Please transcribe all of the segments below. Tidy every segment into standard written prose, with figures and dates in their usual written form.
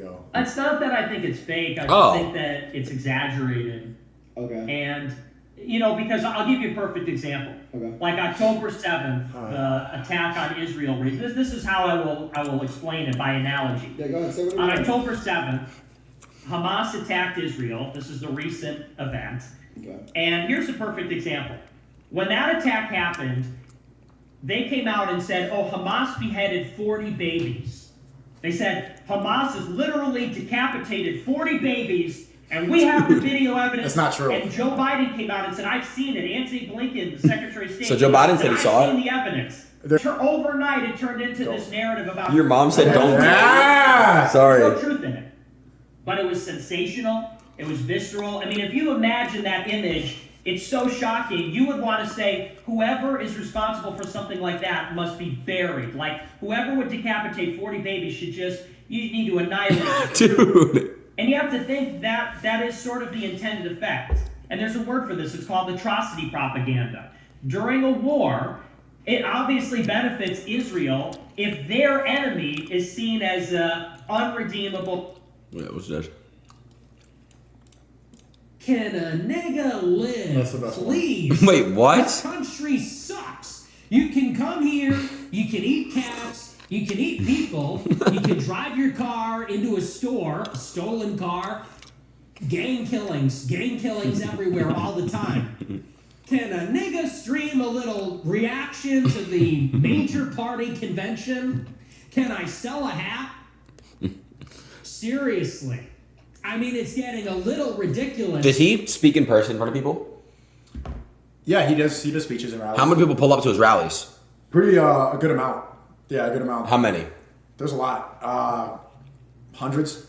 ago. It's not that I think it's fake. I just think that it's exaggerated. Okay. And, because I'll give you a perfect example. Okay. Like October 7th, the attack on Israel. This is how I will explain it by analogy. Yeah, go ahead. Say what on October 7th, Hamas attacked Israel. This is the recent event. Okay. And here's a perfect example. When that attack happened, they came out and said, Hamas beheaded 40 babies. They said, Hamas has literally decapitated 40 babies, and we have the video evidence. That's not true. And Joe Biden came out and said, I've seen it. Anthony Blinken, the Secretary of State. So Joe Biden said he saw it? I've seen the evidence. Overnight, it turned into this narrative about... Your mom said don't do it. Sorry. There's no truth in it. But it was sensational. It was visceral. I mean, if you imagine that image... It's so shocking. You would want to say, whoever is responsible for something like that must be buried. Like, whoever would decapitate 40 babies you need to annihilate them. Dude. And you have to think that is sort of the intended effect. And there's a word for this. It's called atrocity propaganda. During a war, it obviously benefits Israel if their enemy is seen as unredeemable. Yeah, what's that? Can a nigga live, please? Wait, what? This country sucks. You can come here, you can eat cats, you can eat people, you can drive your car into a store, a stolen car, gang killings everywhere all the time. Can a nigga stream a little reaction to the major party convention? Can I sell a hat? Seriously. I mean, it's getting a little ridiculous. Does he speak in person in front of people? Yeah, he does speeches and rallies. How many people pull up to his rallies? Pretty, a good amount. Yeah, a good amount. How many? There's a lot. Hundreds.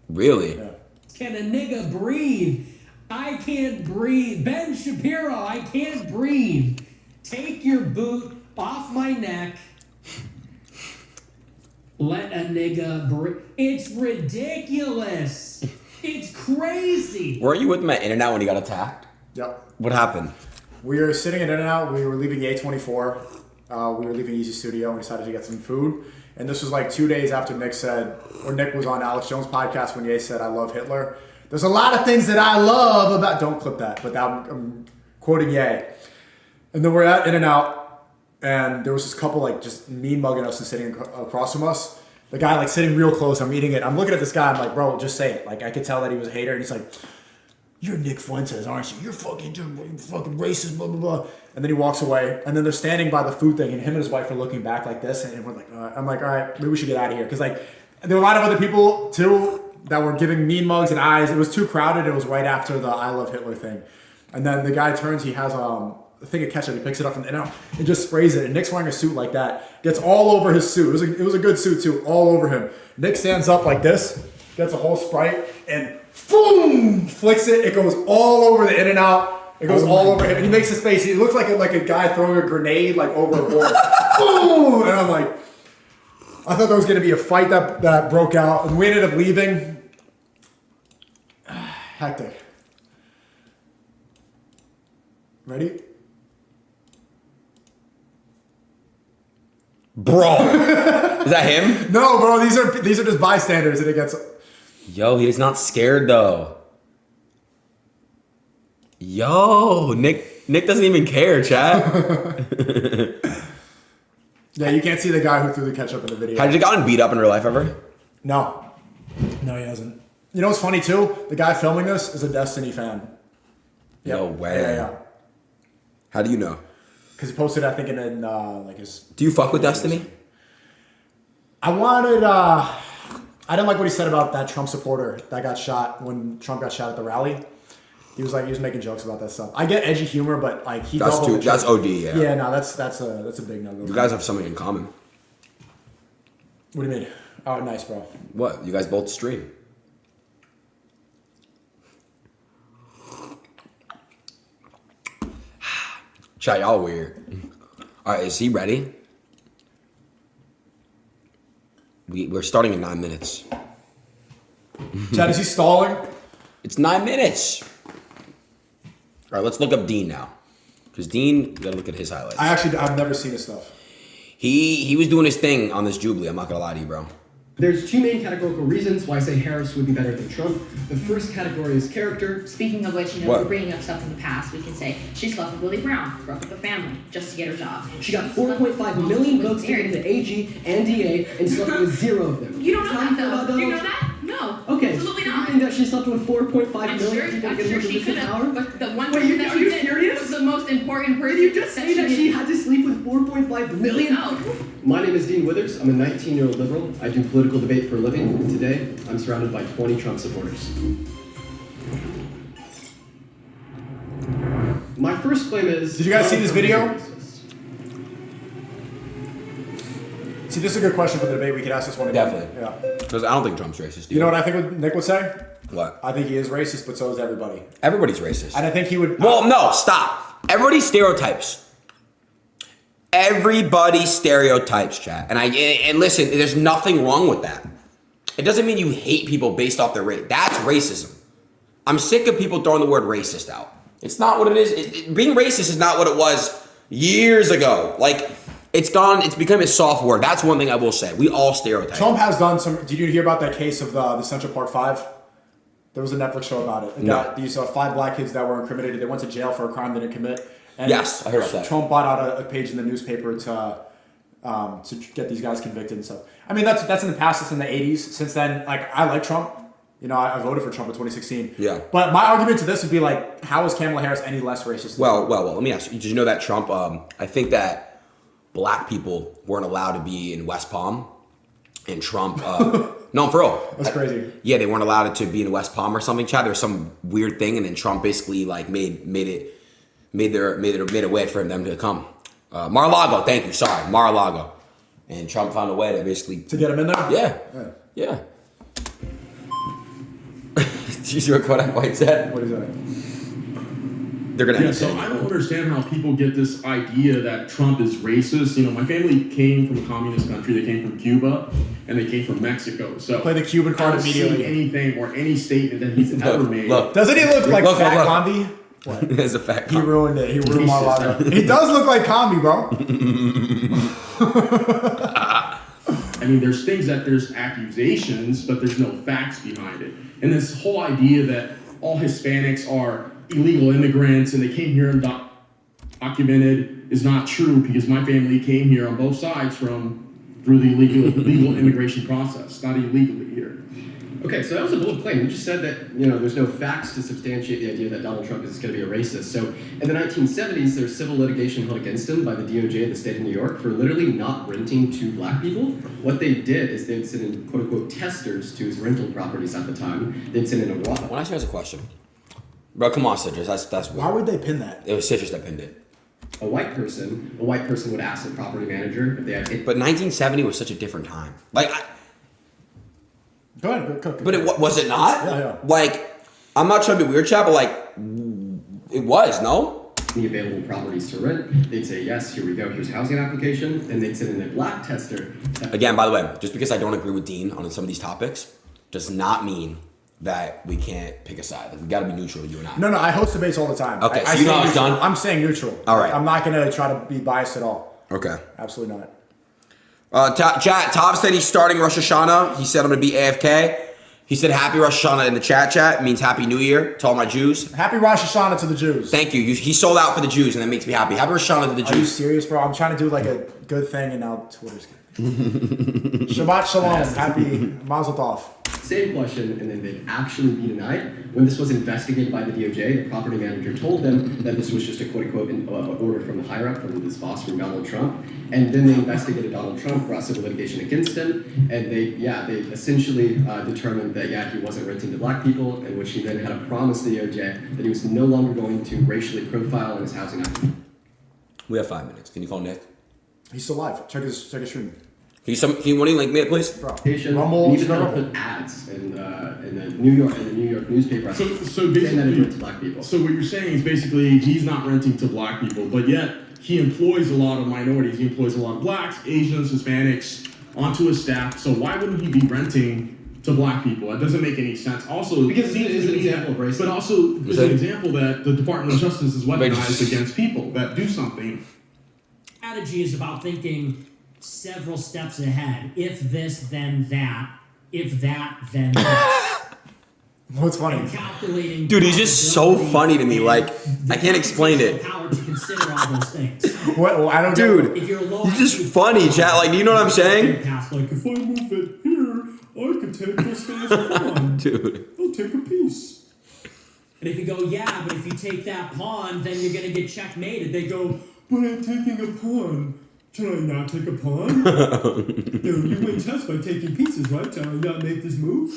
Really? Yeah. Can a nigga breathe? I can't breathe. Ben Shapiro, I can't breathe. Take your boot off my neck. Let a nigga breathe. It's ridiculous. It's crazy. Were you with him at In-N-Out when he got attacked? Yep. What happened? We were sitting at In-N-Out. We were leaving A24. We were leaving Easy Studio and we decided to get some food. And this was like 2 days after Nick was on Alex Jones' podcast when Ye said, I love Hitler. There's a lot of things that I love about, don't clip that, but I'm quoting Ye. And then we're at In-N-Out and there was this couple like just mean mugging us and sitting across from us. The guy like sitting real close, I'm eating it. I'm looking at this guy, I'm like, bro, just say it. Like I could tell that he was a hater and he's like, you're Nick Fuentes, aren't you? You're fucking racist, blah, blah, blah. And then he walks away and then they're standing by the food thing and him and his wife are looking back like this and we're like, I'm like, all right, maybe we should get out of here. Cause like there were a lot of other people too that were giving mean mugs and eyes. It was too crowded. It was right after the I love Hitler thing. And then the guy turns, he has a thing of ketchup. He picks it up from the In-N-Out and just sprays it. And Nick's wearing a suit like that. Gets all over his suit. It was a good suit too, all over him. Nick stands up like this, gets a whole Sprite and boom, flicks it. It goes all over the In-N-Out. It goes all over him. And he makes his face. He looks like a guy throwing a grenade like over a board. Boom! And I'm like, I thought there was going to be a fight that broke out. And we ended up leaving. Hectic. Ready? Bro. Is that him? No, bro. These are just bystanders, and it gets. Yo, he's not scared though. Yo, Nick doesn't even care, chat. Yeah, you can't see the guy who threw the ketchup in the video. Has he gotten beat up in real life ever? No, he hasn't. You know what's funny too? The guy filming this is a Destiny fan. Yep. No way. Yeah. How do you know? Because he posted, I think, in like his. Do you fuck with Destiny? I didn't like what he said about that Trump supporter that got shot when Trump got shot at the rally. He was making jokes about that stuff. I get edgy humor, but like he. That's OD. Yeah. Yeah, no, that's a big no-go. You guys have something in common. What do you mean? Oh, nice, bro. What? You guys both stream. Chat, y'all weird. All right, is he ready? We're starting in 9 minutes. Chad, is he stalling? It's 9 minutes. All right, let's look up Dean now. Because Dean, you gotta look at his highlights. I've never seen his stuff. He was doing his thing on this Jubilee. I'm not gonna lie to you, bro. There's two main categorical reasons why I say Harris would be better than Trump. The first category is character. Speaking of which, What? we're bringing up stuff from the past. We can say she slept with Willie Brown, broke up a family just to get her job. She got 4.5 million votes to get into AG and DA and slept with 0 of them. You don't know Tell me that about though. You know Donald that? No. Okay, Absolutely so not. you think that she slept with 4.5 I'm million sure, people to I'm get sure into she position could of have, power? but the one Wait, person that are she you did serious? was the most important person. Did you just say that she had to sleep with 4.5 million? No. My name is Dean Withers. I'm a 19-year-old liberal. I do political debate for a living. And today, I'm surrounded by 20 Trump supporters. My first claim is... Did you guys see this video? Racist. See, this is a good question for the debate. We could ask this one again. Definitely. Yeah. Because I don't think Trump's racist. You know what I think Nick would say? What? I think he is racist, but so is everybody. Everybody's racist. And I think he would. Well, no, stop. Everybody stereotypes. Everybody stereotypes, chat. And listen, there's nothing wrong with that. It doesn't mean you hate people based off their race. That's racism. I'm sick of people throwing the word racist out. It's not what it is. Being racist is not what it was years ago. Like, it's gone. It's become a soft word. That's one thing I will say. We all stereotype. Trump has done some. Did you hear about that case of the Central Park 5? There was a Netflix show about it. No. These 5 black kids that were incriminated. They went to jail for a crime they didn't commit. And Yes, I heard about that. Trump bought out a page in the newspaper to get these guys convicted and stuff. I mean, that's in the past. It's in the 80s. Since then, like, I like Trump. You know, I voted for Trump in 2016. Yeah. But my argument to this would be like, how is Kamala Harris any less racist? Well. Let me ask you. Did you know that Trump? I think that black people weren't allowed to be in West Palm, and Trump. No, for real. That's crazy. Yeah, they weren't allowed to be in West Palm or something. Chad, there was some weird thing, and then Trump basically like made a way for them to come. Mar-a-Lago, thank you. Sorry, Mar-a-Lago, and Trump found a way to basically To get him in there? yeah. Did you see what Kodak White said? What is that? They're gonna. Yeah, so I don't understand how people get this idea that Trump is racist. You know, my family came from a communist country. They came from Cuba, and they came from Mexico. So Play the Cuban card I don't see immediately. anything or any statement that he's ever made. Look, Doesn't he look like Look, Fat look. Gandhi? What? there's a fact. He ruined it. He ruined Racist. Mar-a-Lago. He does look like Combi, bro. I mean, there's things that there's accusations, but there's no facts behind it. And this whole idea that all Hispanics are illegal immigrants and they came here undocumented is not true, because my family came here on both sides through the legal immigration process, not illegally here. Okay, so that was a bold claim. You just said that, you know, there's no facts to substantiate the idea that Donald Trump is going to be a racist. So in the 1970s, there's civil litigation held against him by the DOJ of the state of New York for literally not renting to black people. What they did is they'd send in, quote unquote, testers to his rental properties at the time. They'd send in a raw. When I ask you guys a question, bro, come on, Citrus. That's Why would they pin that? it was Citrus that pinned it. A white person would ask the property manager if they had. But 1970 was such a different time. Like, Go ahead. Go. but was it not? Yeah. Like, I'm not trying to be weird, chat, but like, it was, no? Any available properties to rent, they'd say, yes, here we go, here's a housing application, and they'd send in a black tester. Again, by the way, just because I don't agree with Dean on some of these topics does not mean that we can't pick a side. Like, we got to be neutral, you and I. No, I host debates all the time. Okay, so I you say know how it's neutral. done? I'm saying neutral. All right. I'm not going to try to be biased at all. Okay. Absolutely not. Chat, Tav said he's starting Rosh Hashanah. He said I'm going to be AFK. He said happy Rosh Hashanah in the chat. It means happy New Year to all my Jews. Happy Rosh Hashanah to the Jews. Thank you. He sold out for the Jews, and that makes me happy. Happy Rosh Hashanah to the Are you Jews. serious, bro? I'm trying to do like a good thing, and now Twitter's good. Shabbat Shalom. Happy Mazel Tov. Same question, and then they'd actually be denied. When this was investigated by the DOJ, the property manager told them that this was just a quote-unquote order from the higher-up, from this boss, from Donald Trump. And then they investigated Donald Trump, brought civil litigation against him, and they essentially determined that, he wasn't renting to black people, in which he then had to promise the DOJ that he was no longer going to racially profile in his housing application. We have 5 minutes. Can you call Nick? He's still live. Check his stream. Can you want to link me, please? Bro. And even had to put ads in the New York newspaper. So saying that he basically, rent to black people. so what you're saying is basically he's not renting to black people, but yet he employs a lot of minorities. He employs a lot of blacks, Asians, Hispanics onto his staff. So why wouldn't he be renting to black people? It doesn't make any sense. Also, Because it seems is to an me example of racism. But also, there's an example that the Department of Justice is Wait. weaponized against people that do something. Strategy is about thinking several steps ahead. If this, then that. If that, then this. What's funny? And calculating. Dude, he's just so funny to me. Like, I can't explain it. Power to consider all those things. What? Well, I don't Dude, If you're low he's just IQ, funny, chat. Like, do you know what I'm saying? like, if I move it here, I could take this guy's pawn. Dude. I'll take a piece. And if you go, yeah, but if you take that pawn, then you're gonna get checkmated. They go, but I'm taking a pawn. Should I not take a pawn? You win chess by taking pieces, right? Shall I not make this move?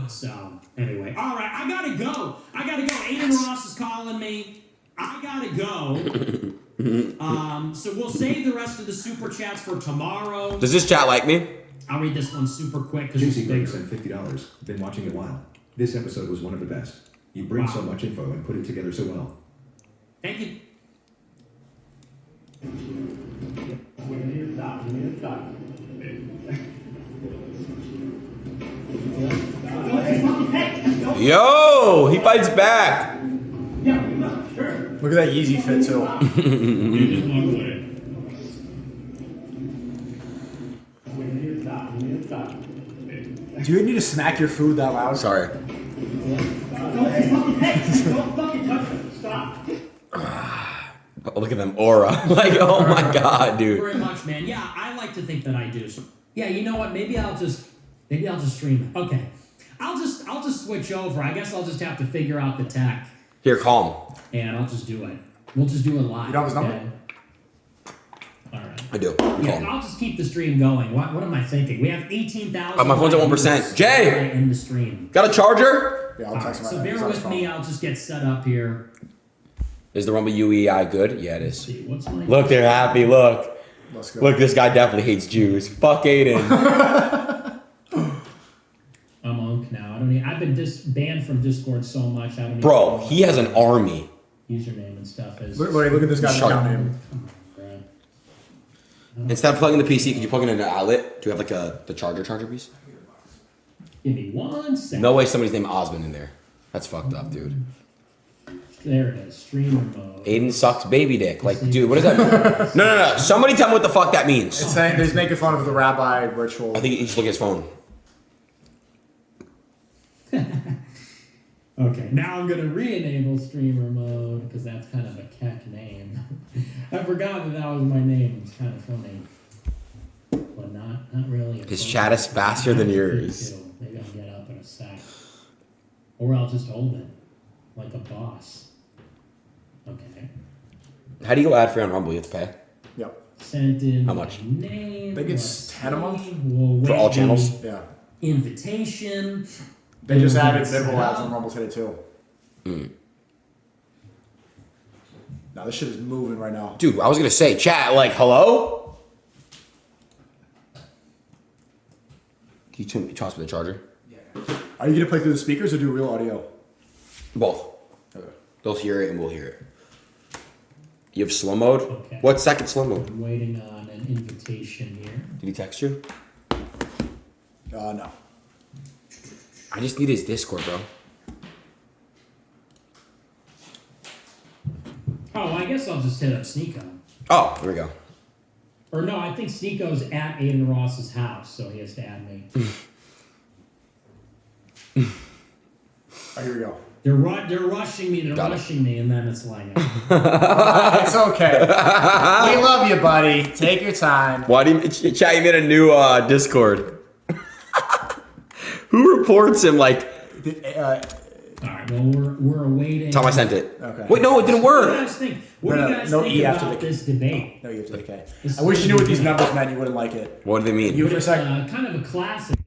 So, anyway. All right, I gotta go. Aiden Ross is calling me. I gotta go. So we'll save the rest of the super chats for tomorrow. Does this chat like me? I'll read this one super quick because it's Juicy bigger. Greg sent $50. Been watching a while. This episode was one of the best. You bring so much info and put it together so well. Thank you. Yo, he fights back. Look at that Yeezy fit too. Do you need to smack your food that loud? Sorry. Oh, look at them aura. Like, oh my god, dude. Very much, man. Yeah, I like to think that I do. So, yeah, you know what? Maybe I'll just stream it. Okay. I'll just switch over. I guess I'll just have to figure out the tech. Here, call him. And I'll just do it. We'll just do it live. You don't have his number? Okay? All right. I do. Call Yeah, him. I'll just keep the stream going. What am I thinking? We have 18,000. My phone's at 1%. Jay! In the stream. Got a charger? Yeah, I'll All right, text him. so right now. bear He's on his with me. phone. I'll just get set up here. Is the Rumble UEI good? Yeah, it Let's is. see. What's my... Look, they're happy. Look. Let's go. Look, this guy definitely hates Jews. Fuck Aiden. I'm Unk now. I've been banned from Discord so much. I don't even Bro, know he has an army. username and stuff is. Look at this guy's Sharp. account name. Come on, Brad. Instead of plugging the PC, could you plug in an outlet? Do you have like the charger piece? Give me 1 second. No way somebody's named Osmond in there. That's fucked up, dude. There it is. Streamer mode. Aiden sucks baby dick. Like, dude, what does that mean? No. Somebody tell me what the fuck that means. It's saying he's making fun of the rabbi ritual. I think he's looking at his phone. Okay, now I'm gonna re-enable streamer mode because that's kind of a keck name. I forgot that was my name. It's kind of funny, but not really. His chat is faster than yours. Maybe I'll get up in a sec, or I'll just hold it like a boss. Okay. How do you go ad free on Rumble? You have to pay? Yep. Sent in How much? my name. I think it's 10 a month? We'll For all wait the channels? Yeah. Invitation. They just We'll added get set mid-roll ads up. on Rumble today too. Now this shit is moving right now. Dude, I was gonna say, chat, like, hello? Can you toss me the charger? Are you gonna play through the speakers or do real audio? Both. Okay. They'll hear it and we'll hear it. You have slow mode? Okay. What's second slow mode? I'm waiting on an invitation here. Did he text you? No. I just need his Discord, bro. Oh, I guess I'll just hit up Sneako. Oh, there we go. Or no, I think Sneako's at Aiden Ross's house, so he has to add me. Oh, here we go. They're rushing me, Got it. rushing me, and then it's like, It's okay. We love you, buddy. Take your time. Why do you, chat, you made a new Discord. Who reports him like, all right, well, we're awaiting. Tom, I sent it. Okay. Wait, no, it didn't What do you work. guys think? What do you guys No think E after about the- this debate? No, you have to okay. This I wish is you knew what these gonna be- numbers meant. You wouldn't like it. What do they mean? You for a It's second. kind of a classic.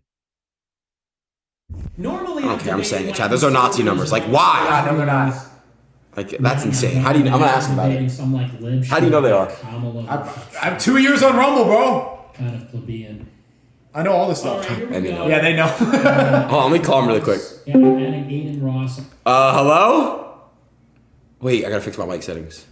Normally, Okay, I'm saying it, Chad. Those are Nazi numbers. Like, why? No, they're not. Like, that's insane. How do you? I'm gonna ask him about it. Some, like, lib How do you know they are? Kamala, I'm 2 years on Rumble, bro. kind of plebeian. I know all this All stuff. right, here we And you go. know. Yeah, they know. Oh, let me call him really quick. Yeah, I'm adding Aiden Ross. Hello? Wait, I gotta fix my mic settings.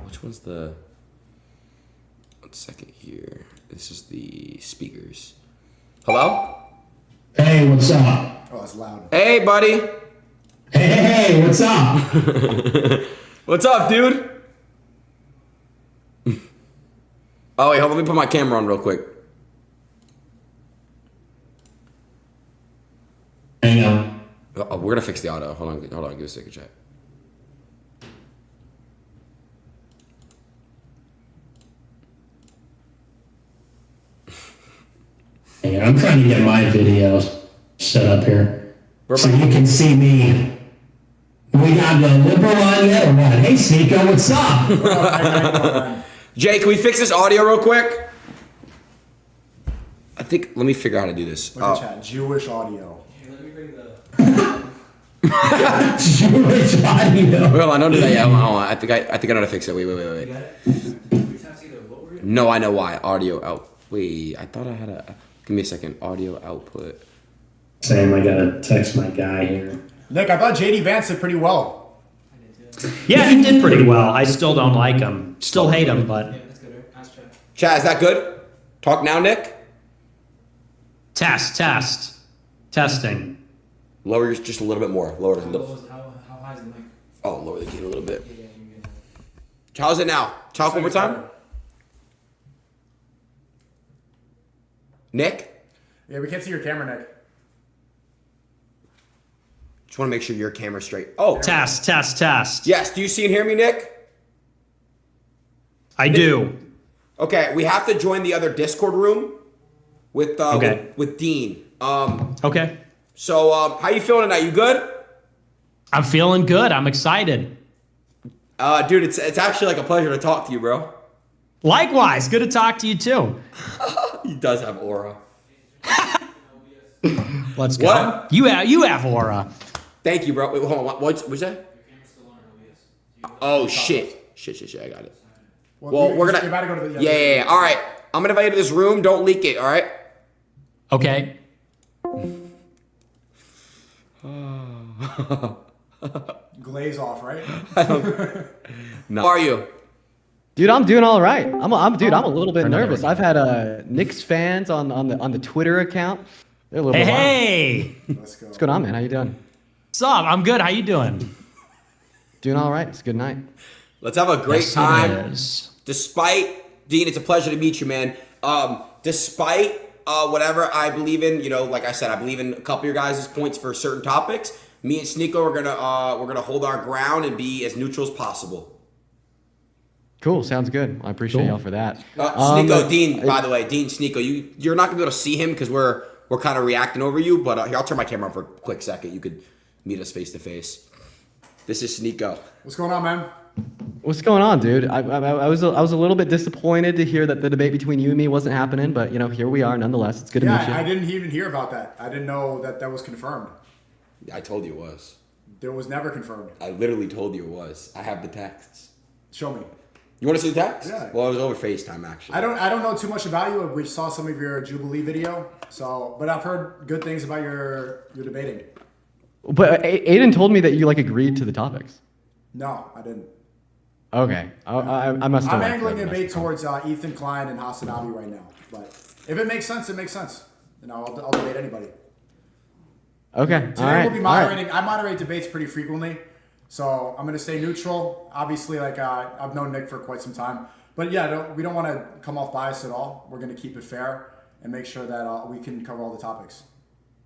Which one's the? 1 second here. This is the speakers. Hello? Hey, what's up? Oh, that's loud. Hey, buddy. Hey, what's up? What's up, dude? Oh, wait, hold on. Let me put my camera on real quick. Hang on. Oh, we're gonna fix the audio. Hold on. Give us a second, chat. Hang on. I'm trying to get my video set up here so you can see me. We got the liberal on yet or what? Hey, Sneako, what's up? Jay, can we fix this audio real quick? Let me figure out how to do this. Look at chat. Jewish audio. Jewish audio. Well, I know that. Yeah, hold on. I think I know how to fix it. Wait. No, I know why. Audio out. Wait, I thought I had a. Give me a second. Audio output. Sam, I gotta text my guy here. Nick, I thought JD Vance did pretty well. Yeah, he did pretty well. I still don't like him. Still hate him, but Chat, is that good? Talk now, Nick. testing. Lower yours just a little bit more. Lower it a little. How high is the mic? Oh, lower the gain a little bit. Yeah, you're good. How's it now? Talk one more time. Nick? Yeah, we can't see your camera, Nick. Just want to make sure your camera's straight. Oh. Test. Yes, do you see and hear me, Nick? I do. Okay, we have to join the other Discord room with with Dean. Okay. So how you feeling tonight? You good? I'm feeling good. I'm excited. Dude, it's actually like a pleasure to talk to you, bro. Likewise, good to talk to you too. He does have aura. Let's go. What? You have aura. Thank you, bro. Wait, hold on. What's that? Oh shit! I got it. Well, we're gonna. You're about to go to the Yeah. All right. I'm gonna invite you to this room. Don't leak it. All right. Okay. Glaze off, right? No. How are you? Dude, I'm doing all right. I'm a little bit nervous. I've had Knicks fans on the Twitter account. They're a little bit wild. Hey. Let's go. What's going on, man? How you doing? What's up? I'm good. How you doing? Doing all right. It's a good night. Let's have a great Yes, it time. is. Despite Dean, it's a pleasure to meet you, man. Despite whatever I believe in, like I said, I believe in a couple of your guys' points for certain topics. Me and Sneako are gonna hold our ground and be as neutral as possible. Cool. Sounds good. I appreciate y'all for that. Sneako, Dean, by the way, Dean, Sneako, you're not gonna be able to see him because we're kind of reacting over you. But here, I'll turn my camera on for a quick second. You could meet us face to face. This is Sneako. What's going on, man? What's going on, dude? I was a little bit disappointed to hear that the debate between you and me wasn't happening, but here we are nonetheless. It's good to meet you. I didn't even hear about that. I didn't know that was confirmed. I told you it was. There was never confirmed. I literally told you it was. I have the texts. Show me. You want to see the text? Yeah. Well, it was over FaceTime, actually. I don't know too much about you. We saw some of your Jubilee video, but I've heard good things about your debating. But Aiden told me that you agreed to the topics. No, I didn't. Okay, I must have. I'm angling a debate towards Ethan Klein and Hassanabi right now. But if it makes sense, it makes sense. I'll debate anybody. Okay, Today all right. we'll be moderating. I moderate debates pretty frequently, so I'm going to stay neutral. Obviously, I've known Nick for quite some time, but yeah, we don't want to come off biased at all. We're going to keep it fair and make sure that we can cover all the topics.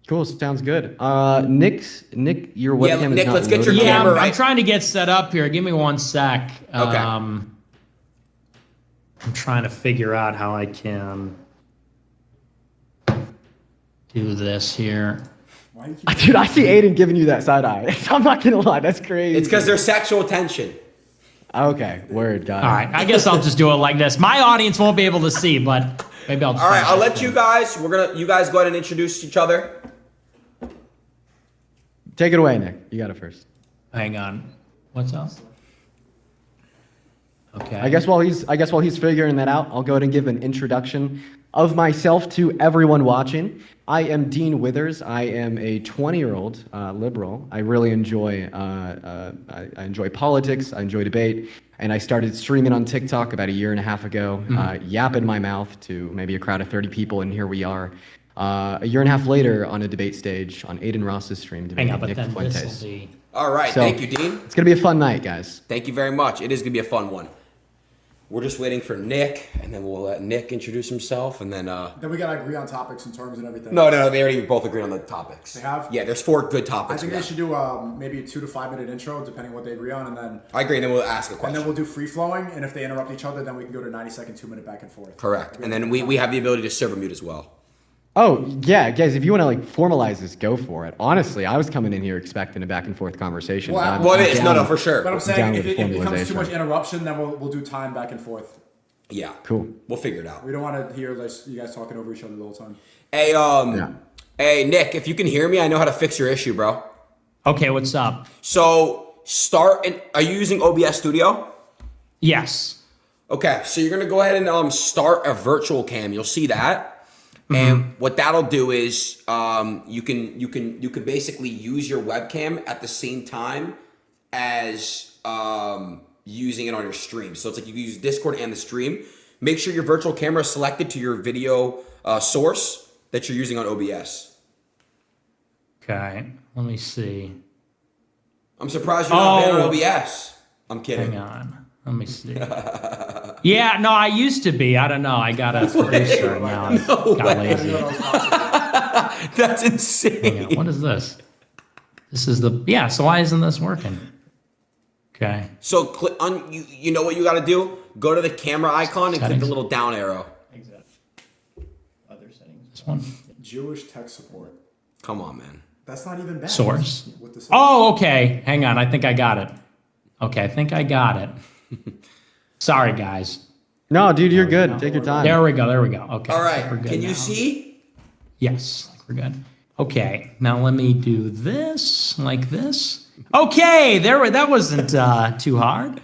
Cool, sounds good. Nick, your webcam Nick, is not let's get your loaded. camera I'm right. trying to get set up here. Give me one sec. Okay. I'm trying to figure out how I can do this here. Why do you keep Dude, I see Aiden giving you that side eye. I'm not gonna lie, that's crazy. It's because there's sexual tension. Okay, word, got it. All right, I guess I'll just do it like this. My audience won't be able to see, but maybe I'll just. All right, I'll let you guys. You guys go ahead and introduce each other. Take it away, Nick. You got it first. Hang on. What's else? Okay. I guess while he's figuring that out, I'll go ahead and give an introduction of myself to everyone watching. I am Dean Withers. I am a 20-year-old liberal. I really enjoy I enjoy politics. I enjoy debate, and I started streaming on TikTok about a year and a half ago, yapping my mouth to maybe a crowd of 30 people, and here we are. a year and a half later on a debate stage on Aiden Ross's stream Hang debating on, but Nick then Fuentes. this will be. All right, So- thank you, Dean. It's gonna be a fun night, guys. Thank you very much. It is gonna be a fun one. We're just waiting for Nick, and then we'll let Nick introduce himself, and then. Then we gotta agree on topics and terms and everything. No, they already both agreed on the topics. They have? Yeah, there's 4 good I topics. think we they have. should do maybe a 2 to 5 minute intro, depending what they agree on, and then I agree, and then we'll ask a question. we'll do free flowing. And if they interrupt each other, then we can go to 90-second, 2-minute back and forth. Correct, and then we have the ability to server mute as well. Oh yeah, guys, if you want to like formalize this, go for it. Honestly, I was coming in here expecting a back and forth conversation. Well, but I'm- Well, it I'm is. down- No, for sure. But I'm down saying with if it becomes too formalization. much interruption, then we'll do time back and forth. Yeah. Cool. We'll figure it out. We don't want to hear this, you guys talking over each other the whole time. Hey, Yeah. hey, Nick, if you can hear me, I know how to fix your issue, bro. Okay, what's up? So are you using OBS Studio? Yes. Okay, so you're gonna go ahead and start a virtual cam. You'll see that. And what that'll do is you can basically use your webcam at the same time as using it on your stream. So it's like you can use Discord and the stream. Make sure your virtual camera is selected to your video source that you're using on OBS. Okay, let me see. I'm surprised you're not banned on Oh. OBS. I'm kidding. Hang on. Let me see. Yeah, no, I used to be. I don't know. I got a producer now. I got lazy. That's Hang insane. on. What is this? This is the yeah. So why isn't this working? Okay. So click on you know what you got to do? Go to the camera icon and click the Settings. little down arrow. This one. Jewish tech support. Come on, man. That's not even bad. Source. What this is. Oh, okay. Hang on. I think I got it. Okay, I think I got it. Sorry, guys. No, dude, you're good. Take your time. There we go. There we go. Okay. All we're right. good Can you now. see? Yes, we're good. Okay, now let me do this like this. Okay, that wasn't too hard.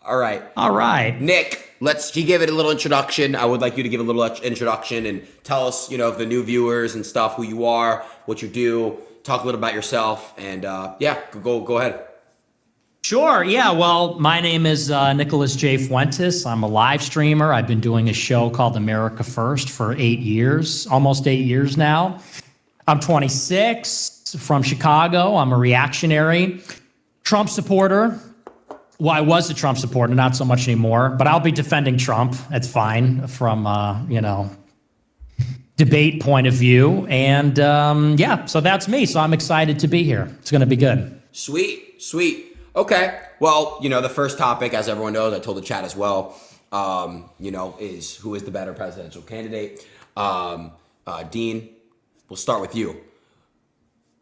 All right. All right. Nick, he gave it a little introduction. I would like you to give a little introduction and tell us, the new viewers and stuff, who you are, what you do, talk a little about yourself, and yeah, go ahead. Sure. Yeah. Well, my name is Nicholas J. Fuentes. I'm a live streamer. I've been doing a show called America First for 8 years, almost 8 years now. I'm 26, from Chicago. I'm a reactionary, Trump supporter. Well, I was a Trump supporter, not so much anymore, but I'll be defending Trump. It's fine from, debate point of view. And yeah, so that's me. So I'm excited to be here. It's going to be good. Sweet. Okay. Well, the first topic, as everyone knows, I told the chat as well, is who is the better presidential candidate. Dean, we'll start with you.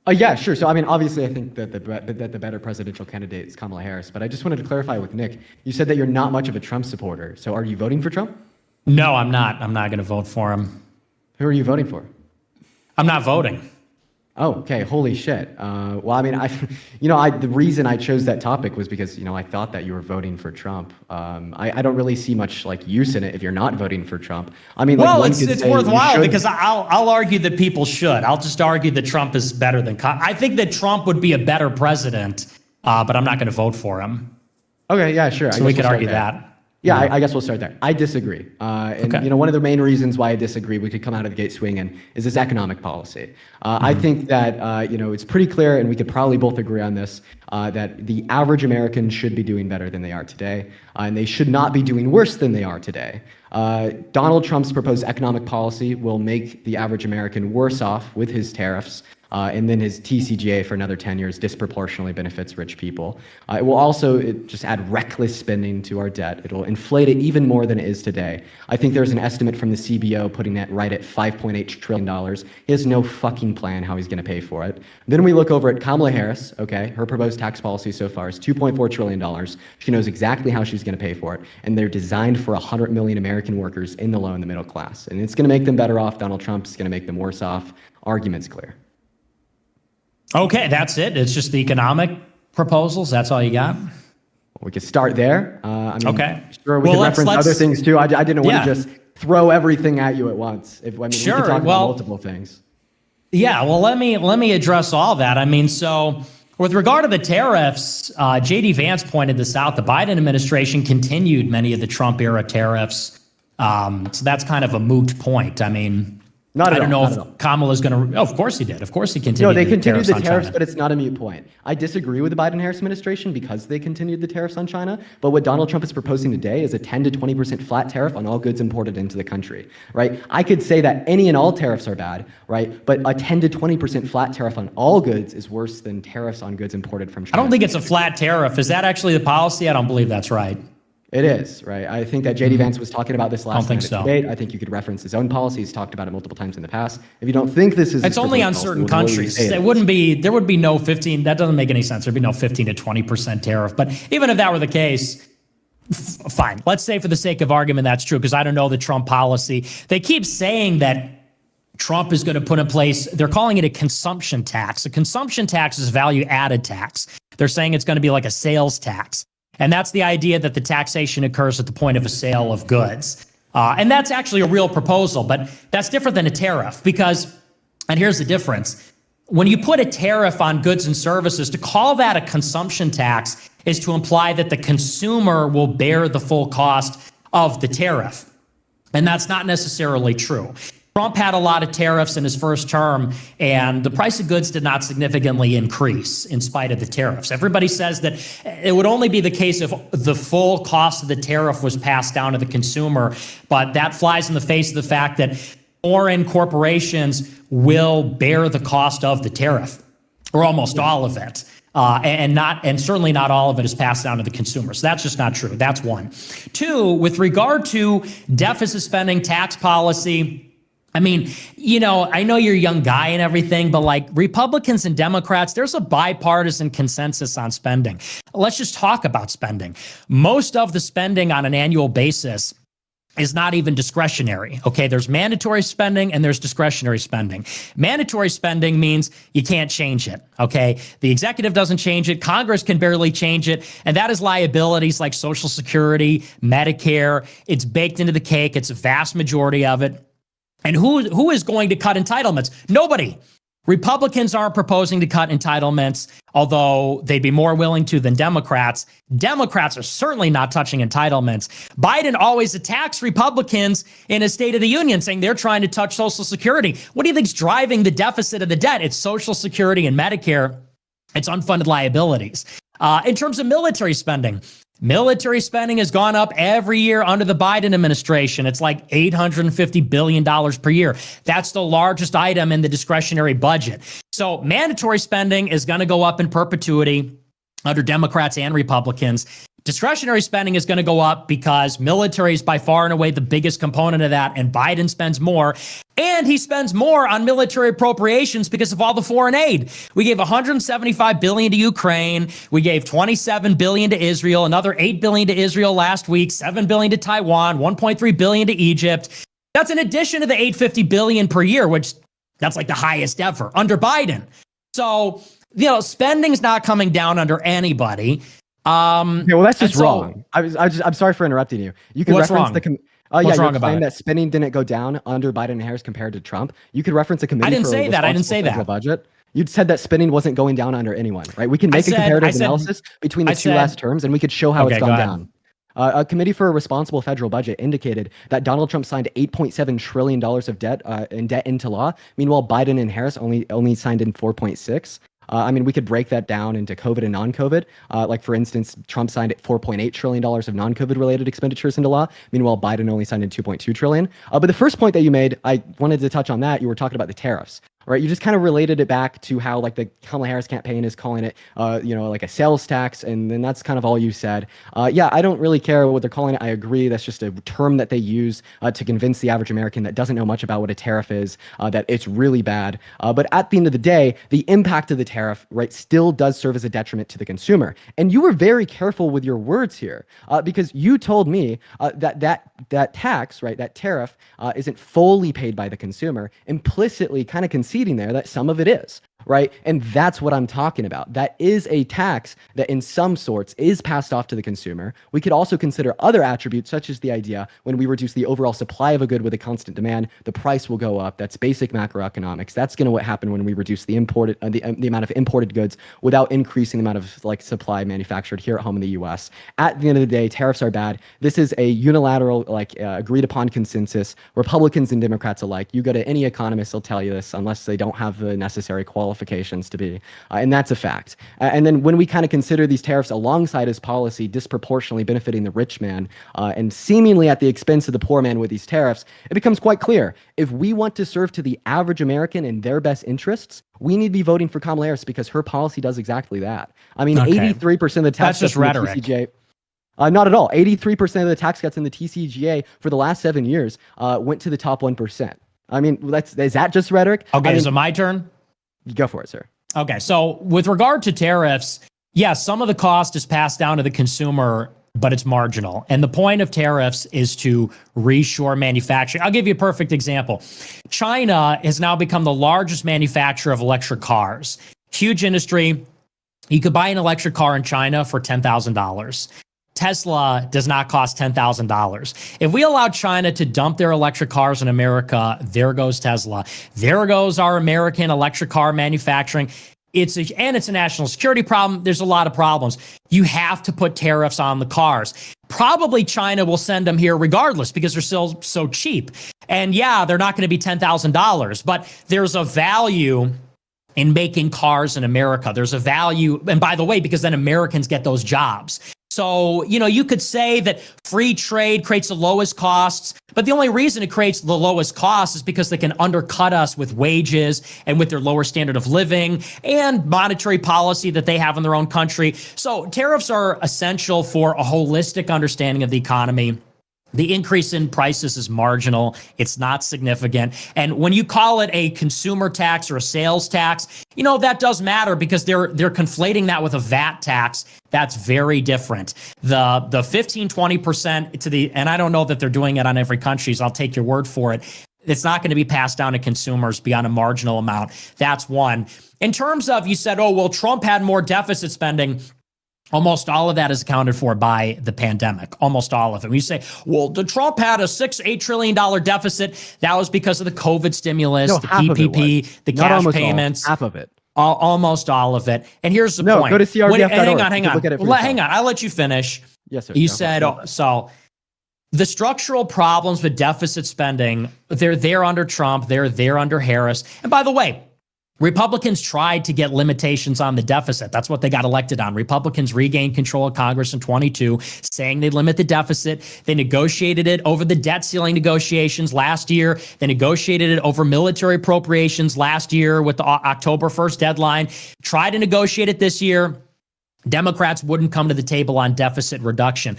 Yeah, sure. So, I mean, obviously, I think that the better presidential candidate is Kamala Harris. But I just wanted to clarify with Nick. You said that you're not much of a Trump supporter. So, are you voting for Trump? No, I'm not. I'm not going to vote for him. Who are you voting for? I'm not voting. Oh, okay. Holy shit. Well, I mean, the reason I chose that topic was because, I thought that you were voting for Trump. I don't really see much use in it if you're not voting for Trump. I mean, Well, one it's could say you worthwhile should- because I'll argue that people should. I'll just argue that Trump is better than. I think that Trump would be a better president, but I'm not going to vote for him. Okay, yeah, sure. So we could argue that. Yeah, I guess we'll start there. I disagree. And Okay. one of the main reasons why I disagree, we could come out of the gate swinging, is this economic policy. I think that, it's pretty clear, and we could probably both agree on this, that the average American should be doing better than they are today, and they should not be doing worse than they are today. Donald Trump's proposed economic policy will make the average American worse off with his tariffs. And then his TCJA for another 10 years disproportionately benefits rich people. It will also just add reckless spending to our debt. It'll inflate it even more than it is today. I think there's an estimate from the CBO putting that right at $5.8 trillion. He has no fucking plan how he's going to pay for it. Then we look over at Kamala Harris, okay? Her proposed tax policy so far is $2.4 trillion. She knows exactly how she's going to pay for it. And they're designed for 100 million American workers in the low and the middle class. And it's going to make them better off. Donald Trump's going to make them worse off. Argument's clear. Okay, that's it. It's just the economic proposals. That's all you got. We could start there. Okay. Sure, we Well, could let's- reference other things too. I didn't want Yeah. to just throw everything at you at once. We could Sure, talk about well- multiple things. Yeah, well, let me address all that. I mean, so with regard to the tariffs, JD Vance pointed this out. The Biden administration continued many of the Trump era tariffs. So that's kind of a moot point. I mean, Not at I don't all, know not at all. if Kamala's going to. Of course he did. Of course he continued. No, they continued the on tariffs, China. but it's not a moot point. I disagree with the Biden-Harris administration because they continued the tariffs on China. But what Donald Trump is proposing today is a 10 to 20% flat tariff on all goods imported into the country, right? I could say that any and all tariffs are bad, right? But a 10 to 20% flat tariff on all goods is worse than tariffs on goods imported from China. I don't think it's a flat tariff. Is that actually the policy? I don't believe that's right. It is, right? I think that J.D. Vance was talking about this last think night at so. debate. I think you could reference his own policy. He's talked about it multiple times in the past. If you don't think this is... It's only on certain countries. There would be no 15. That doesn't make any sense. There'd be no 15 to 20% tariff. But even if that were the case, fine. Let's say for the sake of argument that's true, because I don't know the Trump policy. They keep saying that Trump is going to put in place, they're calling it a consumption tax. A consumption tax is a value-added tax. They're saying it's going to be like a sales tax. And that's the idea that the taxation occurs at the point of a sale of goods. And that's actually a real proposal, but that's different than a tariff because, and here's the difference. When you put a tariff on goods and services, to call that a consumption tax is to imply that the consumer will bear the full cost of the tariff. And that's not necessarily true. Trump had a lot of tariffs in his first term, and the price of goods did not significantly increase in spite of the tariffs. Everybody says that it would only be the case if the full cost of the tariff was passed down to the consumer, but that flies in the face of the fact that foreign corporations will bear the cost of the tariff, or almost all of it. And certainly not all of it is passed down to the consumer. So that's just not true. That's one. Two, with regard to deficit spending, tax policy, I mean, I know you're a young guy and everything, but like Republicans and Democrats, there's a bipartisan consensus on spending. Let's just talk about spending. Most of the spending on an annual basis is not even discretionary. Okay, there's mandatory spending and there's discretionary spending. Mandatory spending means you can't change it. Okay, the executive doesn't change it. Congress can barely change it. And that is liabilities like Social Security, Medicare. It's baked into the cake. It's a vast majority of it. And who is going to cut entitlements? Nobody. Republicans aren't proposing to cut entitlements, although they'd be more willing to than Democrats. Democrats are certainly not touching entitlements. Biden always attacks Republicans in his State of the Union, saying they're trying to touch Social Security. What do you think's driving the deficit of the debt? It's Social Security and Medicare. It's unfunded liabilities. In terms of military spending has gone up every year under the Biden administration. It's like $850 billion per year. That's the largest item in the discretionary budget. So mandatory spending is going to go up in perpetuity under Democrats and Republicans. Discretionary spending is going to go up because military is by far and away the biggest component of that, and Biden spends more. And he spends more on military appropriations because of all the foreign aid. We gave $175 billion to Ukraine. We gave $27 billion to Israel, another $8 billion to Israel last week, $7 billion to Taiwan, $1.3 billion to Egypt. That's in addition to the $850 billion per year, which that's like the highest ever under Biden. So, spending's not coming down under anybody. Okay, well, that's just wrong. I'm sorry for interrupting you. You can What's reference wrong? What's wrong about claim it? that spending didn't go down under Biden and Harris compared to Trump. You could reference a committee. I didn't for say a that. I didn't say responsible that. federal budget. You said that spending wasn't going down under anyone, right? We can make a comparative analysis between the two last terms, and we could show how it's gone down. A committee for a responsible federal budget indicated that Donald Trump signed $8.7 trillion of debt into law. Meanwhile, Biden and Harris only signed in 4.6. We could break that down into COVID and non-COVID. Like, for instance, Trump signed $4.8 trillion of non-COVID related expenditures into law. Meanwhile, Biden only signed in $2.2 trillion. But the first point that you made, I wanted to touch on that. You were talking about the tariffs. Right, you just kind of related it back to how like the Kamala Harris campaign is calling it, like a sales tax, and then that's kind of all you said. Yeah, I don't really care what they're calling it. I agree, that's just a term that they use to convince the average American that doesn't know much about what a tariff is, that it's really bad. But at the end of the day, the impact of the tariff, right, still does serve as a detriment to the consumer. And you were very careful with your words here, because you told me that tax, right, that tariff, isn't fully paid by the consumer, implicitly kind of conceding there that some of it is. right? And that's what I'm talking about. That is a tax that in some sorts is passed off to the consumer. We could also consider other attributes, such as the idea when we reduce the overall supply of a good with a constant demand, the price will go up. That's basic macroeconomics. That's going to happen when we reduce the imported the amount of imported goods without increasing the amount of like supply manufactured here at home in the U.S. At the end of the day, tariffs are bad. This is a unilateral, agreed upon consensus. Republicans and Democrats alike. You go to any economist, they'll tell you this, unless they don't have the necessary qualifications to be, and that's a fact. And then when we kind of consider these tariffs alongside his policy disproportionately benefiting the rich man and seemingly at the expense of the poor man with these tariffs, it becomes quite clear. If we want to serve to the average American in their best interests, we need to be voting for Kamala Harris because her policy does exactly that. I mean, 83% of the tax That's just rhetoric. TCJA, not at all. 83% of the tax cuts in the TCGA for the last 7 years went to the top 1%. I mean, is that just rhetoric? Okay, I mean, so my turn? go for it, sir. Okay, so with regard to tariffs, yes, some of the cost is passed down to the consumer, but it's marginal. And the point of tariffs is to reshore manufacturing. I'll give you a perfect example. China has now become the largest manufacturer of electric cars. Huge industry. You could buy an electric car in China for $10,000. Tesla does not cost $10,000. If we allow China to dump their electric cars in America, there goes Tesla. There goes our American electric car manufacturing. It's a national security problem. There's a lot of problems. You have to put tariffs on the cars. Probably China will send them here regardless because they're still so cheap. And yeah, they're not going to be $10,000, but there's a value in making cars in America. There's a value, and by the way, because then Americans get those jobs. So, you could say that free trade creates the lowest costs, but the only reason it creates the lowest costs is because they can undercut us with wages and with their lower standard of living and monetary policy that they have in their own country. So tariffs are essential for a holistic understanding of the economy. The increase in prices is marginal. It's not significant. And when you call it a consumer tax or a sales tax, that does matter because they're conflating that with a VAT tax. That's very different. The 15, 20% and I don't know that they're doing it on every country, so I'll take your word for it. It's not going to be passed down to consumers beyond a marginal amount. That's one. In terms of, you said, Trump had more deficit spending. Almost all of that is accounted for by the pandemic. Almost all of it. When you say, the Trump had a $8 trillion deficit, that was because of the COVID stimulus, the PPP, the cash payments. Half of it. Almost all of it. And here's the point. Go to CRDF.org. Hang on. Hang on. I'll let you finish. Yes, sir. You said, so the structural problems with deficit spending, they're there under Trump. They're there under Harris. And by the way, Republicans tried to get limitations on the deficit. That's what they got elected on. Republicans regained control of Congress in 22, saying they'd limit the deficit. They negotiated it over the debt ceiling negotiations last year. They negotiated it over military appropriations last year with the October 1st deadline. Tried to negotiate it this year. Democrats wouldn't come to the table on deficit reduction.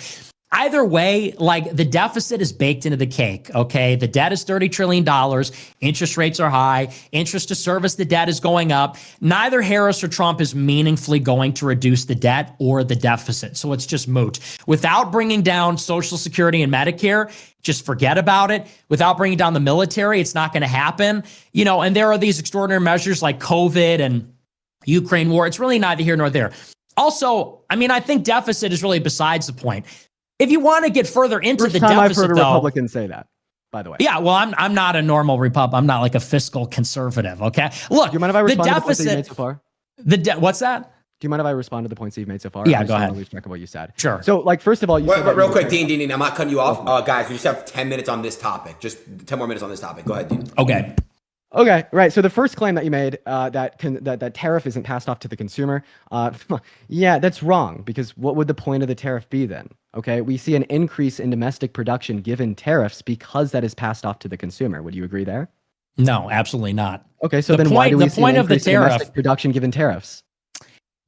Either way, the deficit is baked into the cake, okay? The debt is $30 trillion. Interest rates are high. Interest to service the debt is going up. Neither Harris or Trump is meaningfully going to reduce the debt or the deficit. So it's just moot. Without bringing down Social Security and Medicare, just forget about it. Without bringing down the military, it's not going to happen. And there are these extraordinary measures like COVID and Ukraine war. It's really neither here nor there. Also, I think deficit is really besides the point. If you want to get further into First the time deficit, I've heard a Republican say that, by the way. Yeah, well, I'm not a normal Republican. I'm not like a fiscal conservative. Okay, look. Do you mind if I respond to the points that you made so far? What's that? Do you mind if I respond to the points that you've made so far? Yeah, go ahead. Lose track of what you said. Sure. So, first of all, you said real quick, Dean, I'm not cutting you off, guys. We just have 10 minutes on this topic. Just 10 more minutes on this topic. Go ahead, Dean. Okay, right. So the first claim that you made, that tariff isn't passed off to the consumer, yeah, that's wrong, because what would the point of the tariff be then? Okay, we see an increase in domestic production given tariffs because that is passed off to the consumer. Would you agree there? No, absolutely not. Okay, so then why do we see an increase in domestic production given tariffs?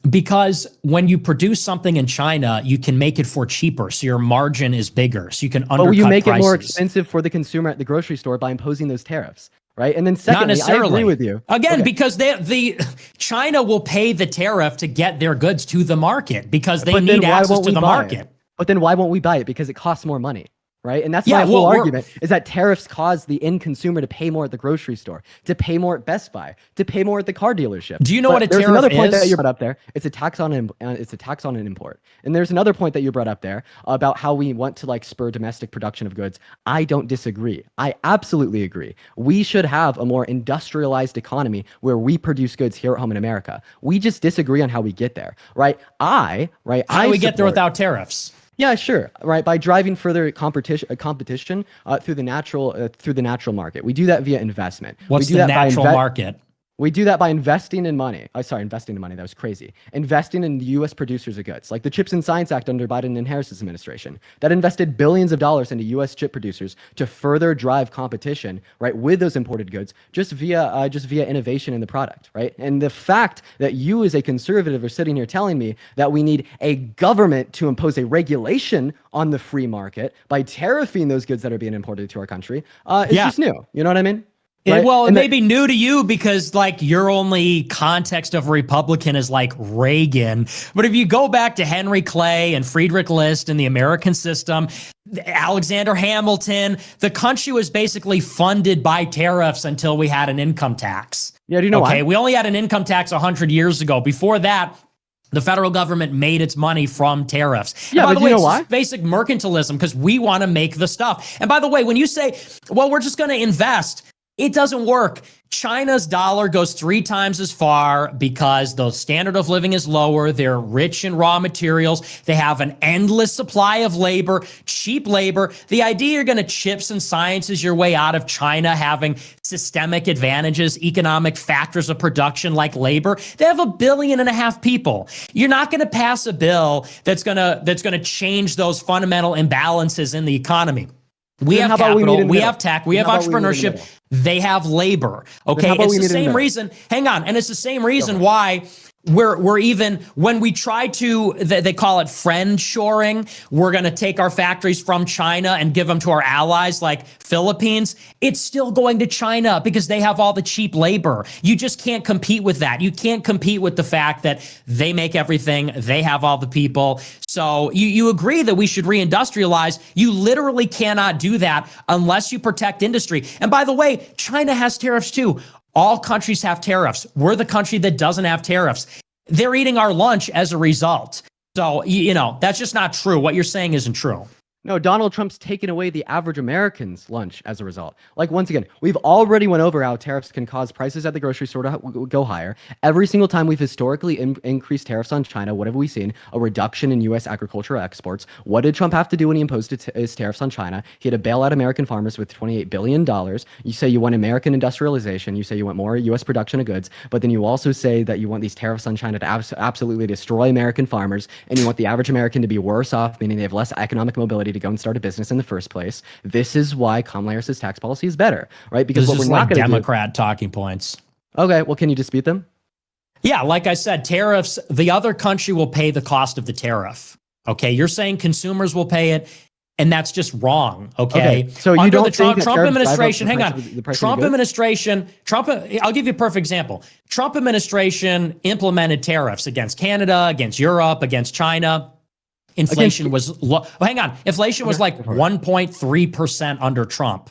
Because when you produce something in China, you can make it for cheaper, so your margin is bigger, so you can undercut you make prices. It more expensive for the consumer at the grocery store by imposing those tariffs. Right. And then secondly, I agree with you. Again, because the China will pay the tariff to get their goods to the market because they need access to the market. But then why won't we buy it? Because it costs more money. right? And that's Yeah, my whole well, we're- argument, is that tariffs cause the end consumer to pay more at the grocery store, to pay more at Best Buy, to pay more at the car dealership. Do you know But what a there's tariff another point that is? you brought up there. It's a tax on an import. And there's another point that you brought up there about how we want to like spur domestic production of goods. I don't disagree. I absolutely agree. We should have a more industrialized economy where we produce goods here at home in America. We just disagree on how we get there, right? How do we get there without tariffs? Yeah, sure. Right, by driving further competition through the natural market. We do that via investment. What's we do the that by natural market? We do that by investing in money. Investing in money. That was crazy. Investing in the U.S. producers of goods, like the Chips and Science Act under Biden and Harris's administration, that invested billions of dollars into U.S. chip producers to further drive competition, right, with those imported goods, just via innovation in the product, right? And the fact that you, as a conservative, are sitting here telling me that we need a government to impose a regulation on the free market by tariffing those goods that are being imported to our country is just new. You know what I mean? Right? Well, it may be new to you because like your only context of Republican is like Reagan. But if you go back to Henry Clay and Friedrich List and the American system, Alexander Hamilton, the country was basically funded by tariffs until we had an income tax. Yeah, do you know why? We only had an income tax 100 years ago. Before that, the federal government made its money from tariffs. Yeah, and by but the way, you know it's why? just basic mercantilism because we want to make the stuff. And by the way, when you say, well, we're just going to invest, it doesn't work. China's dollar goes 3 times as far because the standard of living is lower. They're rich in raw materials. They have an endless supply of labor, cheap labor. The idea you're going to chips and sciences your way out of China having systemic advantages, economic factors of production like labor. They have 1.5 billion people. You're not going to pass a bill that's going to change those fundamental imbalances in the economy. We have capital, we have tech, we have entrepreneurship, they have labor. Okay, it's the same reason. Hang on, and it's the same reason why we're even when we try to, they call it friend shoring. We're going to take our factories from China and give them to our allies like Philippines. It's still going to China because they have all the cheap labor. You just can't compete with that. You can't compete with the fact that they make everything. They have all the people. So you agree that we should reindustrialize. You literally cannot do that unless you protect industry. And by the way, China has tariffs too. All countries have tariffs. We're the country that doesn't have tariffs. They're eating our lunch as a result. So, that's just not true. What you're saying isn't true. No, Donald Trump's taken away the average American's lunch as a result. Like, once again, we've already went over how tariffs can cause prices at the grocery store to go higher. Every single time we've historically increased tariffs on China, what have we seen? A reduction in U.S. agricultural exports. What did Trump have to do when he imposed his tariffs on China? He had to bail out American farmers with $28 billion. You say you want American industrialization. You say you want more U.S. production of goods. But then you also say that you want these tariffs on China to absolutely destroy American farmers. And you want the average American to be worse off, meaning they have less economic mobility to go and start a business in the first place. This is why Kamala Harris's tax policy is better, right? Because this what is we're not like going to Democrat talking points. Okay, well, can you dispute them? Yeah, like I said, tariffs, the other country will pay the cost of the tariff. Okay, you're saying consumers will pay it, and that's just wrong. Okay, so you under don't the Trump think that administration, hang tariffs on, drive up the price of Trump the goods? administration, I'll give you a perfect example. Trump administration implemented tariffs against Canada, against Europe, against China. Inflation was low. Hang on. Inflation was like 1.3% under Trump.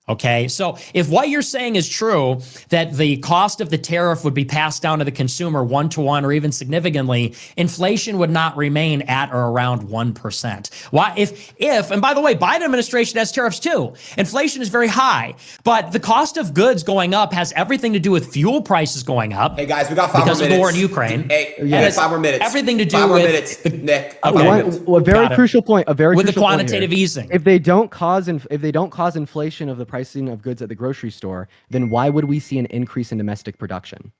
Okay, so if what you're saying is true, that the cost of the tariff would be passed down to the consumer 1-to-1 or even significantly, inflation would not remain at or around 1%. Why? If and by the way, Biden administration has tariffs too. Inflation is very high, but the cost of goods going up has everything to do with fuel prices going up. Hey guys, we got 5 more minutes. Because of the war in Ukraine. Hey, And 5 more minutes. Everything to do 5 more with minutes, Nick. A very crucial point. with the crucial point quantitative here. easing. If they don't cause inflation of the pricing of goods at the grocery store, then why would we see an increase in domestic production?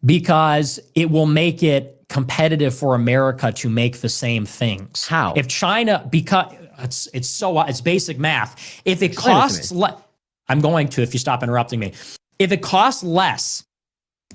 Because it will make it competitive for America to make the same things. How? If China, because it's basic math. If it Explain it to costs I'm going to, if you stop interrupting me. If it costs less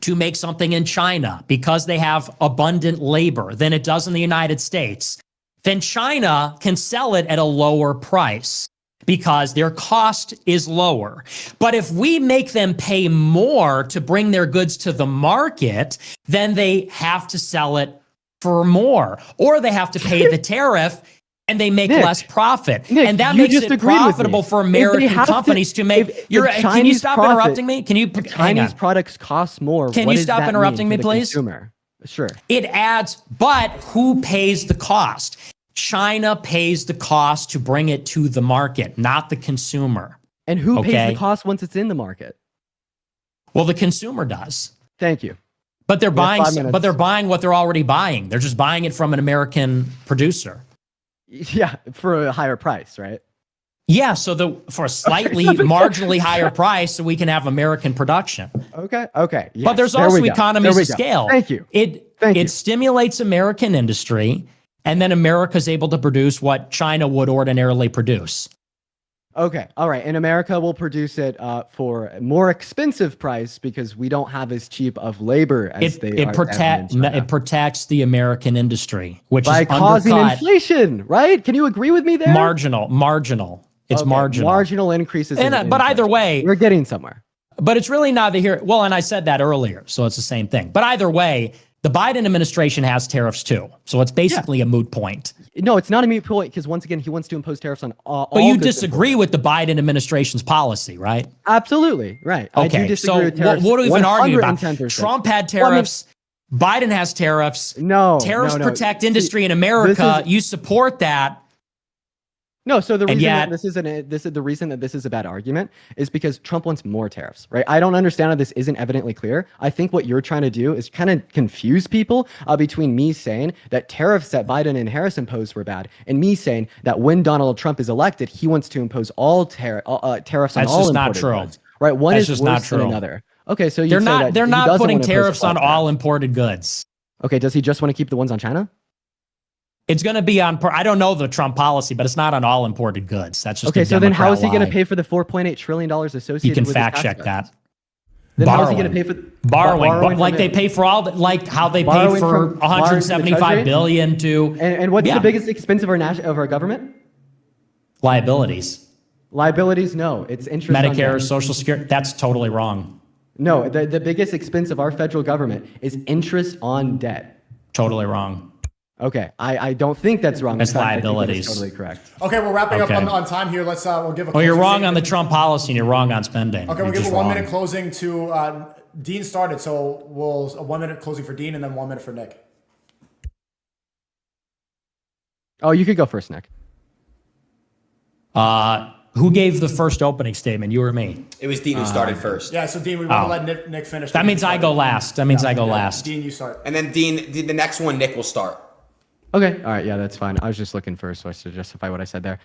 to make something in China because they have abundant labor than it does in the United States, then China can sell it at a lower price because their cost is lower. But if we make them pay more to bring their goods to the market, then they have to sell it for more, or they have to pay the tariff and they make Nick, less profit. Nick, And that you makes just it agreed with profitable me. for If they American have to- companies to make. if Can you Chinese stop profit- interrupting me? Can you hang Chinese on? products cost more. Can what you does stop that interrupting mean me, to the please? Consumer? Sure. It adds, but who pays the cost? China pays the cost to bring it to the market, not the consumer. And who pays Okay. the cost once it's in the market? Well, the consumer does. Thank you. But they're We have buying 5 minutes. but they're buying what they're already buying. They're just buying it from an American producer. Yeah, for a higher price, right? Yeah, so for a slightly marginally higher price so we can have American production. Okay. But Yes, there's there also we go. economies There we of go. scale. Thank you. Thank you. It stimulates American industry, and then America's able to produce what China would ordinarily produce. Okay. All right. And America will produce it for a more expensive price because we don't have as cheap of labor as they are. It protects the American industry, which by is causing undercut. inflation, right? Can you agree with me there? Marginal. It's Okay, marginal. Marginal increases. But either way, we're getting somewhere. But it's really neither here. Well, and I said that earlier, so it's the same thing. But either way, the Biden administration has tariffs too. So it's basically a moot point. No, it's not a moot point because once again, he wants to impose tariffs on all. But you goods disagree with the Biden administration's policy, right? Absolutely, right. I do Okay, disagree so with tariffs. what are we even arguing about? 110%. Trump had tariffs. Biden has tariffs. No, Tariffs no. protect industry See, in America. this is- You support that. No, so the And reason yet- that the reason that this is a bad argument is because Trump wants more tariffs, right? I don't understand how this isn't evidently clear. I think what you're trying to do is kind of confuse people between me saying that tariffs that Biden and Harris imposed were bad, and me saying that when Donald Trump is elected, he wants to impose all tariffs on That's all just not imported true. goods. Right? One That's is just worse not than true. another. Okay, so They're not putting tariffs on all tariffs. imported goods. Okay, does he just want to keep the ones on China? It's going to be on. I don't know the Trump policy, but it's not on all imported goods. That's just Okay, a so then how Democrat is he going to lie. pay for the $4.8 trillion associated You can with his fact tax check cuts? that. Then how is he going Borrowing. to pay for Borrowing, like from they it? pay for all, like how they pay Borrowing for from- borrowing from the 175 Treasury? billion to And what's Yeah. the biggest expense of our government? liabilities, Liabilities? No, it's interest. on Medicare, debt. Social Security. That's totally wrong. No, the biggest expense of our federal government is interest on debt. Totally wrong. Okay, I don't think that's wrong. It's In fact, I think that is liabilities. totally correct. Okay, we're wrapping Okay. up on time here. Let's we'll give a. Well, you're closing wrong on the statement. Trump policy, and you're wrong on spending. Okay, You're we'll give just a 1 wrong. minute closing to Dean started, so a 1 minute closing for Dean and then 1 minute for Nick. Oh, you could go first, Nick. Who gave the first opening statement? You or me? It was Dean who started first. Yeah, so Dean, we want Oh. to let Nick finish. That means I go last. That means I go last. Dean, you start. And then Dean, the next one, Nick will start. Okay. All right. Yeah, that's fine. I was just looking for a source to justify what I said there.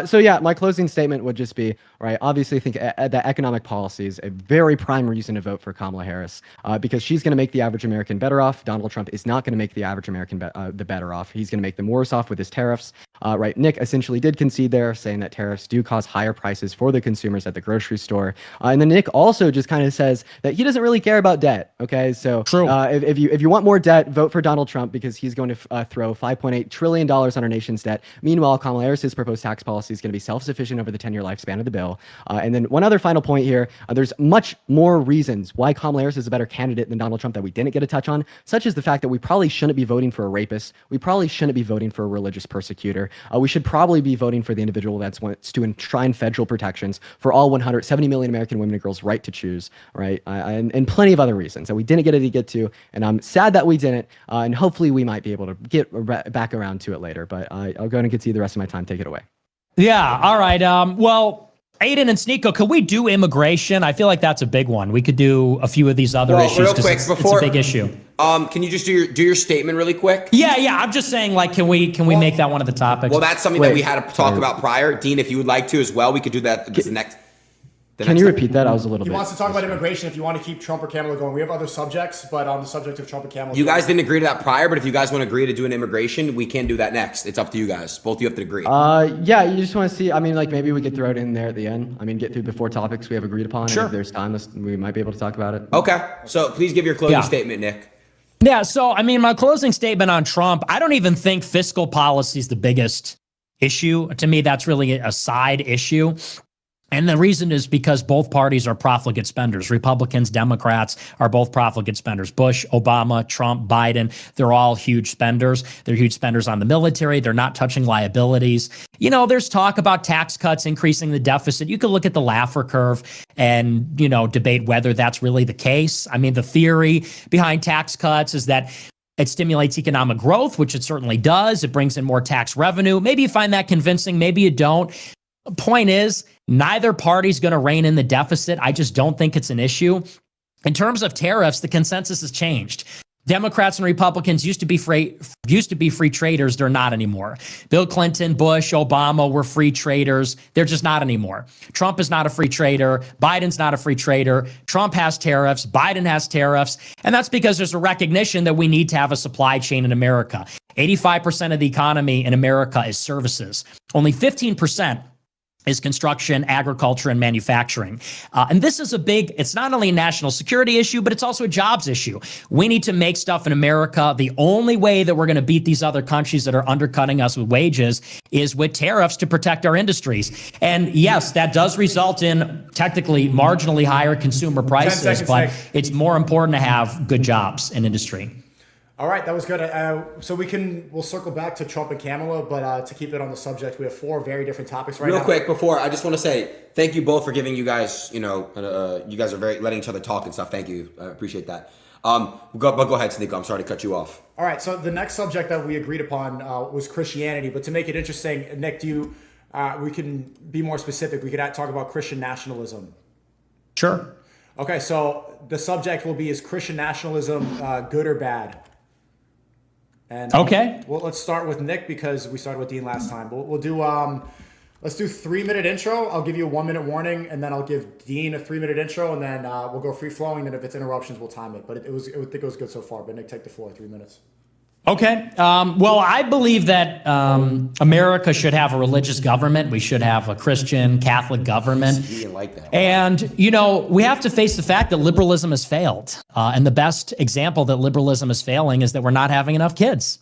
So yeah, my closing statement would just be, right, obviously I think that economic policy is a very prime reason to vote for Kamala Harris because she's going to make the average American better off. Donald Trump is not going to make the average American the better off. He's going to make them worse off with his tariffs. Right. Nick essentially did concede there, saying that tariffs do cause higher prices for the consumers at the grocery store. And then Nick also just kind of says that he doesn't really care about debt. Okay. So True. If you want more debt, vote for Donald Trump because he's going to throw $5.8 trillion on our nation's debt. Meanwhile, Kamala Harris's proposed tax policy is going to be self-sufficient over the 10-year lifespan of the bill. And then one other final point here, there's much more reasons why Kamala Harris is a better candidate than Donald Trump that we didn't get to touch on, such as the fact that we probably shouldn't be voting for a rapist. We probably shouldn't be voting for a religious persecutor. We should probably be voting for the individual that wants to enshrine federal protections for all 170 million American women and girls' right to choose, right? And plenty of other reasons that we didn't get to. And I'm sad that we didn't. And hopefully we might be able to get back around to it later. But I'll go ahead and get to you the rest of my time. Take it away. Yeah. All right. Well, Aiden and Sneako, could we do immigration? I feel like that's a big one. We could do a few of these other issues real 'cause quick, it's before a big issue. Can you just do your statement really quick? Yeah. I'm just saying, like, can we make that one of the topics? Well, that's something that we had to talk about prior. Dean, if you would like to as well, we could do that this next. Can you repeat that? I was a little He bit. wants to talk about immigration if you want to keep Trump or Kamala going. We have other subjects, but on the subject of Trump and Kamala. You guys didn't agree to that prior, but if you guys want to agree to do an immigration, we can do that next. It's up to you guys. Both of you have to agree. Yeah, you just want to see. I mean, like maybe we could throw it in there at the end. I mean, get through the 4 topics we have agreed upon. Sure. And if there's time, we might be able to talk about it. Okay. So please give your closing Yeah. statement, Nick. Yeah. So, I mean, my closing statement on Trump, I don't even think fiscal policy is the biggest issue. To me, that's really a side issue. And the reason is because both parties are profligate spenders. Republicans, Democrats are both profligate spenders. Bush, Obama, Trump, Biden, they're all huge spenders. They're huge spenders on the military. They're not touching liabilities. You know, there's talk about tax cuts increasing the deficit. You could look at the Laffer curve and, you know, debate whether that's really the case. I mean, the theory behind tax cuts is that it stimulates economic growth, which it certainly does. It brings in more tax revenue. Maybe you find that convincing. Maybe you don't. Point is, neither party's going to rein in the deficit. I just don't think it's an issue. In terms of tariffs, the consensus has changed. Democrats and Republicans used to be free traders. They're not anymore. Bill Clinton, Bush, Obama were free traders. They're just not anymore. Trump is not a free trader. Biden's not a free trader. Trump has tariffs. Biden has tariffs. And that's because there's a recognition that we need to have a supply chain in America. 85% of the economy in America is services. Only 15% is construction, agriculture, and manufacturing. And this is it's not only a national security issue, but it's also a jobs issue. We need to make stuff in America. The only way that we're going to beat these other countries that are undercutting us with wages is with tariffs to protect our industries. And yes, that does result in technically marginally higher consumer prices, but it's more important to have good jobs in industry. All right, that was good. So we'll circle back to Trump and Kamala, but to keep it on the subject, we have 4 very different topics right now. Real quick before, I just want to say thank you both for giving you guys, you guys are letting each other talk and stuff. Thank you. I appreciate that. But go ahead, Sneako. I'm sorry to cut you off. All right, so the next subject that we agreed upon was Christianity, but to make it interesting, Nick, we can be more specific. We could talk about Christian nationalism. Sure. Okay, so the subject will be, is Christian nationalism good or bad? And okay. Well, let's start with Nick because we started with Dean last time. We'll do let's do 3-minute intro. I'll give you a 1-minute warning, and then I'll give Dean a 3-minute intro, and then we'll go free flowing. And if it's interruptions, we'll time it. But I think it was good so far. But Nick, take the floor. 3 minutes. Okay. Well, I believe that America should have a religious government. We should have a Christian Catholic government. You didn't like that. And, we have to face the fact that liberalism has failed. And the best example that liberalism is failing is that we're not having enough kids.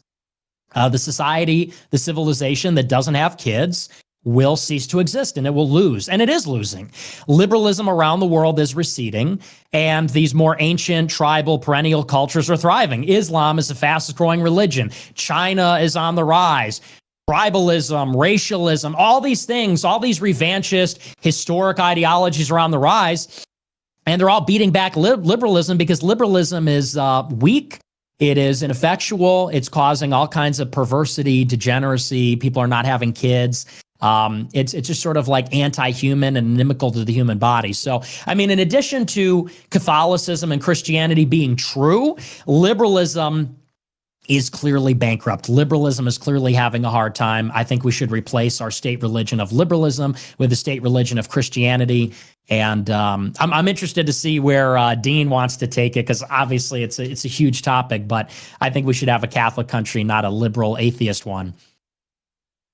The society, the civilization that doesn't have kids will cease to exist, and it will lose, and it is losing. Liberalism around the world is receding, and these more ancient, tribal, perennial cultures are thriving. Islam is the fastest growing religion. China is on the rise. Tribalism, racialism, all these things, all these revanchist, historic ideologies are on the rise, and they're all beating back liberalism because liberalism is weak. It is ineffectual. It's causing all kinds of perversity, degeneracy. People are not having kids. It's just sort of like anti-human and inimical to the human body. So, I mean, in addition to Catholicism and Christianity being true, liberalism is clearly bankrupt. Liberalism is clearly having a hard time. I think we should replace our state religion of liberalism with the state religion of Christianity. And I'm interested to see where Dean wants to take it, because obviously it's a huge topic, but I think we should have a Catholic country, not a liberal atheist one.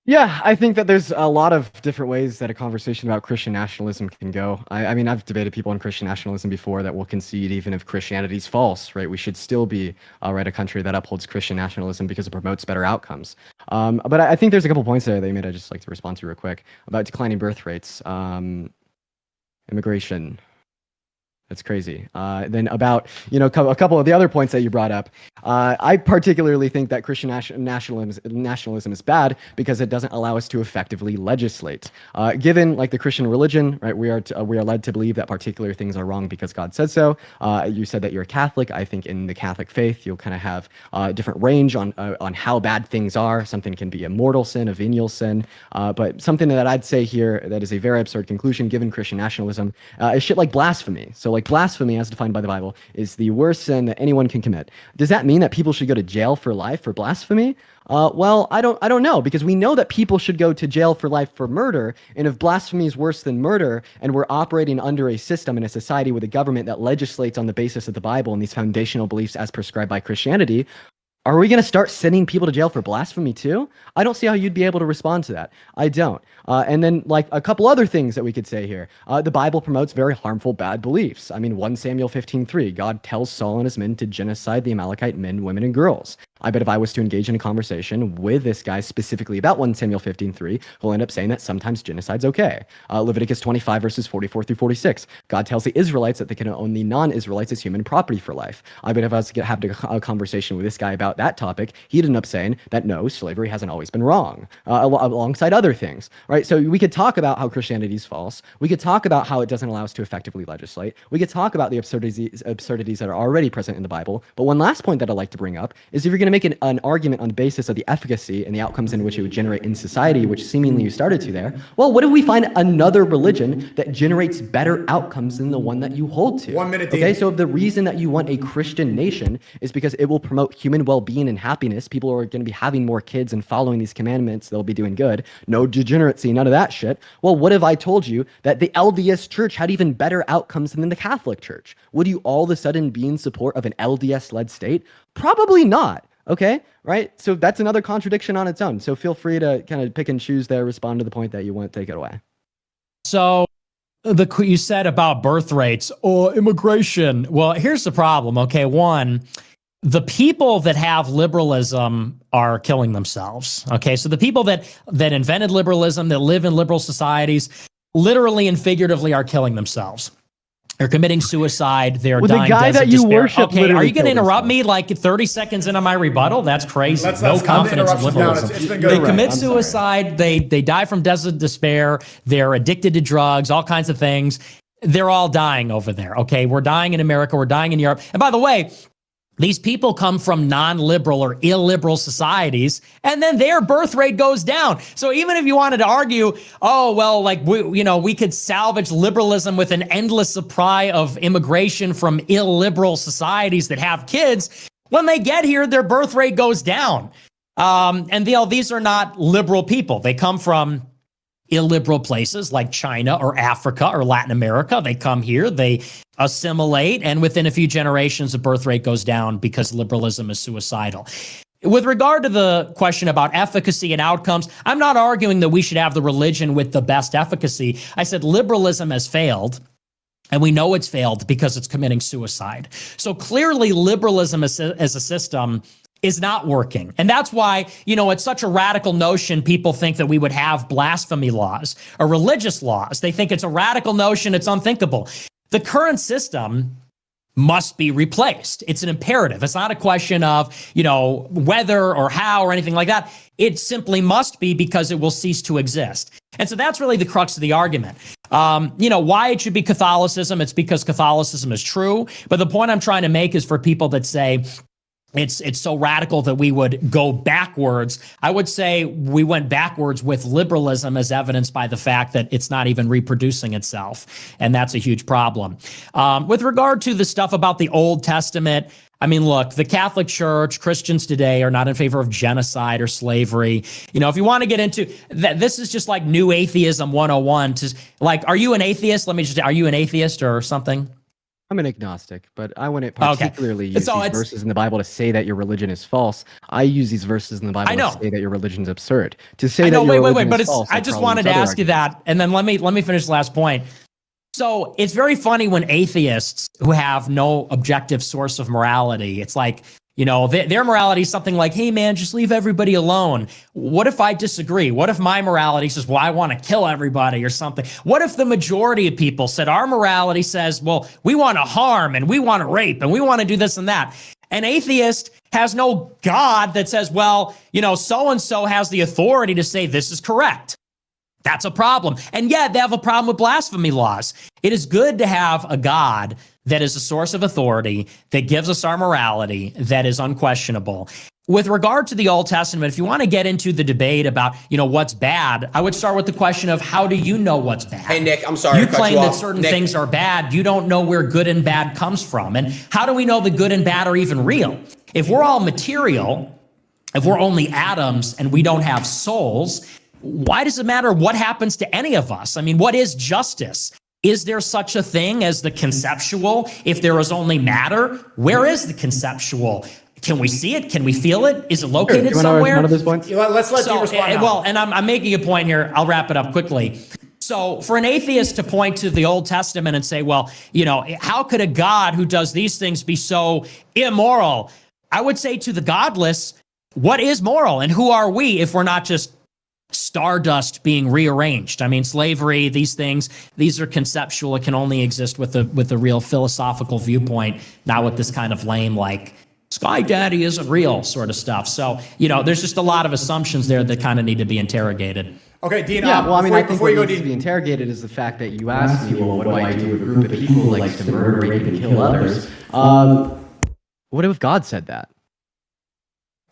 Yeah, I think that there's a lot of different ways that a conversation about Christian nationalism can go. I mean, I've debated people on Christian nationalism before that will concede even if Christianity's false, right? We should still be, a country that upholds Christian nationalism because it promotes better outcomes. But I think there's a couple points there that you made I'd just like to respond to real quick about declining birth rates, immigration. That's crazy. Then about, a couple of the other points that you brought up. I particularly think that Christian nationalism is bad because it doesn't allow us to effectively legislate. Given like the Christian religion, right, we are led to believe that particular things are wrong because God said so. You said that you're a Catholic. I think in the Catholic faith, you'll kind of have a different range on how bad things are. Something can be a mortal sin, a venial sin. But something that I'd say here that is a very absurd conclusion given Christian nationalism is shit like blasphemy. So like blasphemy, as defined by the Bible, is the worst sin that anyone can commit. Does that mean that people should go to jail for life for blasphemy? Well, I don't know, because we know that people should go to jail for life for murder, and if blasphemy is worse than murder, and we're operating under a system in a society with a government that legislates on the basis of the Bible and these foundational beliefs as prescribed by Christianity, are we going to start sending people to jail for blasphemy too? I don't see how you'd be able to respond to that. I don't. And then like a couple other things that we could say here. The Bible promotes very harmful, bad beliefs. I mean, 1 Samuel 15:3, God tells Saul and his men to genocide the Amalekite men, women, and girls. I bet if I was to engage in a conversation with this guy specifically about 1 Samuel 15:3, he'll end up saying that sometimes genocide's okay. Leviticus 25 verses 44 through 46, God tells the Israelites that they can own the non-Israelites as human property for life. I bet if I was to have a conversation with this guy about that topic, he'd end up saying that no, slavery hasn't always been wrong, alongside other things, right? So we could talk about how Christianity is false. We could talk about how it doesn't allow us to effectively legislate. We could talk about the absurdities that are already present in the Bible. But one last point that I'd like to bring up is if you're going to make an argument on the basis of the efficacy and the outcomes in which it would generate in society, which seemingly you started to there, well, what if we find another religion that generates better outcomes than the one that you hold to? 1 minute, Dean. Okay, so if the reason that you want a Christian nation is because it will promote human well-being and happiness, people are going to be having more kids and following these commandments, they'll be doing good, no degeneracy, none of that shit. Well, what if I told you that the LDS Church had even better outcomes than the Catholic Church? Would you all of a sudden be in support of an LDS-led state? Probably not. Okay, right? So that's another contradiction on its own. So feel free to kind of pick and choose there, respond to the point that you want, take it away. So you said about birth rates or immigration. Well, here's the problem. Okay, one, the people that have liberalism are killing themselves. Okay, so the people that invented liberalism, that live in liberal societies, literally and figuratively are killing themselves. They're committing suicide. They're dying. The guy deaths of that you despair. worship. Okay, are you going to killed interrupt himself. me like 30 seconds into my rebuttal? That's crazy. Let's No calm the confidence in interruptions down. liberalism. It's been good. They Right. commit I'm sorry. suicide. They die from deaths of despair. They're addicted to drugs, all kinds of things. They're all dying over there. Okay, we're dying in America. We're dying in Europe. And by the way, these people come from non-liberal or illiberal societies, and then their birth rate goes down. So even if you wanted to argue, oh, well, like, we could salvage liberalism with an endless supply of immigration from illiberal societies that have kids, when they get here, their birth rate goes down. And these are not liberal people. They come from illiberal places like China or Africa or Latin America. They come here, they assimilate, and within a few generations, the birth rate goes down because liberalism is suicidal. With regard to the question about efficacy and outcomes, I'm not arguing that we should have the religion with the best efficacy. I said liberalism has failed. And we know it's failed because it's committing suicide. So clearly liberalism as a system is not working. And that's why, it's such a radical notion. People think that we would have blasphemy laws or religious laws. They think it's a radical notion. It's unthinkable. The current system must be replaced. It's an imperative. It's not a question of, whether or how or anything like that. It simply must be because it will cease to exist. And so that's really the crux of the argument. Why it should be Catholicism. It's because Catholicism is true. But the point I'm trying to make is for people that say, it's so radical that we would go backwards. I would say we went backwards with liberalism as evidenced by the fact that it's not even reproducing itself. And that's a huge problem. With regard to the stuff about the Old Testament, I mean, look, the Catholic Church, Christians today are not in favor of genocide or slavery. If you want to get into that, this is just like new atheism 101. Are you an atheist? Are you an atheist or something? I'm an agnostic, but I wouldn't particularly use these verses in the Bible to say that your religion is false. I use these verses in the Bible to say that your religion is absurd. To say that your religion is false. I just wanted to ask you that, and then let me finish the last point. So it's very funny when atheists who have no objective source of morality, it's like, their morality is something like, hey man, just leave everybody alone. What if I disagree? What if my morality says, well, I want to kill everybody or something? What if the majority of people said our morality says, well, we want to harm and we want to rape and we want to do this and that? An atheist has no God that says, well, so-and-so has the authority to say this is correct. That's a problem. And yet they have a problem with blasphemy laws. It is good to have a God that is a source of authority, that gives us our morality, that is unquestionable. With regard to the Old Testament, if you want to get into the debate about, what's bad, I would start with the question of how do you know what's bad? Hey, Nick, I'm sorry You to cut claim you that off. certain Nick, things are bad. You don't know where good and bad comes from. And how do we know the good and bad are even real? If we're all material, if we're only atoms and we don't have souls, why does it matter what happens to any of us? I mean, what is justice? Is there such a thing as the conceptual? If there is only matter, where is the conceptual? Can we see it? Can we feel it? Is it located somewhere? One of those points? Let's let you respond now. Well, and I'm making a point here. I'll wrap it up quickly. So for an atheist to point to the Old Testament and say, well, how could a God who does these things be so immoral? I would say to the godless, what is moral and who are we if we're not just stardust being rearranged? I mean, slavery, these things, these are conceptual. It can only exist with a real philosophical viewpoint, not with this kind of lame, like, Sky Daddy isn't real sort of stuff. So, there's just a lot of assumptions there that kind of need to be interrogated. Okay, Dean. Yeah, well, I mean, I think before what you go, needs to be Dean. interrogated is the fact that you asked me, well, what do I do with a group of people who likes to murder, rape, and kill others? What if God said that?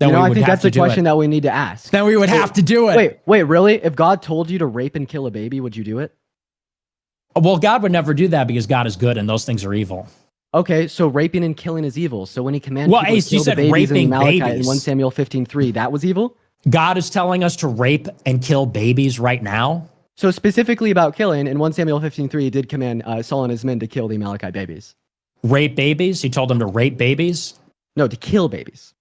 I think that's a question that we need to ask. Then we would have to do it. Wait, really? If God told you to rape and kill a baby, would you do it? Well, God would never do that because God is good and those things are evil. Okay, so raping and killing is evil. So when he commanded Well, people Ace, to you kill the said babies in raping Malachi babies. in 1 Samuel 15:3, that was evil? God is telling us to rape and kill babies right now? So specifically about killing, in 1 Samuel 15:3, he did command Saul and his men to kill the Amalekite babies. Rape babies? He told them to rape babies? No, to kill babies.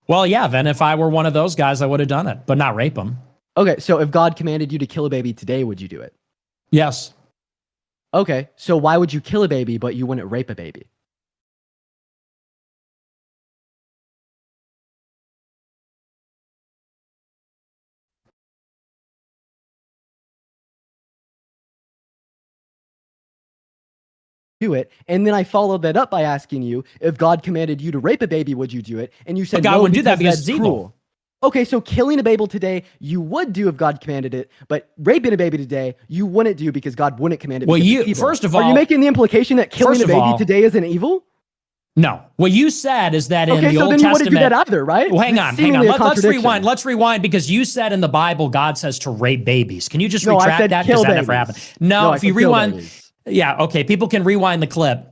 Well, yeah, then if I were one of those guys, I would have done it, but not rape them. Okay, so if God commanded you to kill a baby today, would you do it? Yes. Okay, so why would you kill a baby, but you wouldn't rape a baby? Do it, and then I followed that up by asking you, if God commanded you to rape a baby, would you do it? And you said But God no, wouldn't do that because that's it's evil. cruel. Okay, so killing a baby today, you would do if God commanded it, but raping a baby today, you wouldn't do because God wouldn't command it. Well, because it's evil. first of are you all- making the implication that killing first a of baby all- today isn't evil? No. What you said is that in Okay, the so Old then you Testament... wouldn't do that either, right? Well, hang This on. is seemingly a Let's contradiction. rewind. Let's rewind because you said in the Bible, God says to rape babies. Can you just No, I retract said that? kill Because that never babies. happened. No, I if you said kill rewind... babies. Yeah, okay. People can rewind the clip.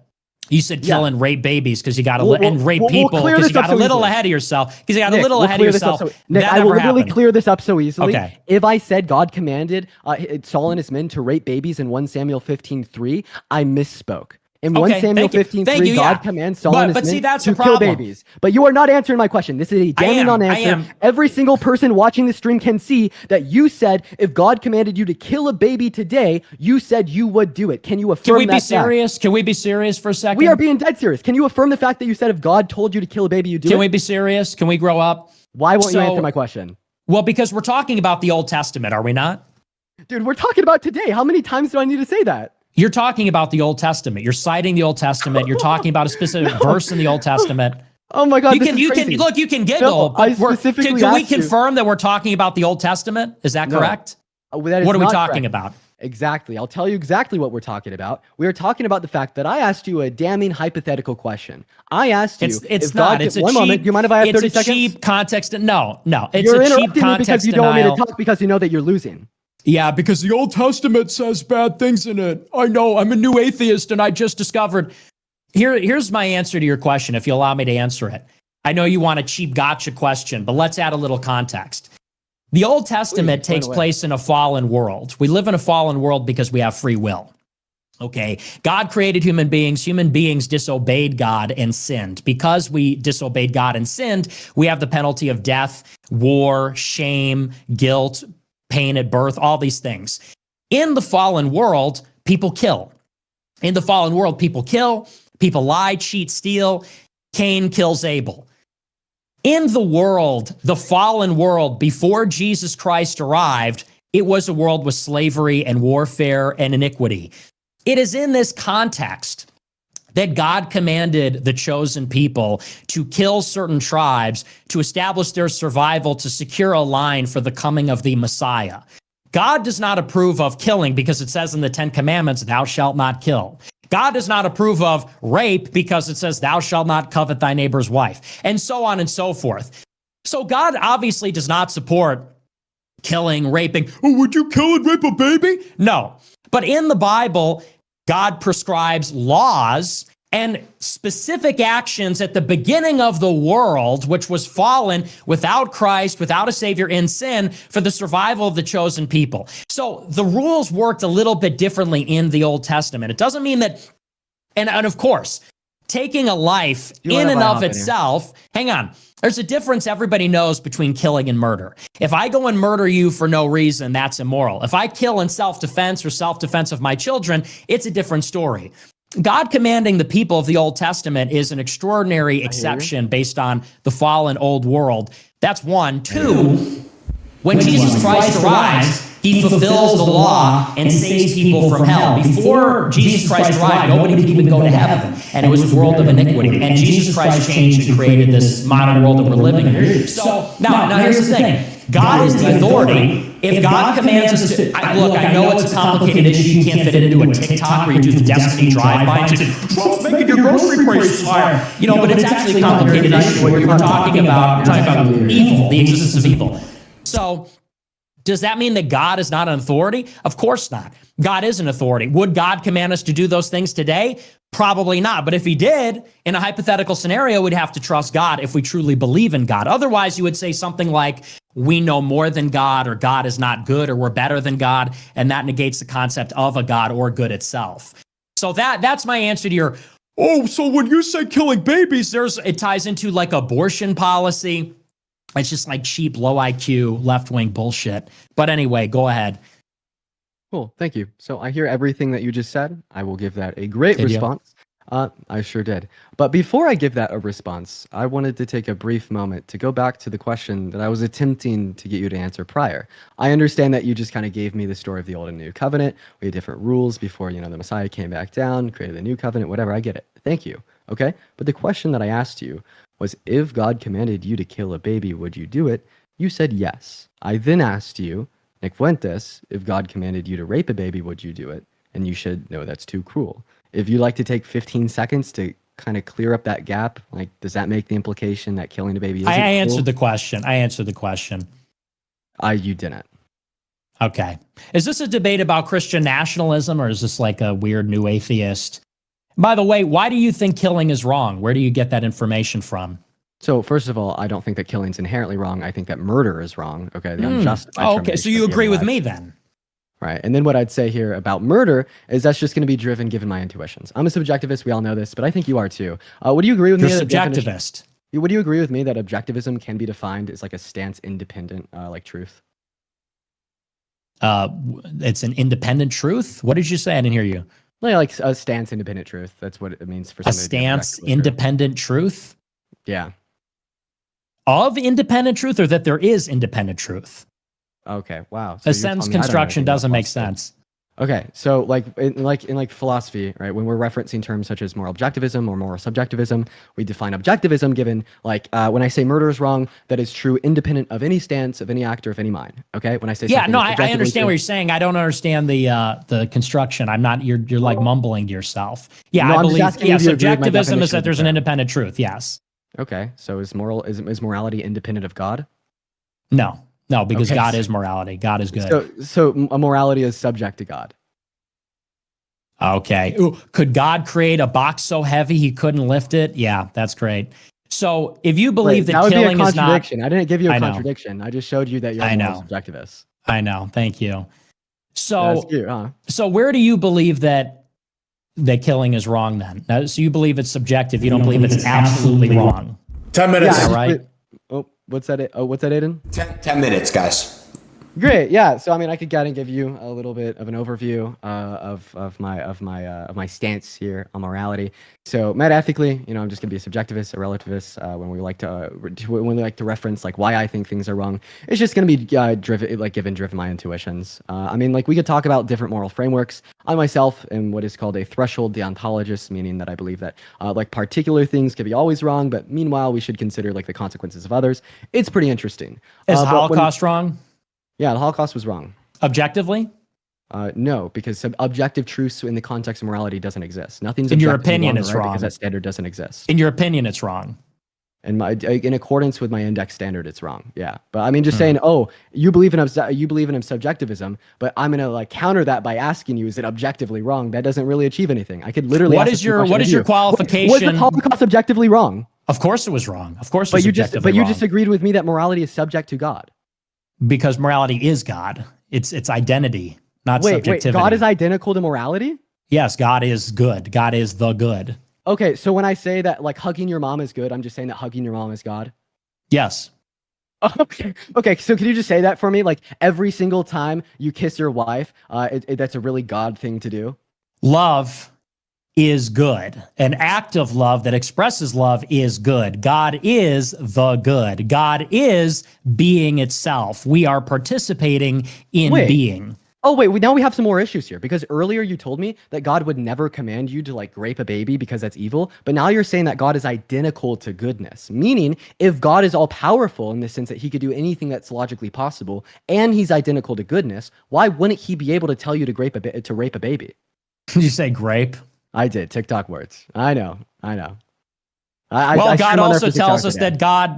You said kill Yeah. and rape babies because you got We'll- and rape we'll people clear because this you up got a so little easily. ahead of yourself. Because you got a Nick, little we'll ahead of clear this up yourself. Nick, that I will never literally happened. clear this up so easily. Okay. If I said God commanded Saul and his men to rape babies in 1 Samuel 15:3, I misspoke. In 1 Okay, Samuel thank you. 15:3, Thank you, God yeah. commands Saul But- and his but men see, that's to the kill problem. babies. But you are not answering my question. This is a damning am. non-answer. I am. Every single person watching this stream can see that you said if God commanded you to kill a baby today, you said you would do it. Can you affirm Can we that be fact? serious? Can we be serious for a second? We are being dead serious. Can you affirm the fact that you said if God told you to kill a baby, you do Can it? we be serious? Can we grow up? Why won't you So- answer my question? Well, because we're talking about the Old Testament, are we not? Dude, we're talking about today. How many times do I need to say that? You're talking about the Old Testament. You're citing the Old Testament. You're talking about a specific verse in the Old Testament. Oh my God, You this can is crazy. you can giggle, Phil, I but specifically can we asked you- confirm that we're talking about the Old Testament? Is that No. correct? That is What are we not talking correct. about? Exactly. I'll tell you exactly what we're talking about. We are talking about the fact that I asked you a damning hypothetical question. I asked you, It's if not. God It's a one cheap. moment. Do you mind if I have 30 it's a seconds? cheap context. No. It's You're a cheap interrupting me context because you don't want me denial. to talk because you know that you're losing. Yeah, because the Old Testament says bad things in it. I know. I'm a new atheist, and I just discovered. Here's my answer to your question, if you allow me to answer it. I know you want a cheap gotcha question, but let's add a little context. The Old Testament Please, point takes away. place in a fallen world. We live in a fallen world because we have free will. Okay, God created human beings. Human beings disobeyed God and sinned. Because we disobeyed God and sinned, we have the penalty of death, war, shame, guilt, pain at birth, all these things. In the fallen world, people kill. In the fallen world, people kill, people lie, cheat, steal. Cain kills Abel. In the world, the fallen world, before Jesus Christ arrived, it was a world with slavery and warfare and iniquity. It is in this context that God commanded the chosen people to kill certain tribes to establish their survival, to secure a line for the coming of the Messiah. God does not approve of killing because it says in the 10 Commandments, thou shalt not kill. God does not approve of rape because it says, thou shalt not covet thy neighbor's wife, and so on and so forth. So God obviously does not support killing, raping. Oh, would you kill and rape a baby? No. But in the Bible, God prescribes laws and specific actions at the beginning of the world, which was fallen without Christ, without a Savior, in sin, for the survival of the chosen people. So the rules worked a little bit differently in the Old Testament. It doesn't mean that, and of course, taking a life in and of itself, hang on, there's a difference everybody knows between killing and murder. If I go and murder you for no reason, that's immoral. If I kill in self-defense or self-defense of my children, it's a different story. God commanding the people of the Old Testament is an extraordinary exception based on the fallen old world. That's one. Two, when Jesus Christ arrives, he fulfills the law and saves people from hell. Before Jesus Christ arrived, nobody could even go to heaven, and it was a world of iniquity. And Jesus Christ changed and created this modern world that we're living in. So now here's the thing. God is the authority. If God commands us to, look, I know it's a complicated issue. You can't fit it into a TikTok where you do the Destiny drive-by and say, Trump's making your grocery prices higher. But it's actually a complicated issue where you're talking about evil, the existence of evil. So does that mean that God is not an authority? Of course not. God is an authority. Would God command us to do those things today? Probably not. But if he did, in a hypothetical scenario, we'd have to trust God if we truly believe in God. Otherwise, you would say something like, we know more than God, or God is not good, or we're better than God, and that negates the concept of a God or good itself. So that's my answer to your, so when you say killing babies, it ties into like abortion policy. It's just like cheap, low IQ, left-wing bullshit. But anyway, go ahead. Cool. Thank you. So I hear everything that you just said. I will give that a great response. I sure did. But before I give that a response, I wanted to take a brief moment to go back to the question that I was attempting to get you to answer prior. I understand that you just kind of gave me the story of the Old and New Covenant. We had different rules before, the Messiah came back down, created the New Covenant, whatever. I get it. Thank you. Okay? But the question that I asked you was, if God commanded you to kill a baby, would you do it? You said yes. I then asked you, Nick Fuentes, if God commanded you to rape a baby, would you do it? And you should know that's too cruel. If you'd like to take 15 seconds to kind of clear up that gap, like, does that make the implication that killing a baby isn't I answered cruel? the question. You didn't. Okay. Is this a debate about Christian nationalism, or is this like a weird new atheist? By the way, why do you think killing is wrong? Where do you get that information from? So first of all, I don't think that killing's inherently wrong. I think that murder is wrong. Okay. The unjustified Okay. So termination you of agree human with life. me then? Right. And then what I'd say here about murder is that's just going to be driven given my intuitions. I'm a subjectivist. We all know this, but I think you are too. Would you agree with You're me? subjectivist. Would you agree with me that objectivism can be defined as like a stance independent, like truth? It's an independent truth. What did you say? I didn't hear you. Like a stance independent truth. That's what it means for A somebody to be stance objectively true. independent truth? Yeah. Of independent truth, or that there is independent truth? Okay. Wow. A sentence construction doesn't make sense. Okay, so like in philosophy, right? When we're referencing terms such as moral objectivism or moral subjectivism, we define objectivism given when I say murder is wrong, that is true independent of any stance, of any act, or of any mind. Okay, when I say I understand what you're saying. I don't understand the construction. I'm not. You're like mumbling to yourself. Yeah, No, I I'm just believe. asking Yeah, if you agree with my subjectivism is definition that of there's the an term. independent truth. Yes. Okay, so is morality independent of God? No, because Okay, God so- is morality. God is good. So a morality is subject to God. Okay. Ooh, could God create a box so heavy he couldn't lift it? Yeah, that's great. So if you believe that would be a killing is not, contradiction. I didn't give you a I know. contradiction. I just showed you that you're I a moral know. subjectivist. I know. Thank you. So That's cute, huh? So where do you believe that killing is wrong then? Now, so you believe it's subjective. You don't believe it's absolutely wrong. 10 minutes. Yeah, right. What's that? What's that, Aiden? 10 minutes, guys. Great, yeah. So I mean, I could kind of give you a little bit of an overview of my stance here on morality. So metaethically, I'm just gonna be a subjectivist, a relativist. When we like to reference like why I think things are wrong, it's just gonna be driven my intuitions. I mean, like we could talk about different moral frameworks. I myself am what is called a threshold deontologist, meaning that I believe that like particular things could be always wrong, but meanwhile we should consider like the consequences of others. It's pretty interesting. Is but Holocaust wrong? Yeah, the Holocaust was wrong. Objectively? No, because objective truths in the context of morality doesn't exist. Nothing's In your objectively opinion, wrong or it's right wrong. because that standard doesn't exist. In your opinion, it's wrong. And in accordance with my index standard, it's wrong. Yeah, but I mean, just saying, oh, you believe in subjectivism, but I'm gonna like counter that by asking you, is it objectively wrong? That doesn't really achieve anything. I could literally. What ask is the same question your of you. qualification? Was the Holocaust objectively wrong? Of course, it was wrong. Of course, it But was you objectively wrong. just agreed with me that morality is subject to God. Because morality is God. It's identity, not subjectivity. Wait, God is identical to morality? Yes, God is good. God is the good. Okay, so when I say that like hugging your mom is good, I'm just saying that hugging your mom is God. Yes. Okay. So can you just say that for me? Like every single time you kiss your wife, that's a really God thing to do. Love is good. An act of love that expresses love is good. God is the good. God is being itself. We are participating in being. Oh, wait, now we have some more issues here, because earlier you told me that God would never command you to like rape a baby because that's evil. But now you're saying that God is identical to goodness, meaning if God is all powerful in the sense that he could do anything that's logically possible and he's identical to goodness, why wouldn't he be able to tell you to rape a baby? Did you say grape? I did. TikTok words. I know. Well, I God stream on there also for TikTok tells us today.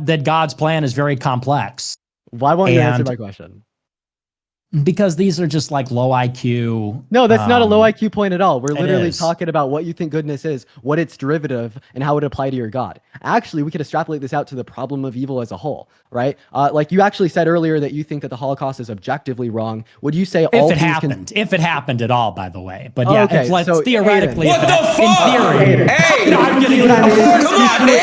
that God's plan is very complex. Why won't you answer my question? Because these are just like low IQ. No, that's not a low IQ point at all. We're it literally is. talking about what you think goodness is, what its derivative, and how it apply to your God. Actually, we could extrapolate this out to the problem of evil as a whole, right? Like you actually said earlier that you think that the Holocaust is objectively wrong. Would you say all If it things happened, if it happened at all, by the way. But yeah, okay, let's so theoretically. What the fuck? In theory. Hey, No, I'm kidding. come on, Nick.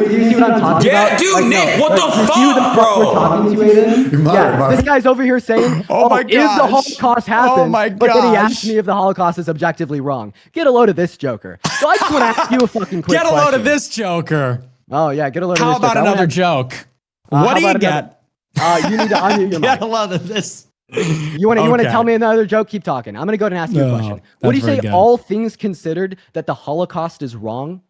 Do you see what I'm talking Yeah, about? dude, Like, Nick, what like, the do you see who fuck, fuck we're bro? talking to, Aiden? Mother, mother. This guy's over here saying, Oh my if the gosh. Holocaust happened, Oh my but then he gosh. asked me if the Holocaust is objectively wrong. Get a load of this joker. So I just want to ask you a fucking quick Get a load question. of this joker. Oh yeah, get a load of How this about joker. I wanna another ask- joke? how What do you about get? You need to unmute your mic. Get a load of this. You want to Okay. tell me another joke? Keep talking. I'm gonna go ahead and ask you a No, question. Would that's you say very good. all things considered that the Holocaust is wrong?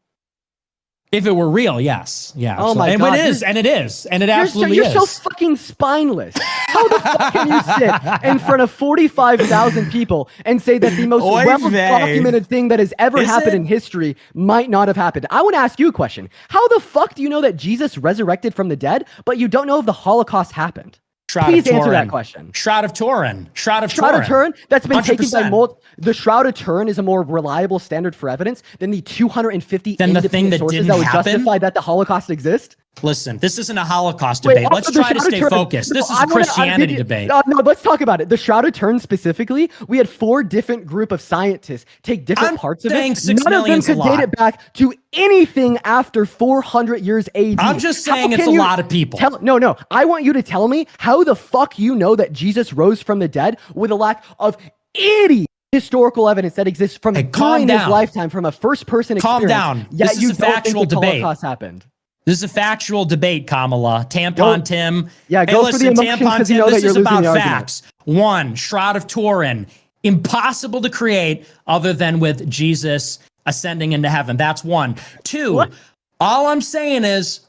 If it were real, yes. Yeah. Oh my and God, it is, and it is, and it absolutely you're is. so fucking spineless. How the fuck can you sit in front of 45,000 people and say that the most Oy well-documented thing that has ever Is happened it? in history might not have happened? I want to ask you a question. How the fuck do you know that Jesus resurrected from the dead, but you don't know if the Holocaust happened? Shroud Please of answer Turin. that question. Shroud of Turin. Shroud of Shroud Turin. of Turin, that's been taken by 100%. the Shroud of Turin is a more reliable standard for evidence than the 250 Than the independent thing that sources didn't that would happen? justify that the Holocaust exists. Listen, this isn't a Holocaust Wait, debate. also Let's the try to Shroud of stay Turin- focused. This No, is I a wanna- Christianity debate. No, let's talk about it. The Shroud of Turin specifically, we had 4 different group of scientists take different I'm parts of saying it. 6 None of them million's a could date lot. it back to anything after 400 years AD. I'm just How saying it's can a you lot of people. No. I want you to tell me how the fuck you know that Jesus rose from the dead with a lack of any historical evidence that exists from Hey, calm during his down. lifetime from a first-person Calm experience. down. Yet This is you a don't factual think the debate. Holocaust happened. This is a factual debate, Kamala. Tampon Tim. Yeah, Hey, go for the listen, emotions Tampon 'cause you Tim, know that this you're is losing about the argument. facts. 1, Shroud of Turin. Impossible to create other than with Jesus ascending into heaven. That's 1. 2, What? all I'm saying is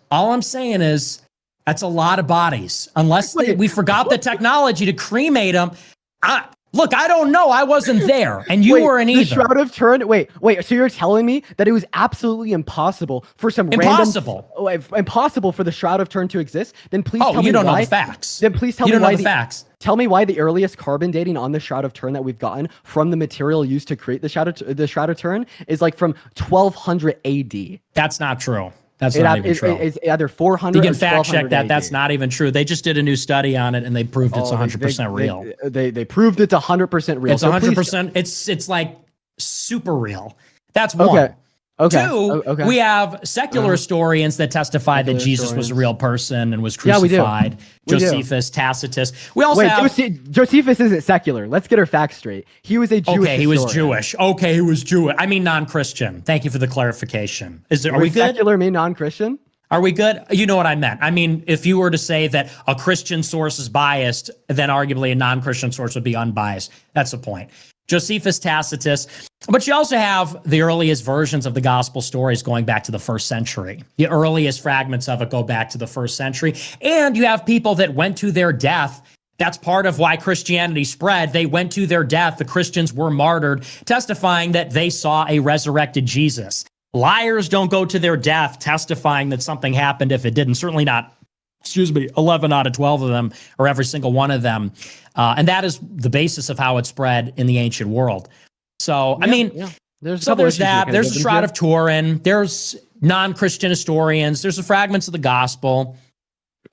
that's a lot of bodies. Unless Wait, we forgot the technology to cremate them. Look, I don't know. I wasn't there, and you weren't the either. Shroud of Turin. Wait. So you're telling me that it was absolutely impossible for some Impossible. impossible for the Shroud of Turin to exist? Then please tell me you don't why. know the facts. Then please tell You me don't know why the facts. Tell me why the earliest carbon dating on the Shroud of Turin that we've gotten from the material used to create the Shroud of Turin is like from 1200 AD. That's not true. That's not even true. It's either 400 You can or fact check 1200 that. AD. That's not even true. They just did a new study on it and they proved it's Oh, 100% real. They proved it's 100% real. It's So please- 100%. It's like super real. That's 1. Okay. 2, Okay. we have secular historians that testify that Secular Jesus was a historians. real person and was Yeah, we do. crucified. We do. Josephus, Tacitus. We also Wait, have. Josephus isn't secular. Let's get our facts straight. He was a Jewish Okay, he was historian. Jewish. Okay, he was Jewish. I mean, non-Christian. Thank you for the clarification. Are we Does good? secular mean non-Christian? Are we good? You know what I meant. I mean, if you were to say that a Christian source is biased, then arguably a non-Christian source would be unbiased. That's the point. Josephus, Tacitus. But you also have the earliest versions of the gospel stories going back to the 1st century. The earliest fragments of it go back to the 1st century. And you have people that went to their death. That's part of why Christianity spread. They went to their death. The Christians were martyred, testifying that they saw a resurrected Jesus. Liars don't go to their death testifying that something happened if it didn't. Certainly not, 11 out of 12 of them, or every single one of them. And that is the basis of how it spread in the ancient world. So, I mean, There's there's that. There's the Shroud of Turin. There's non-Christian historians. There's the fragments of the gospel.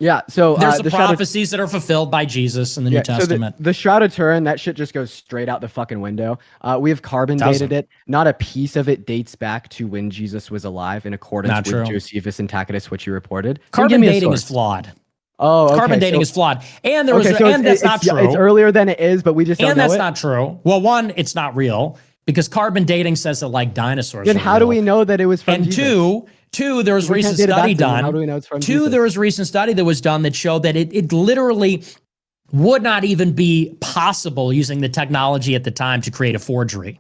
Yeah, so There's the Shroud of- prophecies that are fulfilled by Jesus in the New so Testament. the Shroud of Turin, that shit just goes straight out the fucking window. We have carbon Doesn't. dated it. Not a piece of it dates back to when Jesus was alive in accordance Not with true. Josephus and Tacitus, which you reported. Can you give Carbon me a dating is source? flawed. Oh, okay. Carbon dating so- is flawed. And there was, Okay, so and that's not true. It's earlier than it is, but we just don't And know that's it. not true. Well, 1, it's not real because carbon dating says that like dinosaurs. Then are how do real. we know that it was from And Jesus? two, there was We recent can't date it back study to him. done. How do we know it's from Two, Jesus? there was a recent study that was done that showed that it literally would not even be possible using the technology at the time to create a forgery.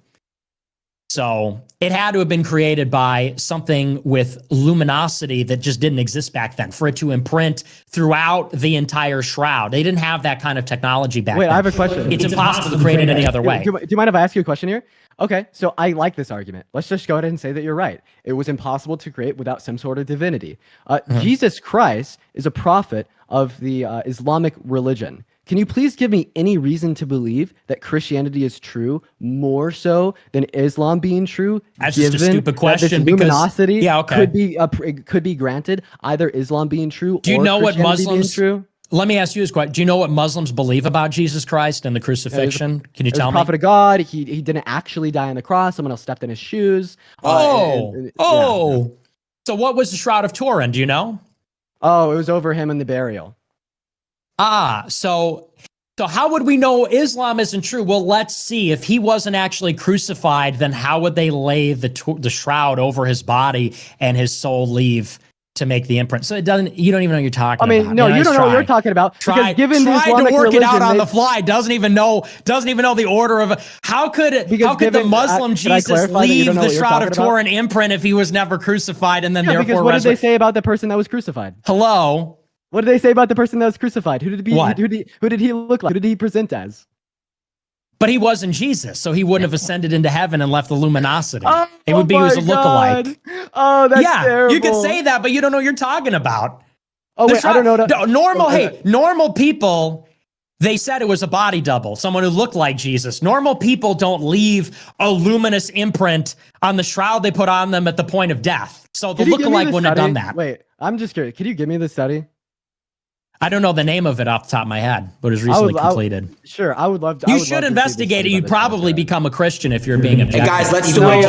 So it had to have been created by something with luminosity that just didn't exist back then for it to imprint throughout the entire shroud. They didn't have that kind of technology back then. Wait, I have a question. It's impossible to create it any other way. Do you mind if I ask you a question here? Okay, so I like this argument. Let's just go ahead and say that you're right. It was impossible to create without some sort of divinity. Jesus Christ is a prophet of the Islamic religion. Can you please give me any reason to believe that Christianity is true more so than Islam being true? That's just a stupid question That this because luminosity okay. could be granted, either Islam being true Do you or know what Christianity being Muslims? true. Let me ask you this question: do you know what Muslims believe about Jesus Christ and the crucifixion? Can you He was tell a me? prophet of God. He didn't actually die on the cross. Someone else stepped in his shoes. Yeah. So what was the Shroud of Turin? Do you know? Oh, it was over him in the burial. So how would we know Islam isn't true? Well, let's see. If he wasn't actually crucified, then how would they lay the shroud over his body and his soul leave to make the imprint? So it doesn't. You don't even know what you're talking about. I mean, no, you don't know what you're talking about. Try, because given the tried Islamic to work religion, it out on the fly. Doesn't even know the order of it. How could the Muslim Jesus leave the Shroud of Turin imprint if he was never crucified and then therefore because what did they say about the person that was crucified? Hello. What did they say about the person that was crucified? Who did he What? Who did he look like? Who did he present as? But he wasn't Jesus, so he wouldn't have ascended into heaven and left the luminosity. Oh, It would be he was a my lookalike. God. Oh, that's terrible. You can say that, but you don't know what you're talking about. Oh, wait, I don't know. Normal people, they said it was a body double, someone who looked like Jesus. Normal people don't leave a luminous imprint on the shroud they put on them at the point of death. So the lookalike wouldn't have done that. Wait, I'm just curious. Could you give me the study? I don't know the name of it off the top of my head, but it was recently completed. Sure, I would love to. You should investigate it. You'd probably become a Christian if you're being objective. Hey guys, let's do Hey,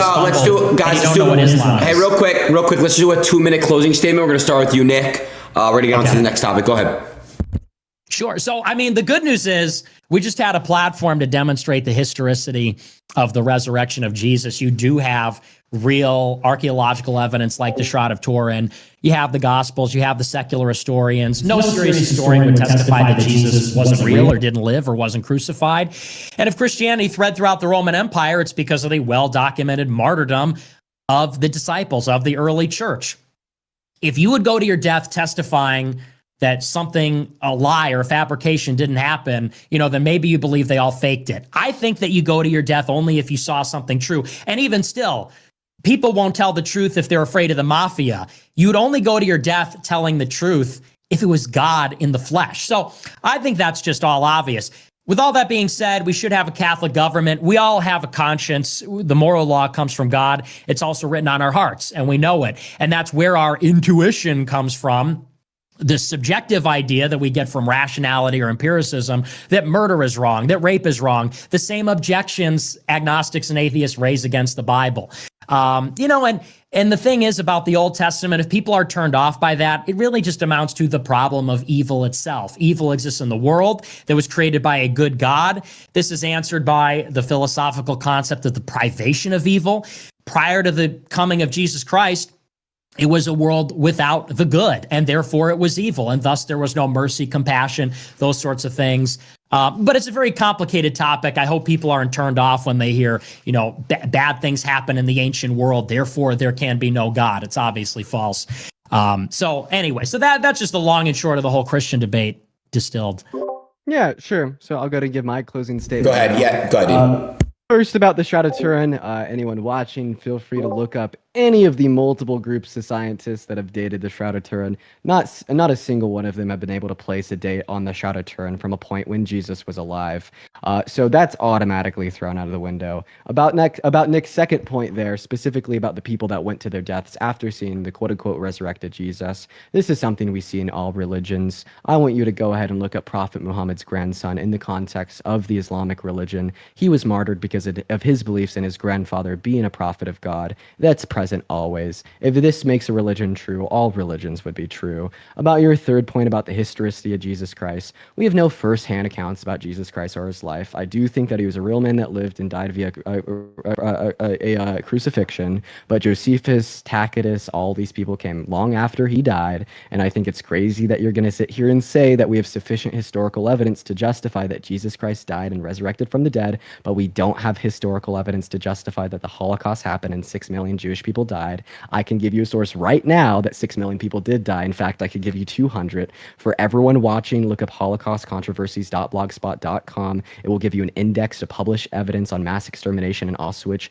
real quick, let's do a 2-minute closing statement. We're gonna start with you, Nick. We're gonna get on to the next topic. Go ahead. Sure. So, I mean, the good news is we just had a platform to demonstrate the historicity of the resurrection of Jesus. You do have real archaeological evidence like the Shroud of Turin. You have the Gospels. You have the secular historians. No serious historian would testify that Jesus wasn't real or didn't live or wasn't crucified. And if Christianity thread throughout the Roman Empire, it's because of the well-documented martyrdom of the disciples of the early church. If you would go to your death testifying that something, a lie or a fabrication didn't happen, then maybe you believe they all faked it. I think that you go to your death only if you saw something true. And even still, people won't tell the truth if they're afraid of the mafia. You'd only go to your death telling the truth if it was God in the flesh. So I think that's just all obvious. With all that being said, we should have a Catholic government. We all have a conscience. The moral law comes from God. It's also written on our hearts, and we know it. And that's where our intuition comes from. The subjective idea that we get from rationality or empiricism that murder is wrong, that rape is wrong, the same objections agnostics and atheists raise against the Bible. And the thing is about the Old Testament, if people are turned off by that, it really just amounts to the problem of evil itself. Evil exists in the world that was created by a good God. This is answered by the philosophical concept of the privation of evil. Prior to the coming of Jesus Christ, it was a world without the good, and therefore it was evil, and thus there was no mercy, compassion, those sorts of things. But it's a very complicated topic. I hope people aren't turned off when they hear, bad things happen in the ancient world, therefore there can be no God. It's obviously false. So that's just the long and short of the whole Christian debate distilled. Yeah, sure. So I'll go to give my closing statement. Go ahead. Yeah, go ahead. First, about the Shroud of Turin, anyone watching, feel free to look up any of the multiple groups of scientists that have dated the Shroud of Turin. Not a single one of them have been able to place a date on the Shroud of Turin from a point when Jesus was alive. So that's automatically thrown out of the window. About Nick's second point there, specifically about the people that went to their deaths after seeing the quote-unquote resurrected Jesus. This is something we see in all religions. I want you to go ahead and look up Prophet Muhammad's grandson in the context of the Islamic religion. He was martyred because of his beliefs in his grandfather being a prophet of God. That's present always. If this makes a religion true, all religions would be true. About your third point about the historicity of Jesus Christ, we have no first-hand accounts about Jesus Christ or his life. I do think that he was a real man that lived and died via a crucifixion, but Josephus, Tacitus, all these people came long after he died, and I think it's crazy that you're going to sit here and say that we have sufficient historical evidence to justify that Jesus Christ died and resurrected from the dead, but we don't have historical evidence to justify that the Holocaust happened and 6 million Jewish people died. I can give you a source right now that 6 million people did die. In fact, I could give you 200. For everyone watching, look up holocaustcontroversies.blogspot.com. It will give you an index to publish evidence on mass extermination in Auschwitz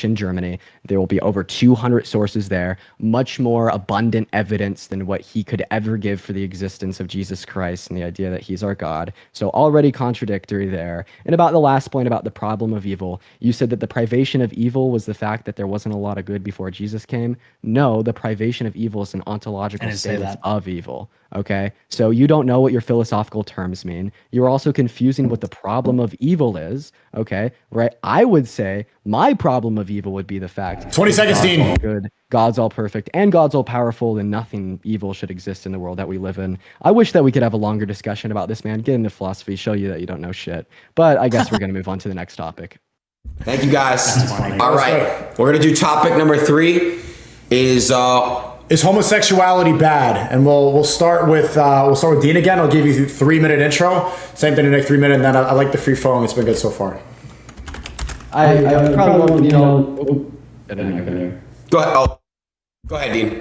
in Germany. There will be over 200 sources there, much more abundant evidence than what he could ever give for the existence of Jesus Christ and the idea that he's our God. So already contradictory there. And about the last point about the problem of evil, you said that the privation of evil was the fact that there wasn't a lot of good before Jesus came. No, the privation of evil is an ontological status of evil. Okay, so you don't know what your philosophical terms mean. You're also confusing what the problem of evil is. Okay, right? I would say my problem of evil would be the fact 20 seconds, God's Dean. all good, God's all perfect, and God's all powerful, and nothing evil should exist in the world that we live in. I wish that we could have a longer discussion about this, man. Get into philosophy, show you that you don't know shit. But I guess we're going to move on to the next topic. Thank you, guys. All right, we're gonna do topic number 3. Is homosexuality bad? And we'll start with Dean again. I'll give you a 3-minute intro. Same thing to Nick, 3 minute, and then I like the free flowing. It's been good so far. I probably won't, Go ahead. Oh, go ahead, Dean.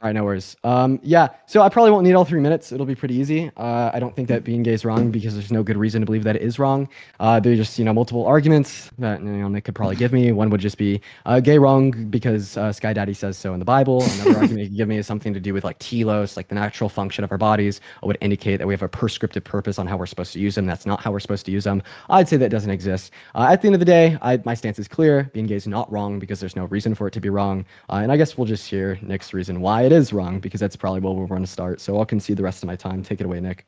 All right, no worries. Yeah, so I probably won't need all 3 minutes. It'll be pretty easy. I don't think that being gay is wrong because there's no good reason to believe that it is wrong. There's just, multiple arguments that, Nick could probably give me. One would just be gay wrong because Sky Daddy says so in the Bible. Another argument you could give me is something to do with like telos, like the natural function of our bodies would indicate that we have a prescriptive purpose on how we're supposed to use them. That's not how we're supposed to use them. I'd say that doesn't exist. At the end of the day, my stance is clear. Being gay is not wrong because there's no reason for it to be wrong. And I guess we'll just hear Nick's reason why it is wrong, because that's probably where we're going to start. So I'll concede the rest of my time. Take it away, Nick.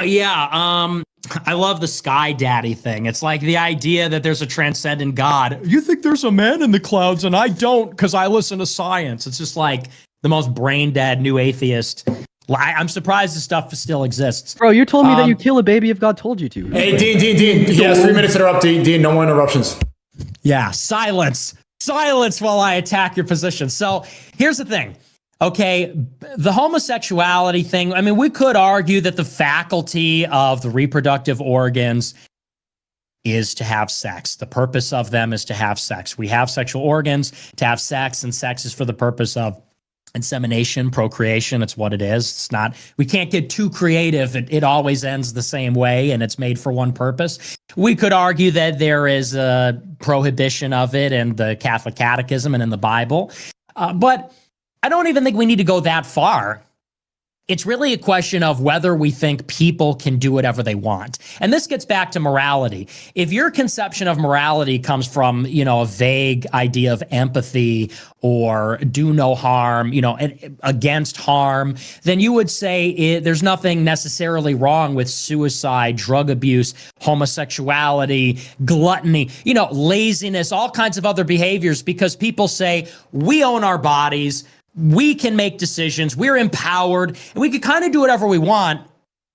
Yeah, I love the Sky Daddy thing. It's like the idea that there's a transcendent God. You think there's a man in the clouds and I don't because I listen to science. It's just like the most brain dead new atheist. I'm surprised this stuff still exists. Bro, you told me that you kill a baby if God told you to. Hey, Dean. Yes, 3 minutes interrupt, Dean. No more interruptions. Yeah, silence while I attack your position. So here's the thing. Okay, the homosexuality thing, I mean, we could argue that the faculty of the reproductive organs is to have sex. The purpose of them is to have sex. We have sexual organs to have sex, and sex is for the purpose of insemination, procreation. It's what it is. It's not, we can't get too creative. It always ends the same way, and it's made for one purpose. We could argue that there is a prohibition of it in the Catholic Catechism and in the Bible, but I don't even think we need to go that far. It's really a question of whether we think people can do whatever they want. And this gets back to morality. If your conception of morality comes from, a vague idea of empathy or do no harm, against harm, then you would say there's nothing necessarily wrong with suicide, drug abuse, homosexuality, gluttony, laziness, all kinds of other behaviors, because people say we own our bodies. We can make decisions. We're empowered, and we can kind of do whatever we want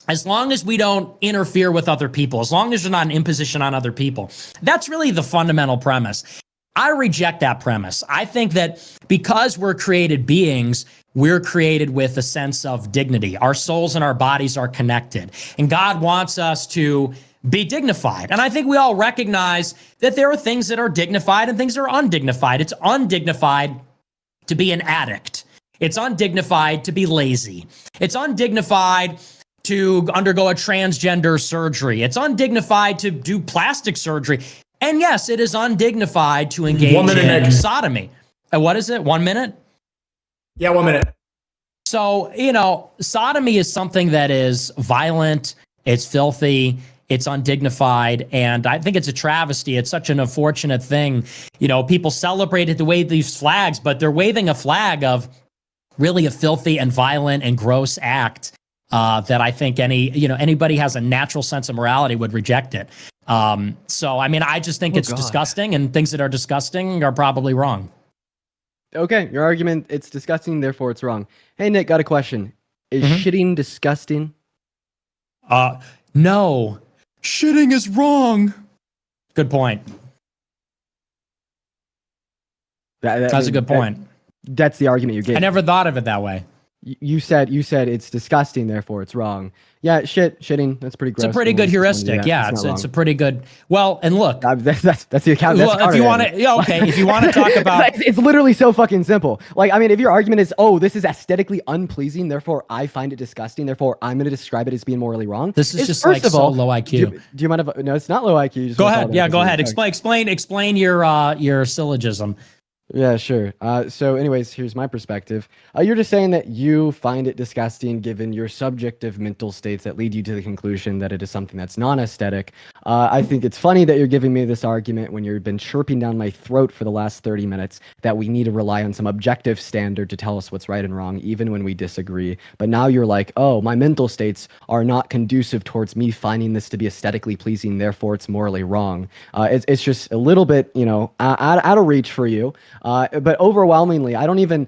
as long as we don't interfere with other people, as long as there's not an imposition on other people. That's really the fundamental premise. I reject that premise. I think that because we're created beings, we're created with a sense of dignity. Our souls and our bodies are connected, and God wants us to be dignified. And I think we all recognize that there are things that are dignified and things that are undignified. It's undignified to be an addict. It's undignified to be lazy. It's undignified to undergo a transgender surgery. It's undignified to do plastic surgery. And yes, it is undignified to engage 1 minute, in Nick. sodomy. What is it? 1 minute? Yeah, 1 minute. So, sodomy is something that is violent. It's filthy. It's undignified, and I think it's a travesty. It's such an unfortunate thing. People celebrate it to wave these flags, but they're waving a flag of really a filthy and violent and gross act that I think anybody has a natural sense of morality would reject it. So I mean, I just think it's disgusting, and things that are disgusting are probably wrong. Okay, your argument, it's disgusting, therefore it's wrong. Hey, Nick, got a question. Is shitting disgusting? No. Shitting is wrong. Good point. That's a good point. That's the argument you gave. I never thought of it that way. You said it's disgusting, therefore it's wrong. Yeah, shitting. That's pretty gross. It's a pretty good heuristic. Yeah, it's a pretty good. Well, and look, that's the account. Well, if you want to, if you want to talk about, it's literally so fucking simple. Like, I mean, if your argument is, oh, this is aesthetically unpleasing, therefore I find it disgusting, therefore I'm going to describe it as being morally wrong. This is just like so low IQ. Do you mind if? No, it's not low IQ. You just go ahead. Yeah, go ahead. Explain your syllogism. Yeah, sure. So anyways, here's my perspective. You're just saying that you find it disgusting given your subjective mental states that lead you to the conclusion that it is something that's non-aesthetic. I think it's funny that you're giving me this argument when you've been chirping down my throat for the last 30 minutes that we need to rely on some objective standard to tell us what's right and wrong, even when we disagree. But now you're like, oh, my mental states are not conducive towards me finding this to be aesthetically pleasing, therefore it's morally wrong. It's just a little bit, out of reach for you. But overwhelmingly, I don't even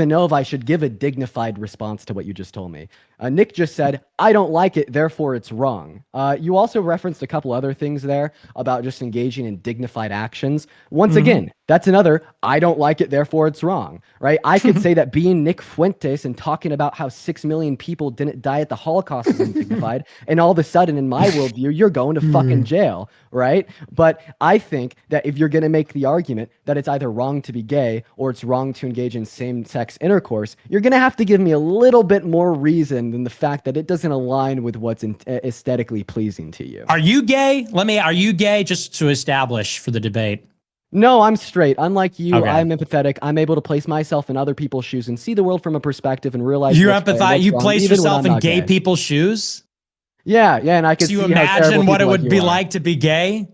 know if I should give a dignified response to what you just told me. Nick just said, I don't like it, therefore it's wrong. You also referenced a couple other things there about just engaging in dignified actions. Once again, that's another, I don't like it, therefore it's wrong, right? I could say that being Nick Fuentes and talking about how 6 million people didn't die at the Holocaust is undignified, and all of a sudden, in my worldview, you're going to fucking jail, right? But I think that if you're going to make the argument that it's either wrong to be gay or it's wrong to engage in same-sex intercourse, you're going to have to give me a little bit more reason than the fact that it doesn't align with what's aesthetically pleasing to you. Are you gay? Are you gay, just to establish for the debate? No, I'm straight. Unlike you, okay. I'm empathetic. I'm able to place myself in other people's shoes and see the world from a perspective and realize you empathize. You place yourself in gay people's shoes. Yeah, and I could. So you imagine what it would be like to be gay.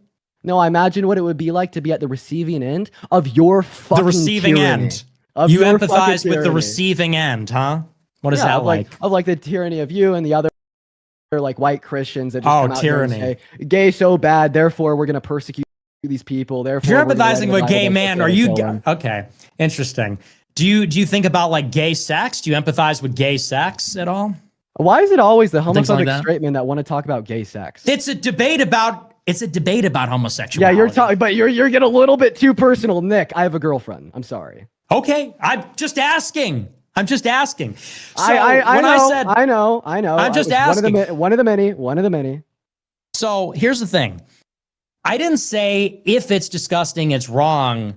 No, I imagine what it would be like to be at the receiving end of your fucking the receiving tyranny. End. You empathize with the receiving end, huh? What is that like? Of the tyranny of you and the other like white Christians that just come out tyranny. And say, gay so bad, therefore we're going to persecute these people. Therefore, if you're empathizing with gay man, are you okay? Interesting. Do you think about like gay sex? Do you empathize with gay sex at all? Why is it always the homophobic straight men that want to talk about gay sex? It's a debate about homosexuality. Yeah, you're talking, but you're getting a little bit too personal, Nick. I have a girlfriend. I'm sorry. Okay, I'm just asking. So I know. I'm just asking. One of the many. So here's the thing. I didn't say if it's disgusting, it's wrong.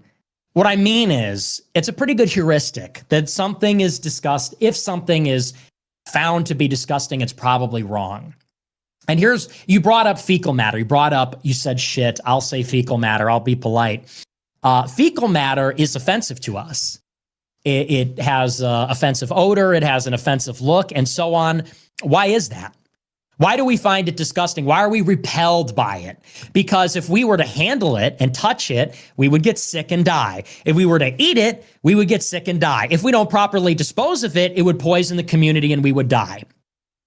What I mean is, it's a pretty good heuristic that something is disgusting. If something is found to be disgusting, it's probably wrong. And you brought up fecal matter. You said shit. I'll say fecal matter. I'll be polite. Fecal matter is offensive to us. It has offensive odor. It has an offensive look and so on. Why is that? Why do we find it disgusting? Why are we repelled by it? Because if we were to handle it and touch it, we would get sick and die. If we were to eat it, we would get sick and die. If we don't properly dispose of it, it would poison the community and we would die.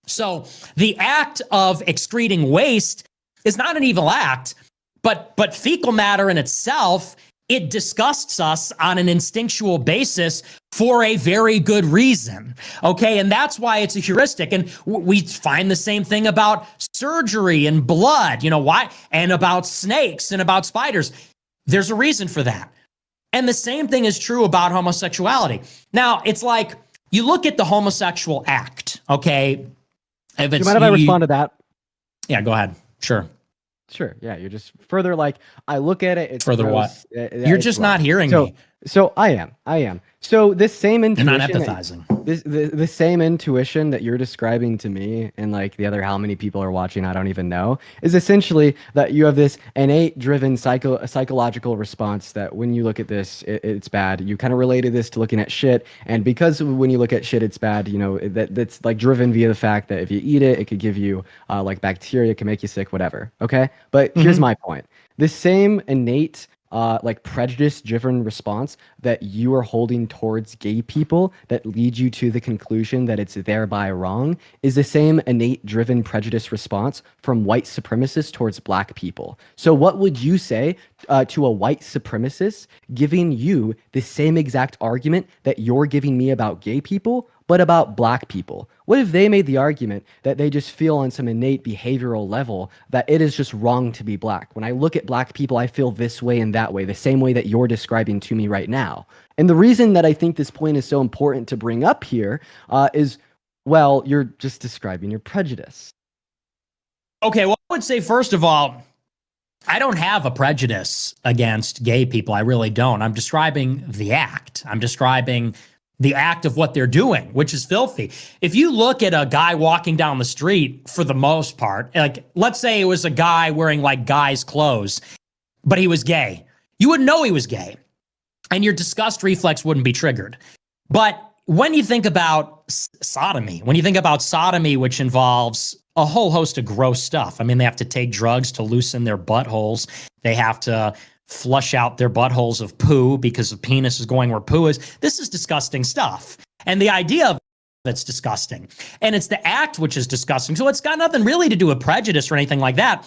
So the act of excreting waste is not an evil act, but fecal matter in itself, it disgusts us on an instinctual basis for a very good reason. Okay. And that's why it's a heuristic. And we find the same thing about surgery and blood, why? And about snakes and about spiders. There's a reason for that. And the same thing is true about homosexuality. Now, it's like you look at the homosexual act. Okay. Do you mind if I respond to that? Yeah, go ahead. Sure. Yeah, you're just further like, I look at it. It's further gross, what? You're just not hearing me. So I am. So this same intuition. You're not empathizing. The same intuition that you're describing to me and like the other how many people are watching, I don't even know, is essentially that you have this innate driven psychological response that when you look at this, it's bad. You kind of related this to looking at shit. And because when you look at shit, it's bad, that's like driven via the fact that if you eat it, it could give you like bacteria, it can make you sick, whatever. Okay. But here's my point. This same innate like prejudice-driven response that you are holding towards gay people that leads you to the conclusion that it's thereby wrong is the same innate driven prejudice response from white supremacists towards black people. So what would you say to a white supremacist giving you the same exact argument that you're giving me about gay people, but about black people? What if they made the argument that they just feel on some innate behavioral level that it is just wrong to be black? When I look at black people, I feel this way and that way, the same way that you're describing to me right now. And the reason that I think this point is so important to bring up here is, well, you're just describing your prejudice. Okay, well, I would say, first of all, I don't have a prejudice against gay people. I really don't. I'm describing the act. I'm describing the act of what they're doing, which is filthy. If you look at a guy walking down the street, for the most part, like, let's say it was a guy wearing like guys' clothes, but he was gay, you wouldn't know he was gay, and your disgust reflex wouldn't be triggered. But when you think about sodomy, which involves a whole host of gross stuff. I mean, they have to take drugs to loosen their buttholes. They have to flush out their buttholes of poo because the penis is going where poo is. This is disgusting stuff. And the idea of it's disgusting. And it's the act which is disgusting. So it's got nothing really to do with prejudice or anything like that.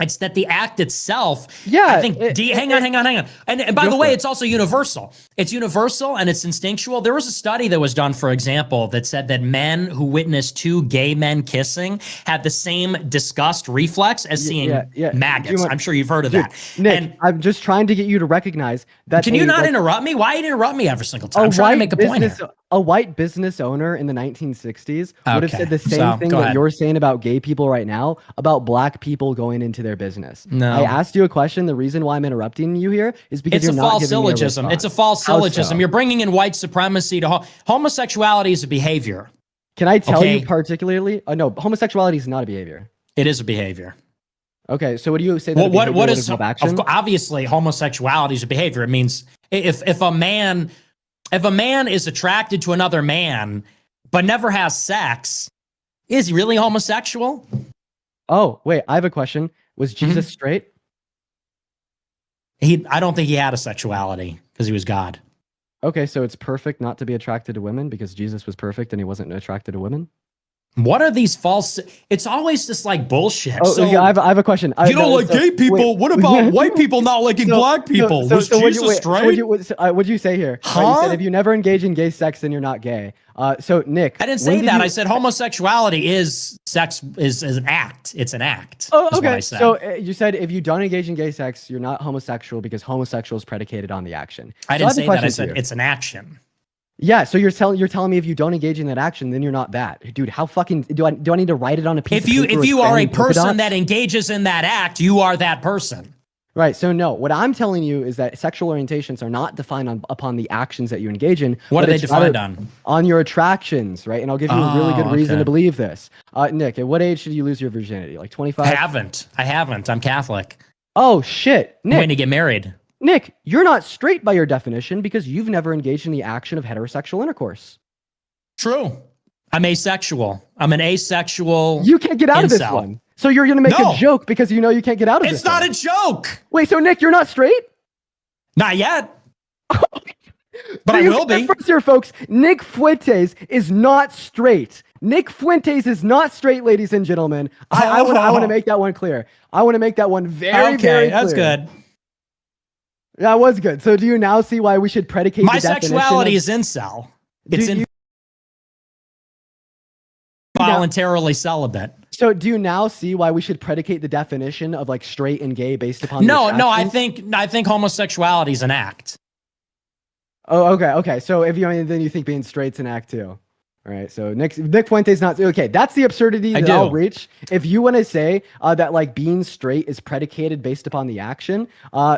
It's that the act itself, I think, hang on. And by the way, it's also universal. It's universal and it's instinctual. There was a study that was done, for example, that said that men who witnessed two gay men kissing had the same disgust reflex as seeing maggots. I'm sure you've heard of that. Nick, and I'm just trying to get you to recognize that. Can you not interrupt me? Why do you interrupt me every single time? I'm trying to make a point here. A white business owner in the 1960s would have said the same thing that you're saying about gay people right now about black people going into their business. No. I asked you a question. The reason why I'm interrupting you here is because you're not giving me a response. It's a false syllogism. You're bringing in white supremacy to homosexuality is a behavior. Can I tell you particularly? No, homosexuality is not a behavior. It is a behavior. Okay, so what do you say? That what is obviously homosexuality is a behavior? It means if a man is attracted to another man but never has sex, is he really homosexual? Oh, wait, I have a question. Was Jesus straight? I don't think he had a sexuality because he was God. Okay, so it's perfect not to be attracted to women because Jesus was perfect and he wasn't attracted to women? What are these false? It's always just like bullshit. Oh, so, yeah, I have a question. You don't like gay people. What about white people not liking black people? Was Jesus straight? What'd you say here? Huh? You said if you never engage in gay sex, then you're not gay. So Nick, I didn't say that. I said homosexuality is sex is an act. It's an act. Oh, okay. So you said if you don't engage in gay sex, you're not homosexual because homosexual is predicated on the action. I didn't say that. I said it's an action. Yeah, so you're telling me if you don't engage in that action, then you're not that. Dude, how fucking do I need to write it on a piece of paper? If you are a person that engages in that act, you are that person. Right. So no, what I'm telling you is that sexual orientations are not defined upon the actions that you engage in. What are they defined on? On your attractions, right? And I'll give you a really good reason to believe this. Nick, at what age did you lose your virginity? Like 25? I haven't. I'm Catholic. Oh shit, Nick. I'm going to get married. Nick, you're not straight by your definition because you've never engaged in the action of heterosexual intercourse. True. I'm asexual. I'm an asexual. You can't get out of this one. So you're going to make a joke because you know you can't get out of this. It's not a joke. Wait, so Nick, you're not straight? Not yet. But I will be. First here, folks, Nick Fuentes is not straight. Nick Fuentes is not straight, ladies and gentlemen. I want to make that one clear. I want to make that one very clear. That's good. That was good. So do you now see why we should predicate my sexuality is incel. It's voluntarily celibate. So do you now see why we should predicate the definition of like straight and gay based upon No, I think homosexuality is an act. Oh, okay. So then you think being straight's an act too. All right, so Nick Fuentes not okay. That's the absurdity that I'll reach. If you want to say that like being straight is predicated based upon the action,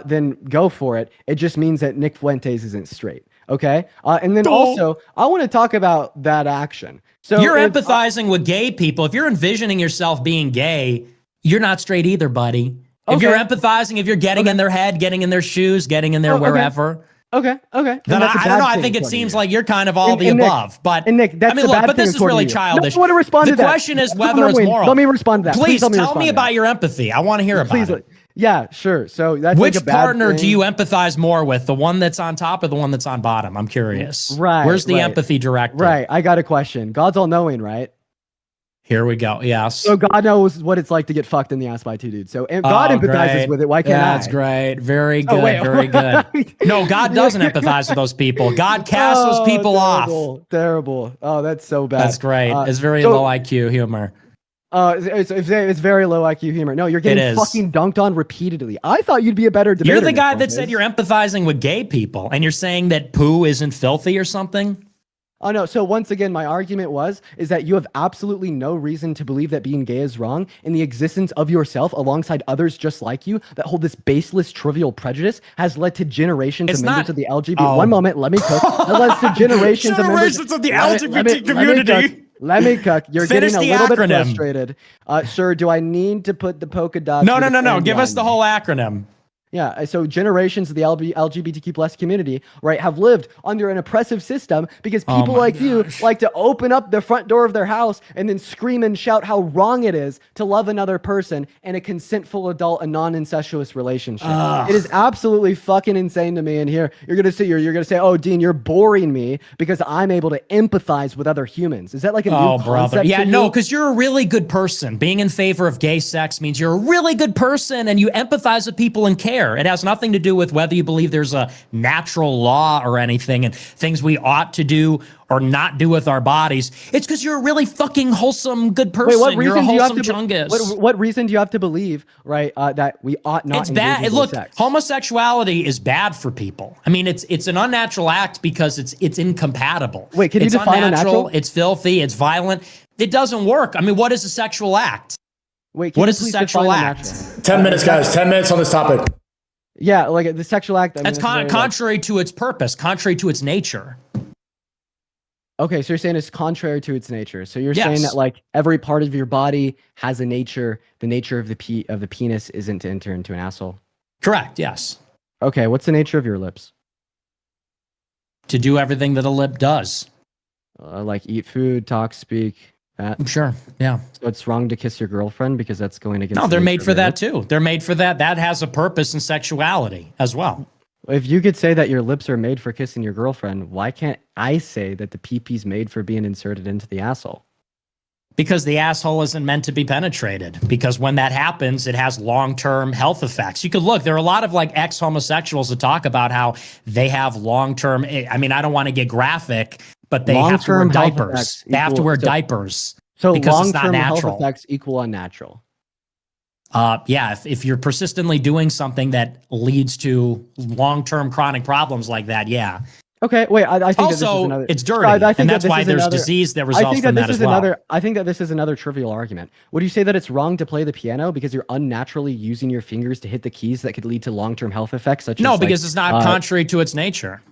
then go for it. It just means that Nick Fuentes isn't straight. Okay, and then also I want to talk about that action. So you're empathizing with gay people. If you're envisioning yourself being gay, you're not straight either, buddy. If you're empathizing, if you're getting in their head, getting in their shoes, getting in their wherever. Okay. Then I don't know. I think it seems like you're kind of all the above. But Nick, that's but this is really childish. I want to respond to that. The question is whether it's moral. Let me respond to that. Please tell me about your empathy. I want to hear about it. Yeah, sure. So that's Which like a bad partner do thing. you empathize more with? The one that's on top or the one that's on bottom? I'm curious. Right. Where's the right. empathy directed? Right. I got a question. God's all knowing, right? Here we go. Yes. So God knows what it's like to get fucked in the ass by two dudes. So God empathizes great. with it. Why can't I? That's great. Very good. Oh, wait. Very good. No, God doesn't empathize with those people. God casts those people terrible, off. Terrible. Oh, that's so bad. That's great. It's very so- low IQ humor. It's very low IQ humor. No, you're getting is. fucking dunked on repeatedly. I thought you'd be a better debater. You're the guy that Fuentes. said you're empathizing with gay people, and you're saying that poo isn't filthy or something? Oh no. So once again, my argument is that you have absolutely no reason to believe that being gay is wrong in the existence of yourself alongside others just like you that hold this baseless, trivial prejudice has led to generations It's of members not- of the LGBT. Oh. One moment, let me cook. That led to generations of members of the community. Let me cook. You're Finish getting a the little bit acronym. frustrated. Sir, do I need to put the polka dots? No, with no, the no, no. fan Give us behind the me? whole acronym. Yeah, so generations of the LGBTQ plus community, right, have lived under an oppressive system because Oh people my like you like to open up the front door of their house and then scream and shout how wrong it is to love another person in a consentful adult and non-incestuous relationship. It is absolutely fucking insane to me. And here you're gonna say, "Oh, Dean, you're boring me because I'm able to empathize with other humans." Is that like a new Oh, brother. concept? Yeah, to no, you? because you're a really good person. Being in favor of gay sex means you're a really good person and you empathize with people and care. It has nothing to do with whether you believe there's a natural law or anything and things we ought to do or not do with our bodies. It's because you're a really fucking wholesome, good person. Wait, what You're a reason do you have wholesome to? chungus. What reason do you have to believe, right, that we ought not? It's engage bad. in gay Look, sex? homosexuality is bad for people. I mean, it's an unnatural act because it's incompatible. Wait, can you it's define unnatural, unnatural? it's filthy, it's violent. It doesn't work. I mean, what is a sexual act? Wait, can What you is a please sexual define act? unnatural? 10 minutes, guys. 10 minutes on this topic. Yeah, like the sexual act. I mean, That's it's very, like- contrary to its purpose, contrary to its nature. Okay, so you're saying it's contrary to its nature. So you're Yes. saying that like every part of your body has a nature. The nature of the penis isn't to enter into an asshole. Correct, yes. Okay, what's the nature of your lips? To do everything that a lip does. Like eat food, talk, speak. That. Sure, yeah. So it's wrong to kiss your girlfriend because that's going against. No, the they're nature made of for your that lips? too. They're made for that. That has a purpose in sexuality as well. If you could say that your lips are made for kissing your girlfriend, why can't I say that the pee-pee's made for being inserted into the asshole? Because the asshole isn't meant to be penetrated. Because when that happens, it has long-term health effects. You could look, there are a lot of like ex-homosexuals that talk about how they have long-term, I mean, I don't want to get graphic, but they have to wear Long-term health diapers. effects They have to equal- wear so- diapers. So Because it's not long-term health natural. effects equal unnatural. Yeah, if you're persistently doing something that leads to long-term chronic problems like that, yeah. Okay, wait. I think that this is Also, another. it's dirty, I think and that that's this why is there's another- disease that I results think from that that this as is well. another. I think that this is another trivial argument. Would you say that it's wrong to play the piano because you're unnaturally using your fingers to hit the keys that could lead to long-term health effects, such as No, like, because it's not contrary to its nature.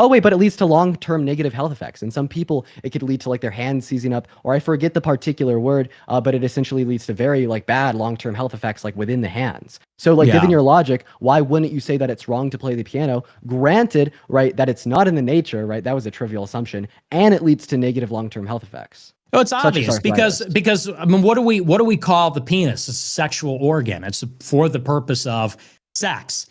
Oh wait, but it leads to long-term negative health effects. And some people, it could lead to like their hands seizing up, or I forget the particular word, but it essentially leads to very like bad long-term health effects like within the hands. So like given Yeah. your logic, why wouldn't you say that it's wrong to play the piano? Granted, right, that it's not in the nature, right? That was a trivial assumption, and it leads to negative long-term health effects. No, it's such as obvious arthritis. because I mean, what do we call the penis? It's a sexual organ. It's for the purpose of sex.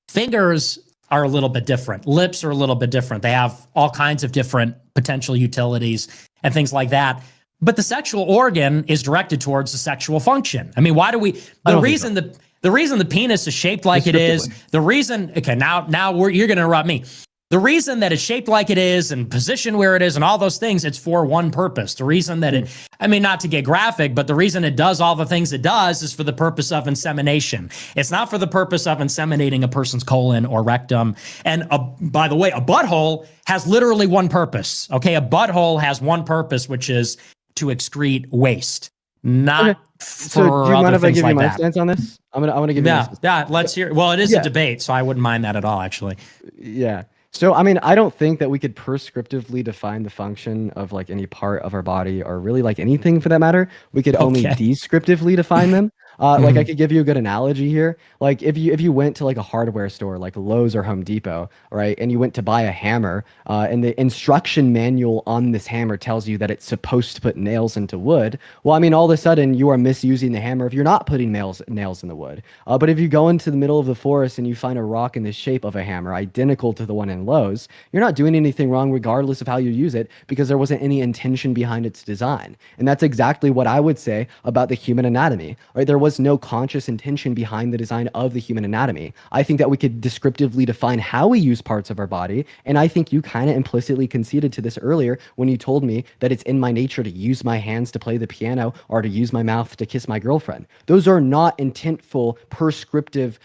Fingers are a little bit different. Lips are a little bit different. They have all kinds of different potential utilities and things like that. But the sexual organ is directed towards the sexual function. I mean, why do we? The reason the penis is shaped like it is. The reason. Okay, now you're going to interrupt me. The reason that it's shaped like it is and positioned where it is and all those things, it's for one purpose. The reason that it, I mean, not to get graphic, but the reason it does all the things it does is for the purpose of insemination. It's not for the purpose of inseminating a person's colon or rectum. And by the way, a butthole has literally one purpose. Okay, a butthole has one purpose, which is to excrete waste, not Okay. for So do you other mind if I things give like you my that. stance on this? I want to give you my Yeah, stance. yeah. Let's hear. Well, it is Yeah. a debate, so I wouldn't mind that at all, actually. Yeah. So, I mean, I don't think that we could prescriptively define the function of like any part of our body or really like anything for that matter. We could only Okay. descriptively define them. Like I could give you a good analogy here. Like if you went to like a hardware store like Lowe's or Home Depot, right, and you went to buy a hammer, and the instruction manual on this hammer tells you that it's supposed to put nails into wood. Well, I mean, all of a sudden you are misusing the hammer if you're not putting nails in the wood. But if you go into the middle of the forest and you find a rock in the shape of a hammer, identical to the one in Lowe's, you're not doing anything wrong regardless of how you use it because there wasn't any intention behind its design. And that's exactly what I would say about the human anatomy, right? There was no conscious intention behind the design of the human anatomy. I think that we could descriptively define how we use parts of our body, and I think you kind of implicitly conceded to this earlier when you told me that it's in my nature to use my hands to play the piano or to use my mouth to kiss my girlfriend. Those are not intentful, prescriptive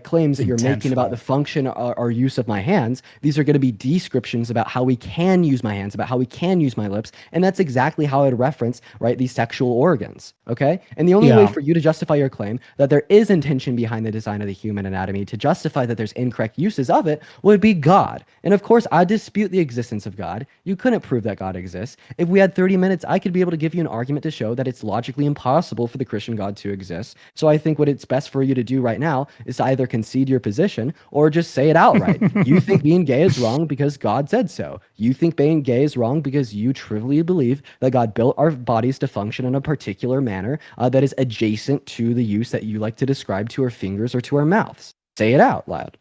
claims that you're making about the function or use of my hands. These are going to be descriptions about how we can use my hands, about how we can use my lips, and that's exactly how I'd reference, right, these sexual organs, okay? And the only way for you to justify your claim that there is intention behind the design of the human anatomy, to justify that there's incorrect uses of it, would be God. And of course, I dispute the existence of God. You couldn't prove that God exists. If we had 30 minutes, I could be able to give you an argument to show that it's logically impossible for the Christian God to exist. So I think what it's best for you to do right now is to either concede your position or just say it outright. You think being gay is wrong because God said so. You think being gay is wrong because you trivially believe that God built our bodies to function in a particular manner that is adjacent to the use that you like to describe to our fingers or to our mouths. Say it out loud.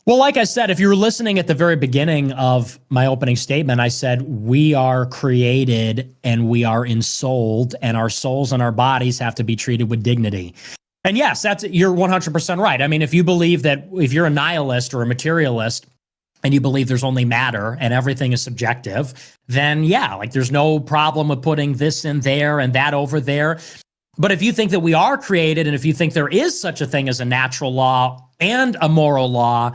Well, like I said, if you were listening at the very beginning of my opening statement, I said we are created and we are ensouled, and our souls and our bodies have to be treated with dignity. And yes, you're 100% right. I mean, if you believe that, if you're a nihilist or a materialist and you believe there's only matter and everything is subjective, then yeah, like there's no problem with putting this in there and that over there. But if you think that we are created, and if you think there is such a thing as a natural law and a moral law,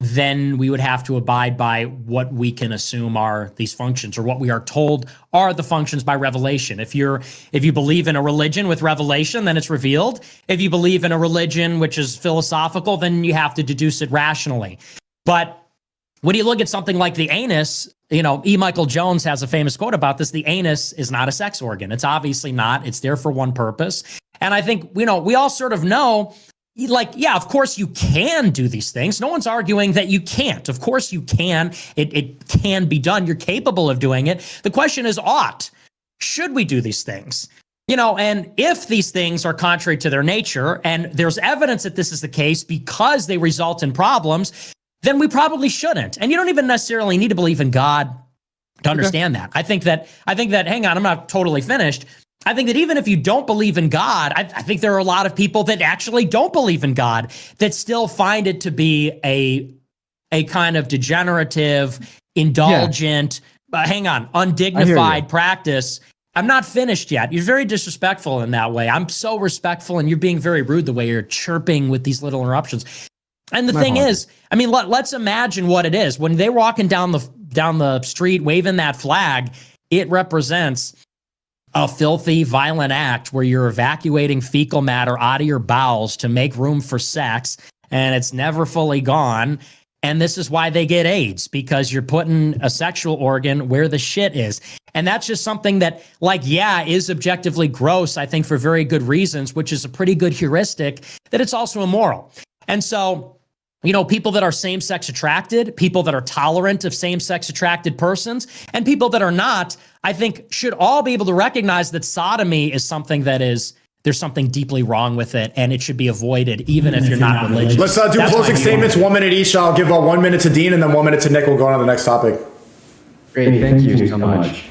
then we would have to abide by what we can assume are these functions, or what we are told are the functions by revelation. If you believe in a religion with revelation, then it's revealed. If you believe in a religion which is philosophical, then you have to deduce it rationally. But when you look at something like the anus, E. Michael Jones has a famous quote about this: the anus is not a sex organ. It's obviously not. It's there for one purpose. And I think, we all sort of know, like, yeah, of course you can do these things. No one's arguing that you can't. Of course you can. It can be done. You're capable of doing it. The question is, should we do these things? And if these things are contrary to their nature, and there's evidence that this is the case because they result in problems, then we probably shouldn't. And you don't even necessarily need to believe in God to understand that. I think that, hang on, I'm not totally finished. I think that even if you don't believe in God, I think there are a lot of people that actually don't believe in God that still find it to be a kind of degenerative, indulgent, undignified practice. I'm not finished yet. You're very disrespectful in that way. I'm so respectful, and you're being very rude the way you're chirping with these little interruptions. And the thing is, I mean, let's imagine what it is. When they're walking down the street waving that flag, it represents a filthy, violent act where you're evacuating fecal matter out of your bowels to make room for sex, and it's never fully gone. And this is why they get AIDS, because you're putting a sexual organ where the shit is. And that's just something that, is objectively gross, I think, for very good reasons, which is a pretty good heuristic that it's also immoral. And so, people that are same-sex attracted, people that are tolerant of same-sex attracted persons, and people that are not, I think should all be able to recognize that sodomy is something that there's something deeply wrong with it, and it should be avoided, even if you're not religious. Let's do closing statements, 1 minute each. I'll give 1 minute to Dean and then 1 minute to Nick. We'll go on to the next topic. Great, thank you so much.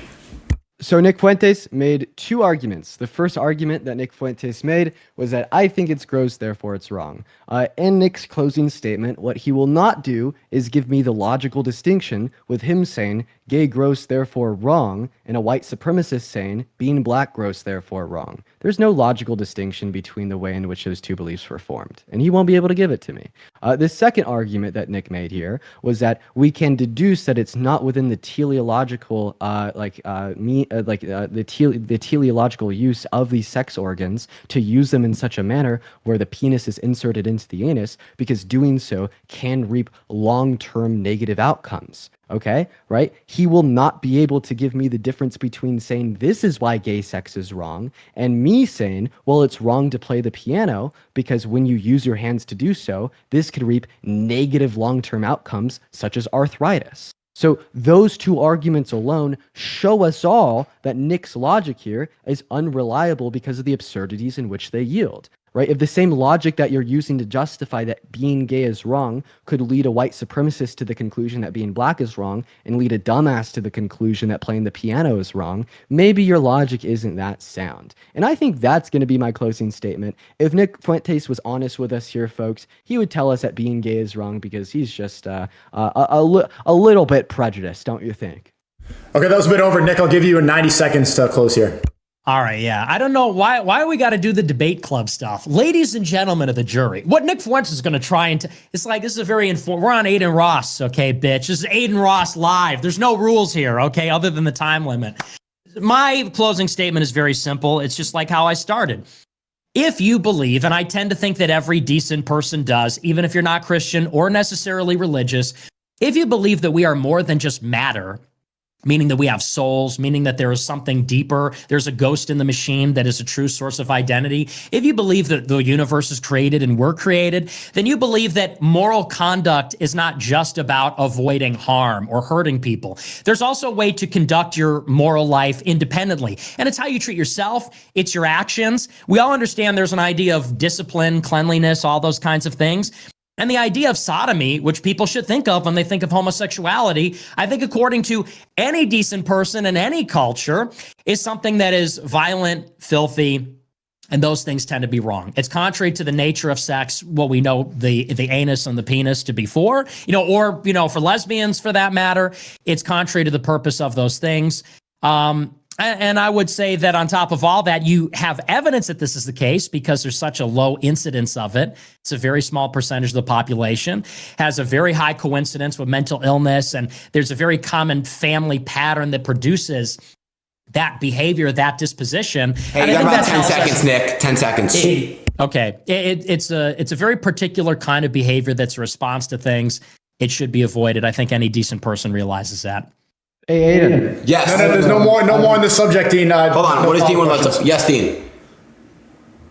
So Nick Fuentes made two arguments. The first argument that Nick Fuentes made was that I think it's gross, therefore it's wrong. In Nick's closing statement, what he will not do is give me the logical distinction with him saying gay gross, therefore wrong, and a white supremacist saying being black gross, therefore wrong. There's no logical distinction between the way in which those two beliefs were formed, and he won't be able to give it to me. The second argument that Nick made here was that we can deduce that it's not within the teleological the teleological use of these sex organs to use them in such a manner where the penis is inserted into the anus, because doing so can reap long-term negative outcomes. Okay, right? He will not be able to give me the difference between saying this is why gay sex is wrong and me saying, well, it's wrong to play the piano because when you use your hands to do so, this could reap negative long-term outcomes such as arthritis. So those two arguments alone show us all that Nick's logic here is unreliable because of the absurdities in which they yield. Right? If the same logic that you're using to justify that being gay is wrong could lead a white supremacist to the conclusion that being black is wrong and lead a dumbass to the conclusion that playing the piano is wrong, maybe your logic isn't that sound. And I think that's going to be my closing statement. If Nick Fuentes was honest with us here, folks, he would tell us that being gay is wrong because he's just a little bit prejudiced, don't you think? Okay, that was a bit over. Nick, I'll give you 90 seconds to close here. All right, yeah. I don't know why we got to do the debate club stuff. Ladies and gentlemen of the jury, what Nick Fuentes is going to try and... it's like, this is a very... we're on Aiden Ross, okay, bitch? This is Aiden Ross live. There's no rules here, okay, other than the time limit. My closing statement is very simple. It's just like how I started. If you believe, and I tend to think that every decent person does, even if you're not Christian or necessarily religious, if you believe that we are more than just matter, meaning that we have souls, meaning that there is something deeper, there's a ghost in the machine that is a true source of identity. If you believe that the universe is created and we're created, then you believe that moral conduct is not just about avoiding harm or hurting people. There's also a way to conduct your moral life independently. And it's how you treat yourself, it's your actions. We all understand there's an idea of discipline, cleanliness, all those kinds of things. And the idea of sodomy, which people should think of when they think of homosexuality, I think according to any decent person in any culture, is something that is violent, filthy, and those things tend to be wrong. It's contrary to the nature of sex, what we know the anus and the penis to be for, or for lesbians for that matter, it's contrary to the purpose of those things. And I would say that on top of all that, you have evidence that this is the case because there's such a low incidence of it. It's a very small percentage of the population, has a very high coincidence with mental illness, and there's a very common family pattern that produces that behavior, that disposition. Hey, you got about 10 seconds, Nick. 10 seconds. Okay. It's a very particular kind of behavior that's a response to things. It should be avoided. I think any decent person realizes that. Hey, Aiden. Yes. No, there's no more on the subject, Dean. Hold on. What does Dean want to... Yes, Dean.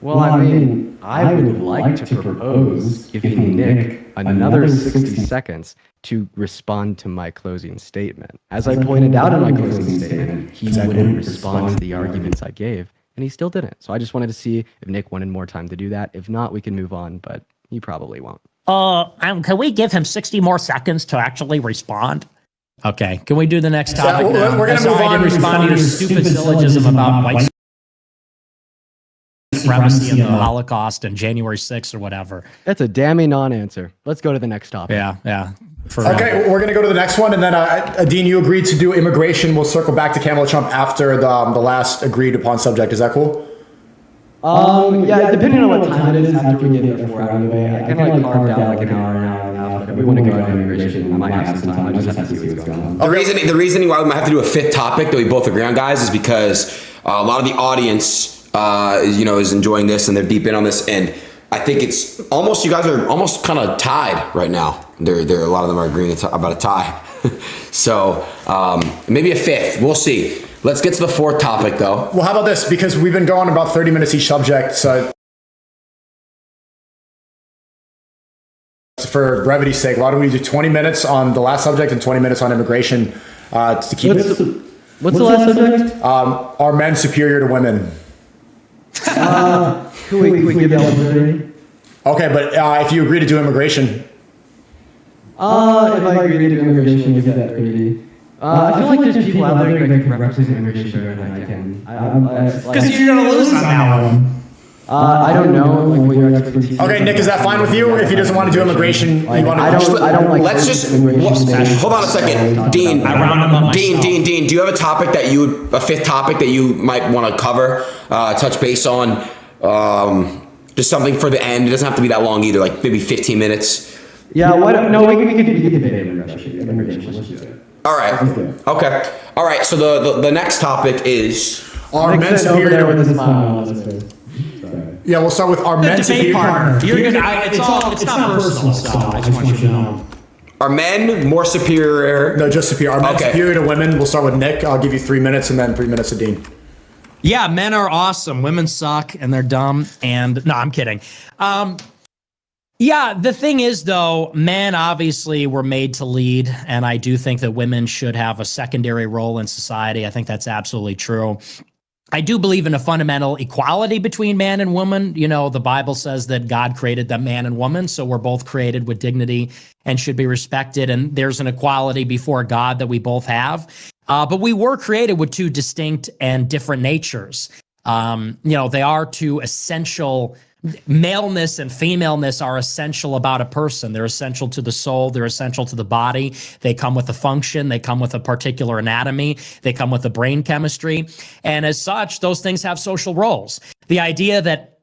Well, I mean, I would like to propose giving Nick another 60 seconds to respond to my closing statement. As I pointed out in my closing statement, he wouldn't respond to the arguments I gave, and he still didn't. So I just wanted to see if Nick wanted more time to do that. If not, we can move on, but he probably won't. Can we give him 60 more seconds to actually respond? Okay, can we do the next topic now? We're going to move on. I didn't respond to your stupid syllogism about white supremacy and the Holocaust and January 6th or whatever. That's a damning non-answer. Let's go to the next topic. Yeah. Okay, we're going to go to the next one. And then, Dean, you agreed to do immigration. We'll circle back to Kamala Trump after the last agreed upon subject. Is that cool? Yeah, depending on what time it is after we get there 4 hours away, I kind of carved out like an hour and a half. But if we want to go to immigration, I might have some time. I just have to see what's going on. The reason why we might have to do a fifth topic that we both agree on, guys, is because a lot of the audience, is enjoying this and they're deep in on this, and I think it's almost, you guys are almost kind of tied right now. There, a lot of them are agreeing about a tie. So maybe a fifth. We'll see. Let's get to the fourth topic, though. Well, how about this? Because we've been going about 30 minutes each subject, so for brevity's sake, why don't we do 20 minutes on the last subject and 20 minutes on immigration to keep it? What's the last subject? Are men superior to women? Can we give that one? Okay, but if you agree to do immigration. If I agree to do immigration, give that 30. I feel like there's people out there that can represent immigration better than I can. Because you're going to lose on that one. I don't know what your expertise. Okay, Nick, is that fine with you? If he doesn't want to do immigration, you want to? I don't like. Let's just hold on a second, Dean. Dean, do you have a fifth topic that you might want to cover, touch base on, just something for the end? It doesn't have to be that long either, like maybe 15 minutes. Yeah, we could debate immigration. Let's do it. All right. Okay. All right. So the next topic is Are men Nick said over superior there to with a women? smile on his face. Sorry. Yeah, we'll start with are men Debate superior? partner. You're gonna. It's not personal. So I just want you to know. are men more superior? No, just superior. Are men Okay. superior to women? We'll start with Nick. I'll give you 3 minutes and then 3 minutes to Dean. Yeah, men are awesome. Women suck and they're dumb. And no, I'm kidding. Yeah, the thing is, though, men obviously were made to lead. And I do think that women should have a secondary role in society. I think that's absolutely true. I do believe in a fundamental equality between man and woman. You know, the Bible says that God created them man and woman. So we're both created with dignity and should be respected. And there's an equality before God that we both have. But we were created with two distinct and different natures. They are two essential. Maleness and femaleness are essential about a person. They're essential to the soul. They're essential to the body. They come with a function. They come with a particular anatomy. They come with a brain chemistry. And as such, those things have social roles. The idea that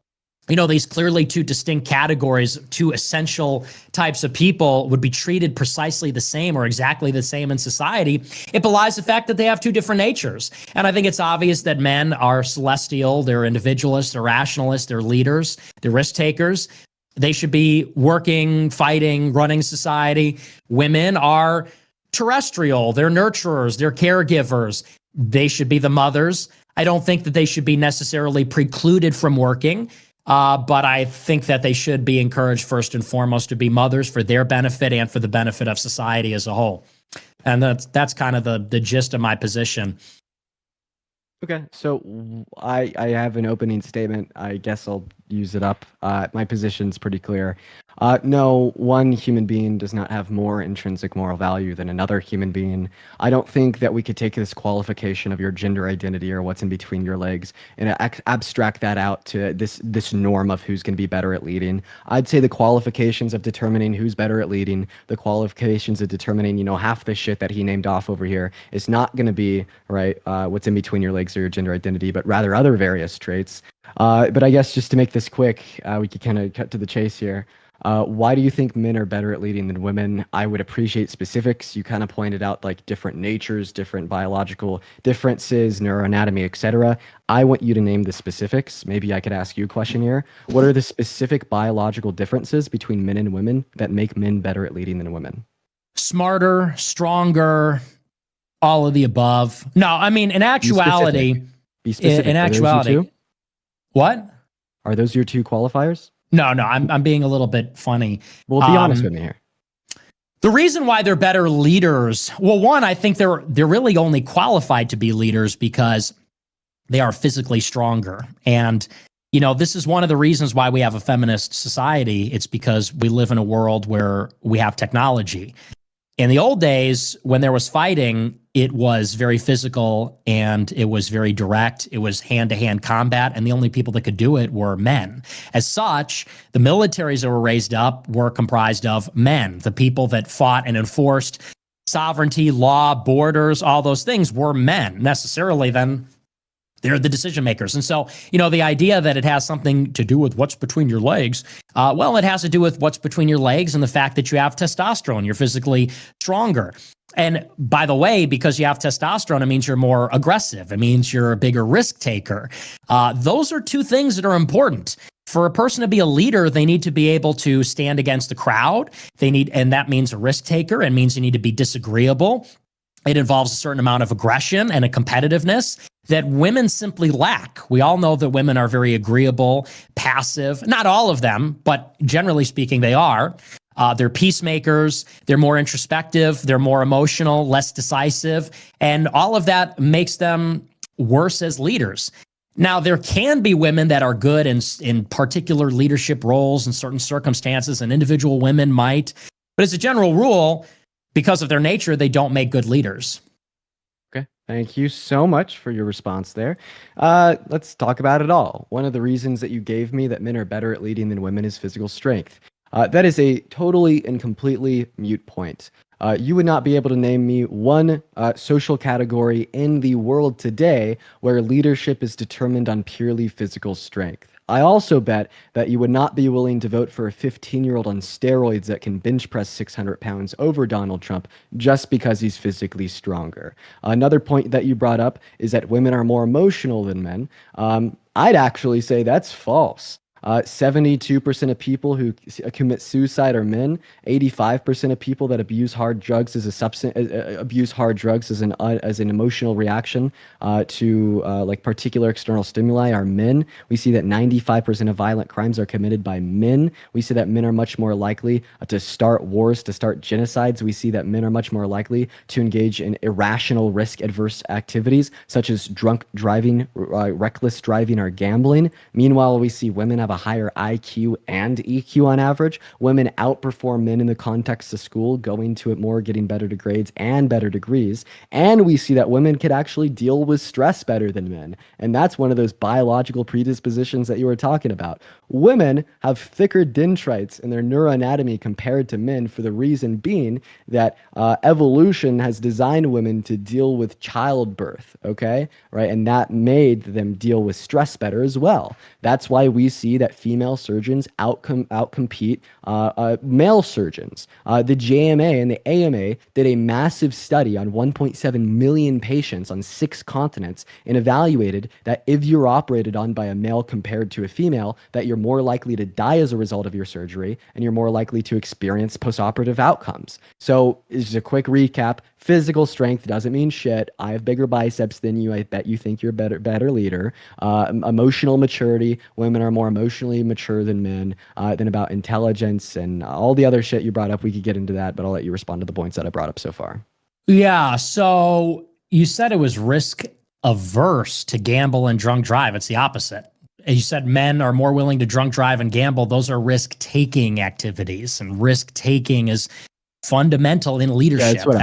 these clearly two distinct categories, two essential types of people would be treated precisely the same or exactly the same in society, it belies the fact that they have two different natures. And I think it's obvious that men are celestial, they're individualists, they're rationalists, they're leaders, they're risk takers. They should be working, fighting, running society. Women are terrestrial, they're nurturers, they're caregivers. They should be the mothers. I don't think that they should be necessarily precluded from working. But I think that they should be encouraged first and foremost to be mothers for their benefit and for the benefit of society as a whole. And that's kind of the gist of my position. Okay, so I have an opening statement. I guess I'll use it up. My position's pretty clear. No, one human being does not have more intrinsic moral value than another human being. I don't think that we could take this qualification of your gender identity or what's in between your legs and abstract that out to this norm of who's going to be better at leading. I'd say the qualifications of determining who's better at leading, the qualifications of determining, half the shit that he named off over here is not going to be, right, what's in between your legs or your gender identity, but rather other various traits. But I guess just to make this quick, we could kind of cut to the chase here. Why do you think men are better at leading than women? I would appreciate specifics. You kind of pointed out like different natures, different biological differences, neuroanatomy, etc. I want you to name the specifics. Maybe I could ask you a question here. What are the specific biological differences between men and women that make men better at leading than women? Smarter, stronger, all of the above. No, I mean, in actuality, Be specific. in Are those your actuality, two? what? Are those your two qualifiers? No, I'm being a little bit funny. Well, be honest with me here. The reason why they're better leaders, well, one, I think they're really only qualified to be leaders because they are physically stronger. And, this is one of the reasons why we have a feminist society. It's because we live in a world where we have technology. In the old days, when there was fighting, it was very physical and it was very direct. It was hand-to-hand combat, and the only people that could do it were men. As such, the militaries that were raised up were comprised of men. The people that fought and enforced sovereignty, law, borders, all those things were men. Necessarily, then, they're the decision makers. And so, the idea that it has something to do with what's between your legs, well, it has to do with what's between your legs and the fact that you have testosterone. You're physically stronger. And by the way, because you have testosterone, it means you're more aggressive. It means you're a bigger risk taker. Those are two things that are important. For a person to be a leader, they need to be able to stand against the crowd. And that means a risk taker. It means you need to be disagreeable. It involves a certain amount of aggression and a competitiveness that women simply lack. We all know that women are very agreeable, passive. Not all of them, but generally speaking, they are. They're peacemakers. They're more introspective. They're more emotional, less decisive. And all of that makes them worse as leaders. Now, there can be women that are good in particular leadership roles in certain circumstances, and individual women might. But as a general rule, because of their nature, they don't make good leaders. Okay, thank you so much for your response there. Let's talk about it all. One of the reasons that you gave me that men are better at leading than women is physical strength. That is a totally and completely moot point. You would not be able to name me one social category in the world today where leadership is determined on purely physical strength. I also bet that you would not be willing to vote for a 15-year-old on steroids that can bench press 600 pounds over Donald Trump just because he's physically stronger. Another point that you brought up is that women are more emotional than men. I'd actually say that's false. 72% of people who commit suicide are men. 85% of people that abuse hard drugs as an emotional reaction to like particular external stimuli are men. We see that 95% of violent crimes are committed by men. We see that men are much more likely to start wars, to start genocides. We see that men are much more likely to engage in irrational, risk-adverse activities such as drunk driving, reckless driving, or gambling. Meanwhile, we see women have a higher IQ and EQ on average. Women outperform men in the context of school, going to it more, getting better grades and better degrees. And we see that women could actually deal with stress better than men. And that's one of those biological predispositions that you were talking about. Women have thicker dendrites in their neuroanatomy compared to men, for the reason being that evolution has designed women to deal with childbirth, okay? Right? And that made them deal with stress better as well. That's why we see that female surgeons outcompete male surgeons. The JMA and the AMA did a massive study on 1.7 million patients on 6 continents and evaluated that if you're operated on by a male compared to a female, that you're more likely to die as a result of your surgery and you're more likely to experience postoperative outcomes. So just a quick recap. Physical strength doesn't mean shit. I have bigger biceps than you. I bet you think you're a better leader. Emotional maturity. Women are more emotionally mature than men. Then about intelligence and all the other shit you brought up. We could get into that, but I'll let you respond to the points that I brought up so far. Yeah. So you said it was risk averse to gamble and drunk drive. It's the opposite. You said men are more willing to drunk drive and gamble. Those are risk-taking activities, and risk-taking is fundamental in leadership. Yeah,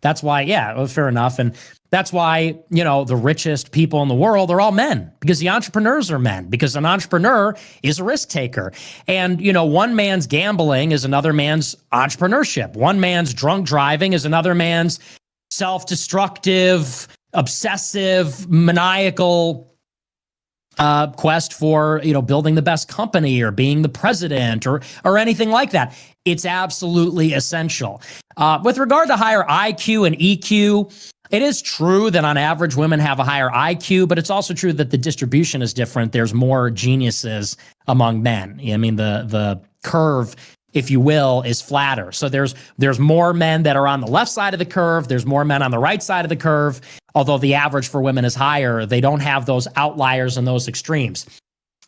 that's why, yeah, well, fair enough. And that's why, the richest people in the world are all men, because the entrepreneurs are men, because an entrepreneur is a risk taker. And, one man's gambling is another man's entrepreneurship. One man's drunk driving is another man's self-destructive, obsessive, maniacal quest for, building the best company or being the president or anything like that. It's absolutely essential. With regard to higher IQ and EQ, it is true that on average women have a higher IQ, but it's also true that the distribution is different. There's more geniuses among men. I mean, the curve, if you will, is flatter. So there's more men that are on the left side of the curve. There's more men on the right side of the curve. Although the average for women is higher, they don't have those outliers and those extremes.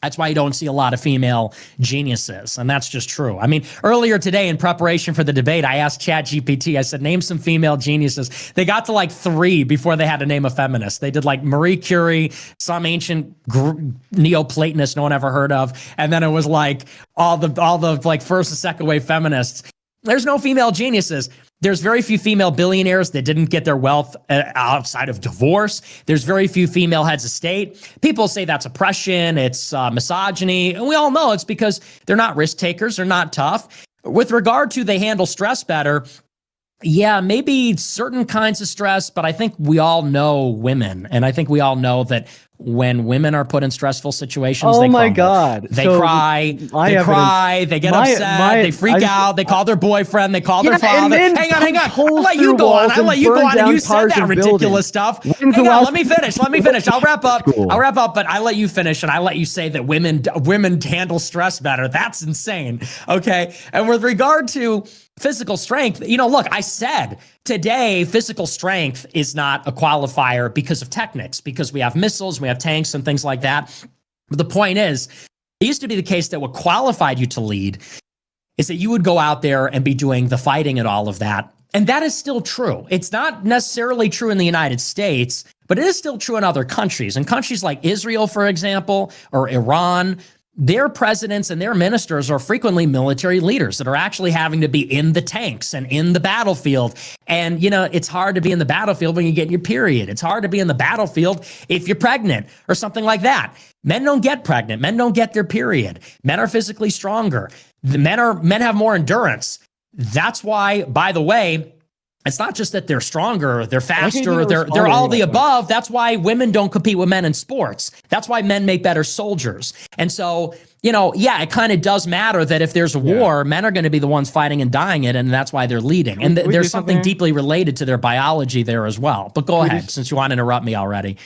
That's why you don't see a lot of female geniuses, and that's just true. I mean, earlier today in preparation for the debate, I asked ChatGPT, I said, name some female geniuses. They got to like 3 before they had to name a feminist. They did like Marie Curie, some ancient Neoplatonist no one ever heard of, and then it was like all the like first and second wave feminists. There's no female geniuses. There's very few female billionaires that didn't get their wealth outside of divorce. There's very few female heads of state. People say that's oppression, it's misogyny, and we all know it's because they're not risk takers, they're not tough. With regard to they handle stress better, yeah, maybe certain kinds of stress, but I think we all know women, and I think we all know that when women are put in stressful situations, they crumble. God. They cry, they get upset, they freak out, they call their boyfriend, they call their father. Hang on. I'll let you go on. And you said that ridiculous stuff. Hang on, let me finish. I'll wrap up, but I let you finish, and I let you say that women handle stress better. That's insane. Okay. And with regard to physical strength, look, I said today physical strength is not a qualifier because of techniques, because we have missiles, we have tanks and things like that. But the point is, it used to be the case that what qualified you to lead is that you would go out there and be doing the fighting and all of that. And that is still true. It's not necessarily true in the United States, but it is still true in other countries. And countries like Israel, for example, or Iran, their presidents and their ministers are frequently military leaders that are actually having to be in the tanks and in the battlefield. And, it's hard to be in the battlefield when you get your period. It's hard to be in the battlefield if you're pregnant or something like that. Men don't get pregnant. Men don't get their period. Men are physically stronger. Men have more endurance. That's why, by the way, It's not just that they're stronger, they're can you faster, get they're responding all to the that point? above. That's why women don't compete with men in sports. That's why men make better soldiers. And so, yeah, it kind of does matter that if there's a war, men are going to be the ones fighting and dying it, and that's why they're leading. And Can we there's do something something here? deeply related to their biology there as well. But go ahead, since you want to interrupt me already.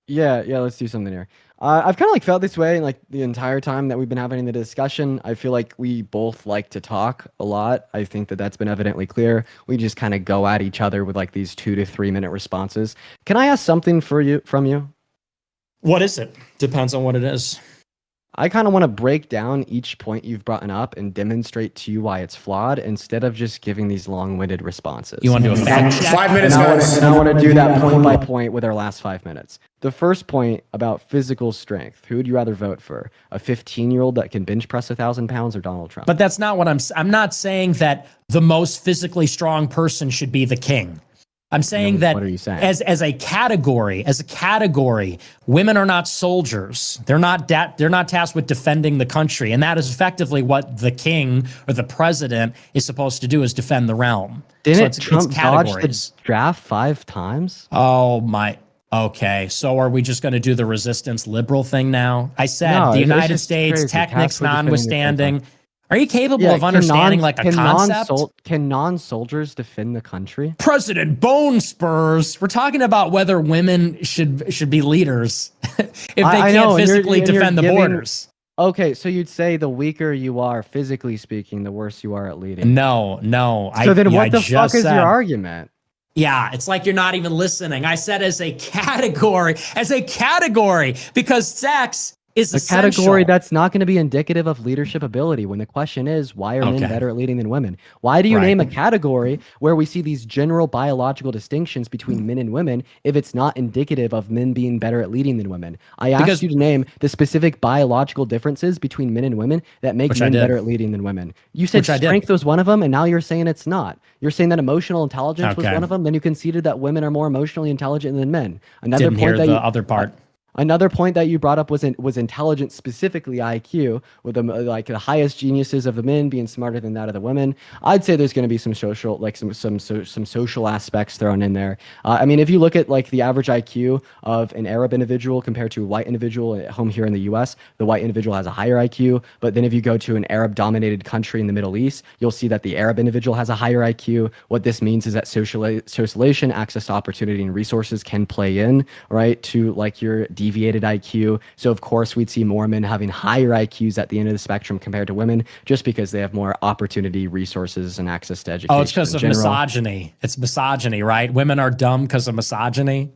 Yeah, let's do something here. I've kind of like felt this way like the entire time that we've been having the discussion. I feel like we both like to talk a lot. I think that that's been evidently clear. We just kind of go at each other with like these 2 to 3 minute responses. Can I ask something from you? What is it? Depends on what it is. I kind of want to break down each point you've brought up and demonstrate to you why it's flawed instead of just giving these long-winded responses. You want to do a fact check? 5 minutes, guys. And I want to do that point by point with our last 5 minutes. The first point about physical strength. Who would you rather vote for? A 15-year-old that can bench press 1,000 pounds or Donald Trump? But that's not what I'm not saying that the most physically strong person should be the king. I'm saying that what are you saying? as a category, women are not soldiers. They're not tasked with defending the country, and that is effectively what the king or the president is supposed to do, is defend the realm. Didn't So Trump it's dodge categories. the draft 5 times? Oh my. Okay, so are we just going to do the resistance liberal thing now? I said No, the it's United just States, crazy. techniques Cats were defending the notwithstanding. Are you capable of understanding like a concept? Can non-soldiers defend the country? President Bone Spurs. We're talking about whether women should be leaders if they I can't know, and you're- physically and you're defend the giving- borders. Okay, so you'd say the weaker you are, physically speaking, the worse you are at leading. No. So then I what the just fuck is said- your argument? Yeah, it's like you're not even listening. I said as a category, because sex is A essential. category that's not going to be indicative of leadership ability when the question is, why are men Okay. better at leading than women? Why do you Right. name a category where we see these general biological distinctions between men and women if it's not indicative of men being better at leading than women? I asked Because- you to name the specific biological differences between men and women that make Which I men did. better at leading than women. You said Which I did. strength was one of them, and now you're saying it's not. You're saying that emotional intelligence was Okay. one of them, then you conceded that women are more emotionally intelligent than men. Another Didn't hear point that the you, other part. Another point that you brought up was intelligence, specifically IQ, with like the highest geniuses of the men being smarter than that of the women. I'd say there's going to be some social, like some social aspects thrown in there. I mean, if you look at like the average IQ of an Arab individual compared to a white individual at home here in the U.S., the white individual has a higher IQ. But then if you go to an Arab-dominated country in the Middle East, you'll see that the Arab individual has a higher IQ. What this means is that socialization, access to opportunity and resources can play in, right, to like your deviated IQ. So of course we'd see more men having higher IQs at the end of the spectrum compared to women, just because they have more opportunity, resources, and access to education. Oh, it's because in of general. misogyny. It's misogyny, right? Women are dumb because of misogyny.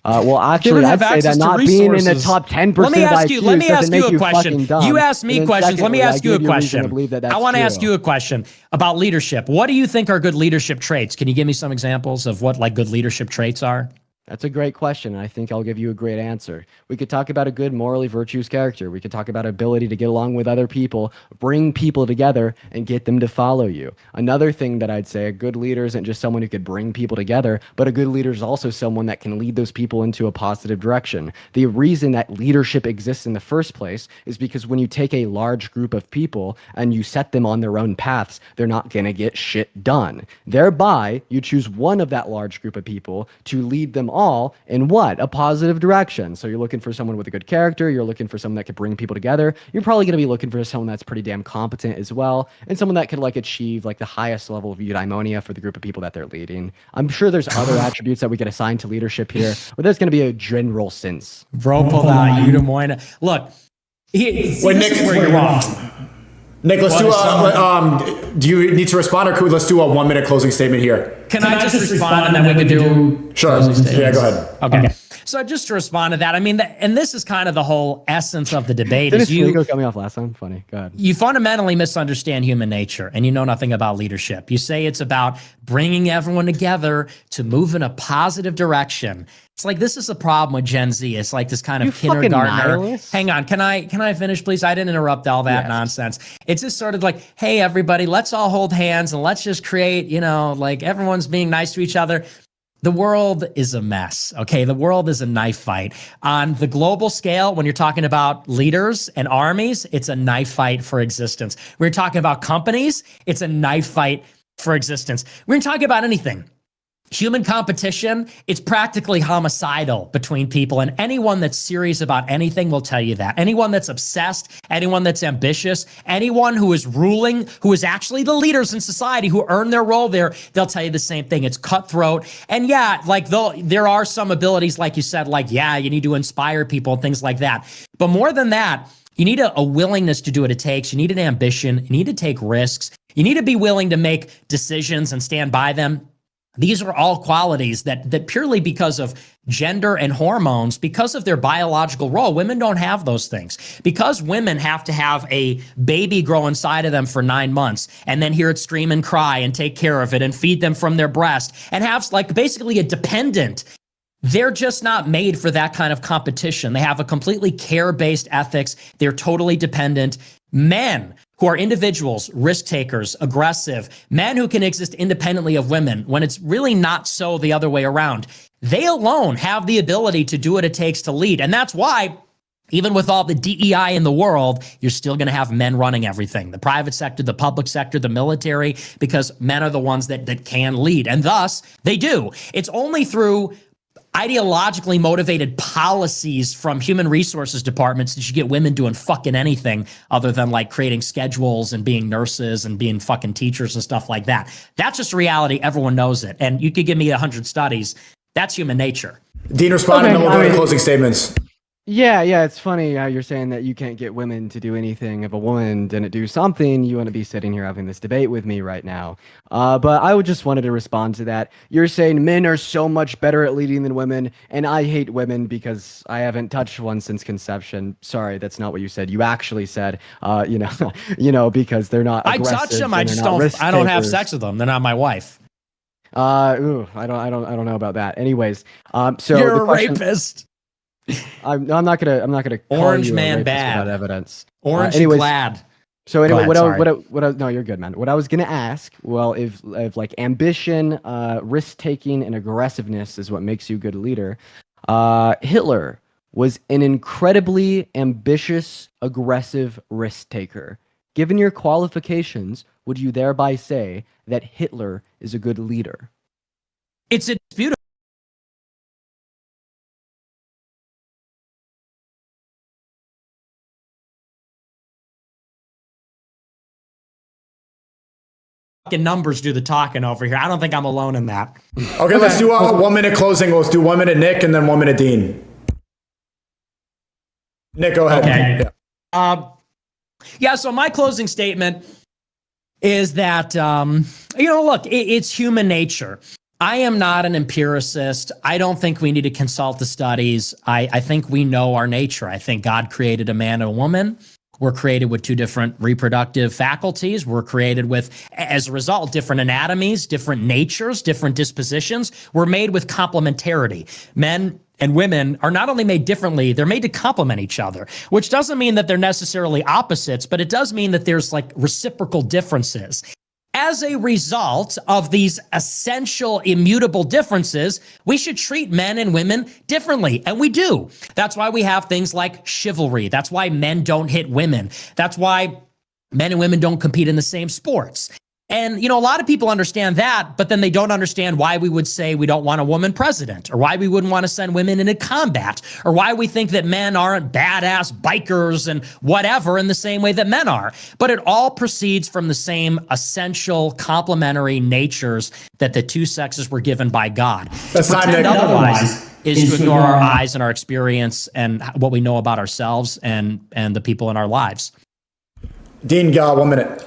Well, They actually, don't I'd have say access that to not being in the resources. top 10% Let me of ask IQs you. Let me doesn't ask make you a question. fucking dumb. You asked me And then questions. Let me secondly, ask you a give reason to question. believe that that's I want to true. ask you a question about leadership. What do you think are good leadership traits? Can you give me some examples of what like good leadership traits are? That's a great question, and I think I'll give you a great answer. We could talk about a good, morally virtuous character. We could talk about ability to get along with other people, bring people together, and get them to follow you. Another thing that I'd say, a good leader isn't just someone who could bring people together, but a good leader is also someone that can lead those people into a positive direction. The reason that leadership exists in the first place is because when you take a large group of people and you set them on their own paths, they're not going to get shit done. Thereby, you choose one of that large group of people to lead them all in what? A positive direction. So you're looking for someone with a good character. You're looking for someone that could bring people together. You're probably going to be looking for someone that's pretty damn competent as well, and someone that could like achieve like the highest level of eudaimonia for the group of people that they're leading. I'm sure there's other attributes that we could assign to leadership here, but there's going to be a general sense. Bro, pulled out eudaimonia. Look, Wait, this Nick, is where you're wrong. Nick, let's do you need to respond, or let's do a 1 minute closing statement here? Can I just respond and then we can do Sure. Yeah, go ahead. Okay. So just to respond to that, I mean, and this is kind of the whole essence of the debate Didn't is you Sneako cut me off last time? Funny. Go ahead. you fundamentally misunderstand human nature and you know nothing about leadership. You say it's about bringing everyone together to move in a positive direction. It's like this is a problem with Gen Z. It's like this kind of You fucking kindergartner. nihilist. Hang on, can I finish, please? I didn't interrupt all that Yes. nonsense. It's just sort of like, hey, everybody, let's all hold hands and let's just create, like everyone's being nice to each other. The world is a mess, okay? The world is a knife fight. On the global scale, when you're talking about leaders and armies, it's a knife fight for existence. We're talking about companies, it's a knife fight for existence. We're talking about anything. human competition, it's practically homicidal between people. And anyone that's serious about anything will tell you that. Anyone that's obsessed, anyone that's ambitious, anyone who is ruling, who is actually the leaders in society who earn their role there, they'll tell you the same thing. It's cutthroat. And yeah, like there are some abilities, like you said, like, yeah, you need to inspire people and things like that. But more than that, you need a willingness to do what it takes. You need an ambition. You need to take risks. You need to be willing to make decisions and stand by them. These are all qualities that purely because of gender and hormones, because of their biological role, women don't have those things. Because women have to have a baby grow inside of them for 9 months and then hear it scream and cry and take care of it and feed them from their breast and have like basically a dependent. They're just not made for that kind of competition. They have a completely care-based ethics. They're totally dependent. Men who are individuals, risk takers, aggressive, men who can exist independently of women when it's really not so the other way around. They alone have the ability to do what it takes to lead. And that's why, even with all the DEI in the world, you're still going to have men running everything. The private sector, the public sector, the military, because men are the ones that can lead. And thus, they do. It's only through ideologically motivated policies from human resources departments that you get women doing fucking anything other than like creating schedules and being nurses and being fucking teachers and stuff like that. That's just reality. Everyone knows it. And you could give me 100 studies. That's human nature. Dean, respond, and then we'll go to closing statements. Yeah, it's funny how you're saying that you can't get women to do anything. If a woman didn't do something, you wouldn't be sitting here having this debate with me right now. But I would just wanted to respond to that. You're saying men are so much better at leading than women, and I hate women because I haven't touched one since conception. Sorry, that's not what you said. You actually said, because they're not. I touch them. I just don't. I don't have sex with them. They're not my wife. I don't know about that. Anyways, so you're a rapist. I'm not gonna call Orange you man a rapist bad. without evidence. Orange and glad. So anyway, ahead, no, you're good, man. What I was gonna ask, well, if like ambition, risk taking, and aggressiveness is what makes you a good leader, Hitler was an incredibly ambitious, aggressive risk taker. Given your qualifications, would you thereby say that Hitler is a good leader? It's beautiful. Numbers do the talking over here. I don't think I'm alone in that. Okay, let's do 1 minute closing. Let's do 1 minute Nick and then 1 minute Dean. Nick, go ahead. Okay. So my closing statement is that, look, it's human nature. I am not an empiricist. I don't think we need to consult the studies. I think we know our nature. I think God created a man and a woman. We're created with two different reproductive faculties. We're created with, as a result, different anatomies, different natures, different dispositions. We're made with complementarity. Men and women are not only made differently, they're made to complement each other, which doesn't mean that they're necessarily opposites, but it does mean that there's like reciprocal differences. As a result of these essential immutable differences, we should treat men and women differently, and we do. That's why we have things like chivalry. That's why men don't hit women. That's why men and women don't compete in the same sports. And, a lot of people understand that, but then they don't understand why we would say we don't want a woman president, or why we wouldn't want to send women into combat, or why we think that men aren't badass bikers and whatever in the same way that men are. But it all proceeds from the same essential complementary natures that the two sexes were given by God. That's to pretend time, otherwise is to ignore our eyes and our experience and what we know about ourselves and the people in our lives. Dean, 1 minute.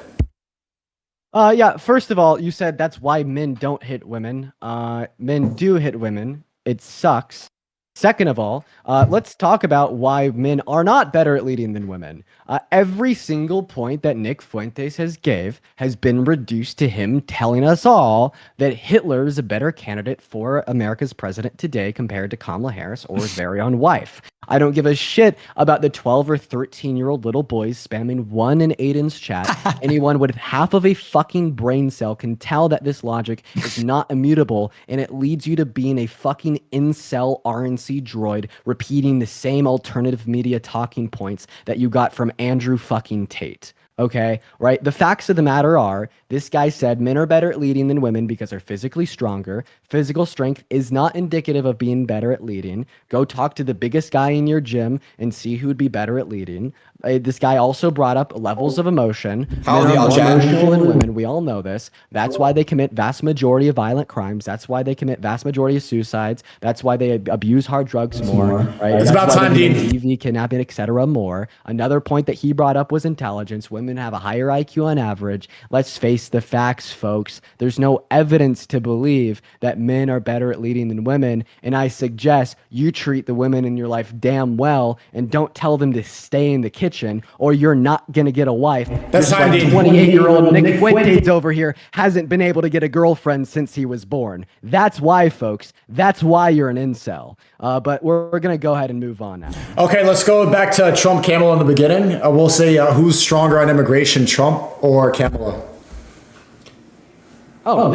First of all, you said that's why men don't hit women. Men do hit women. It sucks. Second of all, let's talk about why men are not better at leading than women. Every single point that Nick Fuentes has been reduced to him telling us all that Hitler is a better candidate for America's president today compared to Kamala Harris or his very own wife. I don't give a shit about the 12 or 13-year-old little boys spamming 1 in Aiden's chat. Anyone with half of a fucking brain cell can tell that this logic is not immutable, and it leads you to being a fucking incel RNC droid repeating the same alternative media talking points that you got from Andrew fucking Tate. Okay, right? The facts of the matter are this guy said men are better at leading than women because they're physically stronger. Physical strength is not indicative of being better at leading. Go talk to the biggest guy in your gym and see who would be better at leading. This guy also brought up levels of emotion. How Men old are are y'all, more Chad? emotional than women. We all know this. That's why they commit vast majority of violent crimes. That's why they commit vast majority of suicides. That's why they abuse hard drugs more. Right? It's That's about why time, they Dean. commit DV, kidnapping, etc. more. Another point that he brought up was intelligence. Women have a higher IQ on average. Let's face the facts, folks. There's no evidence to believe that men are better at leading than women. And I suggest you treat the women in your life damn well and don't tell them to stay in the kitchen or you're not going to get a wife. That's Just time, like Dean. 28-year-old Nick Fuentes over here hasn't been able to get a girlfriend since he was born. That's why, folks. That's why you're an incel. But we're going to go ahead and move on now. Okay, let's go back to Trump Kamala in the beginning. We'll say who's stronger on immigration, Trump or Kamala?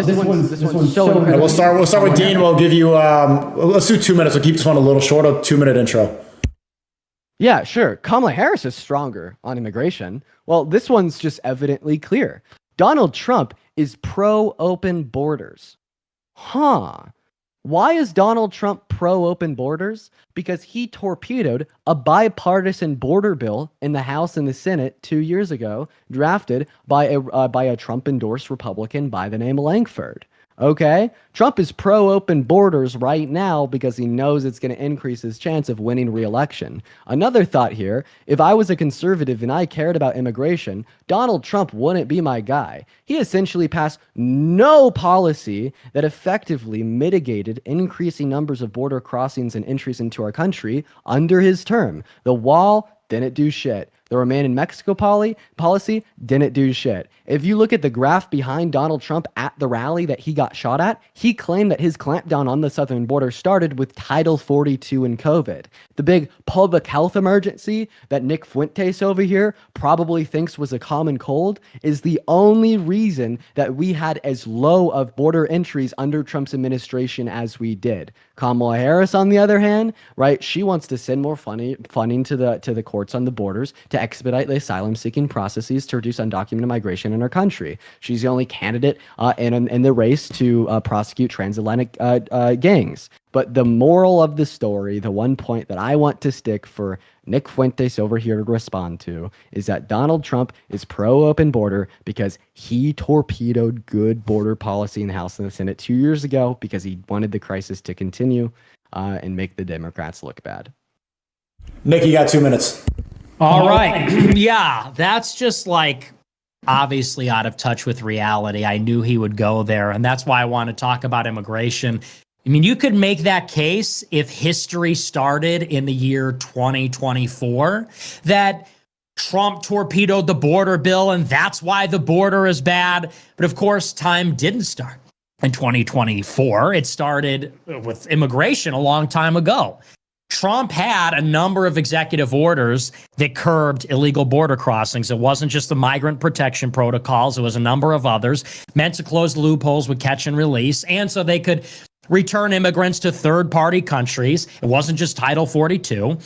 This one's so And we'll start with Dean. We'll give you let's do 2 minutes. We'll keep this one a little short. A 2-minute intro. Yeah, sure. Kamala Harris is stronger on immigration. Well, this one's just evidently clear. Donald Trump is pro-open borders. Huh. Why is Donald Trump pro-open borders? Because he torpedoed a bipartisan border bill in the House and the Senate 2 years ago, drafted by a Trump-endorsed Republican by the name of Langford. Okay? Trump is pro-open borders right now because he knows it's going to increase his chance of winning re-election. Another thought here, if I was a conservative and I cared about immigration, Donald Trump wouldn't be my guy. He essentially passed no policy that effectively mitigated increasing numbers of border crossings and entries into our country under his term. The wall didn't do shit. The Remain in Mexico policy didn't do shit. If you look at the graph behind Donald Trump at the rally that he got shot at, he claimed that his clampdown on the southern border started with Title 42 and COVID. The big public health emergency that Nick Fuentes over here probably thinks was a common cold is the only reason that we had as low of border entries under Trump's administration as we did. Kamala Harris, on the other hand, right, she wants to send more funding to the courts on the borders to expedite the asylum-seeking processes to reduce undocumented migration in our country. She's the only candidate in the race to prosecute transatlantic gangs. But the moral of the story, the one point that I want to stick for Nick Fuentes over here to respond to, is that Donald Trump is pro-open border because he torpedoed good border policy in the House and the Senate 2 years ago because he wanted the crisis to continue and make the Democrats look bad. Nick, you got 2 minutes. All right. Yeah, that's just like obviously out of touch with reality. I knew he would go there, and that's why I want to talk about immigration. I mean, you could make that case if history started in the year 2024, that Trump torpedoed the border bill, and that's why the border is bad. But of course, time didn't start in 2024. It started with immigration a long time ago. Trump had a number of executive orders that curbed illegal border crossings. It wasn't just the migrant protection protocols. It was a number of others meant to close loopholes with catch and release. And so they could return immigrants to third-party countries. It wasn't just Title 42.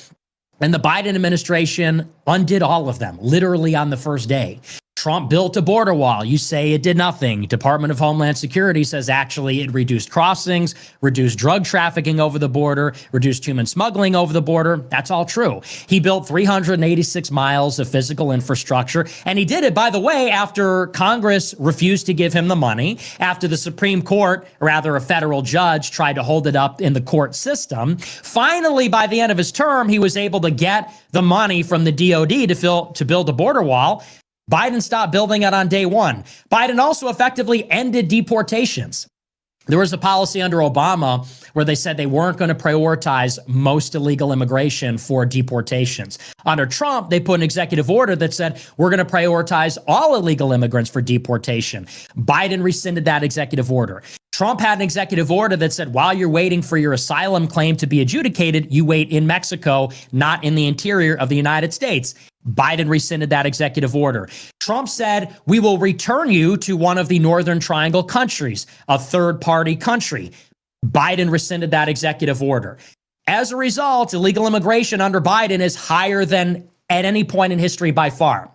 And the Biden administration undid all of them, literally on the first day. Trump built a border wall. You say it did nothing. Department of Homeland Security says actually it reduced crossings, reduced drug trafficking over the border, reduced human smuggling over the border. That's all true. He built 386 miles of physical infrastructure, and he did it, by the way, after Congress refused to give him the money, after the Supreme Court, or rather a federal judge, tried to hold it up in the court system. Finally, by the end of his term, he was able to get the money from the DOD to build a border wall. Biden stopped building it on day one. Biden also effectively ended deportations. There was a policy under Obama where they said they weren't going to prioritize most illegal immigration for deportations. Under Trump, they put an executive order that said we're going to prioritize all illegal immigrants for deportation. Biden rescinded that executive order. Trump had an executive order that said while you're waiting for your asylum claim to be adjudicated, you wait in Mexico, not in the interior of the United States. Biden rescinded that executive order. Trump said, we will return you to one of the Northern Triangle countries, a third-party country. Biden rescinded that executive order. As a result, illegal immigration under Biden is higher than at any point in history by far.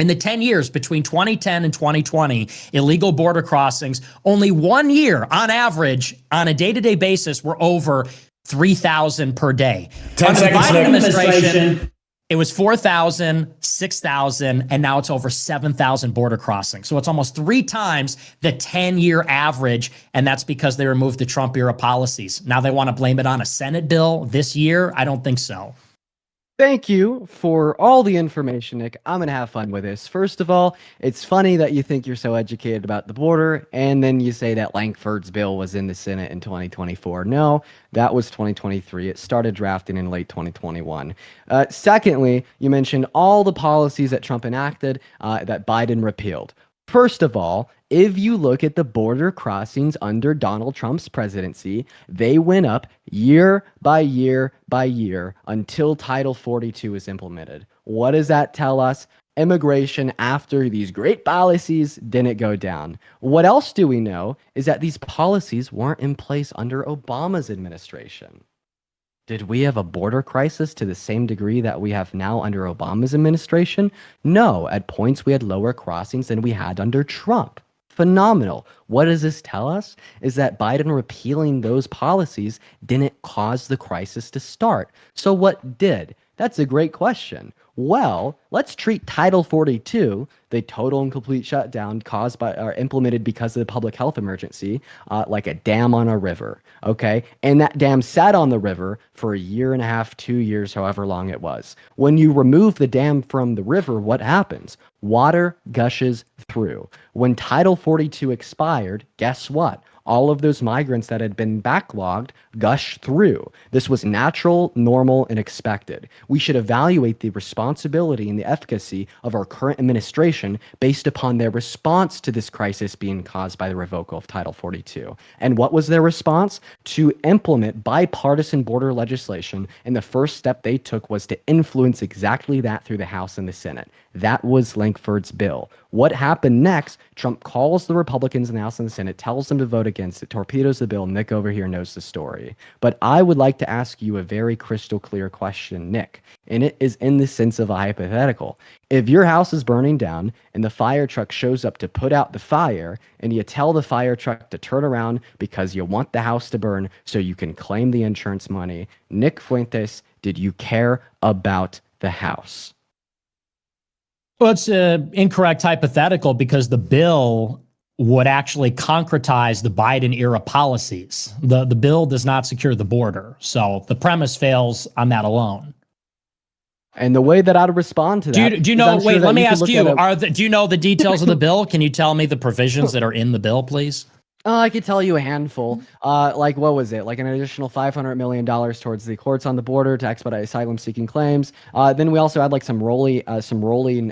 In the 10 years between 2010 and 2020, illegal border crossings, only 1 year on average, on a day-to-day basis, were over 3,000 per day. 10 Under the seconds, Biden Nick. administration, it was 4,000, 6,000, and now it's over 7,000 border crossings. So it's almost 3 times the 10-year average, and that's because they removed the Trump-era policies. Now they want to blame it on a Senate bill this year? I don't think so. Thank you for all the information, Nick. I'm going to have fun with this. First of all, it's funny that you think you're so educated about the border, and then you say that Lankford's bill was in the Senate in 2024. No, that was 2023. It started drafting in late 2021. Secondly, you mentioned all the policies that Trump enacted that Biden repealed. First of all, if you look at the border crossings under Donald Trump's presidency, they went up year by year by year until Title 42 is implemented. What does that tell us? Immigration after these great policies didn't go down. What else do we know is that these policies weren't in place under Obama's administration. Did we have a border crisis to the same degree that we have now under Obama's administration? No, at points we had lower crossings than we had under Trump. Phenomenal. What does this tell us? Is that Biden repealing those policies didn't cause the crisis to start. So what did? That's a great question. Well, let's treat Title 42, the total and complete shutdown caused by or implemented because of the public health emergency, like a dam on a river, okay? And that dam sat on the river for 1.5 years, 2 years, however long it was. When you remove the dam from the river, what happens? Water gushes through. When Title 42 expired, guess what? All of those migrants that had been backlogged gushed through. This was natural, normal, and expected. We should evaluate the responsibility and the efficacy of our current administration based upon their response to this crisis being caused by the revocal of Title 42. And what was their response? To implement bipartisan border legislation, and the first step they took was to influence exactly that through the House and the Senate. That was Lankford's bill. What happened next? Trump calls the Republicans in the House and the Senate, tells them to vote against it, torpedoes the bill. Nick over here knows the story. But I would like to ask you a very crystal clear question, Nick, and it is in the sense of a hypothetical. If your house is burning down and the fire truck shows up to put out the fire, and you tell the fire truck to turn around because you want the house to burn so you can claim the insurance money, Nick Fuentes, did you care about the house? Well, it's an incorrect hypothetical because the bill would actually concretize the Biden era policies. The bill does not secure the border. So the premise fails on that alone. And the way that I'd respond to that. Do you know, wait, let me ask you, it. do you know the details of the bill? Can you tell me the provisions that are in the bill, please? I could tell you a handful. Like, what was it? Like an additional $500 million towards the courts on the border to expedite asylum-seeking claims. Then we also had like some rolling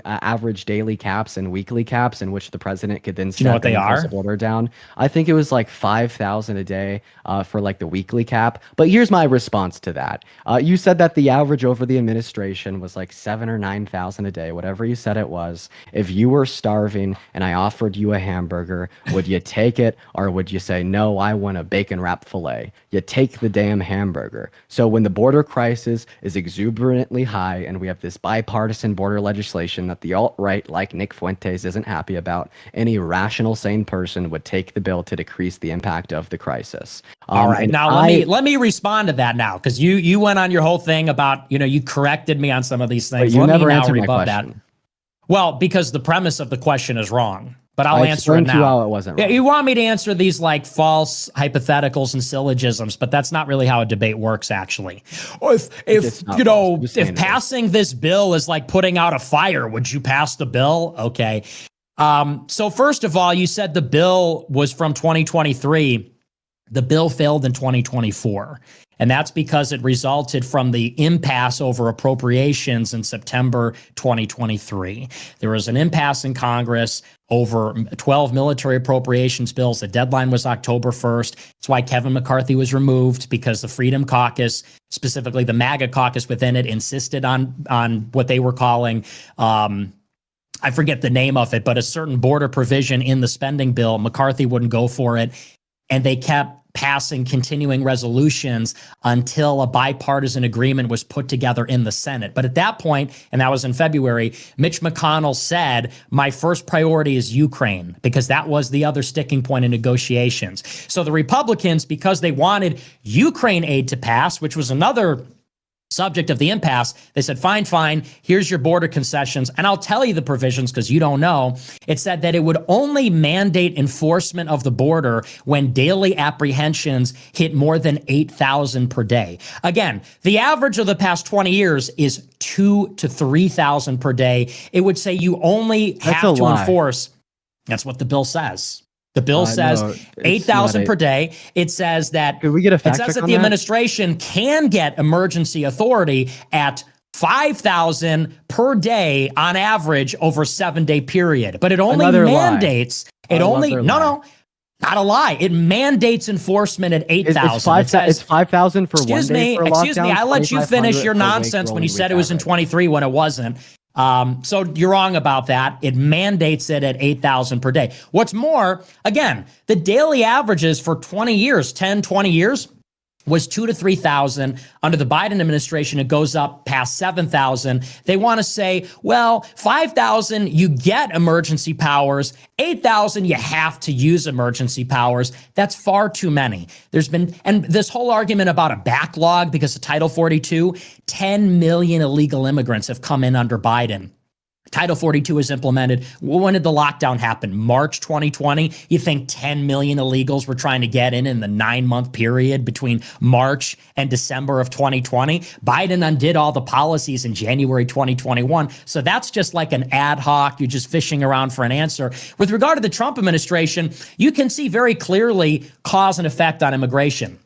average daily caps and weekly caps in which the president could then Do you know what they are? the border down. I think it was like 5,000 a day for like the weekly cap. But here's my response to that. You said that the average over the administration was like 7,000 or 9,000 a day, whatever you said it was. If you were starving and I offered you a hamburger, would you take it? Or would you say, no, I want a bacon wrap filet? You take the damn hamburger. So when the border crisis is exuberantly high and we have this bipartisan border legislation that the alt-right, like Nick Fuentes, isn't happy about, any rational, sane person would take the bill to decrease the impact of the crisis. All right. Now, let me respond to that now, because you went on your whole thing about, you corrected me on some of these things. But you let never me now answered my rebut question. that. Well, because the premise of the question is wrong. But I'll I answer it explained to you now. how it wasn't wrong. Yeah, you want me to answer these like false hypotheticals and syllogisms, but that's not really how a debate works, actually. Or if passing this bill is like putting out a fire, would you pass the bill? Okay. So first of all, you said the bill was from 2023. The bill failed in 2024. And that's because it resulted from the impasse over appropriations in September 2023. There was an impasse in Congress over 12 military appropriations bills. The deadline was October 1st. That's why Kevin McCarthy was removed, because the Freedom Caucus, specifically the MAGA caucus within it, insisted on what they were calling, I forget the name of it, but a certain border provision in the spending bill. McCarthy wouldn't go for it. And they kept passing continuing resolutions until a bipartisan agreement was put together in the Senate. But at that point, and that was in February, Mitch McConnell said, my first priority is Ukraine, because that was the other sticking point in negotiations. So the Republicans, because they wanted Ukraine aid to pass, which was another subject of the impasse, they said, fine, here's your border concessions. And I'll tell you the provisions because you don't know. It said that it would only mandate enforcement of the border when daily apprehensions hit more than 8,000 per day. Again, the average of the past 20 years is 2,000 to 3,000 per day. It would say you only have to enforce. That's what the bill says. The bill says no, 8,000 per day. It says that Could we get a fact it says check that on the that? administration can get emergency authority at 5,000 per day on average over a 7-day period, but it only Another lie. mandates. It only no, not a lie. It mandates enforcement at 8,000. It's 5,000 for one Excuse day me, for a excuse me. lockdown, I let you finish 2,500 your for nonsense when you rolling said it week was in average. 23 when it wasn't. So you're wrong about that. It mandates it at 8,000 per day. What's more, again, the daily averages for 20 years, 10, 20 years, was 2,000 to 3,000. Under the Biden administration, it goes up past 7,000. They want to say, well, 5,000, you get emergency powers. 8,000, you have to use emergency powers. That's far too many. There's been, and this whole argument about a backlog because of Title 42, 10 million illegal immigrants have come in under Biden. Title 42 is implemented. When did the lockdown happen? March 2020. You think 10 million illegals were trying to get in the 9-month period between March and December of 2020? Biden undid all the policies in January 2021. So that's just like an ad hoc. You're just fishing around for an answer. With regard to the Trump administration, you can see very clearly cause and effect on immigration.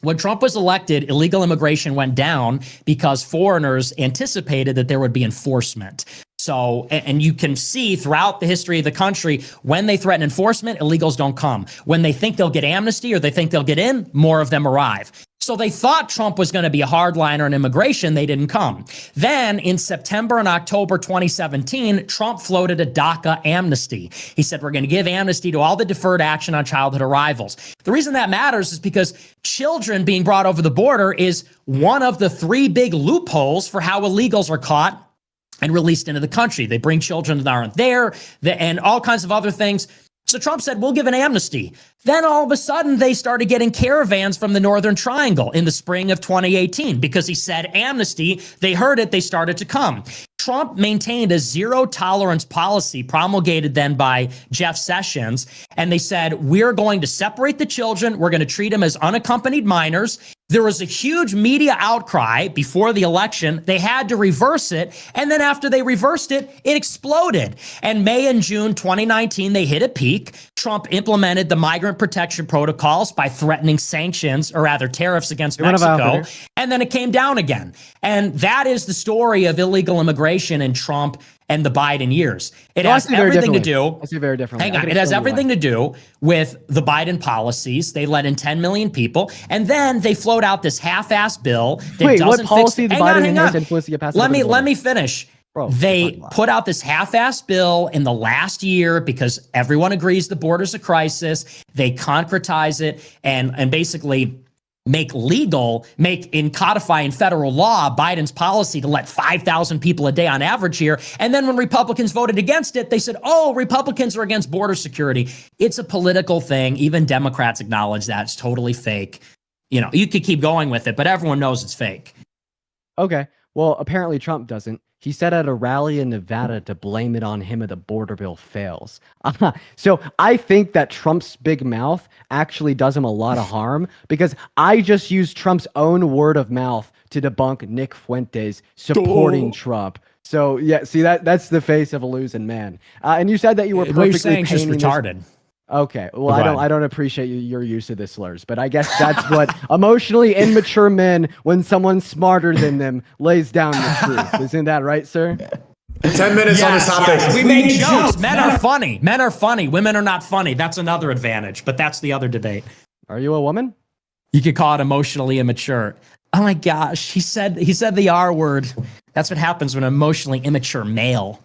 When Trump was elected, illegal immigration went down because foreigners anticipated that there would be enforcement. So, and you can see throughout the history of the country, when they threaten enforcement, illegals don't come. When they think they'll get amnesty or they think they'll get in, more of them arrive. So they thought Trump was going to be a hardliner on immigration. They didn't come. Then in September and October 2017, Trump floated a DACA amnesty. He said, we're going to give amnesty to all the deferred action on childhood arrivals. The reason that matters is because children being brought over the border is one of the 3 big loopholes for how illegals are caught and released into the country. They bring children that aren't there, and all kinds of other things. So Trump said, we'll give an amnesty. Then all of a sudden, they started getting caravans from the Northern Triangle in the spring of 2018 because he said amnesty. They heard it. They started to come. Trump maintained a zero tolerance policy promulgated then by Jeff Sessions. And they said, we're going to separate the children. We're going to treat them as unaccompanied minors. There was a huge media outcry before the election. They had to reverse it. And then after they reversed it, it exploded. And May and June 2019, they hit a peak. Trump implemented the migrant protection protocols by threatening sanctions, or rather tariffs against Mexico. And then it came down again. And that is the story of illegal immigration in Trump and the Biden years. It has everything to do. I see very differently. Hang on. It has everything to do with the Biden policies. They let in 10 million people, and then they float out this half-ass bill that Wait, doesn't what policy fix. did Biden influence to get passed? Let me finish. Bro, they put out this half-ass bill in the last year because everyone agrees the border's a crisis. They concretize it and basically codify in federal law Biden's policy to let 5,000 people a day on average here. And then when Republicans voted against it, they said, oh, Republicans are against border security. It's a political thing. Even Democrats acknowledge that. It's totally fake. You know, you could keep going with it, but everyone knows it's fake. Okay. Well, apparently Trump doesn't. He said at a rally in Nevada to blame it on him if the border bill fails. So I think that Trump's big mouth actually does him a lot of harm because I just used Trump's own word of mouth to debunk Nick Fuentes supporting Trump. So yeah, see that's the face of a losing man. And you said that you were perfectly what you're saying is just painting retarded. Okay, well, I don't appreciate your use of the slurs, but I guess that's what emotionally immature men, when someone smarter than them lays down the truth. Isn't that right, sir? 10 minutes on this topic. Yes. We make jokes. Men are funny. Men are funny. Women are not funny. That's another advantage, but that's the other debate. Are you a woman? You could call it emotionally immature. Oh my gosh, he said the R word. That's what happens when an emotionally immature male.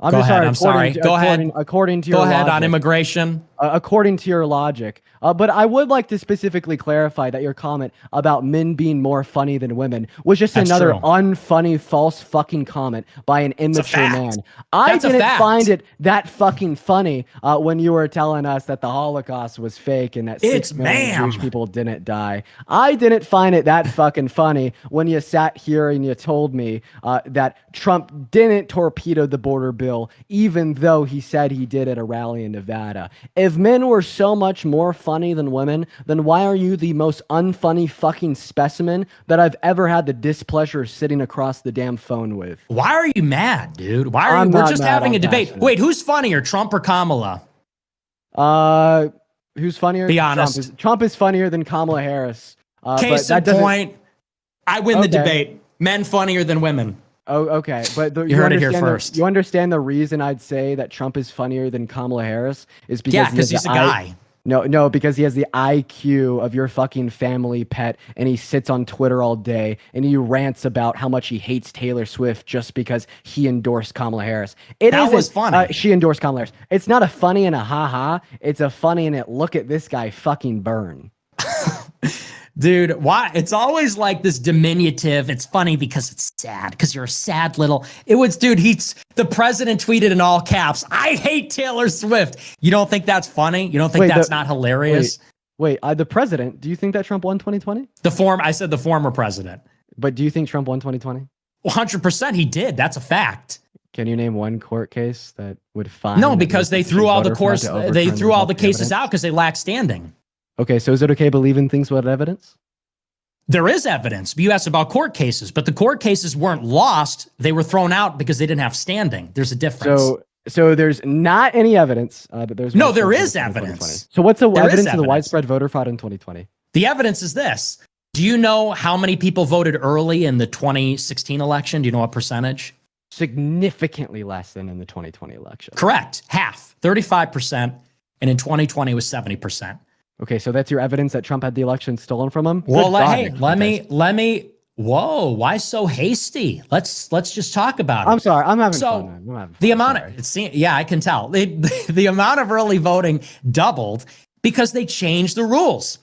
I'm sorry. Go ahead. According to your Go ahead logic, on immigration. according to your logic. But I would like to specifically clarify that your comment about men being more funny than women was just That's another true. unfunny, false fucking comment by an immature fact. man. I That's a didn't fact. find it that fucking funny when you were telling us that the Holocaust was fake and that 6 million Jewish ma'am. people didn't die. I didn't find it that fucking funny when you sat here and you told me that Trump didn't torpedo the border bill, even though he said he did at a rally in Nevada. If men were so much more funny than women, then why are you the most unfunny fucking specimen that I've ever had the displeasure of sitting across the damn phone with? Why are you mad, dude? Why are I'm you? We're not just mad, having a I'm debate. passionate. Wait, who's funnier, Trump or Kamala? Who's funnier? Be honest. Trump is funnier than Kamala Harris. Case in point, I win the debate. Men funnier than women. Oh, okay. But You heard it here first. You understand the reason I'd say that Trump is funnier than Kamala Harris is because Yeah, because he's a guy. No, because he has the IQ of your fucking family pet, and he sits on Twitter all day and he rants about how much he hates Taylor Swift just because he endorsed Kamala Harris. That was funny. She endorsed Kamala Harris. It's not a funny and a ha-ha. It's a funny and a look at this guy fucking burn. Dude, why? It's always like this diminutive. It's funny because it's sad, because you're a sad little. It was, dude, the president tweeted in all caps, "I hate Taylor Swift." You don't think that's funny? You don't think that's not hilarious? Wait, the president, do you think that Trump won 2020? I said the former president. But do you think Trump won 2020? 100% he did. That's a fact. Can you name one court case that would find? No, because they threw all the cases out because they lack standing. Okay, so is it okay to believe in things without evidence? There is evidence. You asked about court cases, but the court cases weren't lost. They were thrown out because they didn't have standing. There's a difference. So there's not any evidence that there's no. There is evidence. So what's the evidence of the widespread voter fraud in 2020? The evidence is this. Do you know how many people voted early in the 2016 election? Do you know what percentage? Significantly less than in the 2020 election. Correct. Half, 35%, and in 2020 it was 70%. Okay, so that's your evidence that Trump had the election stolen from him? Well, hey, let me. Whoa, why so hasty? Let's just talk about it. I'm sorry, I'm having fun. The amount of I can tell the amount of early voting doubled because they changed the rules.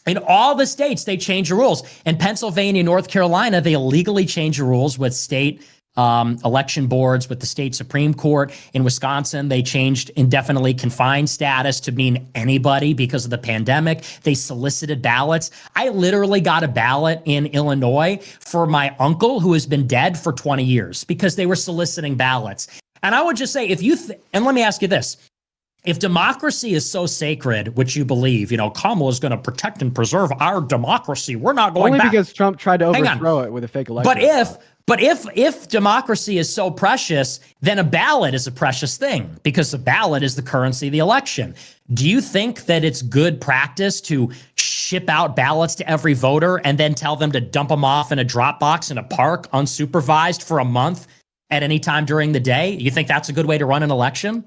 In all the states, they changed the rules. In Pennsylvania, North Carolina, they illegally changed the rules with state election boards, with the state Supreme Court. In Wisconsin, they changed indefinitely confined status to mean anybody because of the pandemic. They solicited ballots. I literally got a ballot in Illinois for my uncle who has been dead for 20 years because they were soliciting ballots. And I would just say, and let me ask you this. If democracy is so sacred, which you believe, Kamala is going to protect and preserve our democracy, we're not going back. Only because Trump tried to overthrow it with a fake election. But if democracy is so precious, then a ballot is a precious thing because the ballot is the currency of the election. Do you think that it's good practice to ship out ballots to every voter and then tell them to dump them off in a drop box in a park unsupervised for a month at any time during the day? You think that's a good way to run an election?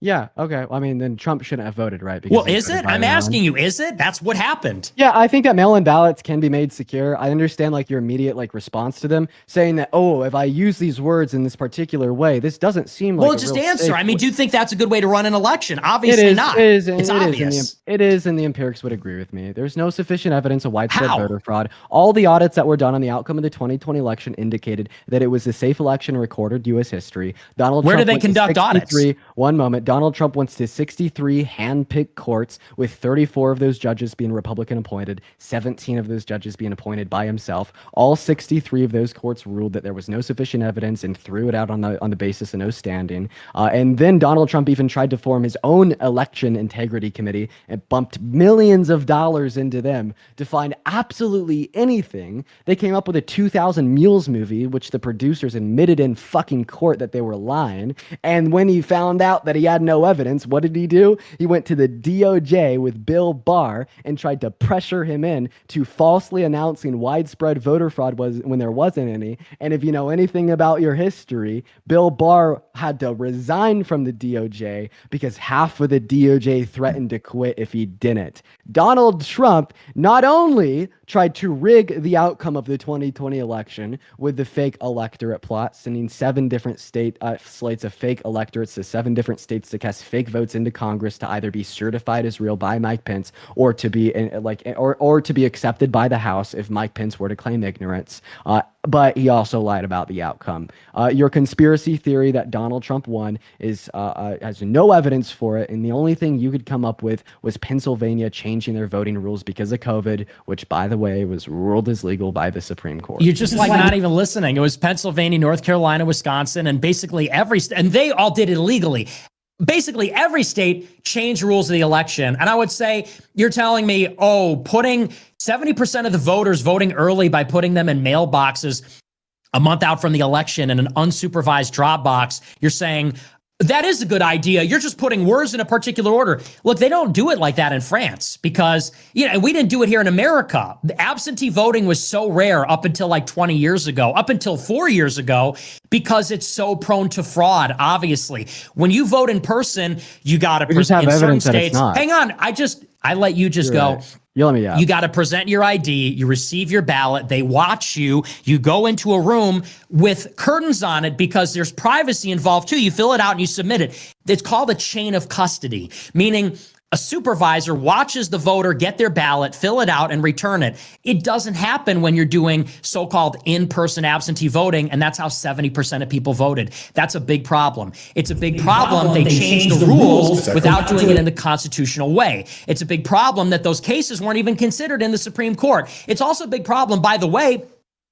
Yeah, okay. I mean, then Trump shouldn't have voted, right? Well, is it? I'm asking you, is it? That's what happened. Yeah, I think that mail-in ballots can be made secure. I understand your immediate response to them, saying that, oh, if I use these words in this particular way, this doesn't seem like just answer. I mean, do you think that's a good way to run an election? Obviously not. It's obvious. It is, and the empirics would agree with me. There's no sufficient evidence of widespread voter fraud. All the audits that were done on the outcome of the 2020 election indicated that it was a safe election in recorded U.S. history. Where did they conduct audits? One moment. Donald Trump went to 63 hand-picked courts, with 34 of those judges being Republican appointed, 17 of those judges being appointed by himself. All 63 of those courts ruled that there was no sufficient evidence and threw it out on the basis of no standing. And then Donald Trump even tried to form his own election integrity committee and bumped millions of dollars into them to find absolutely anything. They came up with a 2000 Mules movie, which the producers admitted in fucking court that they were lying. And when he found out that he had no evidence, what did he do? He went to the DOJ with Bill Barr and tried to pressure him in to falsely announcing widespread voter fraud when there wasn't any. And if you know anything about your history, Bill Barr had to resign from the DOJ because half of the DOJ threatened to quit if he didn't. Donald Trump not only tried to rig the outcome of the 2020 election with the fake electorate plot, sending 7 different slates of fake electorates to 7 different states states to cast fake votes into Congress to either be certified as real by Mike Pence or to be or to be accepted by the House if Mike Pence were to claim ignorance. But he also lied about the outcome. Your conspiracy theory that Donald Trump won has no evidence for it, and the only thing you could come up with was Pennsylvania changing their voting rules because of COVID, which, by the way, was ruled as legal by the Supreme Court. You're just like not even listening. It was Pennsylvania, North Carolina, Wisconsin, and basically and they all did it illegally. Basically, every state changed rules of the election. And I would say, you're telling me, putting 70% of the voters voting early by putting them in mailboxes a month out from the election in an unsupervised drop box, you're saying, that is a good idea. You're just putting words in a particular order. Look, they don't do it like that in France because, and we didn't do it here in America. The absentee voting was so rare up until like 20 years ago, up until 4 years ago, because it's so prone to fraud, obviously. When you vote in person, you got to present in certain states. Hang on, I let you just go. Right. You let me out. You got to present your ID. You receive your ballot. They watch you. You go into a room with curtains on it because there's privacy involved too. You fill it out and you submit it. It's called a chain of custody, meaning a supervisor watches the voter get their ballot, fill it out, and return it. It doesn't happen when you're doing so-called in-person absentee voting, and that's how 70% of people voted. That's a big problem. It's a big problem they changed the rules without doing it in the constitutional way. It's a big problem that those cases weren't even considered in the Supreme Court. It's also a big problem, by the way,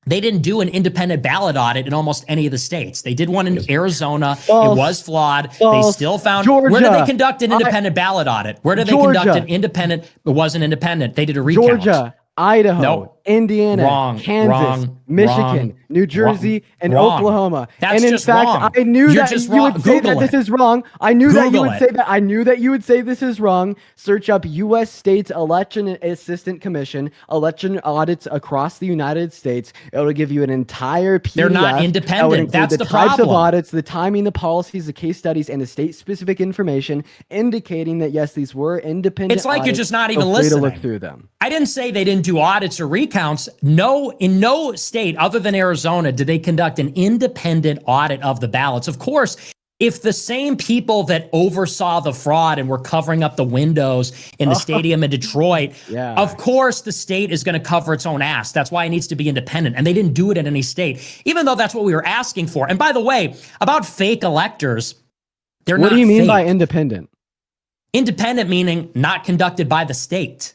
they didn't do an independent ballot audit in almost any of the states. They did one in Arizona. False. It was flawed. False. They still found... Georgia. Where did they conduct an independent ballot audit? Where did they conduct an independent... It wasn't independent. They did a recount. Georgia, Idaho, Indiana, Kansas, Michigan, New Jersey, and Oklahoma. That's and in just fact, wrong. I knew You're that just you wrong. would say Google that this it. is wrong. I knew that you Google would say that. I knew that you would say this is wrong. Search up U.S. States Election Assistant Commission, election audits across the United States. It'll give you an entire PDF. They're not independent. That's the the types problem. of audits, the timing, the policies, the case studies, and the state-specific information indicating that, yes, these were independent It's like audits. you're just not even Feel free listening. to look through them. I didn't say they didn't do audits or recounts. No, in no state other than Arizona did they conduct an independent audit of the ballots. Of course, if the same people that oversaw the fraud and were covering up the windows in the stadium in Detroit, of course the state is going to cover its own ass. That's why it needs to be independent. And they didn't do it in any state, even though that's what we were asking for. And by the way, about fake electors, they're not fake. What do you mean by independent? Independent meaning not conducted by the state.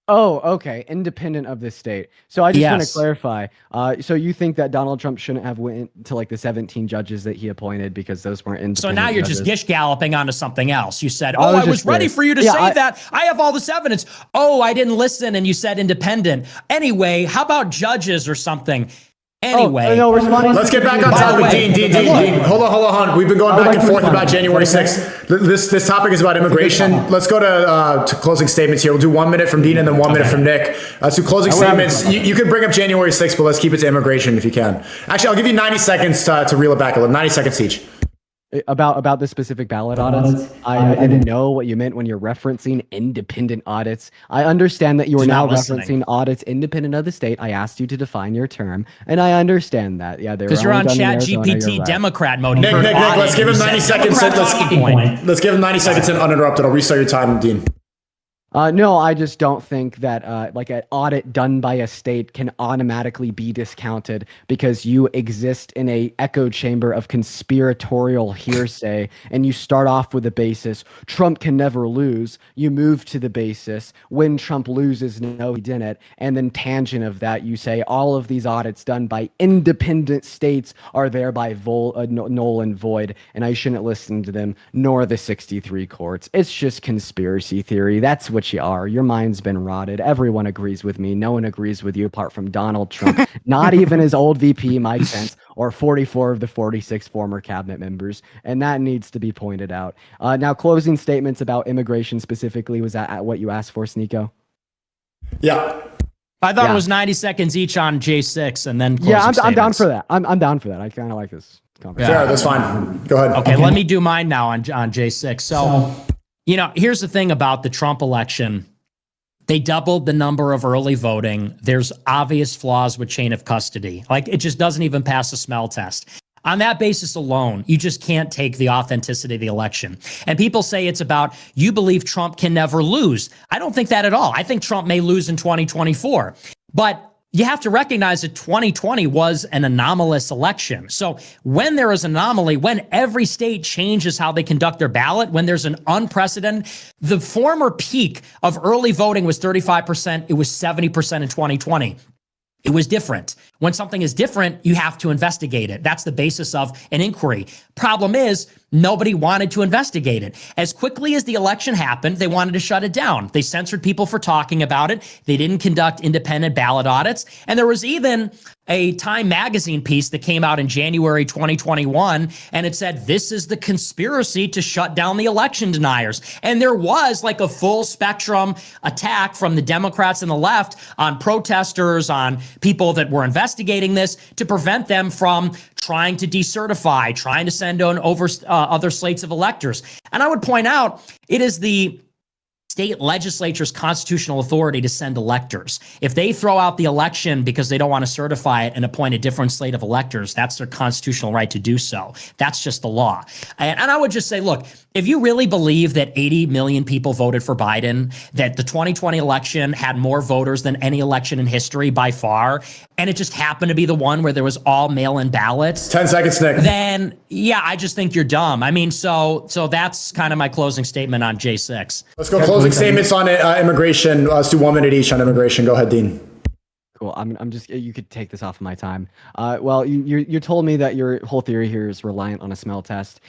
Oh, okay. Independent of the state. So I just want to clarify. So you think that Donald Trump shouldn't have went to like the 17 judges that he appointed because those weren't independent? So now you're judges? just gish-galloping onto something else. You said, I was ready for you to say that. I have all this evidence. Oh, I didn't listen and you said independent. Anyway, how about judges or something? Anyway, let's get back on topic. Dean. Hold on. We've been going back and forth about January 6th. This topic is about immigration. Let's go to closing statements here. We'll do 1 minute from Dean and then 1 minute from Nick. So closing statements. You can bring up January 6th, but let's keep it to immigration if you can. Actually, I'll give you 90 seconds to reel it back a little. 90 seconds each. About the specific ballot audits, I didn't know what you meant when you're referencing independent audits. I understand that you are now referencing audits independent of the state. I asked you to define your term, and I understand that. Yeah, because you're on Chat GPT Democrat mode. Nick, let's give him 90 seconds. Let's give him 90 seconds and uninterrupted. I'll restart your time, Dean. No, I just don't think that like an audit done by a state can automatically be discounted because you exist in a echo chamber of conspiratorial hearsay and you start off with the basis, Trump can never lose. You move to the basis, when Trump loses, no, he didn't. And then tangent of that, you say all of these audits done by independent states are thereby null and void, and I shouldn't listen to them, nor the 63 courts. It's just conspiracy theory. That's what you are. Your mind's been rotted. Everyone agrees with me. No one agrees with you apart from Donald Trump. Not even his old VP, Mike Pence, or 44 of the 46 former cabinet members. And that needs to be pointed out. Now, closing statements about immigration specifically, was that what you asked for, Sneako? Yeah. I thought it was 90 seconds each on J6 and then closing I'm down for that. I'm down for that. I kind of like this conversation. Yeah, that's fine. Go ahead. Okay, let me do mine now on J6. So here's the thing about the Trump election. They doubled the number of early voting. There's obvious flaws with chain of custody. Like, it just doesn't even pass the smell test. On that basis alone, you just can't take the authenticity of the election. And people say it's about, you believe Trump can never lose. I don't think that at all. I think Trump may lose in 2024. But you have to recognize that 2020 was an anomalous election. So when there is an anomaly, when every state changes how they conduct their ballot, when there's an unprecedented, the former peak of early voting was 35%. It was 70% in 2020. It was different. When something is different, you have to investigate it. That's the basis of an inquiry. Problem is, nobody wanted to investigate it. As quickly as the election happened, they wanted to shut it down. They censored people for talking about it. They didn't conduct independent ballot audits. And there was even a Time magazine piece that came out in January 2021, and it said, this is the conspiracy to shut down the election deniers. And there was like a full spectrum attack from the Democrats and the left on protesters, on people that were investigating this to prevent them from trying to decertify, trying to send on over other slates of electors. And I would point out, it is the state legislature's constitutional authority to send electors. If they throw out the election because they don't want to certify it and appoint a different slate of electors, that's their constitutional right to do so. That's just the law. And I would just say, look, if you really believe that 80 million people voted for Biden, that the 2020 election had more voters than any election in history by far, and it just happened to be the one where there was all mail-in ballots. 10 seconds, Nick. Then, yeah, I just think you're dumb. I mean, so that's kind of my closing statement on J6. Let's go closing statements on immigration. Let's do 1 minute each on immigration. Go ahead, Dean. Cool. I'm just, you could take this off of my time. Well, you told me that your whole theory here is reliant on a smell test.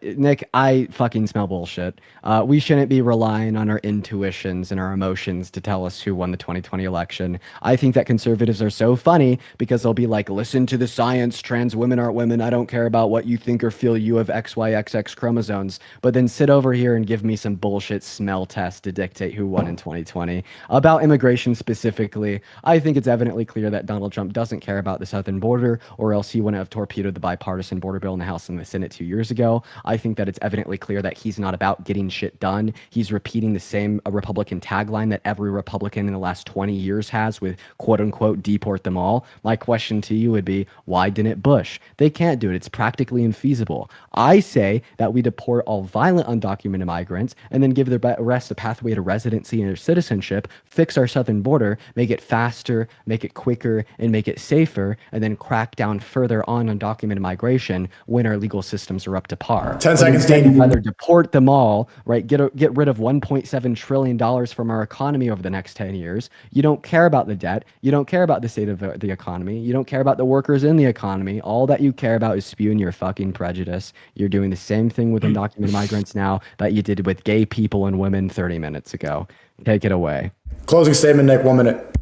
Nick, I fucking smell bullshit. We shouldn't be relying on our intuitions and our emotions to tell us who won the 2020 election. I think that conservatives are so funny because they'll be like, listen to the science, trans women aren't women, I don't care about what you think or feel, you have XYXX chromosomes, but then sit over here and give me some bullshit smell test to dictate who won in 2020. About immigration specifically, I think it's evidently clear that Donald Trump doesn't care about the southern border, or else he wouldn't have torpedoed the bipartisan border bill in the House and the Senate 2 years ago. I think that it's evidently clear that he's not about getting shit done. He's repeating the same Republican tagline that every Republican in the last 20 years has with quote unquote deport them all. My question to you would be, why didn't Bush? They can't do it. It's practically infeasible. I say that we deport all violent undocumented migrants and then give the rest a pathway to residency and citizenship, fix our southern border, make it faster, make it quicker, and make it safer, and then crack down further on undocumented migration when our legal systems are up to par. 10 seconds, Dean. Either deport them all, right? Get rid of $1.7 trillion from our economy over the next 10 years. You don't care about the debt. You don't care about the state of the economy. You don't care about the workers in the economy. All that you care about is spewing your fucking prejudice. You're doing the same thing with undocumented migrants now that you did with gay people and women 30 minutes ago. Take it away. Closing statement, Nick, 1 minute.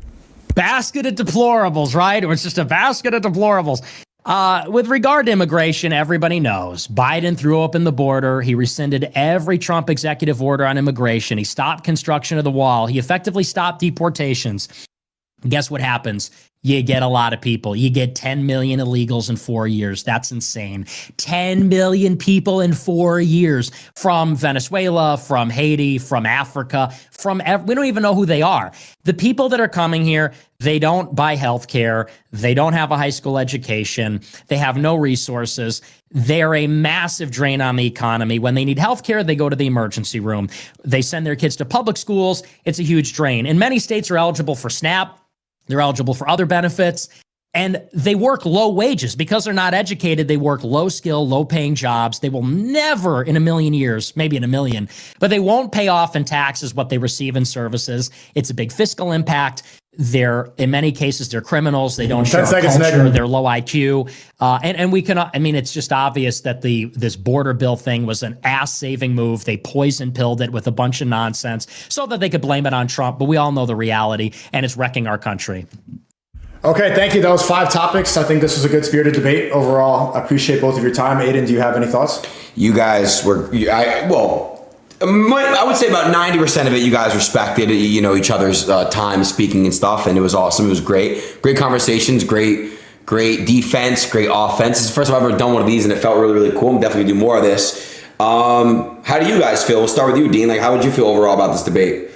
Basket of deplorables, right? It was just a basket of deplorables. With regard to immigration, everybody knows Biden threw open the border. He rescinded every Trump executive order on immigration. He stopped construction of the wall. He effectively stopped deportations. Guess what happens? You get a lot of people. You get 10 million illegals in 4 years. That's insane. 10 million people in 4 years from Venezuela, from Haiti, from Africa, we don't even know who they are. The people that are coming here, they don't buy health care. They don't have a high school education. They have no resources. They're a massive drain on the economy. When they need health care, they go to the emergency room. They send their kids to public schools. It's a huge drain. And many states are eligible for SNAP. They're eligible for other benefits, and they work low wages. Because they're not educated, they work low skill, low paying jobs. They will never in a million years, maybe in a million, but they won't pay off in taxes what they receive in services. It's a big fiscal impact. In many cases, they're criminals. They don't share culture. They're low IQ. And we can, I mean, it's just obvious that this border bill thing was an ass-saving move. They poison-pilled it with a bunch of nonsense so that they could blame it on Trump. But we all know the reality, and it's wrecking our country. Okay, thank you. That was 5 topics. I think this was a good spirited debate overall. I appreciate both of your time. Aiden, do you have any thoughts? You guys were, I would say about 90% of it, you guys respected, each other's time speaking and stuff, and it was awesome. It was great. Great conversations, great defense, great offense. It's the first time I've ever done one of these, and it felt really, really cool. I'm definitely gonna do more of this. How do you guys feel? We'll start with you, Dean. Like, how would you feel overall about this debate?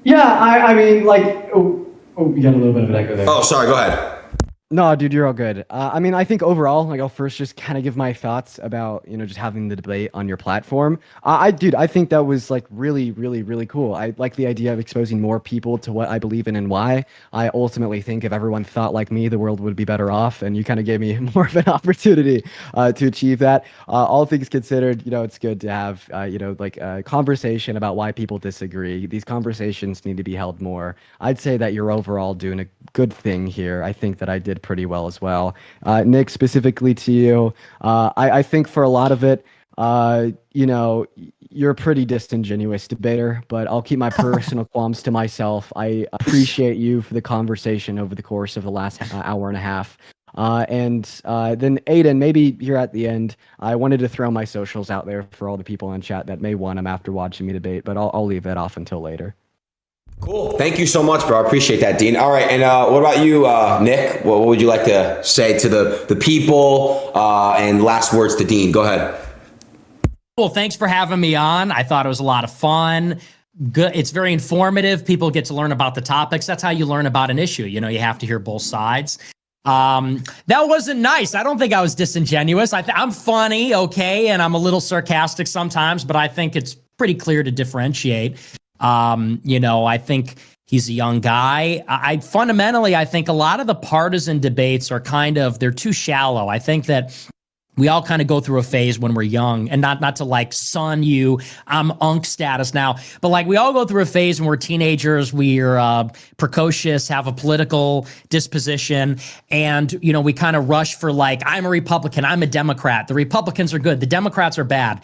Yeah, I mean, like, oh, you got a little bit of an echo there. Oh, sorry, go ahead. No, dude, you're all good. I mean, I think overall, like, I'll first just kind of give my thoughts about, just having the debate on your platform. Dude, I think that was like really, really, really cool. I like the idea of exposing more people to what I believe in and why. I ultimately think if everyone thought like me, the world would be better off. And you kind of gave me more of an opportunity to achieve that. All things considered, it's good to have, like a conversation about why people disagree. These conversations need to be held more. I'd say that you're overall doing a good thing here. I think that I did pretty well as well. Nick, specifically to you, I think for a lot of it, you're a pretty disingenuous debater, but I'll keep my personal qualms to myself. I appreciate you for the conversation over the course of the last hour and a half. And then Aiden, maybe you're at the end. I wanted to throw my socials out there for all the people in chat that may want them after watching me debate, but I'll leave that off until later. Cool. Thank you so much, bro. I appreciate that, Dean. All right, and what about you, Nick? What would you like to say to the people? And last words to Dean. Go ahead. Well, thanks for having me on. I thought it was a lot of fun. Good. It's very informative. People get to learn about the topics. That's how you learn about an issue. You have to hear both sides. That wasn't nice. I don't think I was disingenuous. I'm funny, okay, and I'm a little sarcastic sometimes, but I think it's pretty clear to differentiate. I think he's a young guy. I fundamentally think a lot of the partisan debates are they're too shallow. I think that we all kind of go through a phase when we're young, and not to like son you, I'm unk status now, but like we all go through a phase when we're teenagers, we're precocious, have a political disposition, and we kind of rush for like, I'm a Republican, I'm a Democrat. The Republicans are good, the Democrats are bad.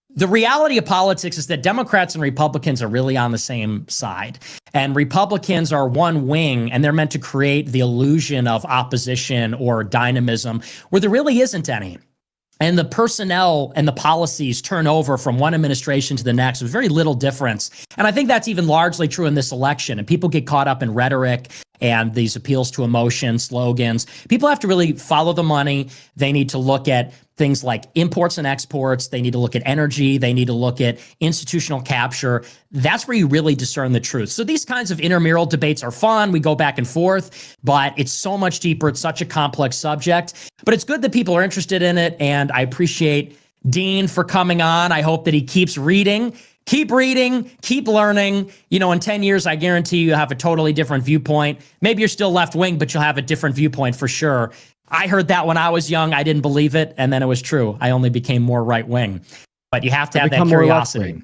The reality of politics is that Democrats and Republicans are really on the same side. And Republicans are one wing, and they're meant to create the illusion of opposition or dynamism where there really isn't any. And the personnel and the policies turn over from one administration to the next with very little difference. And I think that's even largely true in this election. And people get caught up in rhetoric and these appeals to emotion, slogans. People have to really follow the money. They need to look at things like imports and exports. They need to look at energy. They need to look at institutional capture. That's where you really discern the truth. So these kinds of intramural debates are fun. We go back and forth, but it's so much deeper. It's such a complex subject, but it's good that people are interested in it. And I appreciate Dean for coming on. I hope that he keeps reading. Keep reading, keep learning. In 10 years, I guarantee you'll have a totally different viewpoint. Maybe you're still left wing, but you'll have a different viewpoint for sure. I heard that when I was young. I didn't believe it, and then it was true. I only became more right wing. But you have to have that curiosity.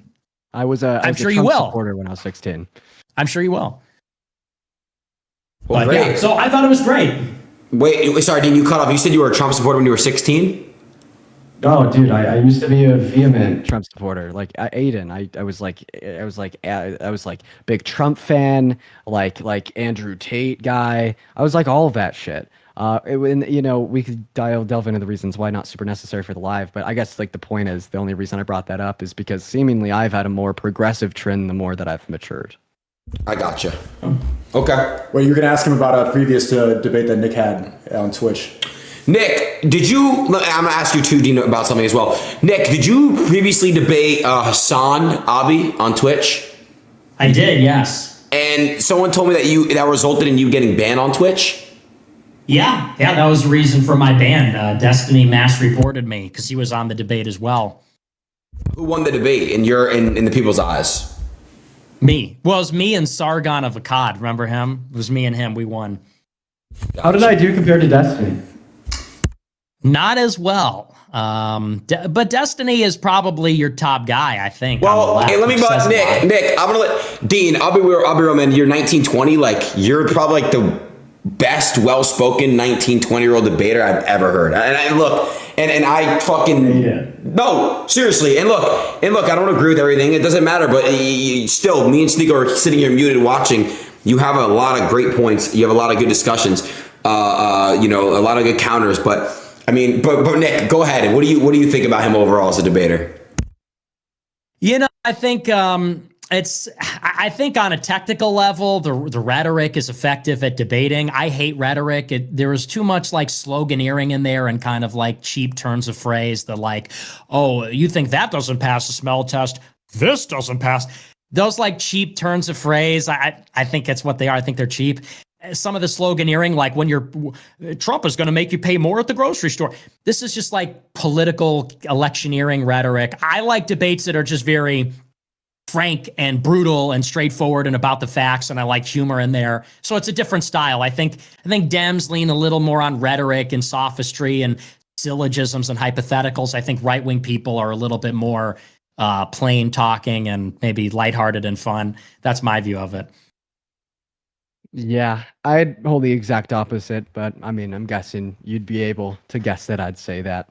I was a I'm sure Trump you will. supporter when I was 16. I'm sure you will. Well, great. Yeah, so I thought it was great. Wait, sorry, Dean, you cut off. You said you were a Trump supporter when you were 16? Oh, dude, I used to be a vehement Trump supporter. Like Aiden, I was like big Trump fan, like Andrew Tate guy. I was like all of that shit. We could delve into the reasons why not super necessary for the live, but I guess like the point is the only reason I brought that up is because seemingly I've had a more progressive trend the more that I've matured. I gotcha. Okay. Well, you're going to ask him about a previous debate that Nick had on Twitch. Nick, I'm going to ask you too, Dean, about something as well. Nick, did you previously debate Hassan Abi on Twitch? I did, yes. And someone told me that resulted in you getting banned on Twitch? Yeah, that was the reason for my ban. Destiny mass reported me because he was on the debate as well. Who won the debate in the people's eyes? Me. Well, it was me and Sargon of Akkad. Remember him? It was me and him. We won. Gotcha. How did I do compared to Destiny? Not as well. But Destiny is probably your top guy, I think. Well, hey, let me, but Nick, I'm gonna let Dean. I'll be real, man. You're 1920. Like you're probably like the best, well-spoken 19-20-year-old debater I've ever heard. And I fucking no, seriously. And look. I don't agree with everything. It doesn't matter. But still, me and Sneako are sitting here muted watching. You have a lot of great points. You have a lot of good discussions. A lot of good counters. But I mean, but Nick, go ahead. What do you think about him overall as a debater? I think I think on a technical level, the rhetoric is effective at debating. I hate rhetoric. There is too much like sloganeering in there and kind of like cheap turns of phrase that like, oh, you think that doesn't pass the smell test? This doesn't pass. Those like cheap turns of phrase. I think that's what they are. I think they're cheap. some of the sloganeering, like when Trump is going to make you pay more at the grocery store. This is just like political electioneering rhetoric. I like debates that are just very frank and brutal and straightforward and about the facts, and I like humor in there. So it's a different style. I think Dems lean a little more on rhetoric and sophistry and syllogisms and hypotheticals. I think right-wing people are a little bit more plain talking and maybe lighthearted and fun. That's my view of it. Yeah, I'd hold the exact opposite, but I mean, I'm guessing you'd be able to guess that I'd say that.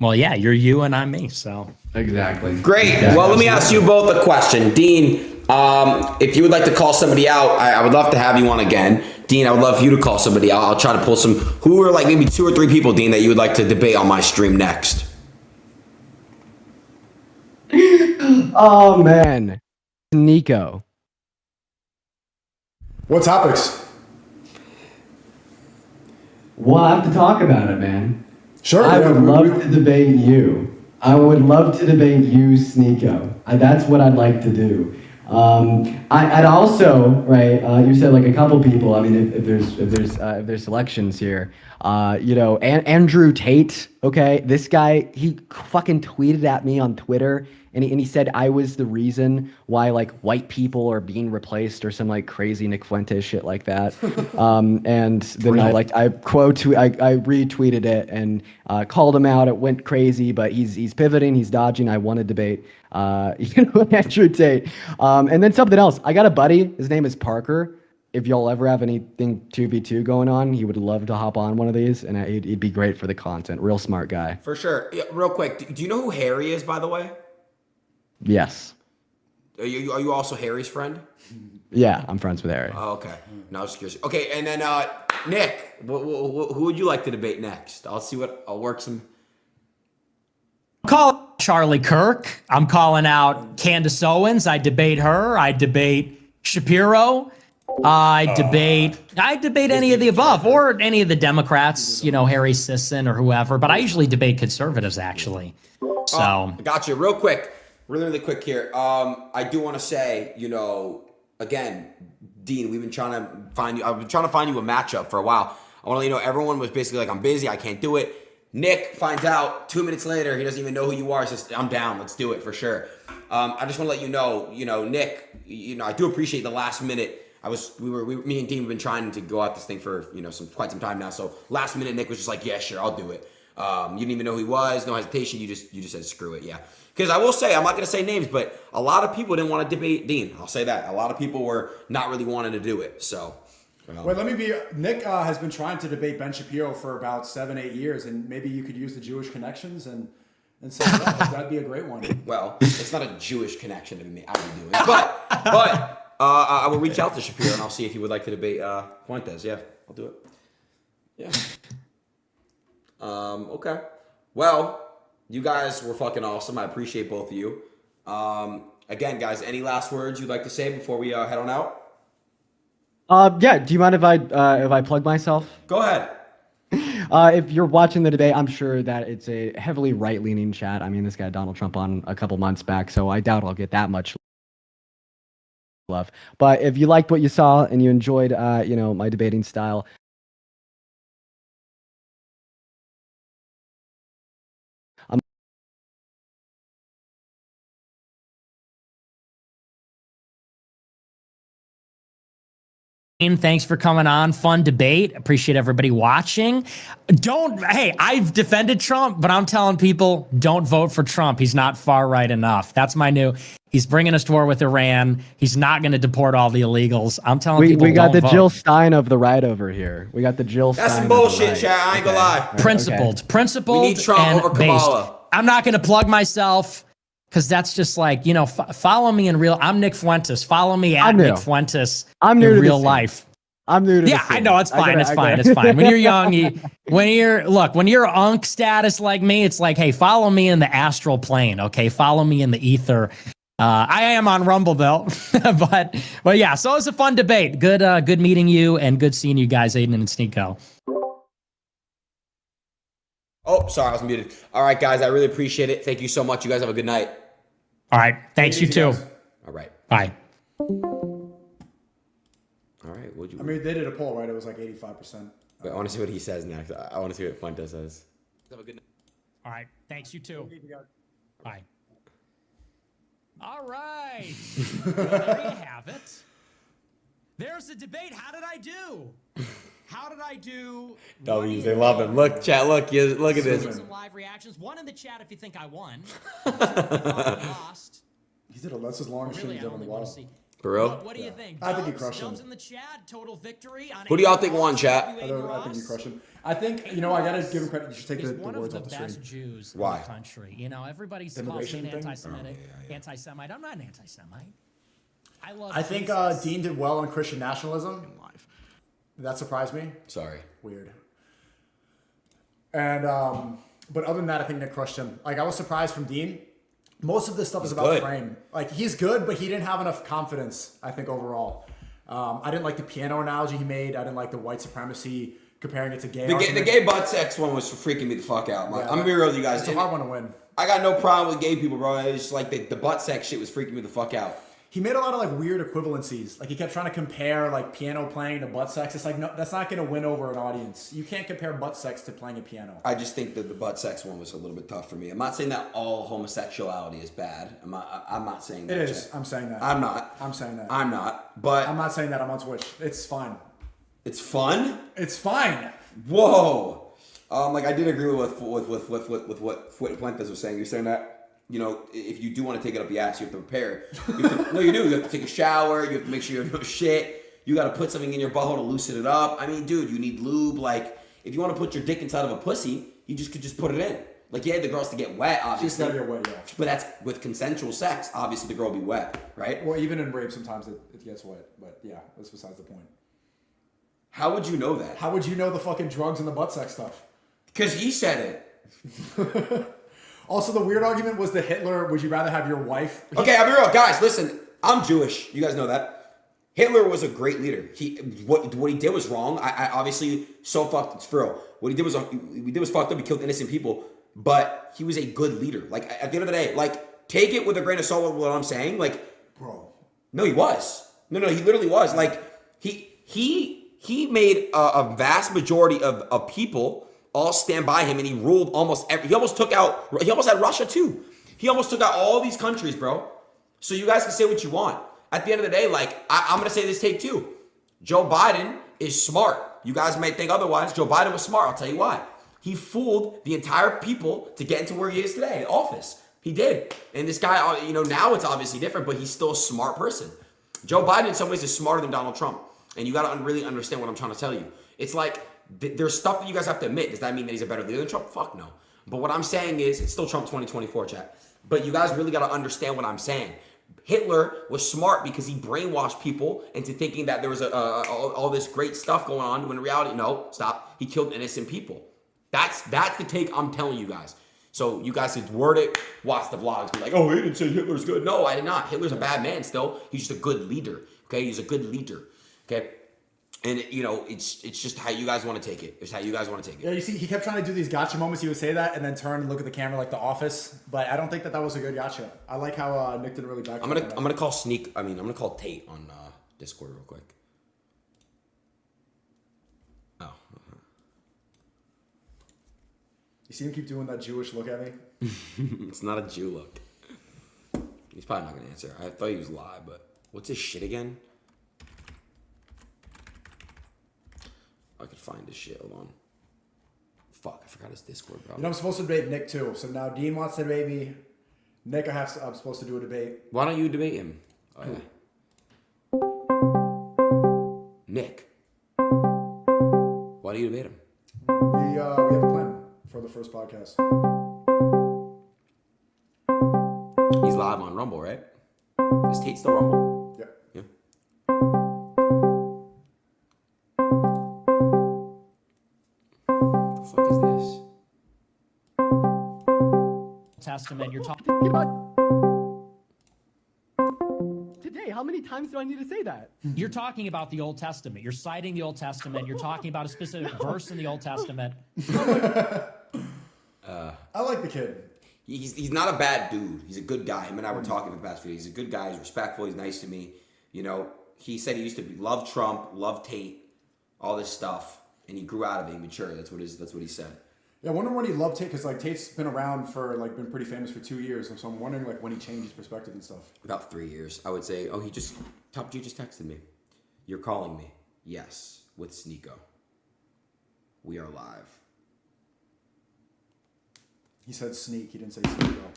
Well, yeah, you're you and I'm me, so. Exactly. Great. Yeah, Well, let me ask you both a question. Dean, if you would like to call somebody out, I would love to have you on again. Dean, I would love you to call somebody out. I'll try to pull who are like maybe 2 or 3 people, Dean, that you would like to debate on my stream next. Oh, man. Sneako. What topics? We'll have to talk about it, man. Sure. I yeah, would love to debate you. I would love to debate you, Sneako. That's what I'd like to do. I'd also, right? You said like a couple people. I mean, if there's selections here, Andrew Tate. Okay, this guy, he fucking tweeted at me on Twitter, and he said I was the reason why like white people are being replaced or some like crazy Nick Fuentes shit like that. And then I retweeted it and called him out. It went crazy, but he's pivoting, he's dodging. I want to debate, Andrew Tate. And then something else. I got a buddy. His name is Parker. If y'all ever have anything 2v2 going on, he would love to hop on one of these, and he'd be great for the content. Real smart guy. For sure. Yeah, real quick, do you know who Harry is, by the way? Yes. Are you also Harry's friend? Yeah, I'm friends with Harry. Oh, okay. No, I was just curious. Okay, and then Nick, who would you like to debate next? I'll work some. Call Charlie Kirk. I'm calling out Candace Owens. I debate her. I debate Shapiro. I debate any of the above or any of the Democrats, Harry Sisson or whoever, but I usually debate conservatives actually. So Got you. Real quick, really quick here. I do want to say, again, Dean, we've been trying to find you. I've been trying to find you a matchup for a while. I want to let you know everyone was basically like, I'm busy, I can't do it. Nick finds out 2 minutes later, he doesn't even know who you are. He says, I'm down, let's do it for sure. I just want to let you know, Nick, I do appreciate the last minute. Me and Dean have been trying to go at this thing for quite some time now. So last minute, Nick was just like, yeah, sure, I'll do it. You didn't even know who he was, no hesitation. You just said screw it, yeah. Because I will say, I'm not going to say names, but a lot of people didn't want to debate Dean. I'll say that. A lot of people were not really wanting to do it. So. Wait, Nick has been trying to debate Ben Shapiro for about 7-8 years, and maybe you could use the Jewish connections and set it up. That'd be a great one. Well, it's not a Jewish connection to be doing, but. I will reach out to Shapiro and I'll see if he would like to debate Fuentes. Yeah, I'll do it. Yeah. Okay. Well, you guys were fucking awesome. I appreciate both of you. Again, guys, any last words you'd like to say before we head on out? Yeah. Do you mind if I plug myself? Go ahead. If you're watching the debate, I'm sure that it's a heavily right-leaning chat. I mean, this guy Donald Trump on a couple months back, so I doubt I'll get that much love. But if you liked what you saw and you enjoyed, my debating style, thanks for coming on. Fun debate. Appreciate everybody watching. I've defended Trump, but I'm telling people, don't vote for Trump. He's not far right enough. That's my he's bringing us to war with Iran. He's not going to deport all the illegals. I'm telling people, we got the vote. Jill Stein of the right over here. We got the Jill Stein. That's some bullshit, chat. I ain't gonna lie. Principled We need Trump and over based. Kamala. I'm not going to plug myself because that's just like, follow me in real. I'm Nick Fuentes. Follow me at Nick Fuentes I'm new in to real the life. I'm new to Yeah, the scene. I know. It's fine. It's fine. When you're young, when you're unk status like me, it's like, hey, follow me in the astral plane. Okay. Follow me in the ether. I am on Rumble though, but yeah, so it was a fun debate. Good meeting you and good seeing you guys, Aiden and Sneako. Oh, sorry, I was muted. All right, guys, I really appreciate it. Thank you so much. You guys have a good night. All right. Thanks, you too. All right. Bye. All right. What'd you? I mean, they did a poll, right? It was like 85%. Wait, I want to see what he says next. I want to see what Fuentes says. Have a good night. All right. Thanks, you too. Bye. All right. Well, there you have it. There's the debate. How did I do? How did I do? W's, they love him. Look, chat. Look at this. Some live reactions. One in the chat if you think I won. Two if you thought I lost. He did that's as long as shit Really, he's I ever only in a want while. to see. For real? What do you think? I think he Dubs? crushed him. Dubs in the chat. Total victory. On Who do y'all Aaron think Ross, won, chat? W. I Aiden think you Ross. crushed him. I think, I gotta give him credit. You should take He's the one words of off the the best stream. Jews Why? in the country. You know, everybody calls Immigration me an thing? anti-Semitic. Oh, Anti-Semite. I'm not an anti-Semite. I love. I think Jesus. Dean did well on Christian nationalism. That surprised me. Sorry. Weird. And but other than that, I think Nick crushed him. Like I was surprised from Dean. Most of this stuff is about good. frame. Like he's good, but he didn't have enough confidence. I think overall, I didn't like the piano analogy he made. I didn't like the white supremacy comparing it to gay. The gay butt sex one was freaking me the fuck out. Like, Yeah, I'm gonna be real with you guys. It's a hard one to win. I got no problem with gay people, bro. It's just like the butt sex shit was freaking me the fuck out. He made a lot of like weird equivalencies. Like he kept trying to compare like piano playing to butt sex. It's like no, that's not going to win over an audience. You can't compare butt sex to playing a piano. I just think that the butt sex one was a little bit tough for me. I'm not saying that all homosexuality is bad. I'm not saying that. It is. I'm saying that. I'm not. I'm saying that. I'm not. But I'm not saying that. I'm on Twitch. It's fine. it's fun. It's fine. Whoa. Like I did agree with what Fuentes was saying. You're saying that, you know, if you do want to take it up the ass, you have to prepare. No, you do. You have to take a shower. You have to make sure you have no shit. You got to put something in your butthole to loosen it up. I mean, dude, you need lube. Like, if you want to put your dick inside of a pussy, you could just put it in. Like, yeah, the girl's to get wet, obviously. She's got to get wet, yeah. But that's with consensual sex. Obviously, the girl will be wet, right? Well, even in rape, sometimes it gets wet. But yeah, that's besides the point. How would you know that? How would you know the fucking drugs and the butt sex stuff? Because he said it. Also, the weird argument was the Hitler, would you rather have your wife? Okay, I'll be real. Guys, listen. I'm Jewish. You guys know that. Hitler was a great leader. What he did was wrong. I obviously so fucked. It's for real. What he did was fucked up. He killed innocent people. But he was a good leader. Like, at the end of the day, like, take it with a grain of salt with what I'm saying. Like, Bro. no, he was. No, he literally was. Like, he made a vast majority of people all stand by him, and he ruled he almost had Russia too. He almost took out all these countries, bro. So you guys can say what you want. At the end of the day, like, I'm going to say this take too. Joe Biden is smart. You guys might think otherwise. Joe Biden was smart. I'll tell you why. He fooled the entire people to get into where he is today, in office. He did. And this guy, you know, now it's obviously different, but he's still a smart person. Joe Biden in some ways is smarter than Donald Trump. And you got to really understand what I'm trying to tell you. It's like, there's stuff that you guys have to admit. Does that mean that he's a better leader than Trump? Fuck no. But what I'm saying is, it's still Trump 2024, chat. But you guys really got to understand what I'm saying. Hitler was smart because he brainwashed people into thinking that there was all this great stuff going on, when in reality, no, stop. He killed innocent people. That's the take I'm telling you guys. So you guys could word it, watch the vlogs, be like, oh, he didn't say Hitler's good. No, I did not. Hitler's a bad man still. He's just a good leader. Okay, he's a good leader. Okay. And, you know, it's just how you guys want to take it. It's how you guys want to take it. Yeah, you see, he kept trying to do these gotcha moments. He would say that and then turn and look at the camera like The Office. But I don't think that was a good gotcha. I like how Nick didn't really back. I'm gonna call I'm gonna call Tate on Discord real quick. Oh. You see him keep doing that Jewish look at me? It's not a Jew look. He's probably not gonna answer. I thought he was live, but what's his shit again? I could find his shit. Hold on. Fuck, I forgot his Discord, bro. You know, I'm supposed to debate Nick too. So now Dean wants to debate me. Nick, I'm supposed to do a debate. Why don't you debate him? Oh, yeah. Nick. Why do you debate him? We have a plan for the first podcast. He's live on Rumble, right? Is Tate still Rumble? Yeah. Yeah. What the fuck is this? Testament. You're talking. Today, how many times do I need to say that? You're talking about the Old Testament. You're citing the Old Testament. You're talking about a specific verse in the Old Testament. I like the kid. He's not a bad dude. He's a good guy. Him and I were talking for the past few days. He's a good guy. He's respectful. He's nice to me. You know, he said he used to love Trump, love Tate, all this stuff, and he grew out of it. He matured. That's what he said. Yeah, I wonder when he loved Tate, because like Tate's been around for like been pretty famous for 2 years, and so I'm wondering like when he changed his perspective and stuff. About 3 years, I would say. Oh, Top G just texted me. You're calling me. Yes, with Sneako. We are live. He said sneak. He didn't say Sneako.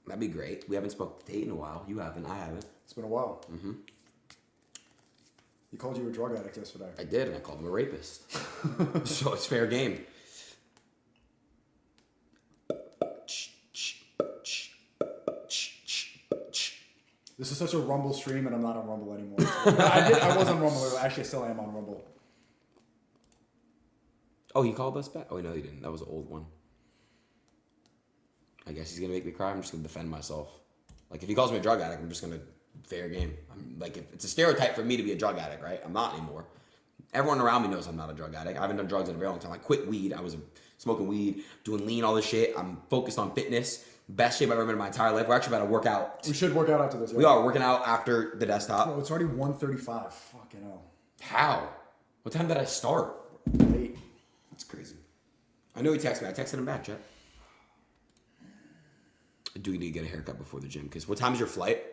That'd be great. We haven't spoken to Tate in a while. You haven't. I haven't. It's been a while. Mm-hmm. He called you a drug addict yesterday. I did, and I called him a rapist. So it's fair game. This is such a Rumble stream, and I'm not on Rumble anymore. I was on Rumble. Actually, I still am on Rumble. Oh, he called us back? Oh, no, he didn't. That was an old one. I guess he's going to make me cry. I'm just going to defend myself. Like, if he calls me a drug addict, I'm just going to fair game. I'm like, it's a stereotype for me to be a drug addict, right? I'm not anymore. Everyone around me knows I'm not a drug addict. I haven't done drugs in a very long time. I quit weed. I was smoking weed, doing lean, all this shit. I'm focused on fitness. Best shape I've ever been in my entire life. We're actually about to work out. We should work out after this. Yeah. We are working out after the desktop. Oh, it's already 1:35. Fucking hell. How? What time did I start? 8. That's crazy. I know he texted me. I texted him back, Chet. I do need to get a haircut before the gym. Because what time is your flight?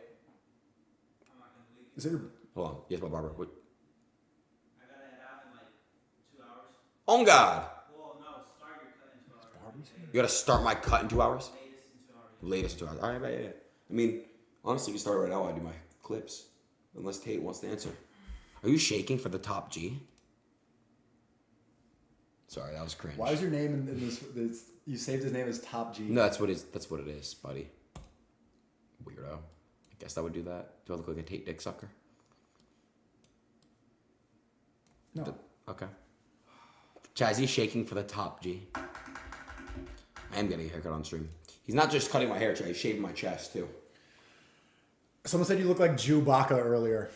Is it your... Hold on. Yes, my barber. What? I gotta head out in like 2 hours. On God. Well, no, start your cut in 2 hours. You gotta start my cut in 2 hours? Latest in 2 hours. Latest 2 hours. All right, yeah. I mean, honestly, you can start right now while I do my clips. Unless Tate wants to answer. Are you shaking for the top G? Sorry, that was cringe. Why is your name in this? You saved his name as Top G. No, that's what it is, buddy. Weirdo. I guess I would do that. Do I look like a Tate dick sucker? No. Okay. Chazzy's shaking for the top G. I am getting a haircut on stream. He's not just cutting my hair, Chaz. He's shaving my chest, too. Someone said you look like Chewbacca earlier.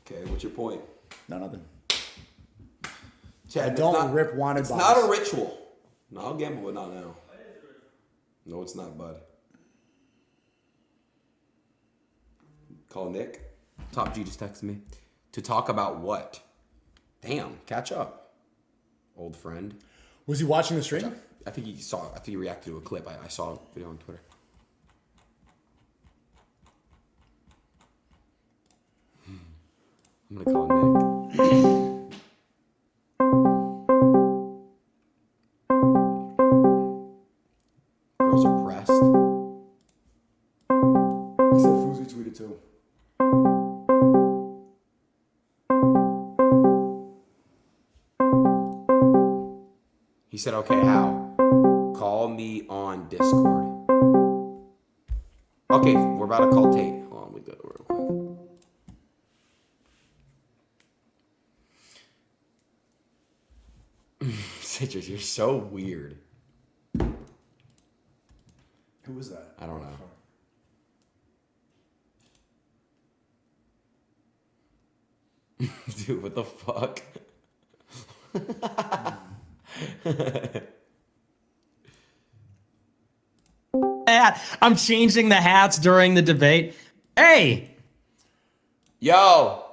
Okay, what's your point? No, nothing. Chad, don't rip wanted It's box. not a ritual. No, I'll gamble, but not now. No, it's not, bud. Call Nick. Top G just texted me. To talk about what? Damn, catch up. Old friend. Was he watching the stream? I think he reacted to a clip. I saw a video on Twitter. I'm gonna call Nick. Girls are pressed. He said Fuzi tweeted too. He said, okay, how? Call me on Discord. Okay, we're about to call Tate. Hold on, we go real quick. Citrus, you're so weird. Who was that? I don't know. Dude, what the fuck? I'm changing the hats during the debate. Hey, Yo,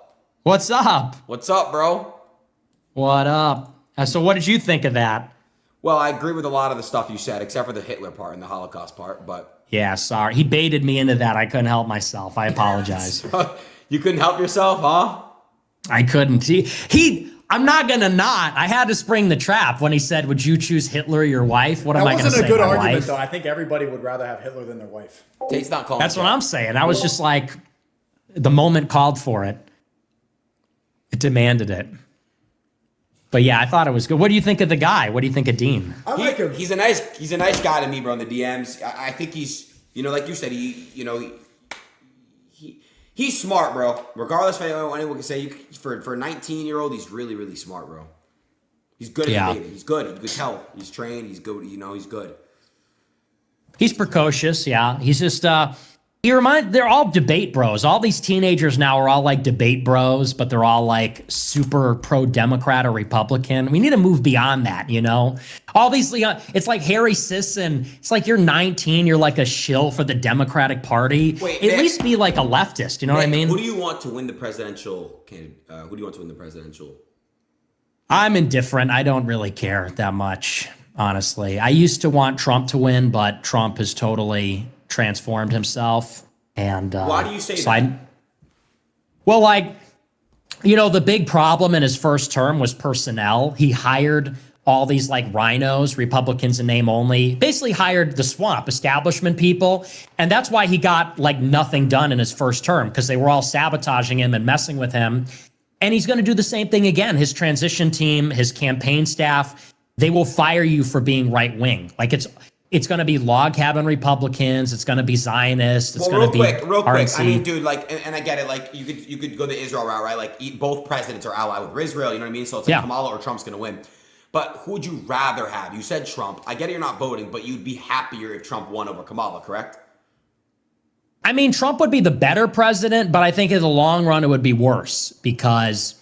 what's up? what's up, bro? What up? So what did you think of that? Well, I agree with a lot of the stuff you said, except for the Hitler part and the Holocaust part, but Yeah, sorry. He baited me into that. I couldn't help myself. I apologize. you couldn't help yourself, huh? I couldn't. I'm not going to not. I had to spring the trap when he said, would you choose Hitler or your wife? What am I going to That say? wasn't a good my argument, wife? though. I think everybody would rather have Hitler than their wife. Tate's not calling. That's what I'm saying. I was just like, the moment called for it. It demanded it. But yeah, I thought it was good. What do you think of the guy? What do you think of Dean? I like him. He's a nice guy to me, bro. In the DMs, I think he's, like you said, he's smart, bro. Regardless of anyone can say, for a 19-year-old, he's really, really smart, bro. He's good at debating. He's good. You could tell. He's trained. He's good. He's good. He's precocious, yeah. He's just, They're all debate bros. All these teenagers now are all like debate bros, but they're all like super pro-Democrat or Republican. We need to move beyond that, you know? All these, it's like Harry Sisson. It's like you're 19, you're like a shill for the Democratic Party. Wait, At least be like a leftist, you know what I mean? Who do you want to win the presidential candidate? Who do you want to win the presidential? I'm indifferent. I don't really care that much, honestly. I used to want Trump to win, but Trump has totally transformed himself. And why do you say that? Well, like, you know, the big problem in his first term was personnel. He hired all these like rhinos, Republicans in name only, basically hired the swamp establishment people. And that's why he got like nothing done in his first term, because they were all sabotaging him and messing with him. And he's going to do the same thing again. His transition team, his campaign staff, they will fire you for being right wing. Like it's going to be log cabin Republicans. It's going to be Zionists. It's going to be real quick. RNC. I mean, dude, like, and I get it. Like, you could go the Israel route, right? Like, both presidents are allied with Israel. You know what I mean? So it's like Kamala or Trump's going to win. But who would you rather have? You said Trump. I get it, you're not voting, but you'd be happier if Trump won over Kamala, correct? I mean, Trump would be the better president, but I think in the long run it would be worse because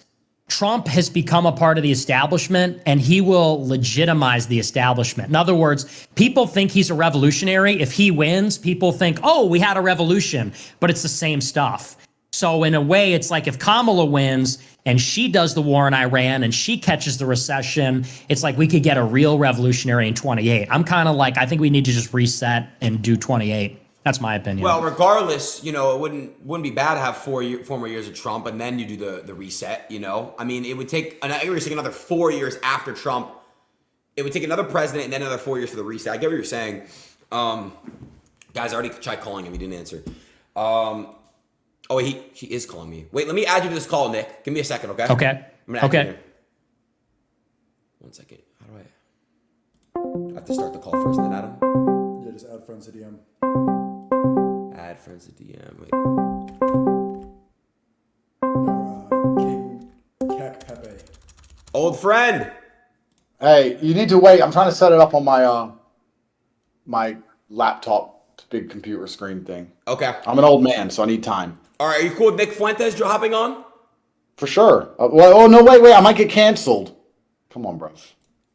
Trump has become a part of the establishment and he will legitimize the establishment. In other words, people think he's a revolutionary. If he wins, people think, oh, we had a revolution, but it's the same stuff. So in a way, it's like if Kamala wins and she does the war in Iran and she catches the recession, it's like we could get a real revolutionary in 28. I'm kind of like, I think we need to just reset and do 28. That's my opinion. Well, regardless, you know, it wouldn't be bad to have 4 more years of Trump and then you do the reset, you know? I mean, it would take another 4 years after Trump. It would take another president and then another 4 years for the reset. I get what you're saying. Guys, I already tried calling him. He didn't answer. He is calling me. Wait, let me add you to this call, Nick. Give me a second, okay? Okay. I'm gonna add you here. 1 second. How do I have to start the call first and then add him? Yeah, just add friends to DM. Add friends to DM. Wait. King Kek Pepe. Old friend. Hey, you need to wait. I'm trying to set it up on my my laptop, big computer screen thing. Okay. I'm an old man, so I need time. All right, are you cool with Nick Fuentes hopping on? For sure. No, wait. I might get canceled. Come on, bro.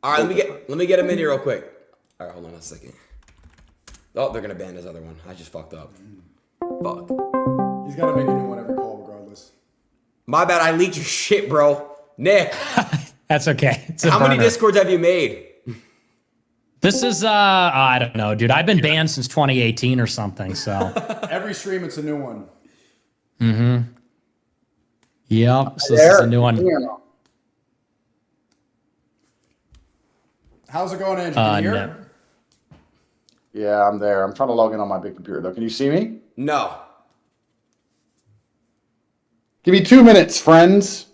All right, let me get him in here real quick. All right, hold on a second. Oh, they're gonna ban his other one. I just fucked up. Fuck. He's got to make a new one every call, regardless. My bad. I leaked your shit, bro. Nick. That's okay. How many Discords have you made? This is, I don't know, dude. I've been banned since 2018 or something, so. Every stream, it's a new one. Mm-hmm. Yep, so this is a new one. How's it going, Andrew? Can you hear? No. Yeah, I'm there. I'm trying to log in on my big computer, though. Can you see me? No. Give me 2 minutes, friends.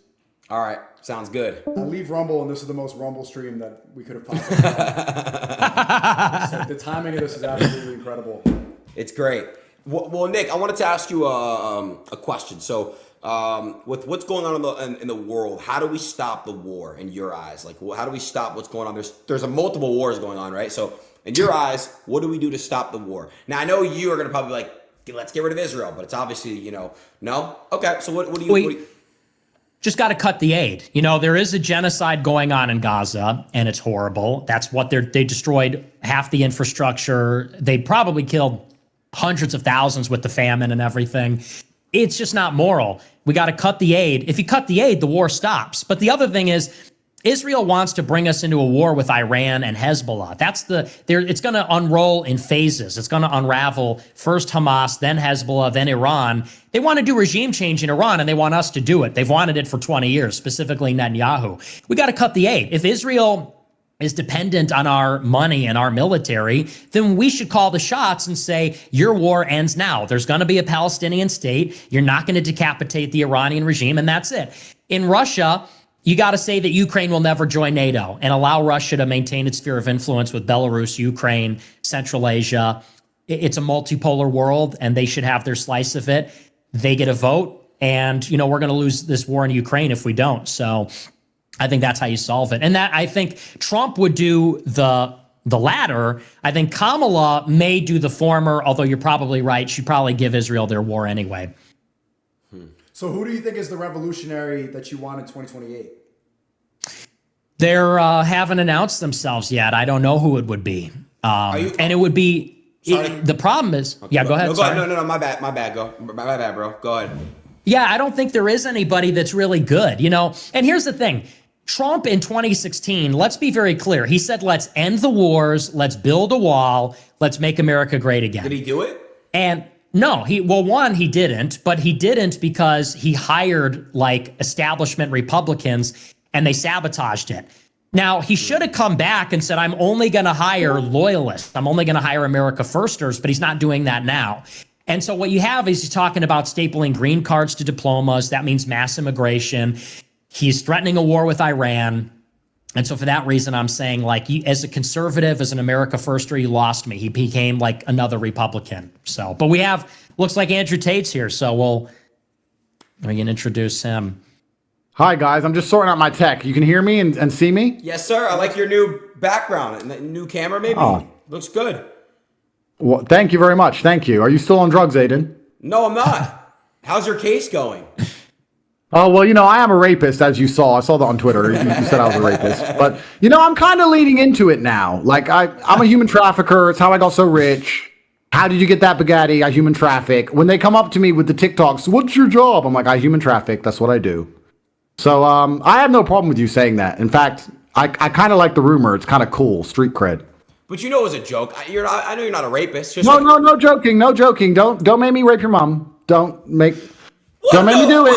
All right, sounds good. I leave Rumble, and this is the most Rumble stream that we could have possibly done. So the timing of this is absolutely incredible. It's great. Well, Nick, I wanted to ask you a question. So, with what's going on in the world, how do we stop the war in your eyes? Like, how do we stop what's going on? There's multiple wars going on, right? So, in your eyes, what do we do to stop the war? Now, I know you are going to probably be like, let's get rid of Israel, but it's obviously, no? Okay, so what do you... Just got to cut the aid. There is a genocide going on in Gaza, and it's horrible. That's what they destroyed half the infrastructure. They probably killed hundreds of thousands with the famine and everything. It's just not moral. We got to cut the aid. If you cut the aid, the war stops. But the other thing is, Israel wants to bring us into a war with Iran and Hezbollah. It's going to unroll in phases. It's going to unravel first Hamas, then Hezbollah, then Iran. They want to do regime change in Iran, and they want us to do it. They've wanted it for 20 years, specifically Netanyahu. We got to cut the aid. If Israel is dependent on our money and our military, then we should call the shots and say, your war ends now. There's going to be a Palestinian state. You're not going to decapitate the Iranian regime, and that's it. In Russia, you got to say that Ukraine will never join NATO and allow Russia to maintain its sphere of influence with Belarus, Ukraine, Central Asia. It's a multipolar world, and they should have their slice of it. They get a vote, and, we're going to lose this war in Ukraine if we don't. So I think that's how you solve it. And that I think Trump would do the the latter. I think Kamala may do the former, although you're probably right. She'd probably give Israel their war anyway. So who do you think is the revolutionary that you want in 2028? They haven't announced themselves yet. I don't know who it would be. And it would be, the problem is, go ahead. No, sorry. no, my bad, my bad, bro. Go ahead. Yeah, I don't think there is anybody that's really good, And here's the thing. Trump in 2016, let's be very clear. He said, let's end the wars, let's build a wall, let's make America great again. Did he do it? And no, he didn't, but he didn't because he hired like establishment Republicans and they sabotaged it. Now, he should have come back and said, I'm only going to hire loyalists. I'm only going to hire America Firsters, but he's not doing that now. And so what you have is he's talking about stapling green cards to diplomas. That means mass immigration. He's threatening a war with Iran. And so for that reason, I'm saying, like, as a conservative, as an America Firster, he lost me. He became like another Republican. So, but looks like Andrew Tate's here. So we can introduce him. Hi, guys. I'm just sorting out my tech. You can hear me and see me? Yes, sir. I like your new background and that new camera, maybe. Oh. Looks good. Well, thank you very much. Thank you. Are you still on drugs, Aiden? No, I'm not. How's your case going? Oh, well, I am a rapist, as you saw. I saw that on Twitter. You said I was a rapist. But, I'm kind of leaning into it now. Like, I'm a human trafficker. It's how I got so rich. How did you get that Bugatti? I human traffic. When they come up to me with the TikToks, what's your job? I'm like, I human traffic. That's what I do. So I have no problem with you saying that. In fact, I kind of like the rumor. It's kind of cool. Street cred. But it was a joke. I know you're not a rapist. Just No joking. No joking. Don't make me rape your mom. Don't make me do it.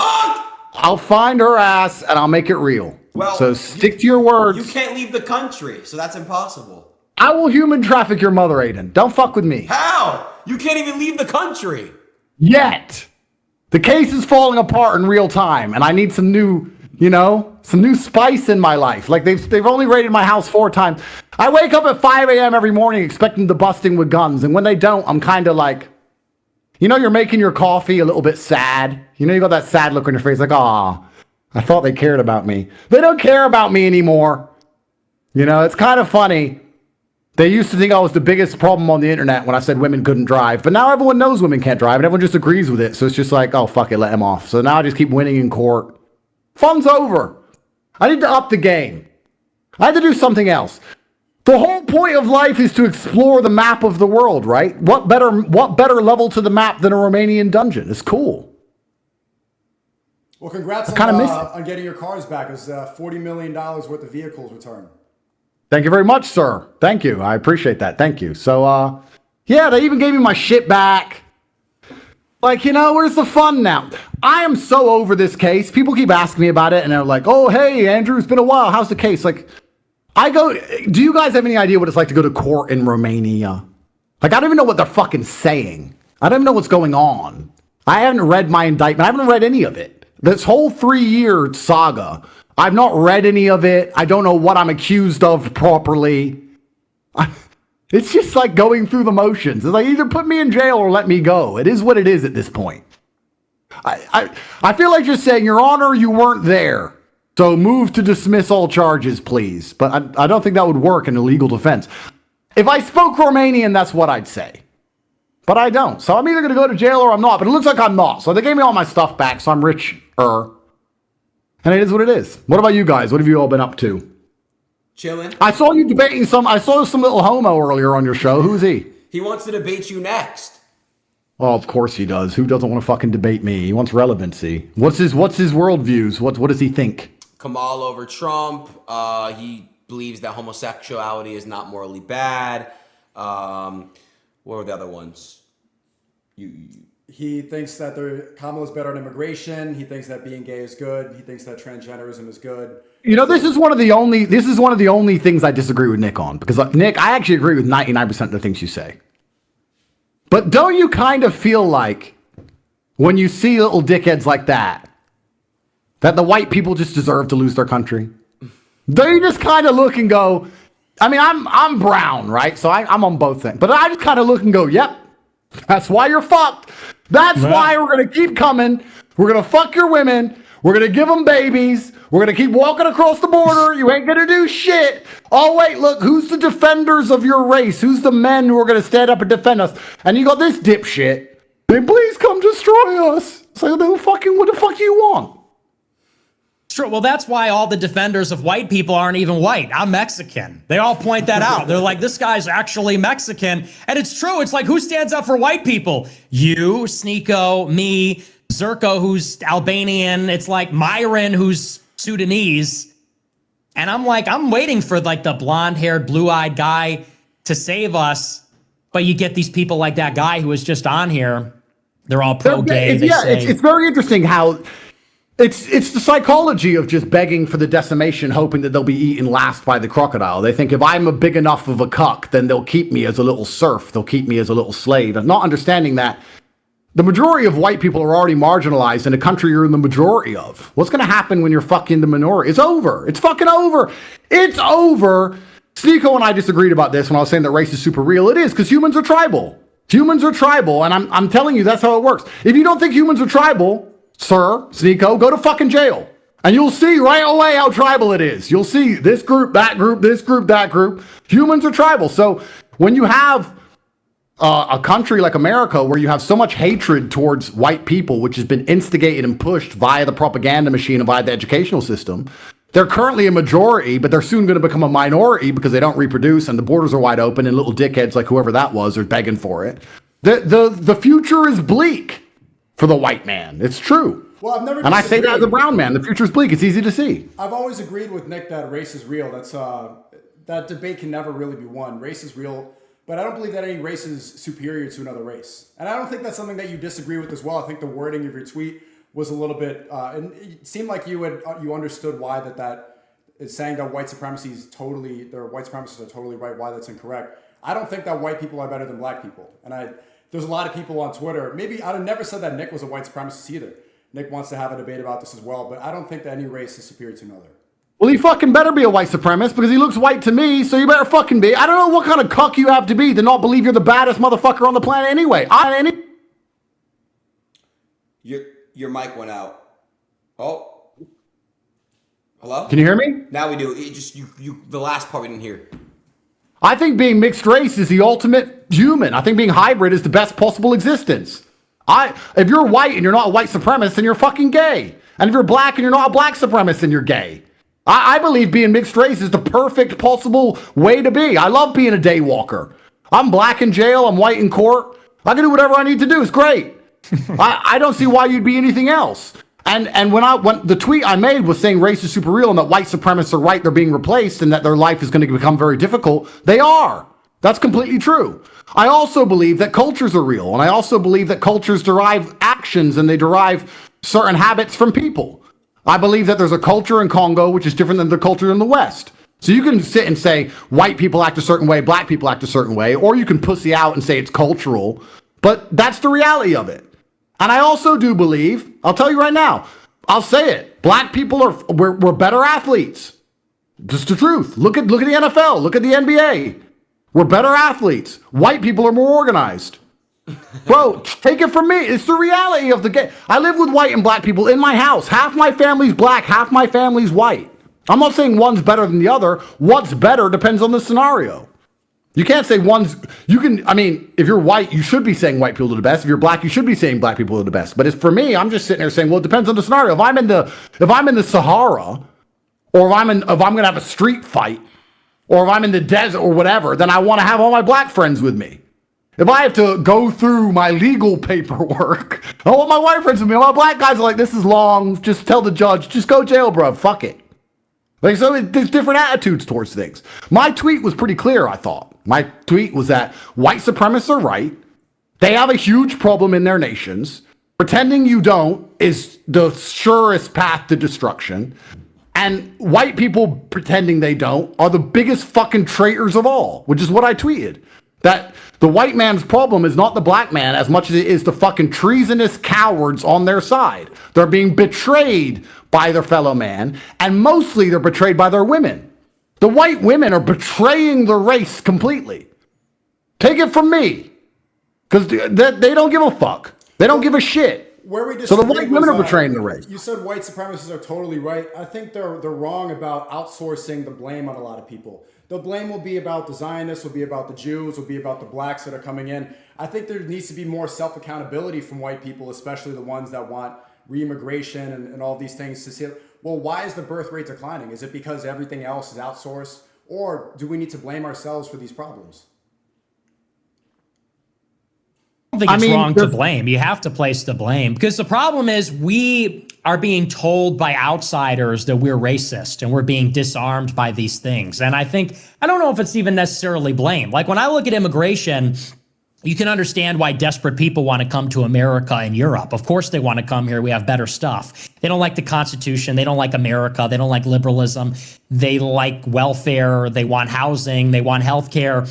I'll find her ass and I'll make it real. Well, so stick to your words. You can't leave the country, so that's impossible. I will human traffic your mother, Aiden. Don't fuck with me. How? You can't even leave the country. Yet. The case is falling apart in real time, and I need some new spice in my life. Like they've only raided my house 4 times. I wake up at 5 a.m. every morning expecting the busting with guns, and when they don't, I'm kind of like, you're making your coffee a little bit sad. You got that sad look on your face, like, ah, I thought they cared about me. They don't care about me anymore. It's kind of funny. They used to think I was the biggest problem on the internet when I said women couldn't drive. But now everyone knows women can't drive, and everyone just agrees with it. So it's just like, oh, fuck it, let him off. So now I just keep winning in court. Fun's over. I need to up the game. I had to do something else. The whole point of life is to explore the map of the world, right? What better level to the map than a Romanian dungeon? It's cool. Well, congrats on getting your cars back. It was $40 million worth of vehicles returned. Thank you very much, sir. Thank you. I appreciate that. Thank you. So, they even gave me my shit back. Like, where's the fun now? I am so over this case. People keep asking me about it, and they're like, oh, hey, Andrew, it's been a while. How's the case? Like, do you guys have any idea what it's like to go to court in Romania? Like, I don't even know what they're fucking saying. I don't even know what's going on. I haven't read my indictment. I haven't read any of it. This whole 3-year saga, I've not read any of it. I don't know what I'm accused of properly. It's just like going through the motions. It's like either put me in jail or let me go. It is what it is at this point. I feel like just saying, Your Honor, you weren't there. So move to dismiss all charges, please. But I don't think that would work in a legal defense. If I spoke Romanian, that's what I'd say. But I don't. So I'm either going to go to jail or I'm not. But it looks like I'm not. So they gave me all my stuff back, so I'm richer. And it is what it is. What about you guys? What have you all been up to? Chilling. I saw you debating I saw some little homo earlier on your show. Who's he? He wants to debate you next. Oh, of course he does. Who doesn't want to fucking debate me? He wants relevancy. What's his worldviews? What does he think? Kamal over Trump. He believes that homosexuality is not morally bad. What were the other ones? He thinks that Kamala's better on immigration. He thinks that being gay is good. He thinks that transgenderism is good. This is one of the only things I disagree with Nick on, because Nick, I actually agree with 99% of the things you say. But don't you kind of feel like when you see little dickheads like that the white people just deserve to lose their country? Don't you just kind of look and go, I mean, I'm brown, right? So I'm on both things. But I just kind of look and go, yep, that's why you're fucked. That's why we're going to keep coming. We're going to fuck your women. We're going to give them babies. We're going to keep walking across the border. You ain't going to do shit. Oh, wait, look, who's the defenders of your race? Who's the men who are going to stand up and defend us? And you got this dipshit. Hey, please come destroy us. It's like, what the fuck do you want? Sure. Well, that's why all the defenders of white people aren't even white. I'm Mexican. They all point that out. They're like, this guy's actually Mexican. And it's true. It's like, who stands up for white people? You, Sneako, me, Zerko, who's Albanian. It's like Myron, who's Sudanese. And I'm like, I'm waiting for like the blonde-haired, blue-eyed guy to save us. But you get these people like that guy who was just on here. They're all pro-gay. It's very interesting how it's the psychology of just begging for the decimation, hoping that they'll be eaten last by the crocodile. They think if I'm a big enough of a cuck, then they'll keep me as a little serf. They'll keep me as a little slave. And not understanding that the majority of white people are already marginalized in a country you're in the majority of. What's going to happen when you're fucking the minority? It's over. It's fucking over. It's over. Sneako and I disagreed about this when I was saying that race is super real. It is, because humans are tribal. Humans are tribal, and I'm telling you, that's how it works. If you don't think humans are tribal, sir, Sneako, go to fucking jail. And you'll see right away how tribal it is. You'll see this group, that group, this group, that group. Humans are tribal. So when you have a country like America where you have so much hatred towards white people, which has been instigated and pushed via the propaganda machine and via the educational system, they're currently a majority, but they're soon going to become a minority because they don't reproduce and the borders are wide open and little dickheads like whoever that was are begging for it. The future is bleak for the white man. It's true. Well, I've never and I say that as a brown man. The future is bleak. It's easy to see. I've always agreed with Nick that race is real. That debate can never really be won. Race is real, but I don't believe that any race is superior to another race. And I don't think that's something that you disagree with as well. I think the wording of your tweet was a little bit, and it seemed like you understood why that is saying that white supremacists are totally right, why that's incorrect. I don't think that white people are better than black people. And there's a lot of people on Twitter, maybe I'd have never said that Nick was a white supremacist either. Nick wants to have a debate about this as well, but I don't think that any race is superior to another. Well, he fucking better be a white supremacist because he looks white to me, so you better fucking be. I don't know what kind of cuck you have to be to not believe you're the baddest motherfucker on the planet anyway. Your mic went out. Oh. Hello? Can you hear me? Now we do. It just the last part we didn't hear. I think being mixed race is the ultimate human. I think being hybrid is the best possible existence. If you're white and you're not a white supremacist, then you're fucking gay. And if you're black and you're not a black supremacist, then you're gay. I believe being mixed race is the perfect possible way to be. I love being a day walker. I'm black in jail. I'm white in court. I can do whatever I need to do. It's great. I don't see why you'd be anything else. And when the tweet I made was saying race is super real and that white supremacists are right, they're being replaced and that their life is going to become very difficult. They are. That's completely true. I also believe that cultures are real. And I also believe that cultures derive actions and they derive certain habits from people. I believe that there's a culture in Congo which is different than the culture in the West. So you can sit and say white people act a certain way, black people act a certain way, or you can pussy out and say it's cultural. But that's the reality of it. And I also do believe, I'll tell you right now, I'll say it, black people we're better athletes. Just the truth. Look at the NFL, look at the NBA. We're better athletes. White people are more organized. Bro, take it from me. It's the reality of the game. I live with white and black people in my house. Half my family's black, half my family's white. I'm not saying one's better than the other. What's better depends on the scenario. You can't say if you're white, you should be saying white people are the best. If you're black, you should be saying black people are the best. But for me, I'm just sitting there saying, well, it depends on the scenario. If I'm in the Sahara, or if I'm going to have a street fight, or if I'm in the desert or whatever, then I want to have all my black friends with me. If I have to go through my legal paperwork, I want my white friends with me. My black guys are like, this is long. Just tell the judge, just go jail, bro. Fuck it. There's different attitudes towards things. My tweet was pretty clear, I thought. My tweet was that white supremacists are right. They have a huge problem in their nations. Pretending you don't is the surest path to destruction. And white people pretending they don't are the biggest fucking traitors of all, which is what I tweeted. That the white man's problem is not the black man as much as it is the fucking treasonous cowards on their side. They're being betrayed by their fellow man, and mostly they're betrayed by their women. The white women are betraying the race completely. Take it from me. Because they don't give a fuck. They don't give a shit. Where we So the disagree white women are was, betraying the race. You said white supremacists are totally right. I think they're wrong about outsourcing the blame on a lot of people. The blame will be about the Zionists, will be about the Jews, will be about the blacks that are coming in. I think there needs to be more self-accountability from white people, especially the ones that want re-immigration and all these things, to say, well, why is the birth rate declining? Is it because everything else is outsourced? Or do we need to blame ourselves for these problems? I don't think it's wrong to blame. You have to place the blame, because the problem is we are being told by outsiders that we're racist and we're being disarmed by these things. And I don't know if it's even necessarily blame. Like when I look at immigration, you can understand why desperate people want to come to America and Europe. Of course they want to come here. We have better stuff. They don't like the Constitution. They don't like America. They don't like liberalism. They like welfare. They want housing. They want healthcare.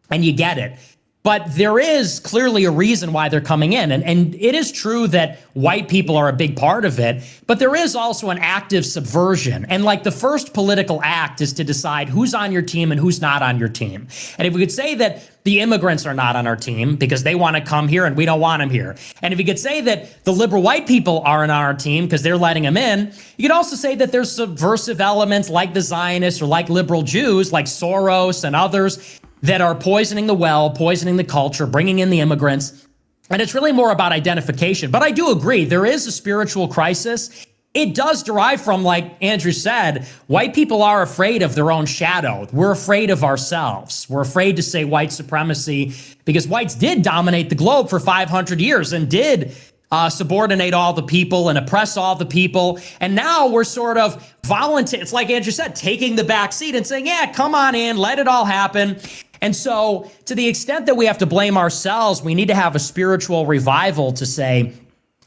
And you get it. But there is clearly a reason why they're coming in. And it is true that white people are a big part of it, but there is also an active subversion. And like the first political act is to decide who's on your team and who's not on your team. And if we could say that the immigrants are not on our team because they want to come here and we don't want them here. And if you could say that the liberal white people aren't on our team because they're letting them in, you could also say that there's subversive elements like the Zionists or like liberal Jews, like Soros and others, that are poisoning the well, poisoning the culture, bringing in the immigrants. And it's really more about identification. But I do agree, there is a spiritual crisis. It does derive from, like Andrew said, white people are afraid of their own shadow. We're afraid of ourselves. We're afraid to say white supremacy because whites did dominate the globe for 500 years and did subordinate all the people and oppress all the people. And now we're sort of volunteer. It's like Andrew said, taking the back seat and saying, yeah, come on in, let it all happen. And so to the extent that we have to blame ourselves, we need to have a spiritual revival to say,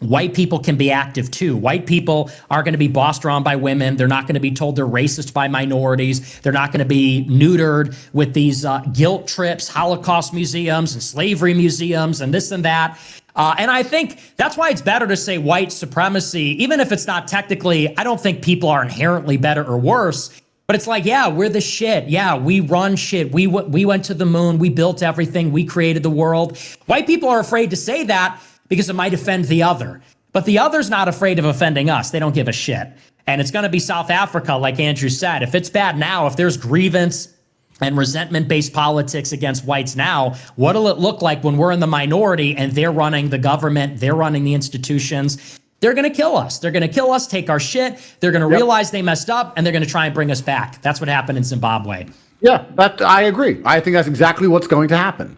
white people can be active too. White people are going to be bossed around by women. They're not going to be told they're racist by minorities. They're not going to be neutered with these guilt trips, Holocaust museums and slavery museums and this and that. And I think that's why it's better to say white supremacy, even if it's not technically, I don't think people are inherently better or worse. But it's like, yeah, we're the shit. Yeah, we run shit. We went to the moon. We built everything. We created the world. White people are afraid to say that because it might offend the other. But the other's not afraid of offending us. They don't give a shit. And it's going to be South Africa, like Andrew said. If it's bad now, if there's grievance and resentment-based politics against whites now, what'll it look like when we're in the minority and they're running the government, they're running the institutions? They're going to kill us. They're going to kill us, take our shit. They're going to realize they messed up, and they're going to try and bring us back. That's what happened in Zimbabwe. Yeah, I agree. I think that's exactly what's going to happen.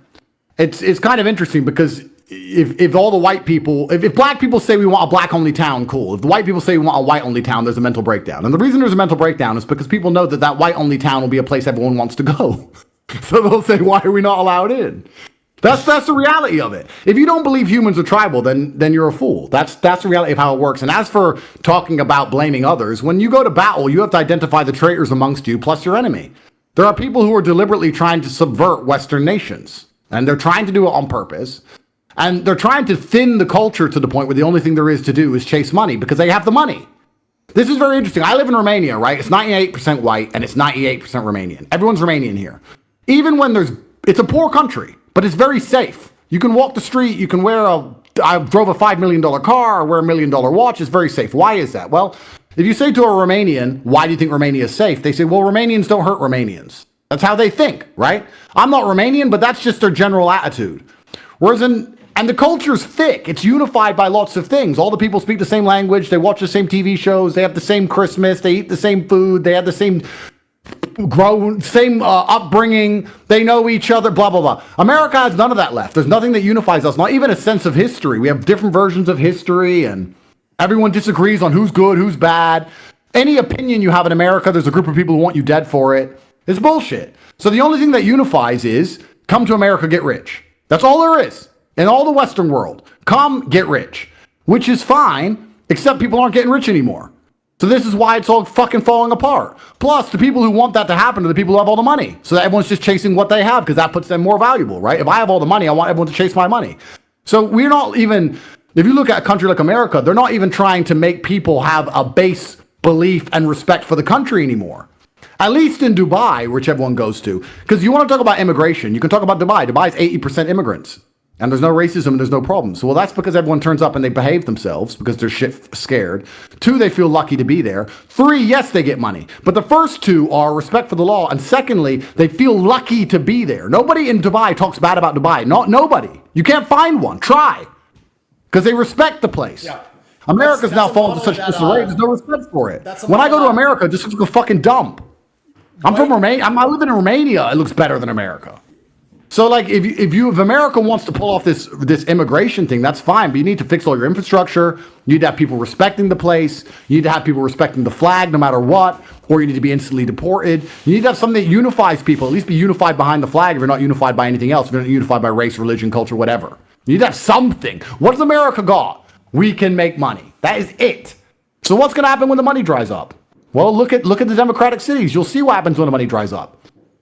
It's kind of interesting because if all the white people, if black people say we want a black-only town, cool. If the white people say we want a white-only town, there's a mental breakdown. And the reason there's a mental breakdown is because people know that white-only town will be a place everyone wants to go. So they'll say, why are we not allowed in? That's the reality of it. If you don't believe humans are tribal, then you're a fool. That's the reality of how it works. And as for talking about blaming others, when you go to battle, you have to identify the traitors amongst you plus your enemy. There are people who are deliberately trying to subvert Western nations, and they're trying to do it on purpose. And they're trying to thin the culture to the point where the only thing there is to do is chase money because they have the money. This is very interesting. I live in Romania, right? It's 98% white and it's 98% Romanian. Everyone's Romanian here. Even when it's a poor country, but it's very safe. You can walk the street, you can I drove a $5 million car, or wear a $1 million watch, it's very safe. Why is that? Well, if you say to a Romanian, why do you think Romania is safe? They say, well, Romanians don't hurt Romanians. That's how they think, right? I'm not Romanian, but that's just their general attitude. Whereas and the culture's thick. It's unified by lots of things. All the people speak the same language. They watch the same TV shows. They have the same Christmas. They eat the same food. They have the same upbringing. They know each other, blah, blah, blah. America has none of that left. There's nothing that unifies us, not even a sense of history. We have different versions of history, and everyone disagrees on who's good, who's bad. Any opinion you have in America, there's a group of people who want you dead for it. It's bullshit. So the only thing that unifies is come to America, get rich. That's all there is. In all the Western world, come get rich, which is fine, except people aren't getting rich anymore. So this is why it's all fucking falling apart. Plus, the people who want that to happen are the people who have all the money. So that everyone's just chasing what they have because that puts them more valuable, right? If I have all the money, I want everyone to chase my money. So we're not even, if you look at a country like America, they're not even trying to make people have a base belief and respect for the country anymore. At least in Dubai, which everyone goes to. Because you want to talk about immigration, you can talk about Dubai. Dubai is 80% immigrants. And there's no racism and there's no problems. So, well, that's because everyone turns up and they behave themselves because they're shit scared. 2, they feel lucky to be there. 3, yes, they get money. But the first 2 are respect for the law. And secondly, they feel lucky to be there. Nobody in Dubai talks bad about Dubai. Nobody. You can't find one. Try. Because they respect the place. Yeah. America's That's now a fallen to model such that, disarray. There's no respect for it. that's a When I go model to that- America, it just looks like a fucking dump. I'm from Romania. I live in Romania. It looks better than America. So, like, if America wants to pull off this immigration thing, that's fine. But you need to fix all your infrastructure. You need to have people respecting the place. You need to have people respecting the flag, no matter what. Or you need to be instantly deported. You need to have something that unifies people. At least be unified behind the flag. If you're not unified by anything else, if you're not unified by race, religion, culture, whatever, you need to have something. What does America got? We can make money. That is it. So, what's going to happen when the money dries up? Well, look at the democratic cities. You'll see what happens when the money dries up.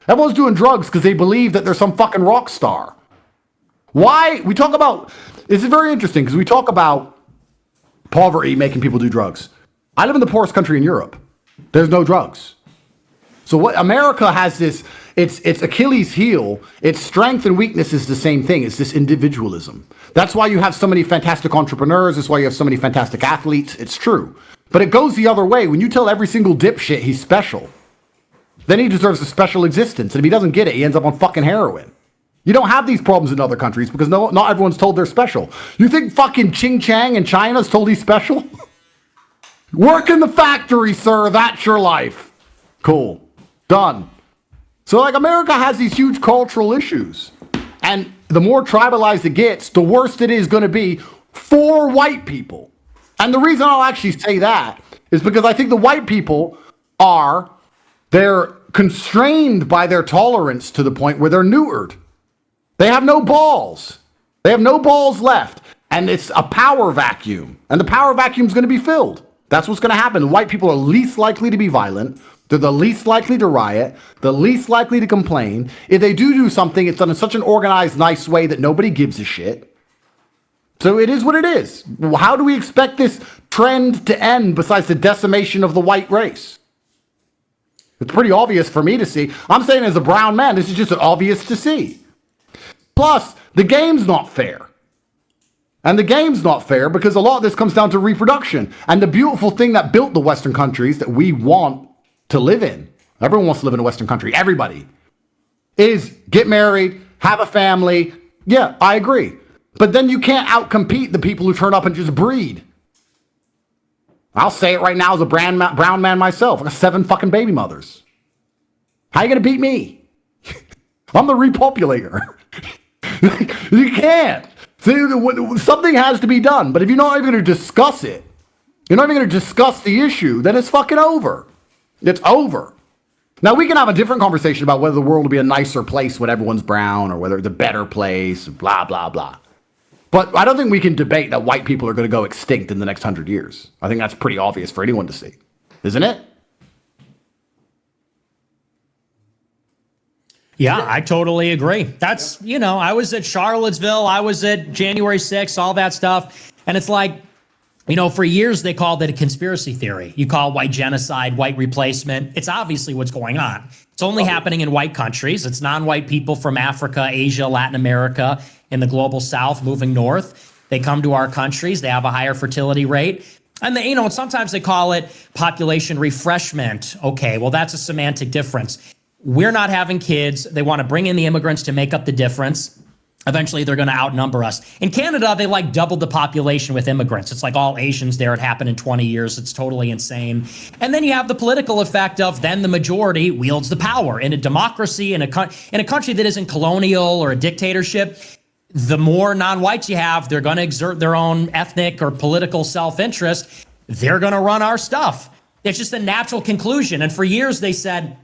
Everyone's doing drugs because they believe that they're some fucking rock star. Why? We talk about, this is very interesting because we talk about poverty making people do drugs. I live in the poorest country in Europe. There's no drugs. So what America has this, its Achilles heel, its strength and weakness is the same thing. It's this individualism. That's why you have so many fantastic entrepreneurs. That's why you have so many fantastic athletes. It's true. But it goes the other way. When you tell every single dipshit he's special, then he deserves a special existence. And if he doesn't get it, he ends up on fucking heroin. You don't have these problems in other countries because not everyone's told they're special. You think fucking Ching Chang in China's told he's special? Work in the factory, sir. That's your life. Cool. Done. So, like, America has these huge cultural issues. And the more tribalized it gets, the worse it is going to be for white people. And the reason I'll actually say that is because I think the white people they're constrained by their tolerance to the point where they're neutered. They have no balls. They have no balls left. And it's a power vacuum. And the power vacuum is going to be filled. That's what's going to happen. The white people are least likely to be violent. They're the least likely to riot, the least likely to complain. If they do something, it's done in such an organized, nice way that nobody gives a shit. So it is what it is. How do we expect this trend to end besides the decimation of the white race? It's pretty obvious for me to see. I'm saying as a brown man, this is just obvious to see. Plus, the game's not fair. And the game's not fair because a lot of this comes down to reproduction. And the beautiful thing that built the Western countries that we want to live in, everyone wants to live in a Western country, everybody, is get married, have a family. Yeah, I agree. But then you can't outcompete the people who turn up and just breed. I'll say it right now as a brown man myself. I got 7 fucking baby mothers. How you gonna beat me? I'm the repopulator. You can't. See, something has to be done. But if you're not even going to discuss it, you're not even going to discuss the issue, then it's fucking over. It's over. Now, we can have a different conversation about whether the world will be a nicer place when everyone's brown or whether it's a better place, blah, blah, blah. But I don't think we can debate that white people are going to go extinct in the next 100 years. I think that's pretty obvious for anyone to see. Isn't it? Yeah, I totally agree. That's, I was at Charlottesville, I was at January 6th, all that stuff. And it's like, for years they called it a conspiracy theory. You call it white genocide, white replacement. It's obviously what's going on. It's only happening in white countries. It's non-white people from Africa, Asia, Latin America, in the global South moving north. They come to our countries. They have a higher fertility rate. And they, sometimes they call it population refreshment. Okay, well, that's a semantic difference. We're not having kids. They want to bring in the immigrants to make up the difference. Eventually, they're going to outnumber us. In Canada, they doubled the population with immigrants. It's like all Asians there. It happened in 20 years. It's totally insane. And then you have the political effect of then the majority wields the power. In a democracy, in a country that isn't colonial or a dictatorship, the more non-whites you have, they're going to exert their own ethnic or political self-interest. They're going to run our stuff. It's just a natural conclusion. And for years, they said,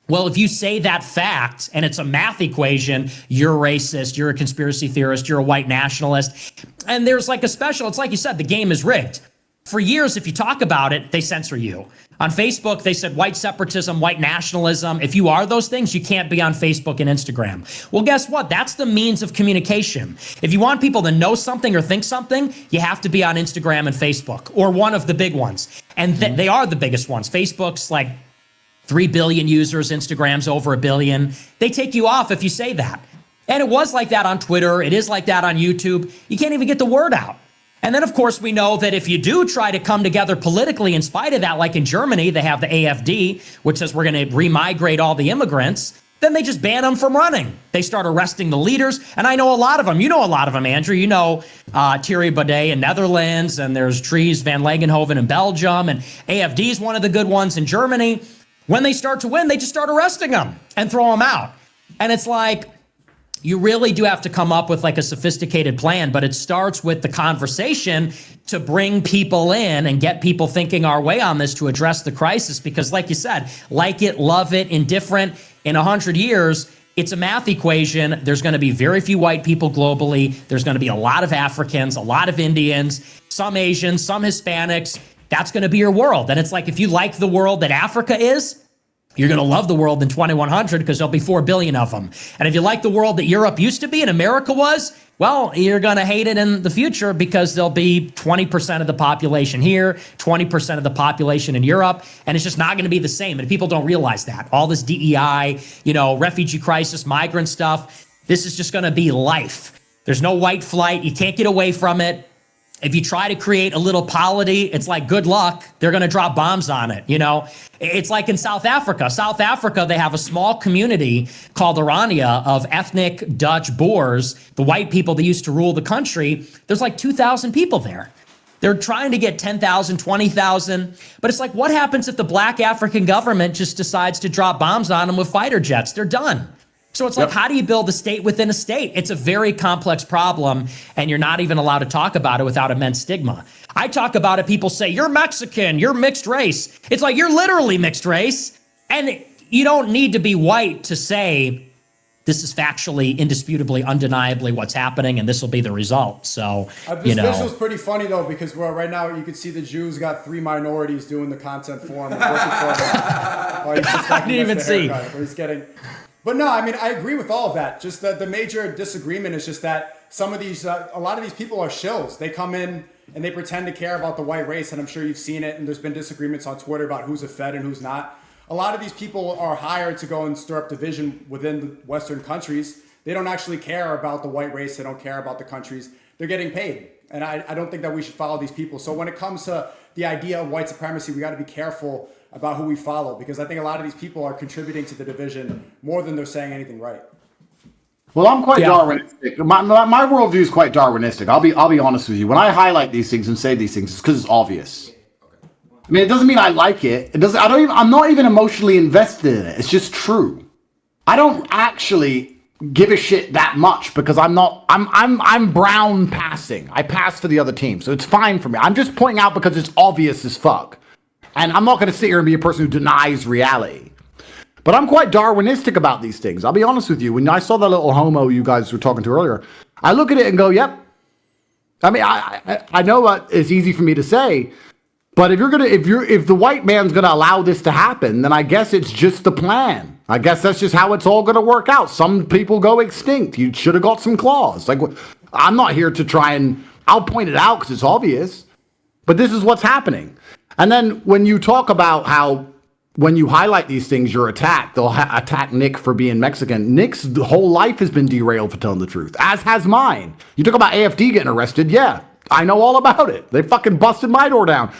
well, if you say that fact and it's a math equation, you're racist, you're a conspiracy theorist, you're a white nationalist. And there's it's like you said, the game is rigged. For years, if you talk about it, they censor you. On Facebook, they said white separatism, white nationalism. If you are those things, you can't be on Facebook and Instagram. Well, guess what? That's the means of communication. If you want people to know something or think something, you have to be on Instagram and Facebook, or one of the big ones. And they are the biggest ones. Facebook's 3 billion users, Instagram's over 1 billion. They take you off if you say that. And it was like that on Twitter. It is like that on YouTube. You can't even get the word out. And then, of course, we know that if you do try to come together politically in spite of that, like in Germany, they have the AfD, which says we're going to remigrate all the immigrants, then they just ban them from running. They start arresting the leaders. And I know a lot of them. You know a lot of them, Andrew. You know Thierry Baudet in Netherlands, and there's Dries van Langenhoven in Belgium, and AfD is one of the good ones in Germany. When they start to win, they just start arresting them and throw them out. And it's like, you really do have to come up with like a sophisticated plan, but it starts with the conversation to bring people in and get people thinking our way on this to address the crisis. Because like you said, like it, love it, indifferent, in 100 years, it's a math equation. There's going to be very few white people globally. There's going to be a lot of Africans, a lot of Indians, some Asians, some Hispanics. That's going to be your world. And it's like, if you like the world that Africa is, you're going to love the world in 2100 because there'll be 4 billion of them. And if you like the world that Europe used to be and America was, well, you're going to hate it in the future because there'll be 20% of the population here, 20% of the population in Europe, and it's just not going to be the same. And people don't realize that. All this DEI, refugee crisis, migrant stuff, this is just going to be life. There's no white flight. You can't get away from it. If you try to create a little polity, it's like, good luck. They're going to drop bombs on it. It's like in South Africa. South Africa, they have a small community called Orania of ethnic Dutch Boers, the white people that used to rule the country. There's like 2,000 people there. They're trying to get 10,000, 20,000. But it's like, what happens if the black African government just decides to drop bombs on them with fighter jets? They're done. So it's like, how do you build a state within a state? It's a very complex problem, and you're not even allowed to talk about it without immense stigma. I talk about it, people say, you're Mexican, you're mixed race. It's like, you're literally mixed race, and you don't need to be white to say, this is factually, indisputably, undeniably what's happening, and this will be the result. So, This visual's pretty funny, though, because right now you can see the Jews got 3 minorities doing the content for him. I didn't even see. But no, I mean, I agree with all of that. Just the major disagreement is just that some of these, a lot of these people are shills. They come in and they pretend to care about the white race, and I'm sure you've seen it, and there's been disagreements on Twitter about who's a Fed and who's not. A lot of these people are hired to go and stir up division within the Western countries. They don't actually care about the white race. They don't care about the countries. They're getting paid. And I don't think that we should follow these people. So when it comes to the idea of white supremacy, we got to be careful about who we follow, because I think a lot of these people are contributing to the division more than they're saying anything right. Well, I'm quite Darwinistic. My worldview is quite Darwinistic. I'll be honest with you. When I highlight these things and say these things, it's because it's obvious. I mean, it doesn't mean I like it. I'm not even emotionally invested in it. It's just true. I don't actually give a shit that much because I'm brown passing. I pass for the other team, so it's fine for me. I'm just pointing out because it's obvious as fuck. And I'm not going to sit here and be a person who denies reality. But I'm quite Darwinistic about these things. I'll be honest with you. When I saw the little homo you guys were talking to earlier, I look at it and go, yep. I mean, I know it's easy for me to say, but if the white man's gonna allow this to happen, then I guess it's just the plan. I guess that's just how it's all gonna work out. Some people go extinct. You should have got some claws. Like, I'm not here to try and I'll point it out because it's obvious, but this is what's happening. And then when you talk about how when you highlight these things, you're attacked. They'll attack Nick for being Mexican. Nick's whole life has been derailed for telling the truth, as has mine. You talk about AFD getting arrested. Yeah, I know all about it. They fucking busted my door down.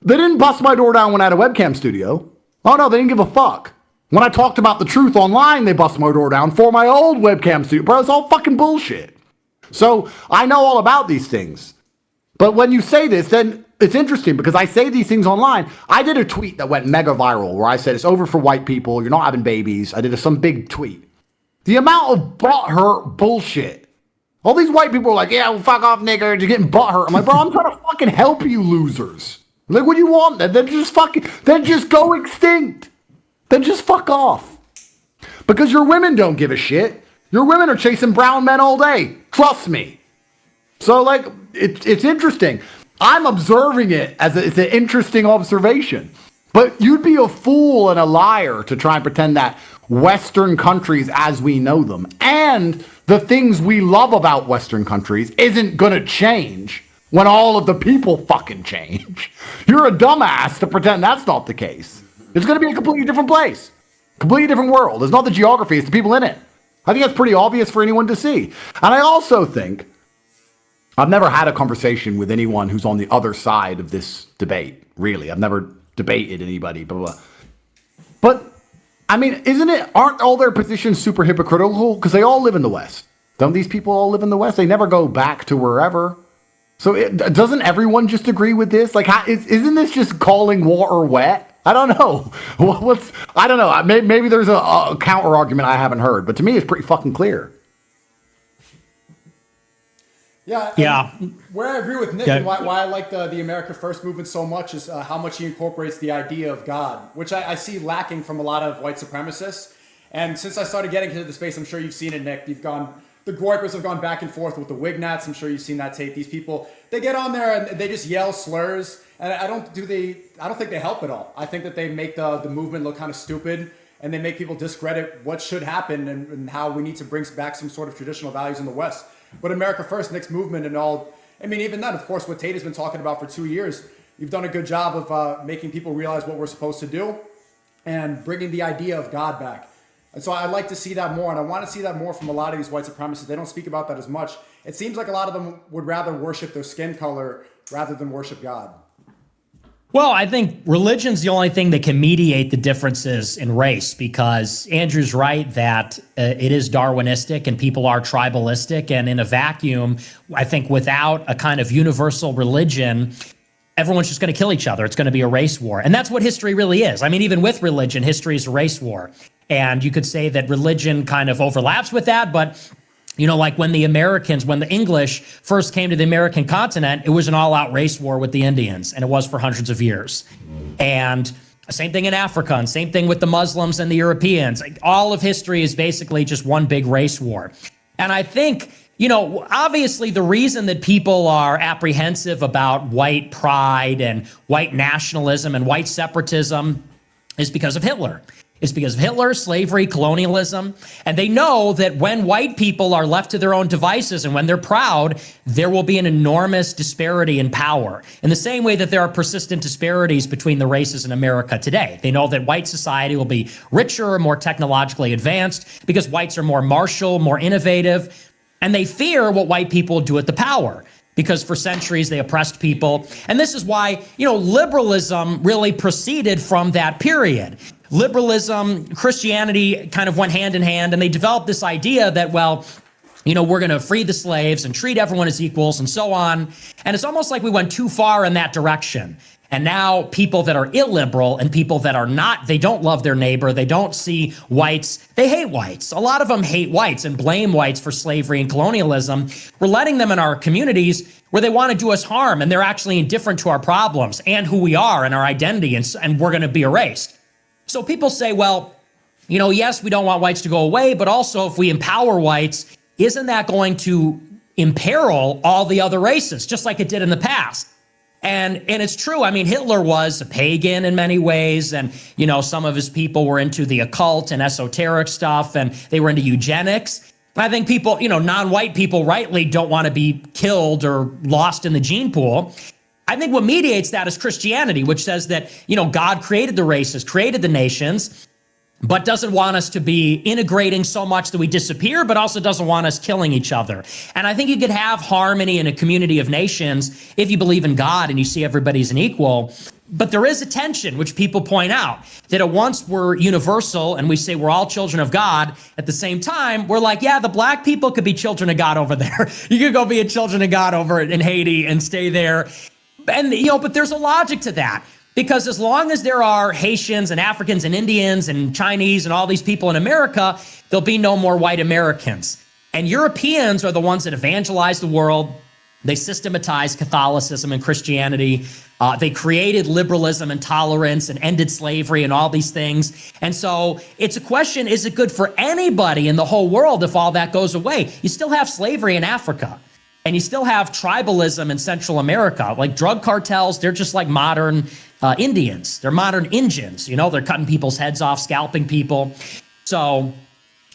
They didn't bust my door down when I had a webcam studio. Oh no, they didn't give a fuck. When I talked about the truth online, they busted my door down for my old webcam studio. Bro, it's all fucking bullshit. So I know all about these things. But when you say this, then it's interesting because I say these things online. I did a tweet that went mega viral where I said it's over for white people. You're not having babies. I did some big tweet. The amount of butthurt bullshit. All these white people are like, yeah, well, fuck off, nigger. You're getting butthurt. I'm like, bro, I'm trying to fucking help you losers. Like, what do you want? Then just go extinct. Then just fuck off. Because your women don't give a shit. Your women are chasing brown men all day. Trust me. So, like, it's interesting. I'm observing it as it's an interesting observation. But you'd be a fool and a liar to try and pretend that Western countries as we know them and the things we love about Western countries isn't going to change when all of the people fucking change. You're a dumbass to pretend that's not the case. It's going to be a completely different place. Completely different world. It's not the geography, it's the people in it. I think that's pretty obvious for anyone to see. And I also think I've never had a conversation with anyone who's on the other side of this debate, really. I've never debated anybody, blah, blah. But, I mean, aren't all their positions super hypocritical? Because they all live in the West. Don't these people all live in the West? They never go back to wherever. So doesn't everyone just agree with this? Like, isn't this just calling water wet? I don't know. I don't know. Maybe there's a counter argument I haven't heard, but to me, it's pretty fucking clear. Yeah. Where I agree with Nick and why I like the America First movement so much is how much he incorporates the idea of God, which I see lacking from a lot of white supremacists. And since I started getting into the space, I'm sure you've seen it, Nick. The Groypers have gone back and forth with the Wignats. I'm sure you've seen that tape. These people, they get on there and they just yell slurs. And I don't think they help at all. I think that they make the movement look kind of stupid, and they make people discredit what should happen and how we need to bring back some sort of traditional values in the West. But America First, Nick's movement and all, I mean, even that, of course, what Tate has been talking about for 2 years, you've done a good job of making people realize what we're supposed to do and bringing the idea of God back. And so I like to see that more, and I want to see that more from a lot of these white supremacists. They don't speak about that as much. It seems like a lot of them would rather worship their skin color rather than worship God. Well, I think religion's the only thing that can mediate the differences in race, because Andrew's right that it is Darwinistic and people are tribalistic. And in a vacuum, I think without a kind of universal religion, everyone's just going to kill each other. It's going to be a race war. And that's what history really is. I mean, even with religion, history is a race war. And you could say that religion kind of overlaps with that, but you know, like when the English first came to the American continent, it was an all-out race war with the Indians, and it was for hundreds of years. And same thing in Africa, and same thing with the Muslims and the Europeans. All of history is basically just one big race war. And I think, you know, obviously the reason that people are apprehensive about white pride and white nationalism and white separatism is because of Hitler. It's because of Hitler, slavery, colonialism, and they know that when white people are left to their own devices and when they're proud, there will be an enormous disparity in power. In the same way that there are persistent disparities between the races in America today. They know that white society will be richer, more technologically advanced, because whites are more martial, more innovative, and they fear what white people do at the power, because for centuries they oppressed people. And this is why, you know, liberalism really proceeded from that period. Liberalism, Christianity kind of went hand in hand, and they developed this idea that, well, you know, we're going to free the slaves and treat everyone as equals and so on. And it's almost like we went too far in that direction. And now people that are illiberal and people that are not, they don't love their neighbor, they don't see whites, they hate whites. A lot of them hate whites and blame whites for slavery and colonialism. We're letting them in our communities where they want to do us harm, and they're actually indifferent to our problems and who we are and our identity, and we're going to be erased. So people say, well, you know, yes, we don't want whites to go away, but also if we empower whites, isn't that going to imperil all the other races, just like it did in the past? And it's true. I mean, Hitler was a pagan in many ways, and, you know, some of his people were into the occult and esoteric stuff, and they were into eugenics. I think people, you know, non-white people rightly don't want to be killed or lost in the gene pool. I think what mediates that is Christianity, which says that, you know, God created the races, created the nations, but doesn't want us to be integrating so much that we disappear, but also doesn't want us killing each other. And I think you could have harmony in a community of nations if you believe in God and you see everybody as an equal. But there is a tension, which people point out, that at once we're universal and we say we're all children of God. At the same time, we're like, yeah, the black people could be children of God over there. You could go be a children of God over in Haiti and stay there. And, you know, but there's a logic to that, because as long as there are Haitians and Africans and Indians and Chinese and all these people in America, there'll be no more white Americans. And Europeans are the ones that evangelize the world. They systematized Catholicism and Christianity. They created liberalism and tolerance and ended slavery and all these things. And so it's a question, is it good for anybody in the whole world if all that goes away? You still have slavery in Africa. And you still have tribalism in Central America. Like drug cartels, they're just like modern Indians. They're modern Indians. You know, they're cutting people's heads off, scalping people. So,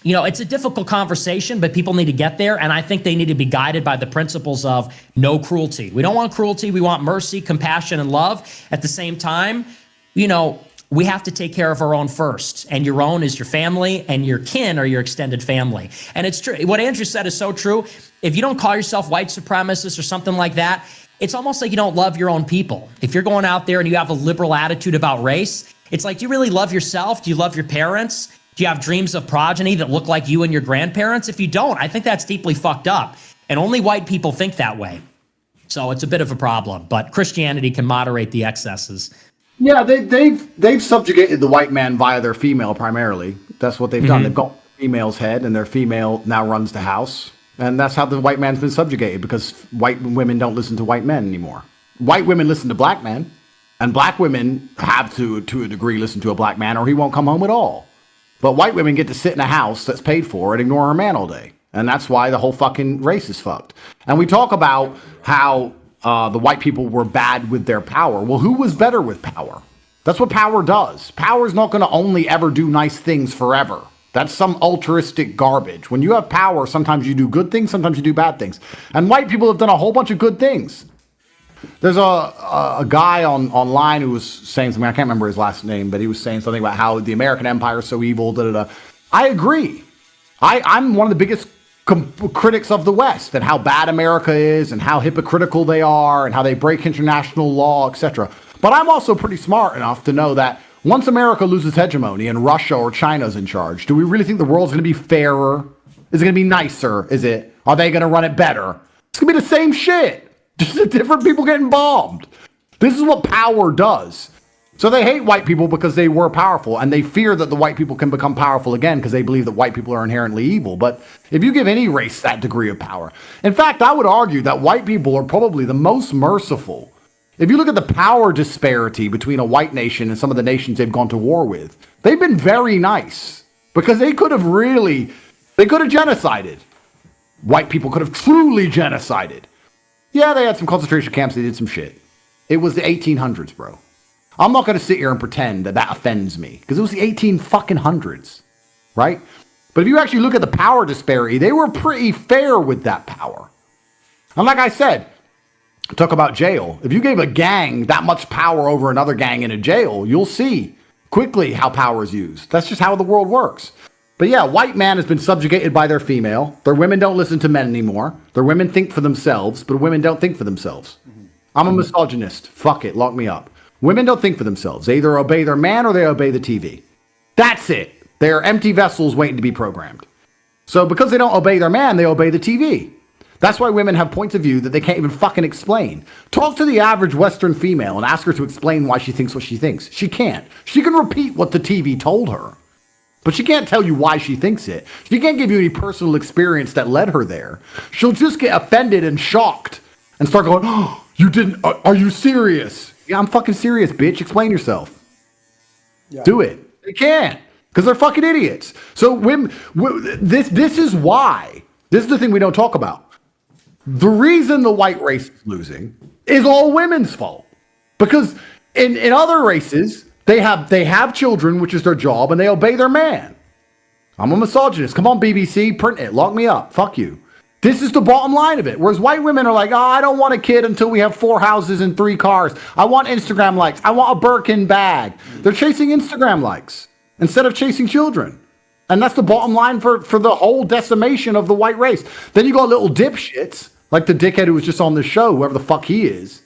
you know, it's a difficult conversation, but people need to get there. And I think they need to be guided by the principles of no cruelty. We don't want cruelty. We want mercy, compassion, and love. At the same time, you know, we have to take care of our own first. And your own is your family, and your kin are your extended family. And it's true. What Andrew said is so true. If you don't call yourself white supremacist or something like that, it's almost like you don't love your own people. If you're going out there and you have a liberal attitude about race, it's like, do you really love yourself? Do you love your parents? Do you have dreams of progeny that look like you and your grandparents? If you don't, I think that's deeply fucked up. And only white people think that way. So it's a bit of a problem, but Christianity can moderate the excesses. Yeah, they've subjugated the white man via their female primarily. That's what they've done. They've got the female's head, and their female now runs the house. And that's how the white man's been subjugated, because white women don't listen to white men anymore. White women listen to black men, and black women have to a degree, listen to a black man, or he won't come home at all. But white women get to sit in a house that's paid for and ignore her man all day. And that's why the whole fucking race is fucked. And we talk about how the white people were bad with their power. Well, who was better with power? That's what power does. Power is not going to only ever do nice things forever. That's some altruistic garbage. When you have power, sometimes you do good things, sometimes you do bad things. And white people have done a whole bunch of good things. There's a guy online who was saying something, I can't remember his last name, but he was saying something about how the American empire is so evil, I agree. I'm one of the biggest critics of the West, and how bad America is, and how hypocritical they are, and how they break international law, etc. But I'm also pretty smart enough to know that once America loses hegemony and Russia or China's in charge, do we really think the world's going to be fairer? Is it going to be nicer? Are they going to run it better? It's going to be the same shit. Just different people getting bombed. This is what power does. So they hate white people because they were powerful, and they fear that the white people can become powerful again because they believe that white people are inherently evil. But if you give any race that degree of power, in fact, I would argue that white people are probably the most merciful. If you look at the power disparity between a white nation and some of the nations they've gone to war with, they've been very nice, because they could have genocided. White people could have truly genocided. Yeah, they had some concentration camps, they did some shit. It was the 1800s, bro. I'm not going to sit here and pretend that offends me, because it was the 1800s, right? But if you actually look at the power disparity, they were pretty fair with that power. And like I said, talk about jail. If you gave a gang that much power over another gang in a jail, you'll see quickly how power is used. That's just how the world works. But yeah, white man has been subjugated by their female. Their women don't listen to men anymore. Their women think for themselves, but women don't think for themselves. I'm a misogynist. Fuck it, lock me up. Women don't think for themselves. They either obey their man or they obey the TV. That's it. They're empty vessels waiting to be programmed. So because they don't obey their man, they obey the TV. That's why women have points of view that they can't even fucking explain. Talk to the average Western female and ask her to explain why she thinks what she thinks. She can't. She can repeat what the TV told her, but she can't tell you why she thinks it. She can't give you any personal experience that led her there. She'll just get offended and shocked and start going, "Oh, you didn't, are you serious?" Yeah, I'm fucking serious, bitch. Explain yourself. Yeah. Do it. They can't, because they're fucking idiots. So this is why. This is the thing we don't talk about. The reason the white race is losing is all women's fault. Because in other races, they have children, which is their job, and they obey their man. I'm a misogynist. Come on, BBC, print it. Lock me up. Fuck you. This is the bottom line of it. Whereas white women are like, oh, I don't want a kid until we have 4 houses and 3 cars. I want Instagram likes. I want a Birkin bag. They're chasing Instagram likes instead of chasing children. And that's the bottom line for the whole decimation of the white race. Then you got little dipshits, like the dickhead who was just on the show, whoever the fuck he is,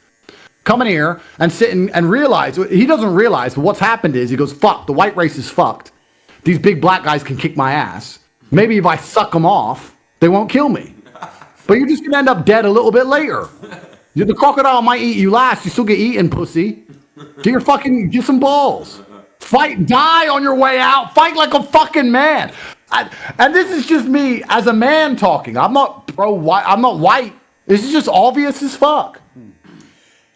coming here and sitting and realize, he doesn't realize, but what's happened is he goes, fuck, the white race is fucked. These big black guys can kick my ass. Maybe if I suck them off, they won't kill me. But you're just going to end up dead a little bit later. The crocodile might eat you last. You still get eaten, pussy. Get some balls. Fight, die on your way out. Fight like a fucking man. And this is just me as a man talking. I'm not pro-white. I'm not white. This is just obvious as fuck.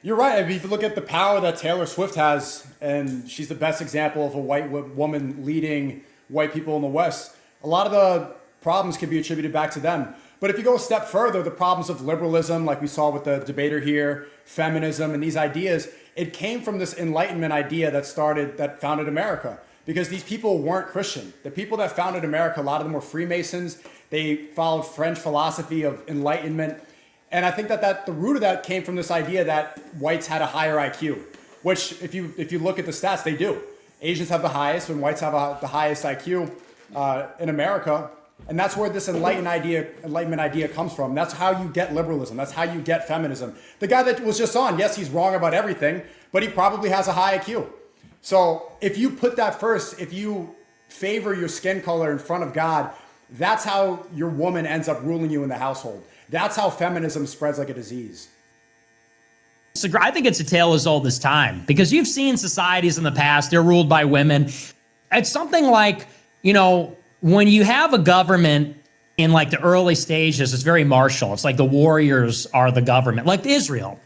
You're right. I mean, if you look at the power that Taylor Swift has, and she's the best example of a white woman leading white people in the West, a lot of the problems can be attributed back to them. But if you go a step further, the problems of liberalism, like we saw with the debater here, feminism, and these ideas, it came from this Enlightenment idea that founded America. Because these people weren't Christian. The people that founded America, a lot of them were Freemasons. They followed French philosophy of Enlightenment. And I think that the root of that came from this idea that whites had a higher IQ, which if you look at the stats, they do. Asians have the highest, and whites have the highest IQ in America. And that's where this enlightenment idea comes from. That's how you get liberalism. That's how you get feminism. The guy that was just on, yes, he's wrong about everything, but he probably has a high IQ. So if you put that first, if you favor your skin color in front of God, that's how your woman ends up ruling you in the household. That's how feminism spreads like a disease. So I think it's a tale as old as time, because you've seen societies in the past, they're ruled by women. It's something like, you know, when you have a government in like the early stages, it's very martial. It's like the warriors are the government, like Israel.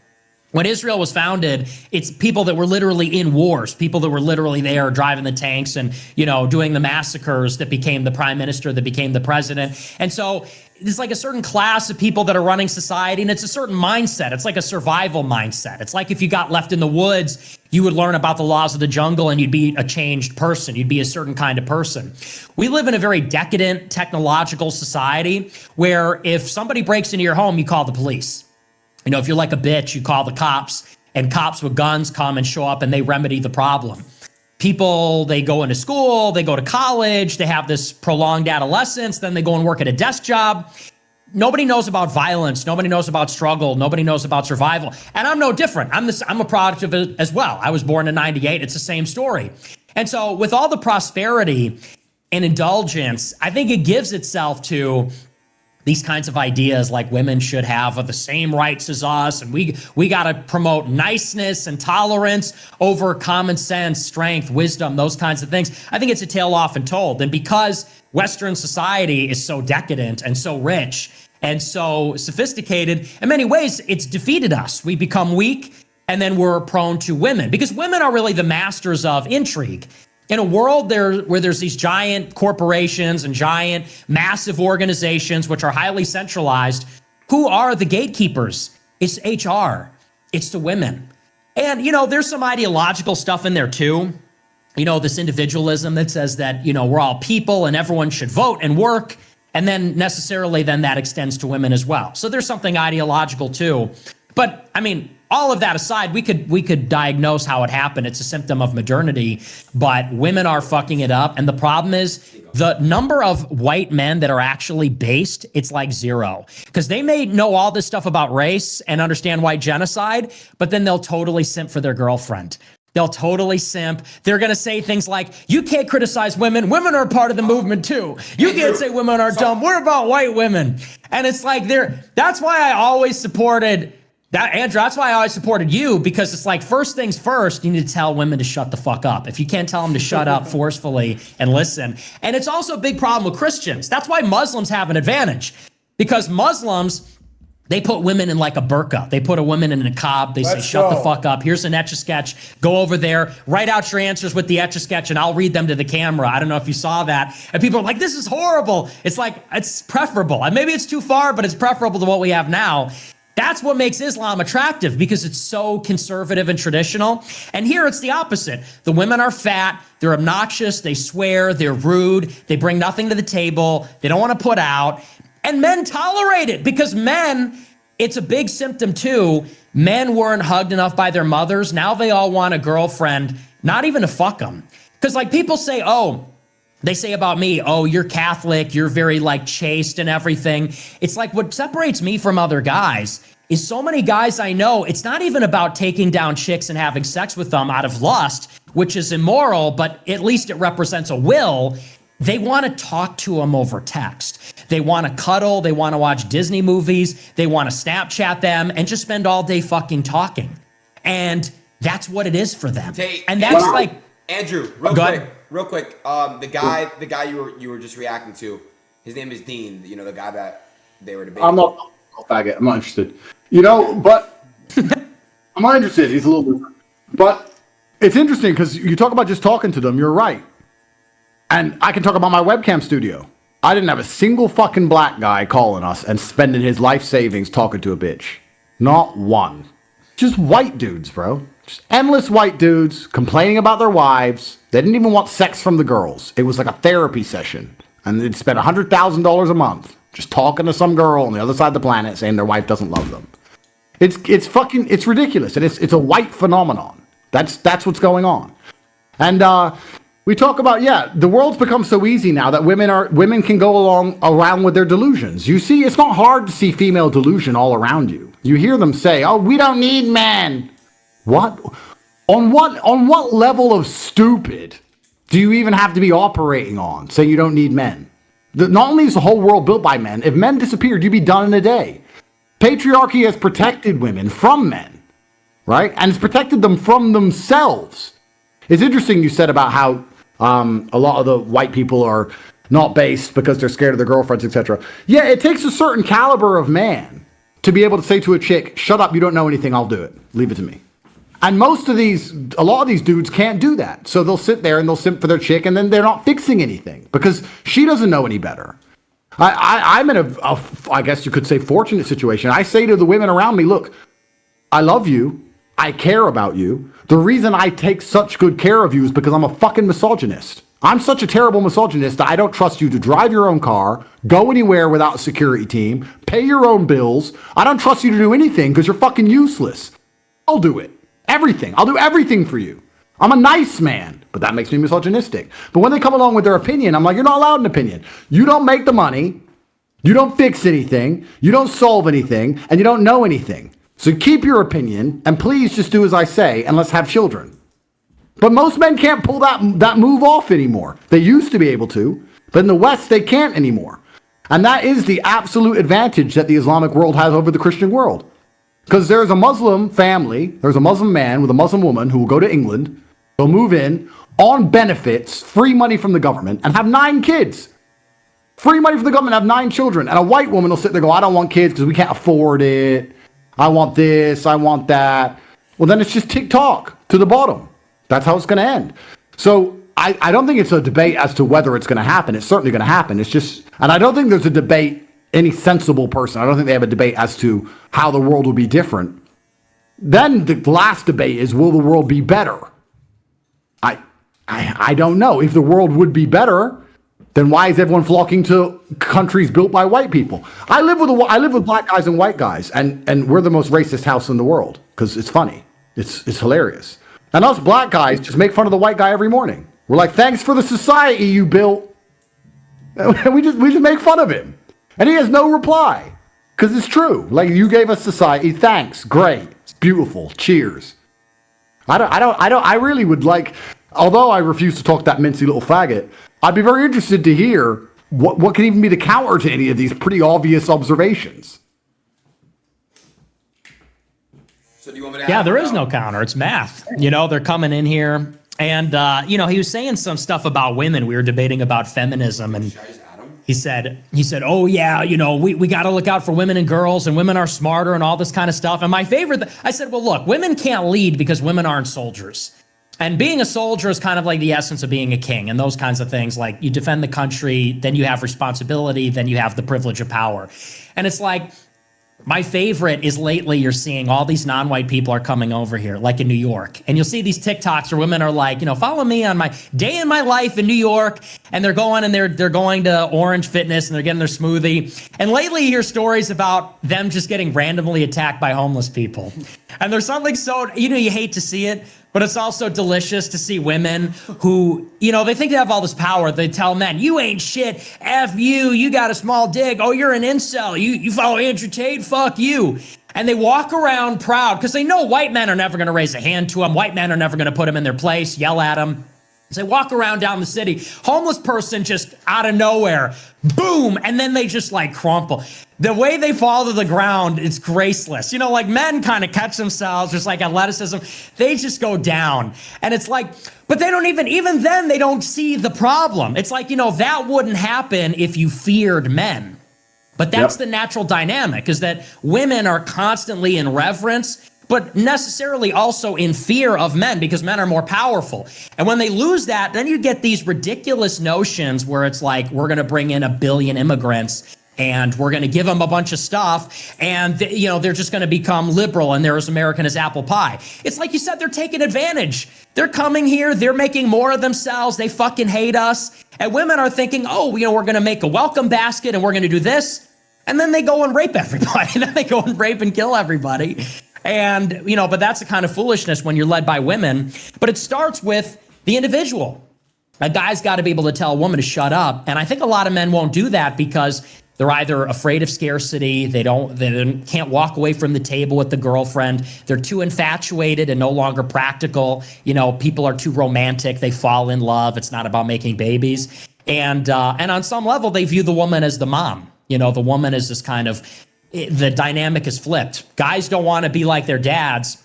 When Israel was founded, it's people that were literally in wars, people that were literally there driving the tanks and, you know, doing the massacres that became the prime minister, that became the president. And so there's like a certain class of people that are running society, and it's a certain mindset. It's like a survival mindset. It's like if you got left in the woods, you would learn about the laws of the jungle and you'd be a changed person. You'd be a certain kind of person. We live in a very decadent technological society where if somebody breaks into your home, you call the police. You know, if you're like a bitch, you call the cops, and cops with guns come and show up and they remedy the problem. People, they go into school, they go to college, they have this prolonged adolescence, then they go and work at a desk job. Nobody knows about violence. Nobody knows about struggle. Nobody knows about survival. And I'm no different. I'm a product of it as well. I was born in 98. It's the same story. And so with all the prosperity and indulgence, I think it gives itself to these kinds of ideas like women should have the same rights as us, and we got to promote niceness and tolerance over common sense, strength, wisdom, those kinds of things. I think it's a tale often told. And because Western society is so decadent and so rich and so sophisticated, in many ways, it's defeated us. We become weak, and then we're prone to women, because women are really the masters of intrigue. In a world where there's these giant corporations and giant massive organizations which are highly centralized, who are the gatekeepers? It's HR. It's the women. And, you know, there's some ideological stuff in there too. You know, this individualism that says that, you know, we're all people and everyone should vote and work. And then necessarily then that extends to women as well. So there's something ideological too. But I mean, all of that aside, we could diagnose how it happened. It's a symptom of modernity, but women are fucking it up. And the problem is the number of white men that are actually based, it's like zero. Because they may know all this stuff about race and understand white genocide, but then they'll totally simp for their girlfriend. They'll totally simp. They're going to say things like, you can't criticize women. Women are part of the movement too. You can't say women are dumb. We're about white women. And it's like, that's why I always supported that, Andrew, that's why I always supported you, because it's like, first things first, you need to tell women to shut the fuck up. If you can't tell them to shut up forcefully and listen. And it's also a big problem with Christians. That's why Muslims have an advantage, because Muslims, they put women in like a burqa. They put a woman in a niqab. They say, shut the fuck up. Here's an Etch-a-Sketch. Go over there, write out your answers with the Etch-a-Sketch, and I'll read them to the camera. I don't know if you saw that. And people are like, this is horrible. It's like, it's preferable. And maybe it's too far, but it's preferable to what we have now. That's what makes Islam attractive, because it's so conservative and traditional. And here it's the opposite. The women are fat, they're obnoxious, they swear, they're rude, they bring nothing to the table, they don't want to put out. And men tolerate it, because men, it's a big symptom too. Men weren't hugged enough by their mothers. Now they all want a girlfriend, not even to fuck them. Because like people say, they say about me, oh, you're Catholic, you're very like chaste and everything. It's like what separates me from other guys is so many guys I know, it's not even about taking down chicks and having sex with them out of lust, which is immoral, but at least it represents a will. They want to talk to them over text. They want to cuddle. They want to watch Disney movies. They want to Snapchat them and just spend all day fucking talking. And that's what it is for them. Tate, and that's like... Andrew, real quick. The guy you were just reacting to, his name is Dean. You know, the guy that they were debating. I'm not faggot. I'm not interested. You know, but I'm not interested. He's a little different. But it's interesting because you talk about just talking to them. You're right. And I can talk about my webcam studio. I didn't have a single fucking black guy calling us and spending his life savings talking to a bitch. Not one. Just white dudes, bro. Just endless white dudes complaining about their wives. They didn't even want sex from the girls. It was like a therapy session. And they'd spend $100,000 a month just talking to some girl on the other side of the planet saying their wife doesn't love them. It's ridiculous. And it's a white phenomenon. That's what's going on. And we talk about, the world's become so easy now that women can go around with their delusions. You see, it's not hard to see female delusion all around you. You hear them say, "Oh, we don't need men." What? On what level of stupid do you even have to be operating on, say you don't need men? Not only is the whole world built by men, if men disappeared, you'd be done in a day. Patriarchy has protected women from men, right? And it's protected them from themselves. It's interesting you said about how a lot of the white people are not based because they're scared of their girlfriends, etc. Yeah, it takes a certain caliber of man to be able to say to a chick, "Shut up, you don't know anything, I'll do it. Leave it to me." And a lot of these dudes can't do that. So they'll sit there and they'll simp for their chick, and then they're not fixing anything because she doesn't know any better. I'm in I guess you could say, fortunate situation. I say to the women around me, "Look, I love you. I care about you. The reason I take such good care of you is because I'm a fucking misogynist. I'm such a terrible misogynist that I don't trust you to drive your own car, go anywhere without a security team, pay your own bills. I don't trust you to do anything because you're fucking useless. I'll do it. Everything. I'll do everything for you. I'm a nice man," but that makes me misogynistic. But when they come along with their opinion, I'm like, "You're not allowed an opinion. You don't make the money. You don't fix anything. You don't solve anything, and you don't know anything. So keep your opinion, and please just do as I say, and let's have children." But most men can't pull that move off anymore. They used to be able to, but in the West, they can't anymore. And that is the absolute advantage that the Islamic world has over the Christian world. Because there's a Muslim family, there's a Muslim man with a Muslim woman who will go to England, they'll move in on benefits, free money from the government, and have 9 kids. Free money from the government, have 9 children. And a white woman will sit there and go, "I don't want kids because we can't afford it. I want this, I want that." Well, then it's just TikTok to the bottom. That's how it's going to end. So I don't think it's a debate as to whether it's going to happen. It's certainly going to happen. It's just, and I don't think there's a debate, any sensible person, I don't think they have a debate as to how the world will be different. Then the last debate is, will the world be better? I don't know. If the world would be better, then why is everyone flocking to countries built by white people? I live with black guys and white guys, and we're the most racist house in the world because it's funny. It's hilarious. And us black guys just make fun of the white guy every morning. We're like, "Thanks for the society you built." And we just make fun of him. And he has no reply. Because it's true. Like, "You gave us society. Thanks. Great. It's beautiful. Cheers." I really would like, although I refuse to talk that mincy little faggot, I'd be very interested to hear what can even be the counter to any of these pretty obvious observations. So do you want me to Yeah, there is no counter. It's math. They're coming in here. And, he was saying some stuff about women. We were debating about feminism. And he said, "Oh, yeah, we got to look out for women and girls, and women are smarter and all this kind of stuff." And my favorite, I said, "Well, look, women can't lead because women aren't soldiers. And being a soldier is kind of like the essence of being a king and those kinds of things. Like, you defend the country, then you have responsibility, then you have the privilege of power." And it's like, my favorite is lately you're seeing all these non-white people are coming over here, like in New York. And you'll see these TikToks where women are like, "Follow me on my day in my life in New York." And they're going and they're going to Orange Fitness and they're getting their smoothie. And lately you hear stories about them just getting randomly attacked by homeless people. And there's something so, you hate to see it, but it's also delicious to see women who, they think they have all this power. They tell men, "You ain't shit. F you. You got a small dick. Oh, you're an incel. You follow Andrew Tate. Fuck you." And they walk around proud because they know white men are never going to raise a hand to them. White men are never going to put them in their place, yell at them. So they walk around down the city, homeless person just out of nowhere, boom, and then they just like crumple. The way they fall to the ground, it's graceless. Like men kind of catch themselves, just like athleticism. They just go down. And it's like, but they don't even then they don't see the problem. It's like, that wouldn't happen if you feared men. But that's the natural dynamic, is that women are constantly in reverence, but necessarily also in fear of men because men are more powerful. And when they lose that, then you get these ridiculous notions where it's like, we're going to bring in 1 billion immigrants and we're going to give them a bunch of stuff and they're just going to become liberal and they're as American as apple pie. It's like you said, they're taking advantage. They're coming here, they're making more of themselves, they fucking hate us. And women are thinking, "Oh, we're going to make a welcome basket and we're going to do this." And then they go and rape everybody. Then they go and rape and kill everybody. And, but that's the kind of foolishness when you're led by women. But it starts with the individual. A guy's got to be able to tell a woman to shut up. And I think a lot of men won't do that because they're either afraid of scarcity, they can't walk away from the table with the girlfriend, they're too infatuated and no longer practical. You know, people are too romantic, they fall in love, it's not about making babies. And on some level, they view the woman as the mom. You know, the woman is this kind of, the dynamic is flipped. Guys don't want to be like their dads,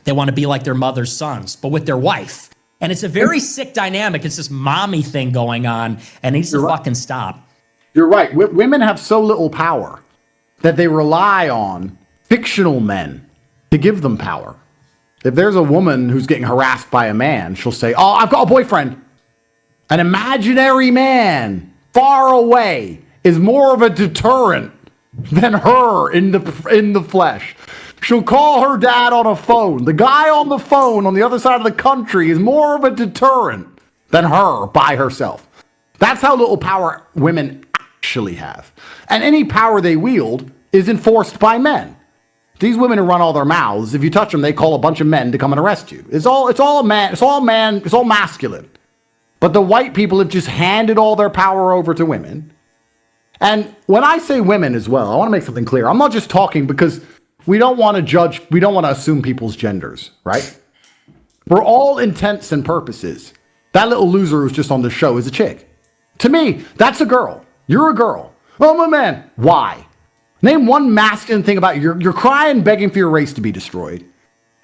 they want to be like their mother's sons, but with their wife. And it's a very sick dynamic. It's this mommy thing going on, and it needs to fucking stop. You're right. Women have so little power that they rely on fictional men to give them power. If there's a woman who's getting harassed by a man, she'll say, "Oh, I've got a boyfriend." An imaginary man far away is more of a deterrent than her in the flesh. She'll call her dad on a phone. The guy on the phone on the other side of the country is more of a deterrent than her by herself. That's how little power women actually have. And any power they wield is enforced by men. These women who run all their mouths, if you touch them, they call a bunch of men to come and arrest you. It's all masculine. But the white people have just handed all their power over to women. And when I say women as well, I want to make something clear. I'm not just talking because we don't want to judge, we don't want to assume people's genders, right? For all intents and purposes, that little loser who's just on the show is a chick. To me, that's a girl. You're a girl. Oh, I'm a man. Why? Name one masculine thing about you. You're crying, begging for your race to be destroyed.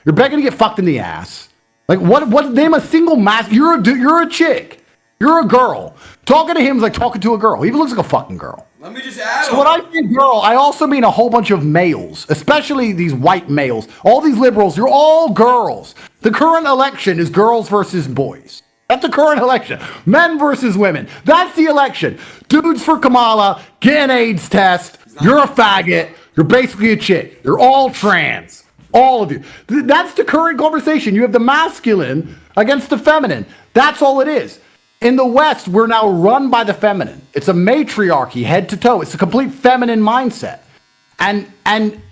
You're begging to get fucked in the ass. Like, what name a single you're a chick. You're a girl. Talking to him is like talking to a girl. He even looks like a fucking girl. Let me just add. So when I say girl, I also mean a whole bunch of males, especially these white males. All these liberals, you're all girls. The current election is girls versus boys. That's the current election. Men versus women. That's the election. Dudes for Kamala, get an AIDS test. You're a faggot. You're basically a chick. You're all trans. All of you. That's the current conversation. You have the masculine against the feminine. That's all it is. In the West, we're now run by the feminine. It's a matriarchy, head to toe. It's a complete feminine mindset. And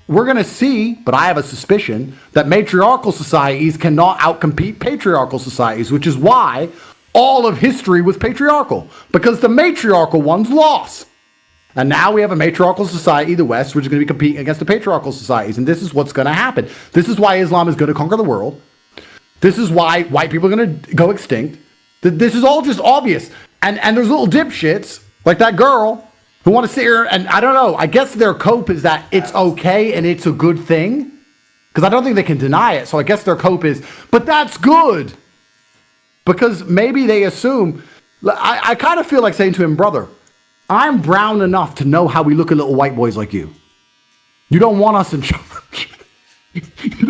we're going to see, but I have a suspicion, that matriarchal societies cannot outcompete patriarchal societies, which is why all of history was patriarchal, because the matriarchal ones lost. And now we have a matriarchal society, the West, which is going to be competing against the patriarchal societies. And this is what's going to happen. This is why Islam is going to conquer the world. This is why white people are going to go extinct. This is all just obvious. And there's little dipshits like that girl who want to sit here and, I don't know, I guess their cope is that it's okay and it's a good thing. Because I don't think they can deny it. So I guess their cope is, but that's good. Because maybe they assume, I kind of feel like saying to him, brother, I'm brown enough to know how we look at little white boys like you. You don't want us in charge. You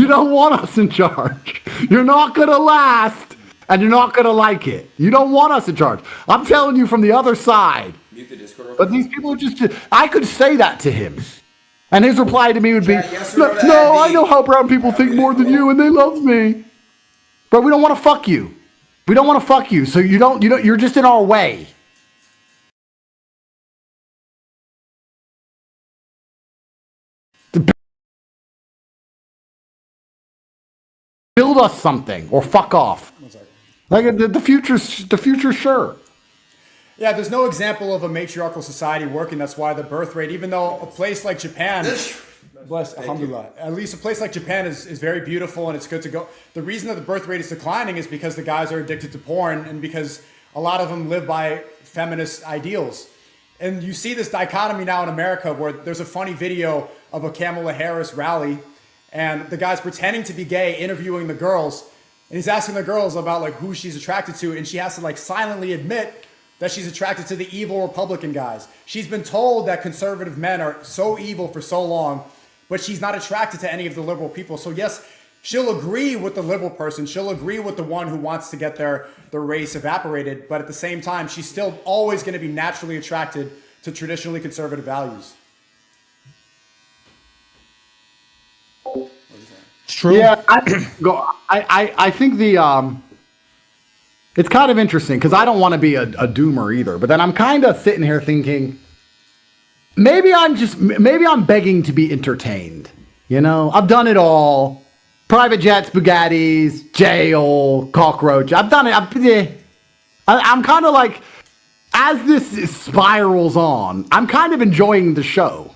don't want us in charge. You're not going to last. And you're not going to like it. You don't want us in charge. I'm telling you from the other side. Mute the Discord. But these people are just... I could say that to him. And his reply to me would be, yes no, I know how brown people think more than you and they love me. But we don't want to fuck you. We don't want to fuck you. So you're just in our way. Build us something or fuck off. Like the future's sure. Yeah, there's no example of a matriarchal society working. That's why the birth rate, even though a place like Japan, alhamdulillah, at least a place like Japan is very beautiful and it's good to go. The reason that the birth rate is declining is because the guys are addicted to porn and because a lot of them live by feminist ideals. And you see this dichotomy now in America where there's a funny video of a Kamala Harris rally and the guy's pretending to be gay, interviewing the girls. And he's asking the girls about like who she's attracted to, and she has to like silently admit that she's attracted to the evil Republican guys. She's been told that conservative men are so evil for so long, but she's not attracted to any of the liberal people. So yes, she'll agree with the liberal person. She'll agree with the one who wants to get their race evaporated. But at the same time, she's still always going to be naturally attracted to traditionally conservative values. It's true. Yeah, I think it's kind of interesting because I don't want to be a doomer either. But then I'm kind of sitting here thinking, maybe I'm begging to be entertained. You know, I've done it all. Private jets, Bugattis, jail, cockroach. I've done it. I'm kind of like, as this spirals on, I'm kind of enjoying the show.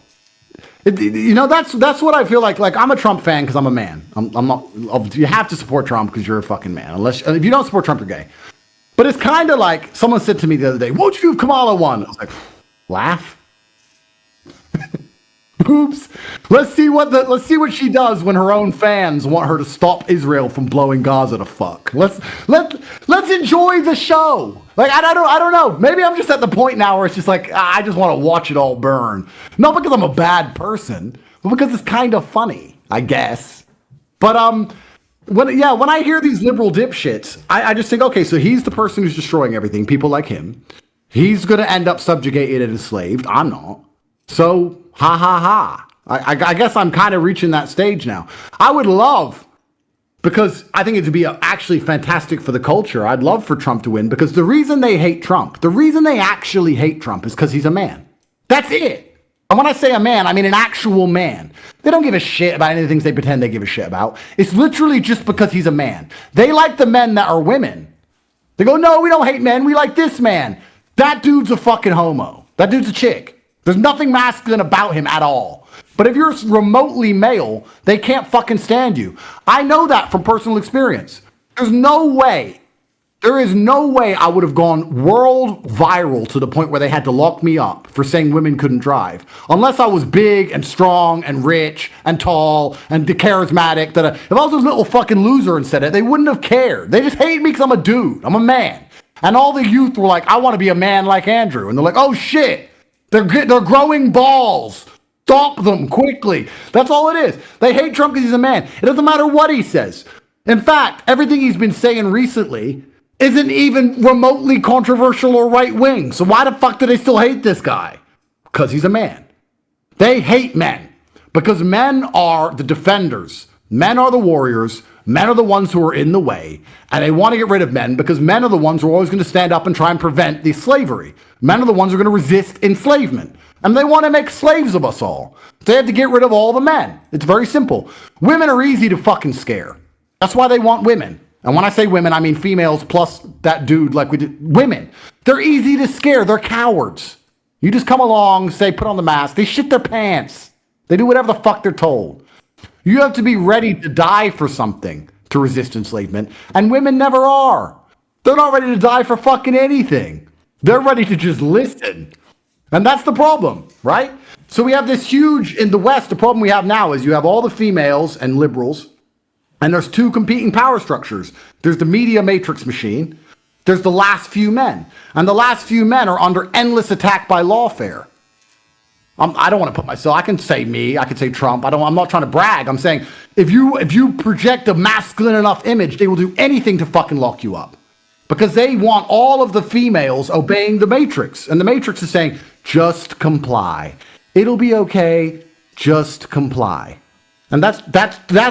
That's what I feel like. Like, I'm a Trump fan because I'm a man. I'm not. You have to support Trump because you're a fucking man. If you don't support Trump, you're gay. But it's kind of like someone said to me the other day, "Won't you do if Kamala won?" I was like, laugh. Oops. Let's see what she does when her own fans want her to stop Israel from blowing Gaza to fuck. Let's enjoy the show. Like, I don't know. Maybe I'm just at the point now where it's just like, I just want to watch it all burn. Not because I'm a bad person, but because it's kind of funny, I guess. But when I hear these liberal dipshits, I just think, okay, so he's the person who's destroying everything. People like him. He's gonna end up subjugated and enslaved. I'm not. So ha ha ha. I guess I'm kind of reaching that stage now. I would love, because I think it'd be actually fantastic for the culture. I'd love for Trump to win, because the reason they hate Trump, the reason they actually hate Trump is because he's a man. That's it. And when I say a man, I mean an actual man. They don't give a shit about any of the things they pretend they give a shit about. It's literally just because he's a man. They like the men that are women. They go, no, we don't hate men. We like this man. That dude's a fucking homo. That dude's a chick. There's nothing masculine about him at all. But if you're remotely male, they can't fucking stand you. I know that from personal experience. There is no way I would have gone world viral to the point where they had to lock me up for saying women couldn't drive. Unless I was big and strong and rich and tall and charismatic. If I was a little fucking loser and said it, they wouldn't have cared. They just hate me because I'm a dude. I'm a man. And all the youth were like, I want to be a man like Andrew. And they're like, oh shit. They're growing balls. Stop them quickly. That's all it is. They hate Trump because he's a man. It doesn't matter what he says. In fact, everything he's been saying recently isn't even remotely controversial or right-wing. So why the fuck do they still hate this guy? Because he's a man. They hate men because men are the defenders. Men are the warriors. Men are the ones who are in the way, and they want to get rid of men because men are the ones who are always going to stand up and try and prevent the slavery. Men are the ones who are going to resist enslavement, and they want to make slaves of us all. They have to get rid of all the men. It's very simple. Women are easy to fucking scare. That's why they want women. And when I say women, I mean females plus that dude like we did. Women. They're easy to scare. They're cowards. You just come along, say, put on the mask. They shit their pants. They do whatever the fuck they're told. You have to be ready to die for something to resist enslavement, and women never are. They're not ready to die for fucking anything. They're ready to just listen. And that's the problem, right? So we have this huge, in the West, the problem we have now is you have all the females and liberals, and there's two competing power structures. There's the media matrix machine, there's the last few men. And the last few men are under endless attack by lawfare. I don't want to put myself, I can say me, I can say Trump. I'm not trying to brag. I'm saying if you project a masculine enough image, they will do anything to fucking lock you up. Because they want all of the females obeying the Matrix. And the Matrix is saying, just comply. It'll be okay, just comply. And that's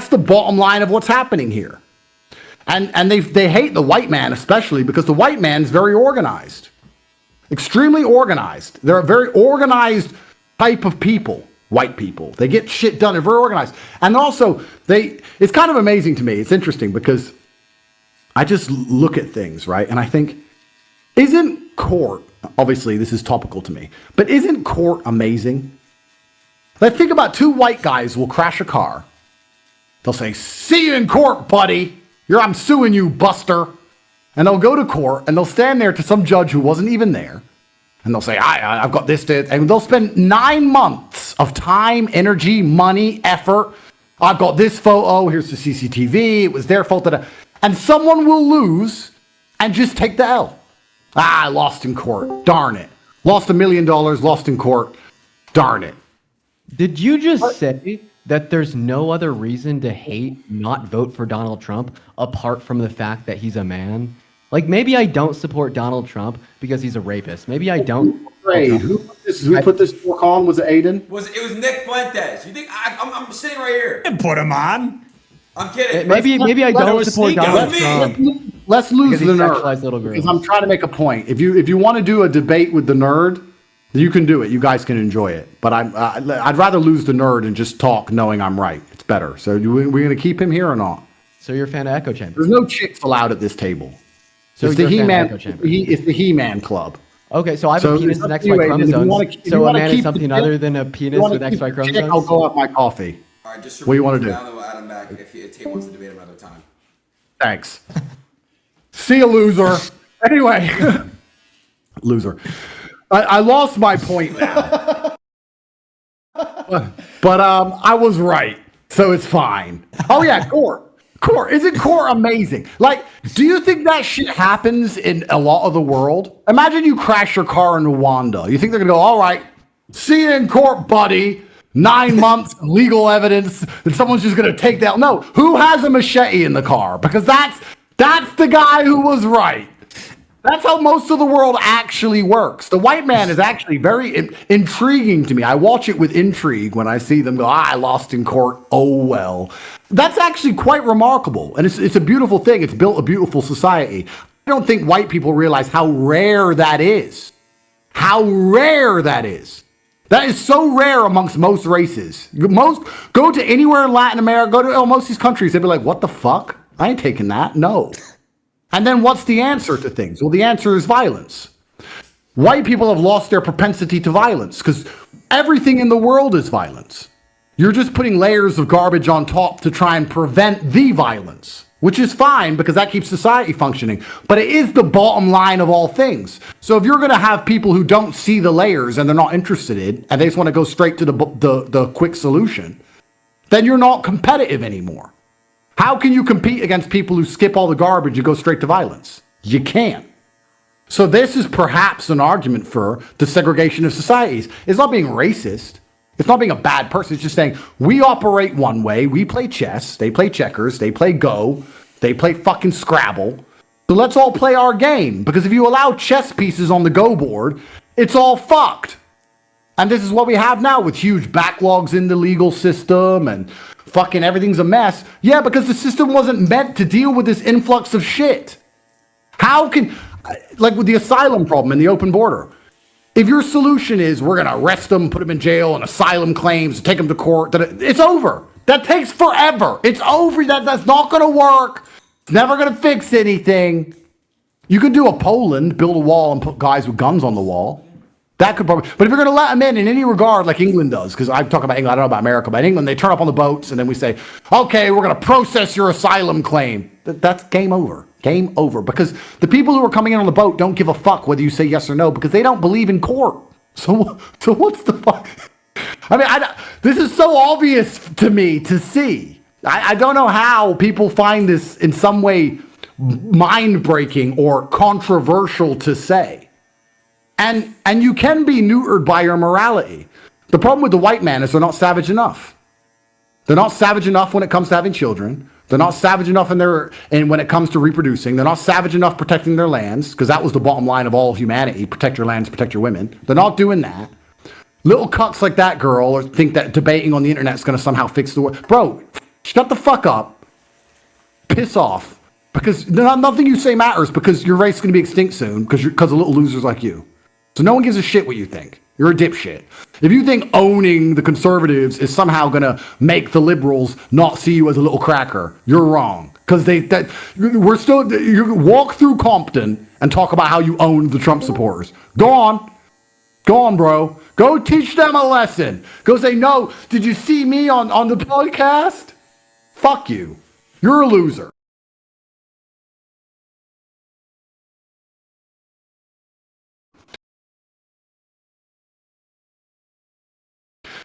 the bottom line of what's happening here. And they hate the white man especially because the white man's very organized. Extremely organized. They're a very organized type of people, white people. They get shit done. They're very organized. And also, it's kind of amazing to me. It's interesting because I just look at things, right? And I think, isn't court, obviously this is topical to me, but isn't court amazing? Like, think about two white guys will crash a car. They'll say, see you in court, buddy. I'm suing you, buster. And they'll go to court and they'll stand there to some judge who wasn't even there. And they'll say, I've got this, and they'll spend 9 months of time, energy, money, effort. I've got this photo, here's the CCTV, it was their fault. And someone will lose and just take the L. I lost in court, darn it. Lost $1 million, lost in court, darn it. Did you just say that there's no other reason to not vote for Donald Trump apart from the fact that he's a man? Like, maybe I don't support Donald Trump because he's a rapist. Maybe I don't. Who put this book on? Was it Aiden? It was Nick Fuentes. You think I'm sitting right here? And put him on. I'm kidding. Maybe I don't support Donald Trump. Let's lose the nerd. Little girls. Because I'm trying to make a point. If you want to do a debate with the nerd, you can do it. You guys can enjoy it. But I'd rather lose the nerd and just talk knowing I'm right. It's better. So we're going to keep him here or not? So you're a fan of echo chambers? There's no chicks allowed at this table. So it's the you're a fan of He-Man. echo chambers? It's the He-Man Club. Okay, so I have So a penis it's with up to you, XY Aiden. If you chromosomes. wanna- if you So a wanna man keep is the something chick- other than a if you penis wanna with keep XY the chick, chromosomes? I'll go have my coffee. All right, just What do you wanna remove do? now, then we'll add him back if Tate wants to debate another time. Thanks. See you, loser. Anyway, loser. I lost my point now. but I was right, so it's fine. Oh yeah, court. Court. Isn't court amazing? Like, do you think that shit happens in a lot of the world? Imagine you crash your car in Rwanda. You think they're gonna go, all right, see you in court, buddy. 9 months, legal evidence, and someone's just gonna take that. No, who has a machete in the car? Because that's the guy who was right. That's how most of the world actually works. The white man is actually very intriguing to me. I watch it with intrigue when I see them go, I lost in court. Oh, well. That's actually quite remarkable. And it's a beautiful thing. It's built a beautiful society. I don't think white people realize how rare that is. How rare that is. That is so rare amongst most races. Go to anywhere in Latin America, go to most of these countries, they'd be like, what the fuck? I ain't taking that. No. And then what's the answer to things? Well, the answer is violence. White people have lost their propensity to violence because everything in the world is violence. You're just putting layers of garbage on top to try and prevent the violence, which is fine because that keeps society functioning. But it is the bottom line of all things. So if you're going to have people who don't see the layers and they're not interested in, and they just want to go straight to the quick solution, then you're not competitive anymore. How can you compete against people who skip all the garbage and go straight to violence? You can't. So this is perhaps an argument for the segregation of societies. It's not being racist. It's not being a bad person. It's just saying we operate one way. We play chess. They play checkers. They play Go. They play fucking Scrabble. So let's all play our game. Because if you allow chess pieces on the Go board, it's all fucked. And this is what we have now with huge backlogs in the legal system and fucking everything's a mess. Yeah, because the system wasn't meant to deal with this influx of shit. How can, like with the asylum problem and the open border, if your solution is we're going to arrest them, put them in jail and asylum claims, take them to court, it's over. That takes forever. It's over. That's not going to work. It's never going to fix anything. You could do a Poland, build a wall and put guys with guns on the wall. That could probably, but if you're going to let them in any regard, like England does, because I talk about England, I don't know about America, but in England, they turn up on the boats and then we say, okay, we're going to process your asylum claim. That's game over. Game over. Because the people who are coming in on the boat don't give a fuck whether you say yes or no, because they don't believe in court. So what's the fuck? I mean, this is so obvious to me to see. I don't know how people find this in some way mind-breaking or controversial to say. And you can be neutered by your morality. The problem with the white man is they're not savage enough. They're not savage enough when it comes to having children. They're not savage enough when it comes to reproducing. They're not savage enough protecting their lands, because that was the bottom line of all humanity. Protect your lands, protect your women. They're not doing that. Little cucks like that girl or think that debating on the internet is going to somehow fix the world. Bro, shut the fuck up. Piss off. Because nothing you say matters, because your race is going to be extinct soon because of little losers like you. So no one gives a shit what you think. You're a dipshit. If you think owning the conservatives is somehow going to make the liberals not see you as a little cracker, you're wrong. Because you walk through Compton and talk about how you own the Trump supporters. Go on, bro. Go teach them a lesson. Go say, no, did you see me on the podcast? Fuck you. You're a loser.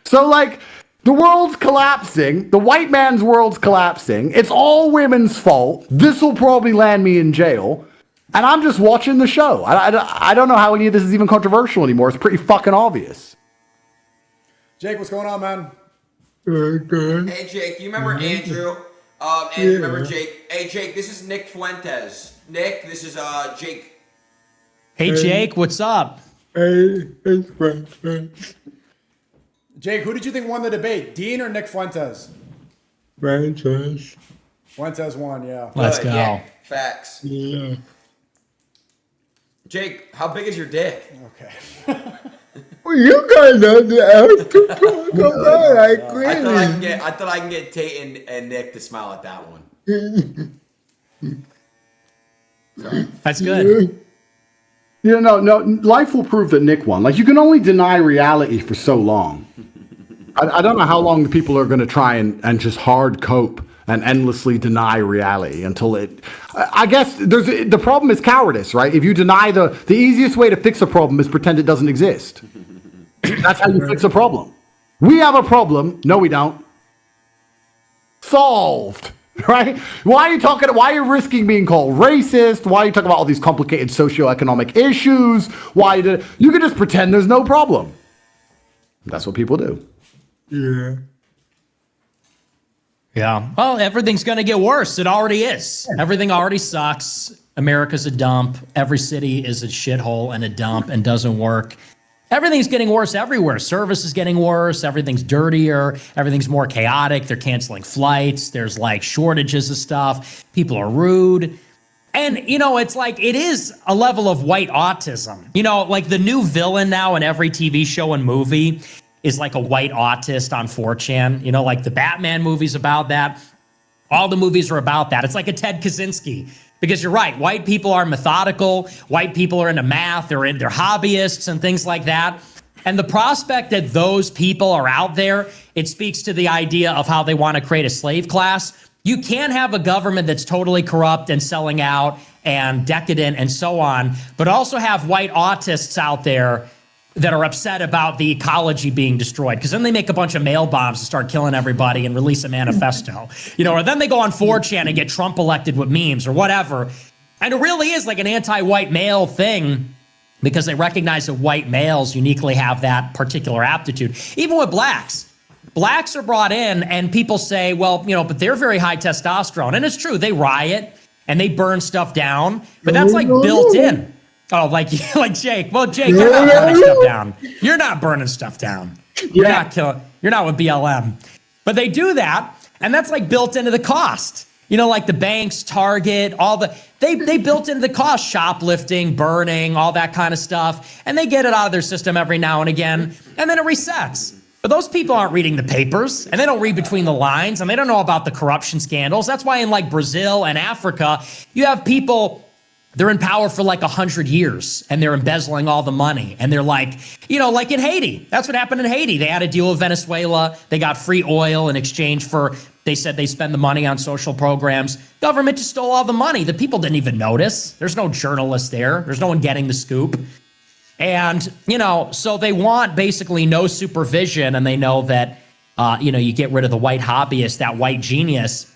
So, like, the world's collapsing. The white man's world's collapsing. It's all women's fault. This will probably land me in jail. And I'm just watching the show. I don't know how any of this is even controversial anymore. It's pretty fucking obvious. Jake, what's going on, man? Hey, Jake, you remember Andrew? Andrew, remember Jake? Hey, Jake, this is Nick Fuentes. Nick, this is Jake. Hey, Jake, what's up? Jake, who did you think won the debate? Dean or Nick Fuentes? Fuentes. Fuentes won, yeah. Let's go. Yeah, facts. Yeah. Jake, how big is your dick? Okay. What You guys are the ask to talk about. I agree. I thought I can get Tate and Nick to smile at that one. That's good. No, life will prove that Nick won. Like, you can only deny reality for so long. I don't know how long the people are going to try and just hard cope and endlessly deny reality until it. I guess the problem is cowardice, right? If you deny the easiest way to fix a problem is pretend it doesn't exist. That's how you fix a problem. We have a problem. No, we don't. Solved. Right? Why are you risking being called racist? Why are you talking about all these complicated socioeconomic issues? You can just pretend there's no problem. That's what people do. Yeah. Yeah. Well, everything's going to get worse. It already is. Everything already sucks. America's a dump. Every city is a shithole and a dump and doesn't work. Everything's getting worse everywhere. Service is getting worse. Everything's dirtier. Everything's more chaotic. They're canceling flights. There's like shortages of stuff. People are rude. And, it's like, it is a level of white autism. Like the new villain now in every TV show and movie is like a white autist on 4chan. Like the Batman movie's about that. All the movies are about that. It's like a Ted Kaczynski. Because you're right, white people are methodical, white people are into math, they're hobbyists and things like that. And the prospect that those people are out there, it speaks to the idea of how they want to create a slave class. You can't have a government that's totally corrupt and selling out and decadent and so on, but also have white autists out there that are upset about the ecology being destroyed, because then they make a bunch of mail bombs and start killing everybody and release a manifesto, or then they go on 4chan and get Trump elected with memes or whatever. And it really is like an anti-white male thing, because they recognize that white males uniquely have that particular aptitude. Even with blacks are brought in and people say, well, but they're very high testosterone. And it's true, they riot and they burn stuff down, but that's like built in. Oh, like Jake. Well, Jake, you're not burning stuff down. You're not burning stuff down. You're not killing. You're not with BLM. But they do that, and that's like built into the cost. Like the banks, Target, they built into the cost, shoplifting, burning, all that kind of stuff, and they get it out of their system every now and again, and then it resets. But those people aren't reading the papers, and they don't read between the lines, and they don't know about the corruption scandals. That's why in like Brazil and Africa, you have people. They're in power for like 100 years and they're embezzling all the money. And they're like, like in Haiti. That's what happened in Haiti. They had a deal with Venezuela. They got free oil in exchange for, they said they spend the money on social programs. Government just stole all the money. The people didn't even notice. There's no journalist there. There's no one getting the scoop. And, so they want basically no supervision. And they know that, you get rid of the white hobbyist, that white genius,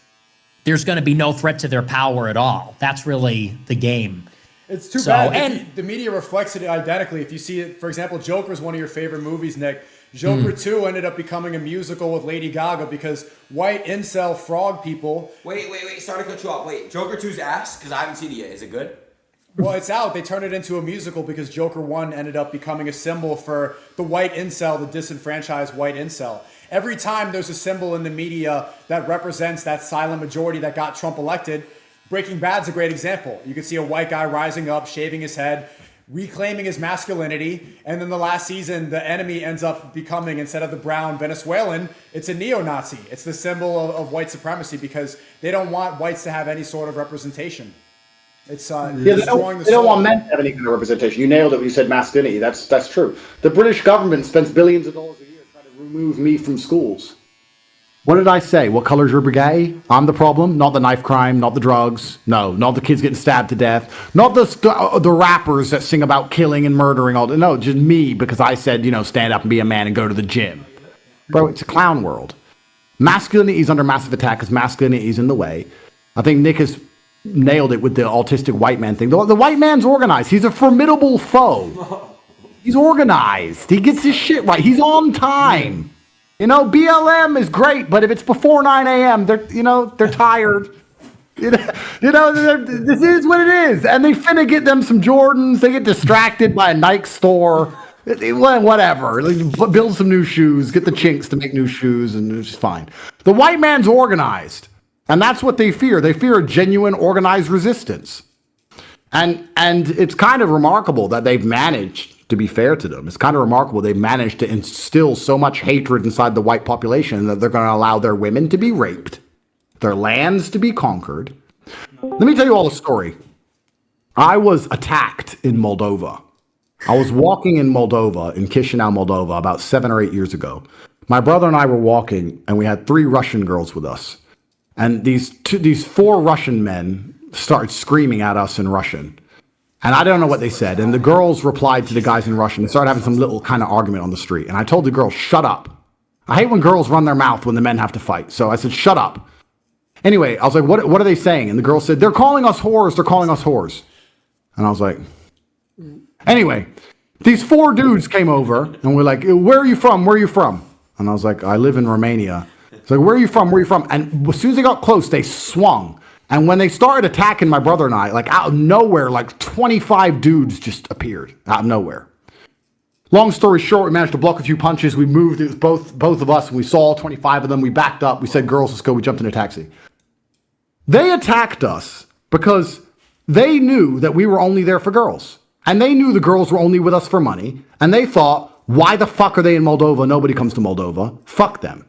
there's going to be no threat to their power at all. That's really the game. It's too bad. And the media reflects it identically. If you see it, for example, Joker is one of your favorite movies, Nick. Joker 2 ended up becoming a musical with Lady Gaga because white incel frog people. Wait. Sorry to cut you off. Wait, Joker 2's ass? Because I haven't seen it yet. Is it good? Well, it's out. They turned it into a musical because Joker 1 ended up becoming a symbol for the white incel, the disenfranchised white incel. Every time there's a symbol in the media that represents that silent majority that got Trump elected, Breaking Bad's a great example. You can see a white guy rising up, shaving his head, reclaiming his masculinity, and then the last season, the enemy ends up becoming, instead of the brown Venezuelan, it's a neo-Nazi. It's the symbol of white supremacy because they don't want whites to have any sort of representation. It's destroying the soul. They don't want men to have any kind of representation. You nailed it when you said masculinity. That's true. The British government spends billions of dollars a year trying to remove me from schools. What did I say? What color's your brigade? I'm the problem, not the knife crime, not the drugs. No, not the kids getting stabbed to death. Not the rappers that sing about killing and murdering all. No, just me because I said, stand up and be a man and go to the gym. Bro, it's a clown world. Masculinity is under massive attack because masculinity is in the way. I think Nick has nailed it with the autistic white man thing. The white man's organized. He's a formidable foe. He's organized. He gets his shit right. He's on time. BLM is great, but if it's before 9 a.m., they're tired. This is what it is. And they finna get them some Jordans. They get distracted by a Nike store. Whatever. Build some new shoes. Get the chinks to make new shoes, and it's fine. The white man's organized. And that's what they fear. They fear a genuine organized resistance. And it's kind of remarkable that they've managed to be fair to them. It's kind of remarkable they managed to instill so much hatred inside the white population that they're going to allow their women to be raped, their lands to be conquered. Let me tell you all a story. I was attacked in Moldova. I was walking in Moldova, in Chisinau, Moldova, about 7 or 8 years ago. My brother and I were walking, and we had 3 Russian girls with us. And these 4 Russian men started screaming at us in Russian. And I don't know what they said. And the girls replied to the guys in Russian. They started having some little kind of argument on the street. And I told the girls, shut up. I hate when girls run their mouth when the men have to fight. So I said, shut up. Anyway, I was like, what are they saying? And the girl said, they're calling us whores. They're calling us whores. And I was like, anyway, these 4 dudes came over and we're like, where are you from? Where are you from? And I was like, I live in Romania. It's like, where are you from? Where are you from? And as soon as they got close, they swung. And when they started attacking my brother and I, like out of nowhere, like 25 dudes just appeared out of nowhere. Long story short, we managed to block a few punches. We moved. It was both of us. And we saw all 25 of them. We backed up. We said, girls, let's go. We jumped in a taxi. They attacked us because they knew that we were only there for girls. And they knew the girls were only with us for money. And they thought, why the fuck are they in Moldova? Nobody comes to Moldova. Fuck them.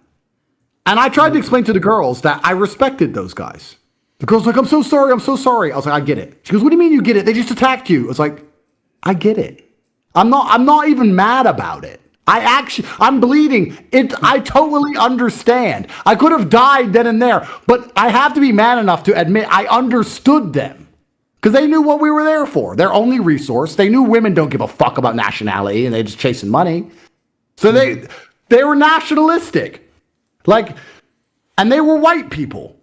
And I tried to explain to the girls that I respected those guys. The girl's like, I'm so sorry. I'm so sorry. I was like, I get it. She goes, what do you mean you get it? They just attacked you. I was like, I get it. I'm not even mad about it. I'm bleeding. I totally understand. I could have died then and there, but I have to be man enough to admit I understood them because they knew what we were there for. Their only resource. They knew women don't give a fuck about nationality and they're just chasing money. So they were nationalistic. And they were white people.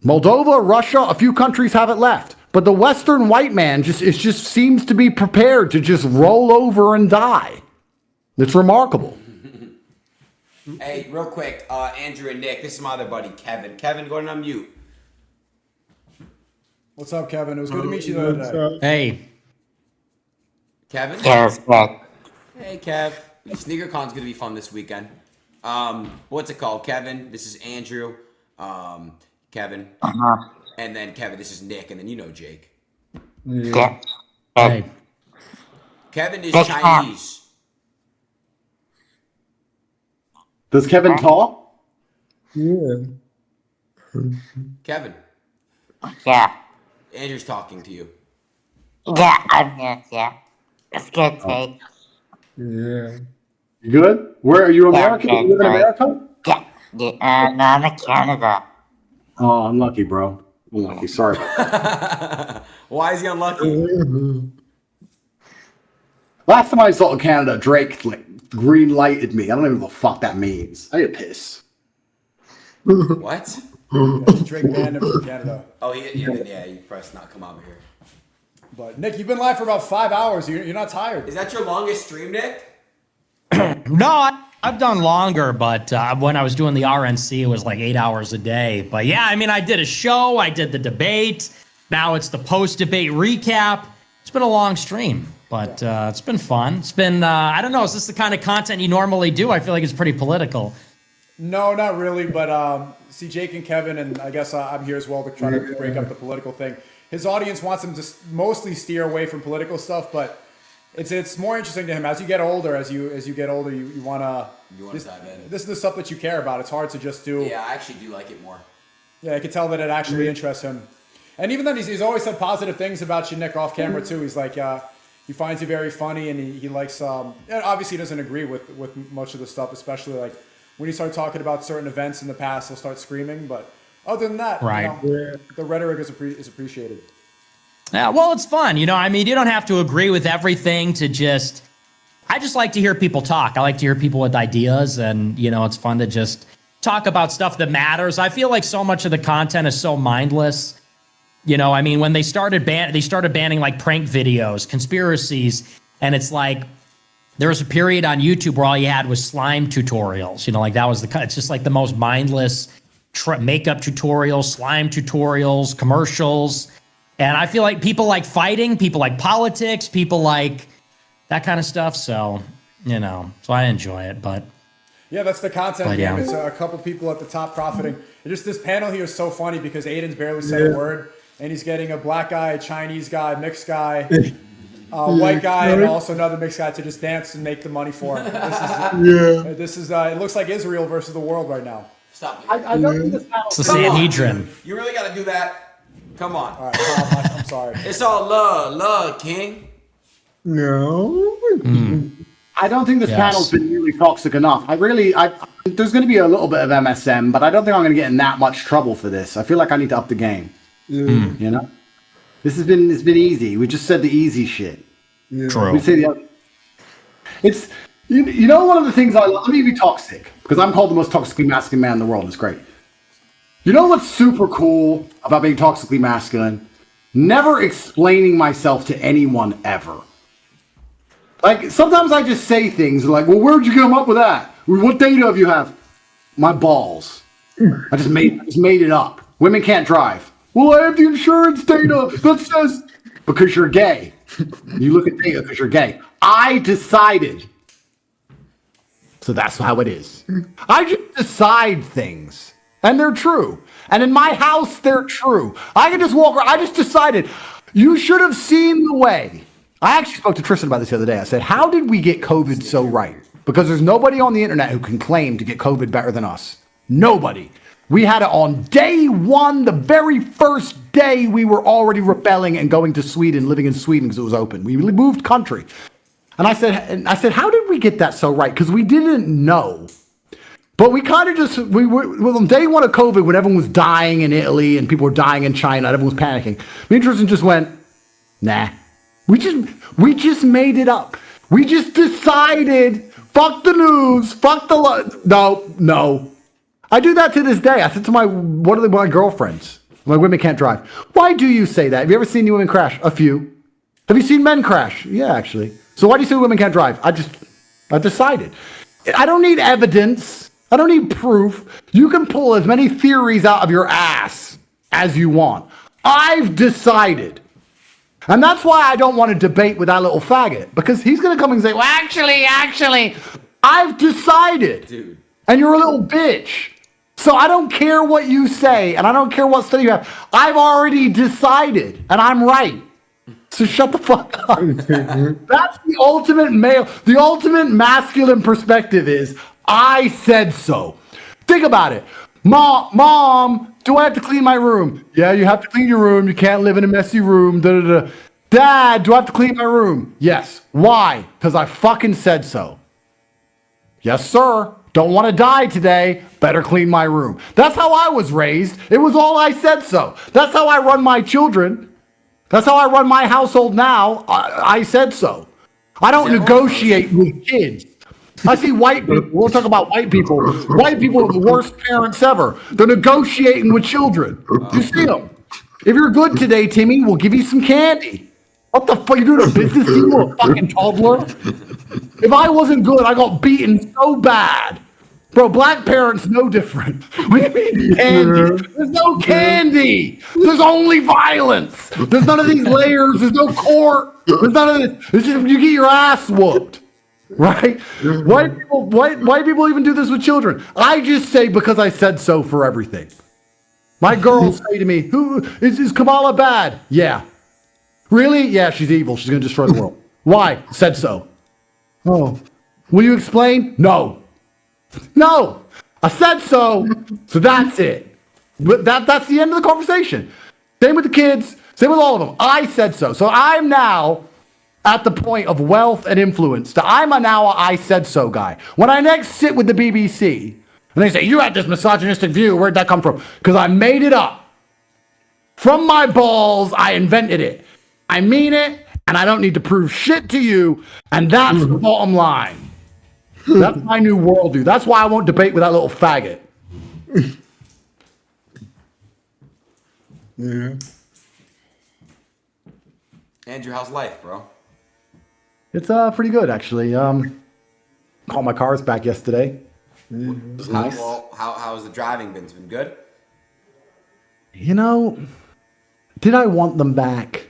Moldova, Russia, a few countries have it left. But the Western white man just seems to be prepared to just roll over and die. It's remarkable. Hey, real quick, Andrew and Nick, this is my other buddy, Kevin. Kevin, go ahead and unmute. What's up, Kevin? It was good to meet you the other day. Hey. Kevin? Yes, well. Hey, Kev. SneakerCon's gonna be fun this weekend. What's it called? Kevin, this is Andrew. Kevin. And then Kevin, this is Nick, and then you know Jake. Yeah. Hey. Kevin is Chinese. Does Kevin talk? Yeah. Kevin. Yeah. Andrew's talking to you. Yeah, I'm here, yeah. It's good, Tate. Yeah. You good? Where are you American? Yeah, You live in good. America? Yeah. No, I'm in Canada. Oh, unlucky, bro. Unlucky. Sorry about that. Why is he unlucky? Last time I saw in Canada, Drake green lighted me. I don't even know what the fuck that means. I need to piss. What? Drake banned him from Canada. Oh, you press not come over here. But Nick, you've been live for about 5 hours. You're not tired. Is that your longest stream, Nick? No, I've done longer, but when I was doing the RNC, it was like 8 hours a day. But yeah, I mean, I did a show, I did the debate. Now it's the post-debate recap. It's been a long stream, but it's been fun. It's been, I don't know, is this the kind of content you normally do? I feel like it's pretty political. No, not really. But see, Jake and Kevin, and I guess I'm here as well to try to break up the political thing. His audience wants him to mostly steer away from political stuff, but it's more interesting to him as you get older. As you get older, you want to dive in. This is the stuff that you care about. It's hard to just do. Yeah, I actually do like it more. Yeah, I can tell that it actually interests him. And even then, he's always said positive things about you, Nick, off camera too. He's like, he finds you very funny, and he likes. And obviously, he doesn't agree with much of the stuff, especially like when you start talking about certain events in the past, he'll start screaming. But other than that, Right. The rhetoric is appreciated. Yeah, well, it's fun. I mean, you don't have to agree with everything to just... I just like to hear people talk. I like to hear people with ideas, and, it's fun to just talk about stuff that matters. I feel like so much of the content is so mindless. I mean, when they started banning like prank videos, conspiracies, and it's like there was a period on YouTube where all you had was slime tutorials. Like that was it's just like the most mindless makeup tutorials, slime tutorials, commercials. And I feel like people like fighting, people like politics, people like that kind of stuff. So, so I enjoy it, but. Yeah, that's the content game. Yeah. It's a couple people at the top profiting. And just this panel here is so funny because Aiden's barely said a word, and he's getting a black guy, a Chinese guy, mixed guy. white guy and also another mixed guy to just dance and make the money for him. This is it looks like Israel versus the world right now. Stop. I don't think this panel. It's the Sanhedrin. You really got to do that. Come on. All right, I'm sorry. It's all love, King. No. I don't think this Yes. panel's been really toxic enough. There's going to be a little bit of MSM, but I don't think I'm going to get in that much trouble for this. I feel like I need to up the game. You know, it's been easy. We just said the easy shit. True. We say the other. It's you know one of the things let me be toxic because I'm called the most toxically masculine man in the world. It's great. You know what's super cool about being toxically masculine? Never explaining myself to anyone ever. Like, sometimes I just say things like, well, where'd you come up with that? What data have you have? My balls. I just made it up. Women can't drive. Well, I have the insurance data that says, because you're gay. You look at data because you're gay. I decided. So that's how it is. I just decide things. And they're true. And in my house, they're true. I can just walk around. I just decided. You should have seen the way. I actually spoke to Tristan about this the other day. I said, how did we get COVID so right? Because there's nobody on the internet who can claim to get COVID better than us. Nobody. We had it on day one, the very first day we were already rebelling and going to Sweden, living in Sweden because it was open. We moved country. And I said, how did we get that so right? Because we didn't know. But we kind of just, on day one of COVID, when everyone was dying in Italy and people were dying in China and everyone was panicking, me and Tristan just went, nah. We just made it up. We just decided, fuck the news, fuck the no. I do that to this day. I said to one of my girlfriends, my women can't drive. Why do you say that? Have you ever seen any women crash? A few. Have you seen men crash? Yeah, actually. So why do you say women can't drive? I decided. I don't need evidence. I don't need proof. You can pull as many theories out of your ass as you want. I've decided. And that's why I don't want to debate with that little faggot, because he's going to come and say, well, actually, I've decided. Dude. And you're a little bitch. So I don't care what you say, and I don't care what study you have. I've already decided, and I'm right. So shut the fuck up. That's the ultimate masculine perspective is, I said so. Think about it. Mom, do I have to clean my room? Yeah, you have to clean your room. You can't live in a messy room. Dad, do I have to clean my room? Yes. Why? Because I fucking said so. Yes, sir. Don't want to die today. Better clean my room. That's how I was raised. It was all I said so. That's how I run my children. That's how I run my household now. I said so. I don't negotiate with kids. I see white people. We'll talk about white people. White people are the worst parents ever. They're negotiating with children. You see them. If you're good today, Timmy, we'll give you some candy. What the fuck? You doing a business deal with a fucking toddler? If I wasn't good, I got beaten so bad. Bro, black parents, no different. What do you mean candy? There's no candy. There's only violence. There's none of these layers. There's no court. There's none of this. It's just you get your ass whooped. Right? White people even do this with children. I just say because I said so for everything. My girls say to me, "Who is Kamala bad?" Yeah. Really? Yeah, she's evil. She's going to destroy the world. Why? Said so. Oh. Will you explain? No. No. I said so. So that's it. But that's the end of the conversation. Same with the kids. Same with all of them. I said so. So I'm now at the point of wealth and influence. I'm now a I said so guy. When I next sit with the BBC and they say, you had this misogynistic view, where'd that come from? Because I made it up. From my balls, I invented it. I mean it, and I don't need to prove shit to you, and that's the bottom line. That's my new worldview. That's why I won't debate with that little faggot. Yeah. Andrew, how's life, bro? It's pretty good, actually. Caught my cars back yesterday. It was nice. How's the driving been? It's been good? You know, did I want them back?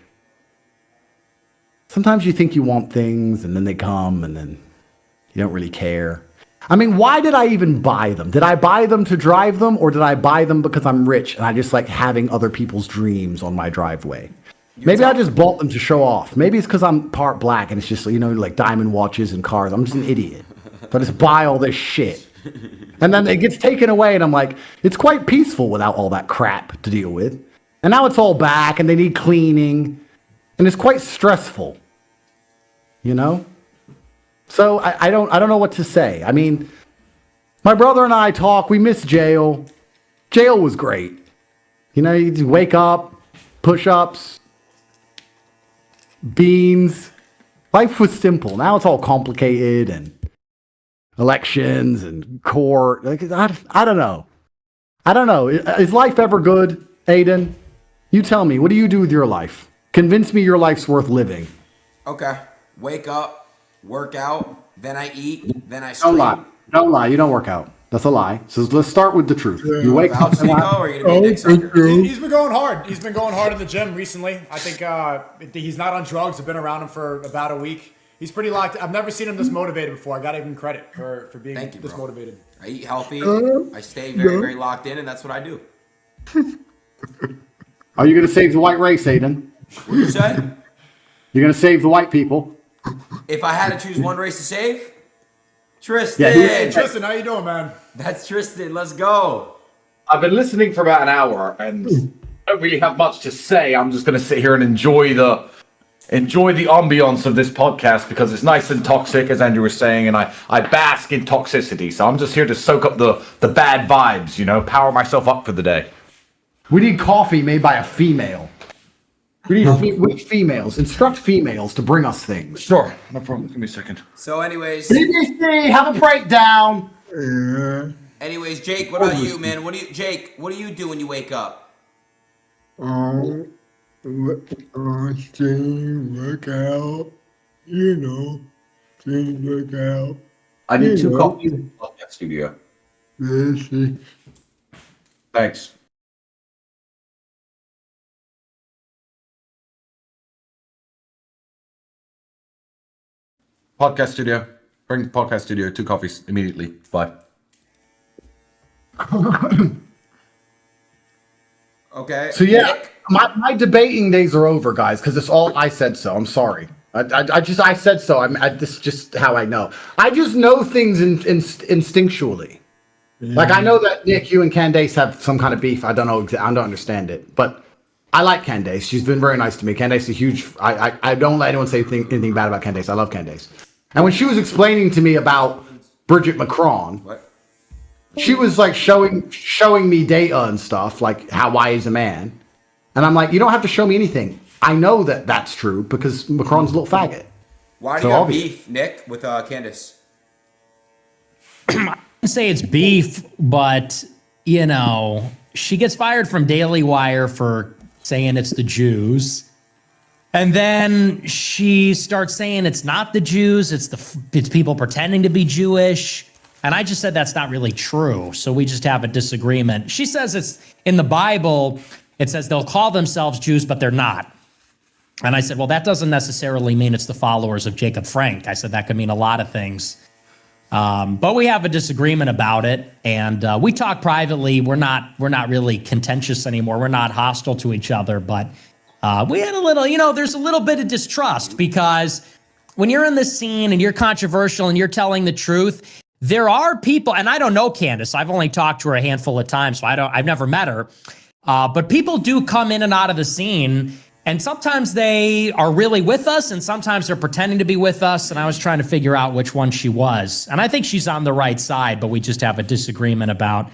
Sometimes you think you want things, and then they come, and then you don't really care. I mean, why did I even buy them? Did I buy them to drive them, or did I buy them because I'm rich and I just like having other people's dreams on my driveway? Maybe I just bought them to show off. Maybe it's because I'm part black and it's just, like diamond watches and cars. I'm just an idiot. So I just buy all this shit. And then it gets taken away and I'm like, it's quite peaceful without all that crap to deal with. And now it's all back and they need cleaning. And it's quite stressful. So I don't know what to say. I mean, my brother and I talk. We miss jail. Jail was great. You just wake up, push-ups, beans. Life was simple. Now it's all complicated and elections and court. I don't know. Is life ever good, Aiden? You tell me. What do you do with your life? Convince me your life's worth living. Okay. Wake up, work out, then I eat, then I stream. Don't lie. You don't work out. That's a lie. So let's start with the truth. You wake up. Sneako, or are you gonna be next sucker? He's been going hard. He's been going hard in the gym recently. I think he's not on drugs. I've been around him for about a week. He's pretty locked. I've never seen him this motivated before. I gotta give him credit for being this motivated. I eat healthy. I stay very, very locked in, and that's what I do. Are you gonna save the white race, Aiden? What you said? You're gonna save the white people? If I had to choose one race to save, Tristan. Hey, Tristan, how you doing, man? That's Tristan. Let's go. I've been listening for about an hour and don't really have much to say. I'm just going to sit here and enjoy the ambience of this podcast because it's nice and toxic, as Andrew was saying, and I bask in toxicity. So I'm just here to soak up the bad vibes, power myself up for the day. We need coffee made by a female. We need females. Instruct females to bring us things. Sure, no problem. Give me a second. So, anyways, BBC, have a breakdown. Anyways, Jake, what about you, man? What do you do when you wake up? Stream, work out, work out. I need 2 copies in the podcast studio. Busy. Thanks. Podcast studio. Bring podcast studio. 2 coffees immediately. Bye. Okay. So yeah, my debating days are over, guys, because it's all I said so. I'm sorry. I said so. This is just how I know. I just know things instinctually. Like I know that Nick, you and Candace have some kind of beef. I don't know. I don't understand it, but I like Candace. She's been very nice to me. Candace is a huge. I don't let anyone say anything bad about Candace. I love Candace. And when she was explaining to me about Bridget Macron, she was like showing me data and stuff, like why he's a man. And I'm like, you don't have to show me anything. I know that that's true because Macron's a little faggot. Why do you have beef, Nick, with Candace? I wouldn't say it's beef, but she gets fired from Daily Wire for saying it's the Jews. And then she starts saying it's not the Jews, it's people pretending to be Jewish. And I just said that's not really true. So we just have a disagreement. She says it's in the Bible, it says they'll call themselves Jews, but they're not. And I said, well, that doesn't necessarily mean it's the followers of Jacob Frank. I said that could mean a lot of things. But we have a disagreement about it. And we talk privately. We're not really contentious anymore. We're not hostile to each other, but we had a little, there's a little bit of distrust because when you're in the scene and you're controversial and you're telling the truth, there are people, and I don't know Candace. I've only talked to her a handful of times, so I've never met her. But people do come in and out of the scene, and sometimes they are really with us, and sometimes they're pretending to be with us. And I was trying to figure out which one she was, and I think she's on the right side, but we just have a disagreement about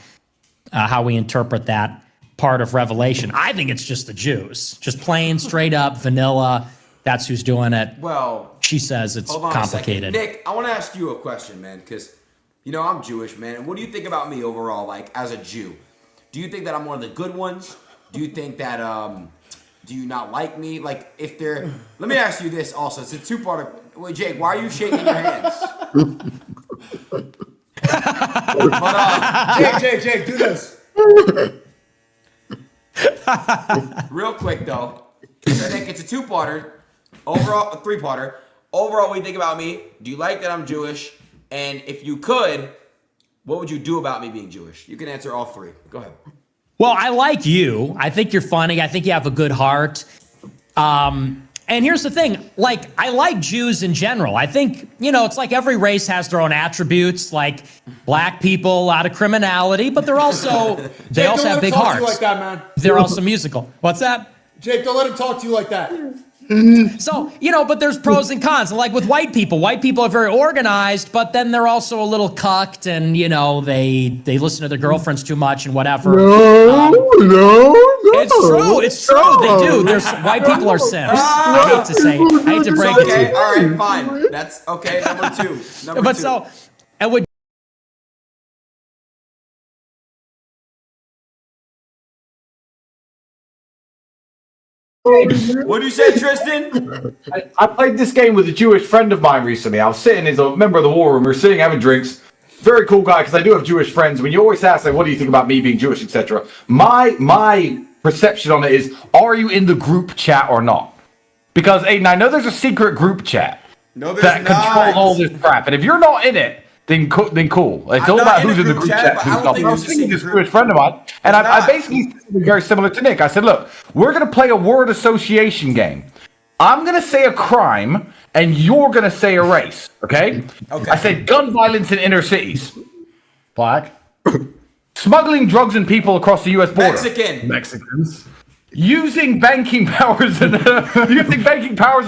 how we interpret that part of Revelation. I think it's just the Jews, just plain, straight up, vanilla. That's who's doing it. Well, she says it's complicated. Nick, I want to ask you a question, man, because I'm Jewish, man. And what do you think about me overall, like as a Jew? Do you think that I'm one of the good ones? Do you think that do you not like me? Like if they're let me ask you this also. It's a 2-part. Wait, Jake, why are you shaking your hands? Jake, do this. Real quick though, so Nick, it's a 2-parter. Overall, a 3-parter. Overall, what do you think about me? Do you like that I'm Jewish? And if you could, what would you do about me being Jewish? You can answer all 3. Go ahead. Well, I like you. I think you're funny. I think you have a good heart. And here's the thing, like, I like Jews in general. I think, it's like every race has their own attributes, like black people, a lot of criminality, but they're also, they Jake, also don't have let him big talk to hearts. you like that, man. They're also musical. What's that? Jake, don't let him talk to you like that. So, but there's pros and cons. Like with white people are very organized, but then they're also a little cucked and, they listen to their girlfriends too much and whatever. No. It's true. They do. White people are simps. I hate to say it. I hate to break it to you. All right, fine. That's okay. Number two. But so, and with what do you say, Tristan? I played this game with a Jewish friend of mine recently. I was sitting as a member of the war room. We were sitting having drinks. Very cool guy, because I do have Jewish friends. When you always ask, like, what do you think about me being Jewish, etc. My perception on it is, are you in the group chat or not? Because, Aiden, I know there's a secret group chat that controls all this crap. And if you're not in it, then cool. It's all about who's in the group chat. I was thinking this Jewish friend of mine, and I basically said something very similar to Nick. I said, look, we're going to play a word association game. I'm going to say a crime, and you're going to say a race, okay? I said gun violence in inner cities. Black. Smuggling drugs and people across the U.S. border. Mexicans. Using banking powers and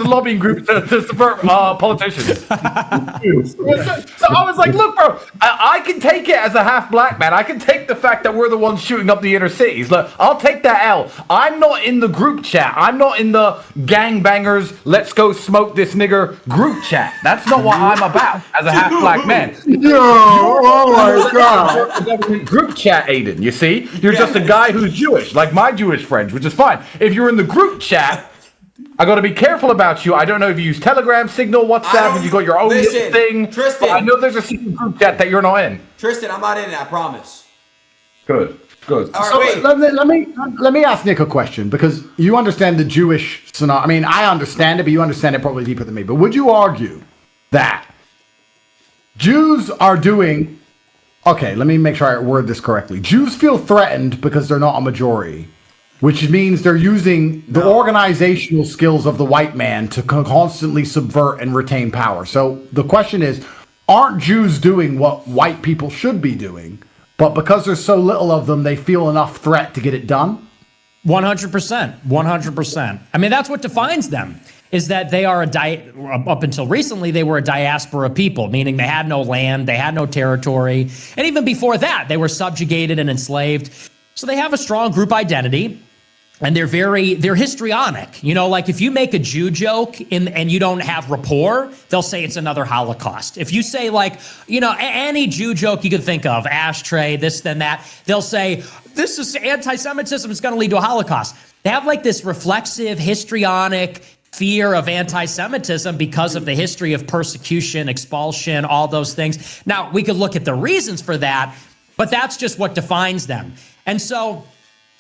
lobbying groups to subvert politicians. So I was like, look, bro, I can take it as a half black man. I can take the fact that we're the ones shooting up the inner cities. Look, I'll take that L. I'm not in the group chat. I'm not in the gangbangers, let's go smoke this nigger group chat. That's not what I'm about as a half black man. Oh my God. Group chat, Aiden, you see? You're just a guy who's Jewish, like my Jewish friends, which is fine. If you're in the group chat, I got to be careful about you. I don't know if you use Telegram, Signal, WhatsApp, and you got your own little thing. Tristan, I know there's a secret group chat that you're not in. Tristan, I'm not in it. I promise. Good. All right, So let me ask Nick a question, because you understand the Jewish scenario. I mean, I understand it, but you understand it probably deeper than me. But would you argue that Jews are doing? Okay, let me make sure I word this correctly. Jews feel threatened because they're not a majority, which means they're using the organizational skills of the white man to constantly subvert and retain power. So the question is, aren't Jews doing what white people should be doing, but because there's so little of them, they feel enough threat to get it done? 100%. 100%. I mean, that's what defines them, is that they are up until recently, they were a diaspora people, meaning they had no land, they had no territory. And even before that, they were subjugated and enslaved. So they have a strong group identity. And they're histrionic. Like if you make a Jew joke and you don't have rapport, they'll say it's another Holocaust. If you say any Jew joke you could think of, ashtray, this, then that, they'll say, this is anti-Semitism, it's going to lead to a Holocaust. They have like this reflexive, histrionic fear of anti-Semitism because of the history of persecution, expulsion, all those things. Now, we could look at the reasons for that, but that's just what defines them. And so,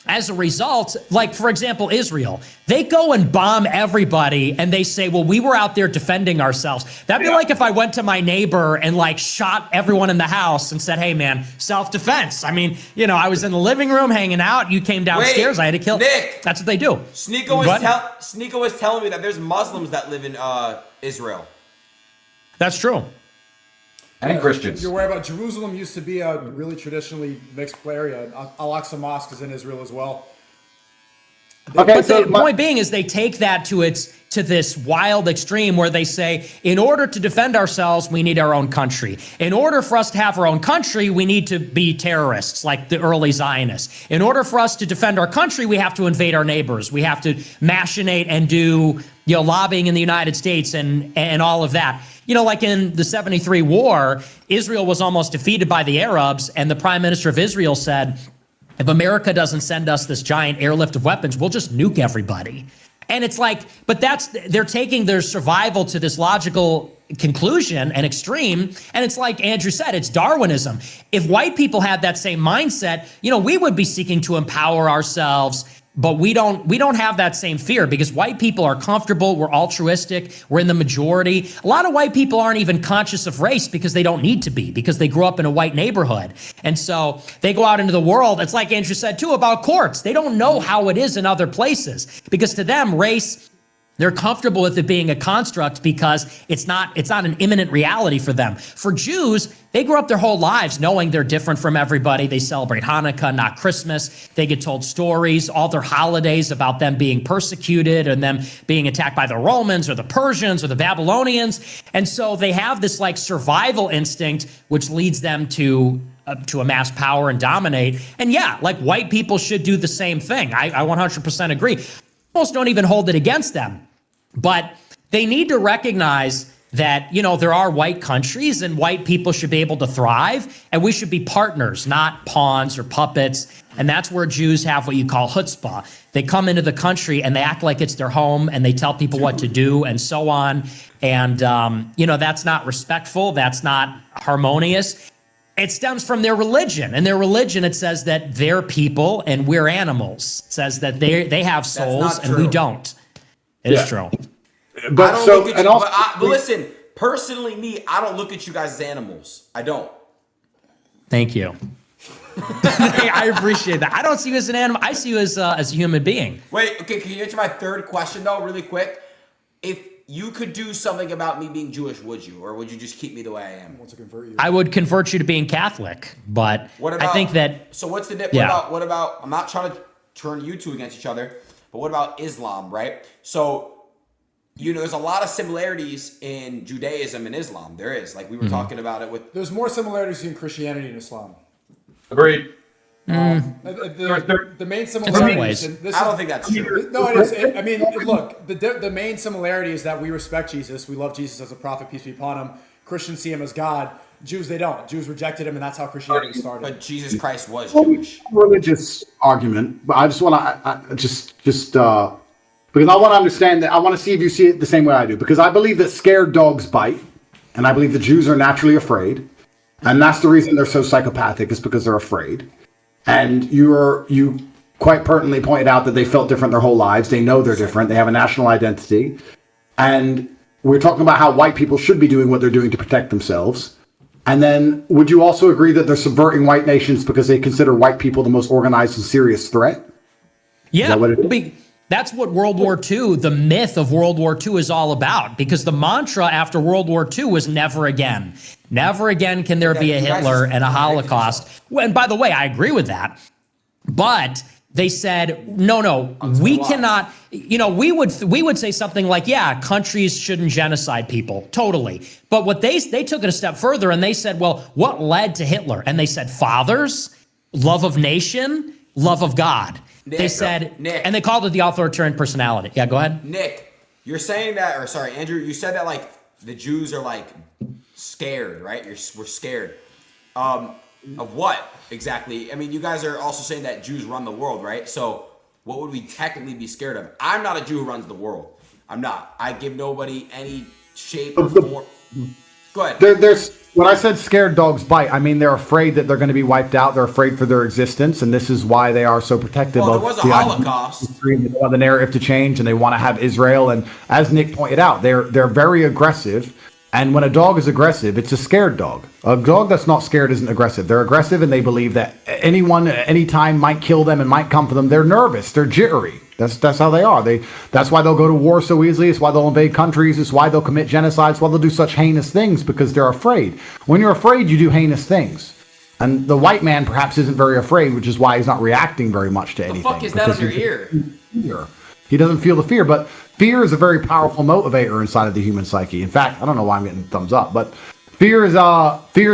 as a result, like, for example, Israel, they go and bomb everybody and they say, well, we were out there defending ourselves. That'd be like if I went to my neighbor and like shot everyone in the house and said, hey, man, self-defense. I mean, I was in the living room hanging out. You came downstairs. I had to kill. Nick, that's what they do. Sneako was telling me that there's Muslims that live in Israel. That's true. And Christians. You're aware about Jerusalem used to be a really traditionally mixed area. Al-Aqsa Mosque is in Israel as well. Okay, but the point being is they take that to this wild extreme where they say, in order to defend ourselves, we need our own country. In order for us to have our own country, we need to be terrorists like the early Zionists. In order for us to defend our country, we have to invade our neighbors. We have to machinate and do lobbying in the United States and all of that. Like in the 73 war, Israel was almost defeated by the Arabs, and the prime minister of Israel said, if America doesn't send us this giant airlift of weapons, we'll just nuke everybody. And it's like, but they're taking their survival to this logical conclusion and extreme. And it's like Andrew said, it's Darwinism. If white people had that same mindset, we would be seeking to empower ourselves. But we don't have that same fear because white people are comfortable. We're altruistic. We're in the majority. A lot of white people aren't even conscious of race because they don't need to be, because they grew up in a white neighborhood. And so they go out into the world. It's like Andrew said too about courts. They don't know how it is in other places because to them race They're comfortable with it being a construct because it's not an imminent reality for them. For Jews, they grew up their whole lives knowing they're different from everybody. They celebrate Hanukkah, not Christmas. They get told stories, all their holidays about them being persecuted and them being attacked by the Romans or the Persians or the Babylonians. And so they have this like survival instinct, which leads them to amass power and dominate. And yeah, like white people should do the same thing. I 100% agree. Most don't even hold it against them. But they need to recognize that, there are white countries and white people should be able to thrive, and we should be partners, not pawns or puppets. And that's where Jews have what you call chutzpah. They come into the country and they act like it's their home and they tell people what to do and so on. And, that's not respectful. That's not harmonious. It stems from their religion. And their religion, it says that they're people and we're animals. It says that they have souls and we don't. It's true. But I don't look at you, but listen, personally, I don't look at you guys as animals. I don't. Thank you. I appreciate that. I don't see you as an animal. I see you as a human being. Wait, okay, can you answer my third question, though, really quick? If you could do something about me being Jewish, would you? Or would you just keep me the way I am? I would convert you to being Catholic, but I think that... So what's the difference? Yeah. What about, I'm not trying to turn you two against each other, but what about Islam, right? So... there's a lot of similarities in Judaism and Islam. There is. Like we were talking about it with... There's more similarities in Christianity and Islam. Agreed. The main similarities... I don't think that's true. No, it is. Look, the main similarity is that we respect Jesus. We love Jesus as a prophet, peace be upon him. Christians see him as God. Jews, they don't. Jews rejected him, and that's how Christianity started. But Jesus Christ was Jewish. Religious argument, but I just want to... Because I want to understand that. I want to see if you see it the same way I do. Because I believe that scared dogs bite. And I believe the Jews are naturally afraid. And that's the reason they're so psychopathic, is because they're afraid. And you quite pertinently pointed out that they felt different their whole lives. They know they're different. They have a national identity. And we're talking about how white people should be doing what they're doing to protect themselves. And then would you also agree that they're subverting white nations because they consider white people the most organized and serious threat? Yeah. Is that what it is? That's what World War II, the myth of World War II is all about, because the mantra after World War II was never again. Never again can there be a Hitler and a Holocaust. And by the way, I agree with that. But they said, no, we cannot, we would say something like, yeah, countries shouldn't genocide people. Totally. But what they took it a step further and they said, well, what led to Hitler? And they said fathers, love of nation, love of God. They said, and they called it the authoritarian personality. Yeah, go ahead. Nick, you're saying that, or sorry, Andrew, you said that like the Jews are like scared, right? We're scared. Of what exactly? I mean, you guys are also saying that Jews run the world, right? So what would we technically be scared of? I'm not a Jew who runs the world. I'm not. I give nobody any shape or form. Go ahead. When I said scared dogs bite, I mean they're afraid that they're going to be wiped out. They're afraid for their existence, and this is why they are so protective of there was a Holocaust. They want the narrative to change, and they want to have Israel. And as Nick pointed out, they're very aggressive. And when a dog is aggressive, it's a scared dog. A dog that's not scared isn't aggressive. They're aggressive, and they believe that anyone at any time might kill them and might come for them. They're nervous. They're jittery. That's how they are. That's why they'll go to war so easily. It's why they'll invade countries. It's why they'll commit genocides. It's why they'll do such heinous things, because they're afraid. When you're afraid, you do heinous things. And the white man perhaps isn't very afraid, which is why he's not reacting very much to anything. The fuck is that on your ear? Fear. He doesn't feel the fear, but fear is a very powerful motivator inside of the human psyche. In fact, I don't know why I'm getting thumbs up, but fear is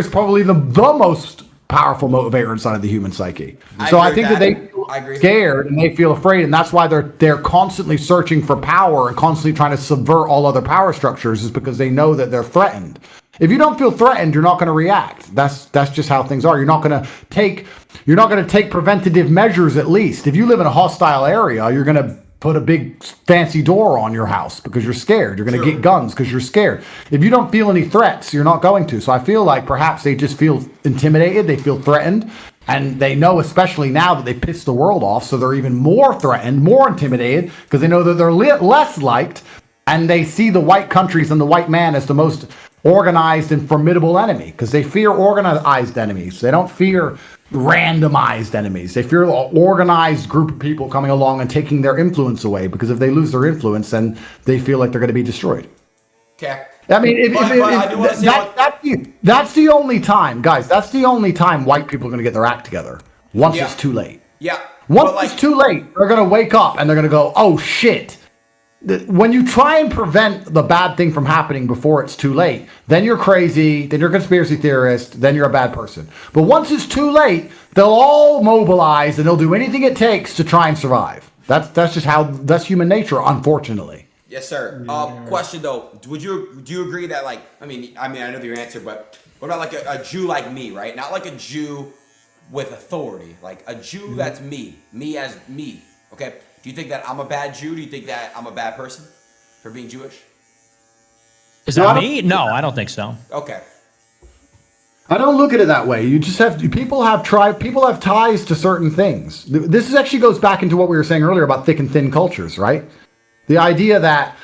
probably the most powerful motivator inside of the human psyche. So I think that they feel scared and they feel afraid, and that's why they're constantly searching for power and constantly trying to subvert all other power structures, is because they know that they're threatened. If you don't feel threatened, you're not going to react. That's just how things are. You're not going to take preventative measures. At least if you live in a hostile area, you're going to put a big fancy door on your house because you're scared. You're going to get guns because you're scared. If you don't feel any threats, you're not going to. So I feel like perhaps they just feel intimidated. They feel threatened. And they know, especially now that they pissed the world off, so they're even more threatened, more intimidated, because they know that they're less liked. And they see the white countries and the white man as the most organized and formidable enemy because they fear organized enemies. They don't fear randomized enemies. They fear an organized group of people coming along and taking their influence away, because if they lose their influence, then they feel like they're going to be destroyed. Okay. I mean, that's the only time, guys. That's the only time white people are going to get their act together. Once it's too late. Yeah. Once it's too late, they're going to wake up and they're going to go, oh shit. When you try and prevent the bad thing from happening before it's too late, then you're crazy, then you're a conspiracy theorist, then you're a bad person. But once it's too late, they'll all mobilize and they'll do anything it takes to try and survive. That's just how, that's human nature, unfortunately. Yes, sir. Question though, do you agree that, like, I mean, I know your answer, but what about like a Jew like me, right? Not like a Jew with authority, like a Jew that's me as me. Okay. Do you think that I'm a bad Jew? Do you think that I'm a bad person for being Jewish? Is that me? No, I don't think so. Okay. I don't look at it that way. You just have people have ties to certain things. This actually goes back into what we were saying earlier about thick and thin cultures, right? The idea that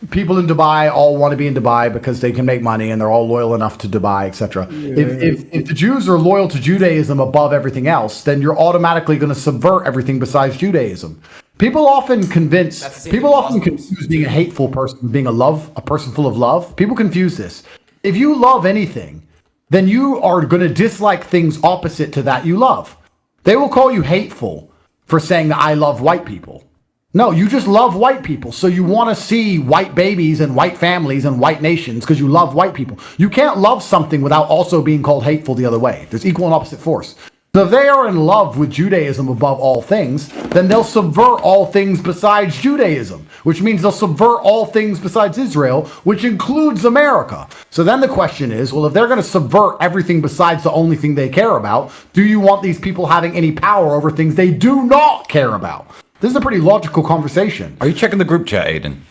people in Dubai all want to be in Dubai because they can make money and they're all loyal enough to Dubai, etc. If the Jews are loyal to Judaism above everything else, then you're automatically going to subvert everything besides Judaism. People often confuse being a hateful person with being a person full of love. People confuse this. If you love anything, then you are going to dislike things opposite to that you love. They will call you hateful for saying that I love white people. No, you just love white people. So you want to see white babies and white families and white nations because you love white people. You can't love something without also being called hateful the other way. There's equal and opposite force. So if they are in love with Judaism above all things, then they'll subvert all things besides Judaism, which means they'll subvert all things besides Israel, which includes America. So then the question is, well, if they're going to subvert everything besides the only thing they care about, do you want these people having any power over things they do not care about? This is a pretty logical conversation. Are you checking the group chat, Aiden?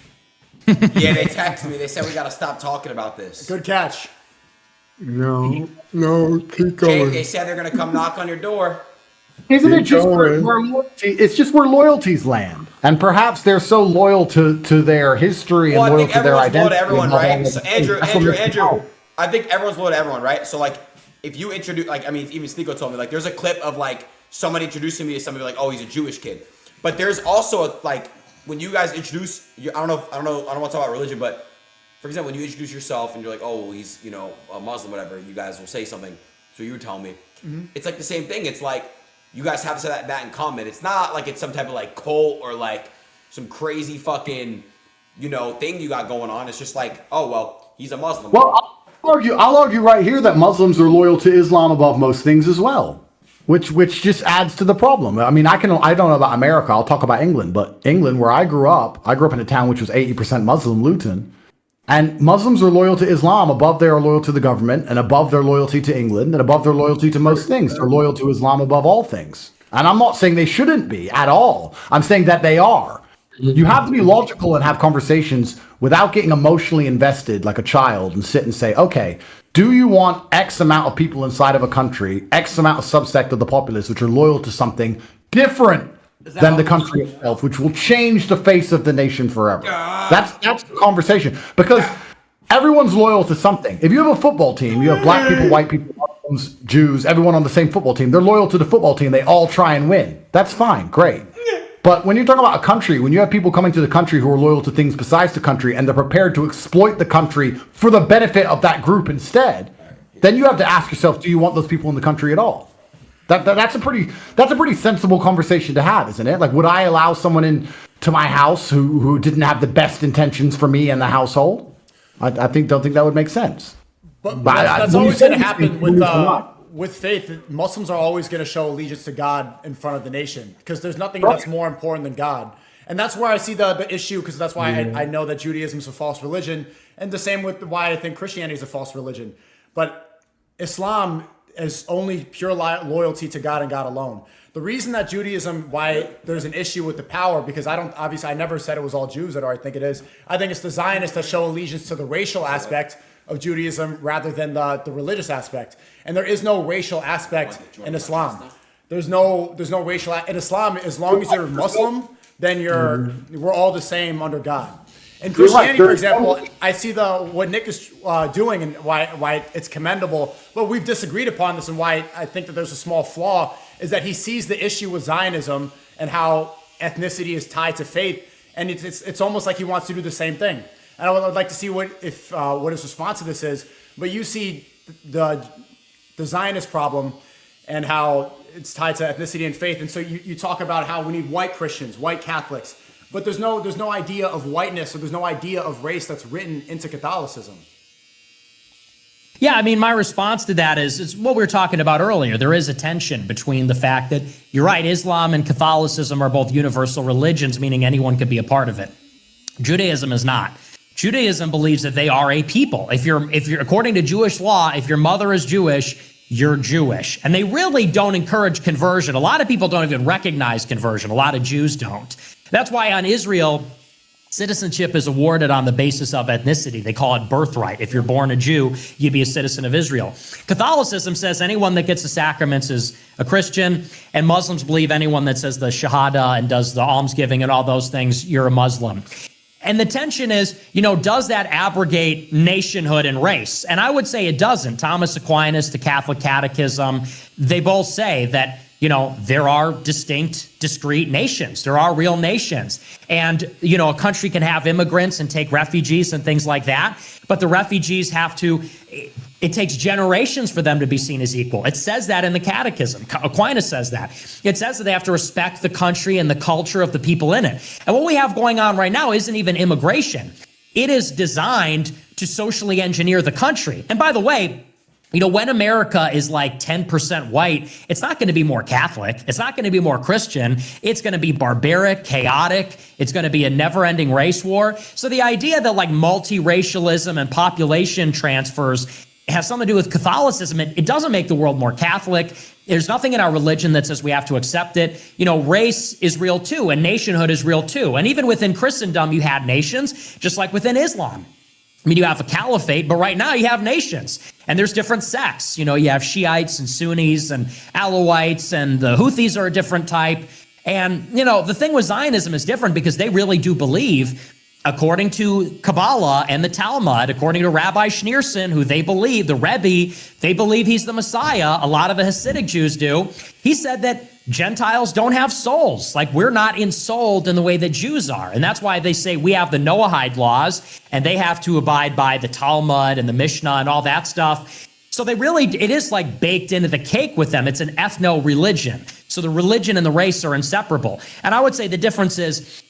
Yeah, they texted me. They said we got to stop talking about this. Good catch. No, keep Jay, going. they said they're going to come knock on your door. Isn't it just where loyalty? It's just where loyalties land, and perhaps they're so loyal to their history and loyal to their identity. Loyal to everyone, right? So Andrew, I think everyone's loyal to everyone, right? So like, if you introduce, like, I mean, even Sneako told me, like, there's a clip of like somebody introducing me to somebody like, oh, he's a Jewish kid. But there's also like when you guys introduce, I don't want to talk about religion, but for example, when you introduce yourself and you're like, oh, he's a Muslim, whatever, you guys will say something. So you were telling me, It's like the same thing. It's like you guys have that in common. It's not like it's some type of like cult or like some crazy fucking thing you got going on. It's just like, oh well, he's a Muslim. Well, I'll argue right here that Muslims are loyal to Islam above most things as well. Which just adds to the problem. I mean, I don't know about America. I'll talk about England, but England, where I grew up in a town which was 80% Muslim, Luton, and Muslims are loyal to Islam above they are loyal to the government and above their loyalty to England and above their loyalty to most things. They're loyal to Islam above all things. And I'm not saying they shouldn't be at all. I'm saying that they are. You have to be logical and have conversations without getting emotionally invested like a child and sit and say, okay, do you want X amount of people inside of a country, X amount of subsect of the populace, which are loyal to something different than the country itself, which will change the face of the nation forever? That's the conversation, because everyone's loyal to something. If you have a football team, you have black people, white people, Muslims, Jews, everyone on the same football team. They're loyal to the football team. They all try and win. That's fine, great. But when you're talking about a country, when you have people coming to the country who are loyal to things besides the country and they're prepared to exploit the country for the benefit of that group instead, then you have to ask yourself, do you want those people in the country at all? That's a pretty sensible conversation to have, isn't it? Like, would I allow someone into my house who didn't have the best intentions for me and the household? I don't think that would make sense. But that's always going to happen with faith. Muslims are always going to show allegiance to God in front of the nation because there's nothing that's more important than God. And that's where I see the issue, because that's why I know that Judaism is a false religion, and the same with why I think Christianity is a false religion. But Islam is only pure loyalty to God and God alone. The reason that Judaism, why there's an issue with the power, because I never said it was all Jews, or I think it is. I think it's the Zionists that show allegiance to the racial aspect of Judaism rather than the religious aspect. And there is no racial aspect in Islam. There's no racial in Islam. As long as you're Muslim, then we're all the same under God. In Christianity, for example, I see what Nick is doing and why it's commendable. But we've disagreed upon this, and why I think that there's a small flaw is that he sees the issue with Zionism and how ethnicity is tied to faith, and it's almost like he wants to do the same thing. And I would like to see what his response to this is. But you see the Zionist problem and how it's tied to ethnicity and faith, and so you talk about how we need white Christians, white Catholics, but there's no idea of whiteness, or there's no idea of race that's written into Catholicism. Yeah, I mean, my response to that is what we were talking about earlier. There is a tension between the fact that, you're right, Islam and Catholicism are both universal religions, meaning anyone could be a part of it. Judaism is not. Judaism believes that they are a people. If you're according to Jewish law, if your mother is Jewish, you're Jewish. And they really don't encourage conversion. A lot of people don't even recognize conversion. A lot of Jews don't. That's why on Israel, citizenship is awarded on the basis of ethnicity. They call it birthright. If you're born a Jew, you'd be a citizen of Israel. Catholicism says anyone that gets the sacraments is a Christian, and Muslims believe anyone that says the Shahada and does the almsgiving and all those things, you're a Muslim. And the tension is, does that abrogate nationhood and race? And I would say it doesn't. Thomas Aquinas, the Catholic Catechism, they both say that, there are distinct, discrete nations. There are real nations. And, a country can have immigrants and take refugees and things like that. But the refugees it takes generations for them to be seen as equal. It says that in the Catechism. Aquinas says that. It says that they have to respect the country and the culture of the people in it. And what we have going on right now isn't even immigration. It is designed to socially engineer the country. And by the way, when America is like 10% white, it's not going to be more Catholic. It's not going to be more Christian. It's going to be barbaric, chaotic. It's going to be a never-ending race war. So the idea that like multiracialism and population transfers has something to do with Catholicism, it doesn't make the world more Catholic. There's nothing in our religion that says we have to accept it. Race is real too, and nationhood is real too. And even within Christendom, you had nations, just like within Islam. I mean, you have a caliphate, but right now you have nations, and there's different sects. You have Shiites and Sunnis and Alawites, and the Houthis are a different type. And, the thing with Zionism is different because they really do believe, according to Kabbalah and the Talmud, according to Rabbi Schneerson, who they believe, the Rebbe, they believe he's the Messiah. A lot of the Hasidic Jews do. He said that Gentiles don't have souls. Like, we're not ensouled in the way that Jews are. And that's why they say we have the Noahide laws, and they have to abide by the Talmud and the Mishnah and all that stuff. So it is like baked into the cake with them. It's an ethno-religion. So the religion and the race are inseparable. And I would say the difference is,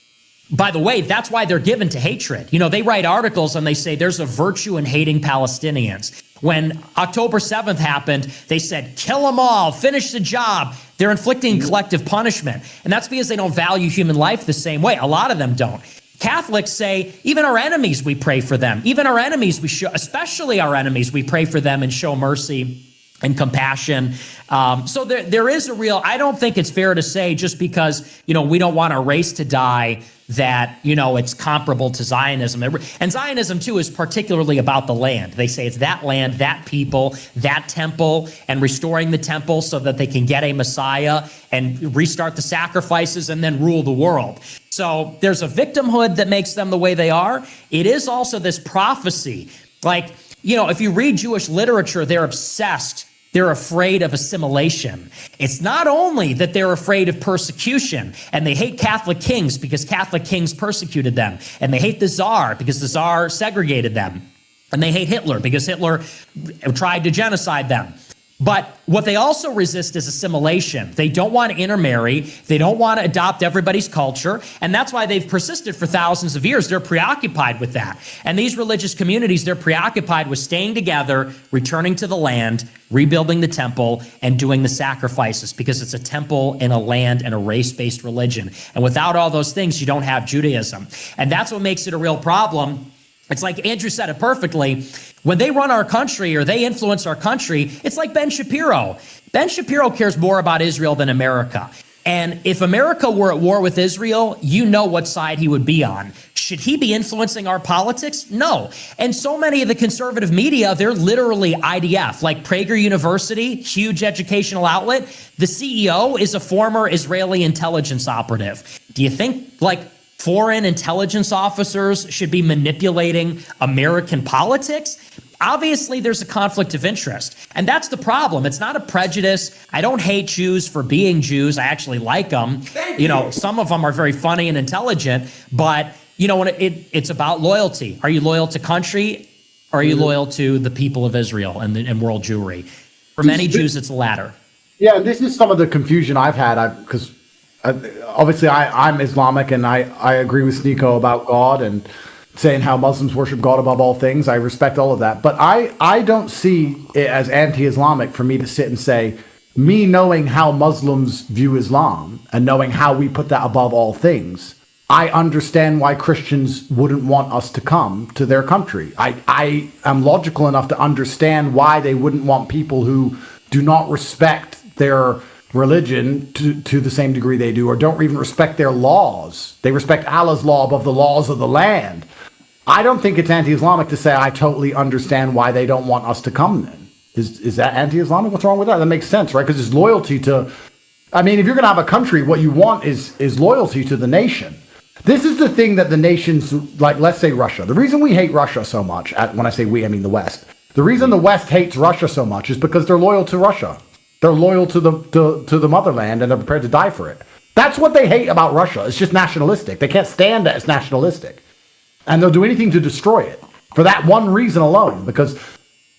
by the way, that's why they're given to hatred. They write articles and they say there's a virtue in hating Palestinians. When October 7th happened, they said, kill them all, finish the job. They're inflicting collective punishment. And that's because they don't value human life the same way. A lot of them don't. Catholics say, even our enemies, we pray for them. Even our enemies, especially our enemies, we pray for them and show mercy and compassion. So there is I don't think it's fair to say just because, we don't want our race to die that, it's comparable to Zionism. And Zionism, too, is particularly about the land. They say it's that land, that people, that temple, and restoring the temple so that they can get a Messiah and restart the sacrifices and then rule the world. So there's a victimhood that makes them the way they are. It is also this prophecy. Like, if you read Jewish literature, they're obsessed. They're afraid of assimilation. It's not only that they're afraid of persecution, and they hate Catholic kings because Catholic kings persecuted them, and they hate the Tsar because the Tsar segregated them, and they hate Hitler because Hitler tried to genocide them. But what they also resist is assimilation. They don't want to intermarry. They don't want to adopt everybody's culture. And that's why they've persisted for thousands of years. They're preoccupied with that. And these religious communities, they're preoccupied with staying together, returning to the land, rebuilding the temple, and doing the sacrifices, because it's a temple and a land and a race-based religion. And without all those things, you don't have Judaism. And that's what makes it a real problem. It's like Andrew said it perfectly. When they run our country or they influence our country, it's like Ben Shapiro. Ben Shapiro cares more about Israel than America. And if America were at war with Israel, you know what side he would be on. Should he be influencing our politics? No. And so many of the conservative media, they're literally IDF, like Prager University, huge educational outlet. The CEO is a former Israeli intelligence operative. Do you think, foreign intelligence officers should be manipulating American politics. Obviously, there's a conflict of interest. And that's the problem. It's not a prejudice. I don't hate Jews for being Jews. I actually like them. You know, some of them are very funny and intelligent, but you know, when it's about loyalty. Are you loyal to country? Or are you loyal to the people of Israel and world Jewry? For many Jews, it's the latter. Yeah, this is some of the confusion I've had because obviously I'm Islamic and I agree with Sneako about God and saying how Muslims worship God above all things. I respect all of that. But I don't see it as anti-Islamic for me to sit and say, me knowing how Muslims view Islam and knowing how we put that above all things, I understand why Christians wouldn't want us to come to their country. I am logical enough to understand why they wouldn't want people who do not respect their religion to the same degree they do, or don't even respect their laws. They respect Allah's law above the laws of the land. I don't think it's anti-Islamic to say I totally understand why they don't want us to come then. Is that anti-Islamic? What's wrong with that? That makes sense, right? Because it's loyalty to, I mean, if you're going to have a country, what you want is loyalty to the nation. This is the thing that the nations, like let's say Russia. The reason we hate Russia so much, when I say we, I mean the West. The reason the West hates Russia so much is because they're loyal to Russia. They're loyal to the motherland and they're prepared to die for it. That's what they hate about Russia. It's just nationalistic. They can't stand that it's nationalistic. And they'll do anything to destroy it for that one reason alone, because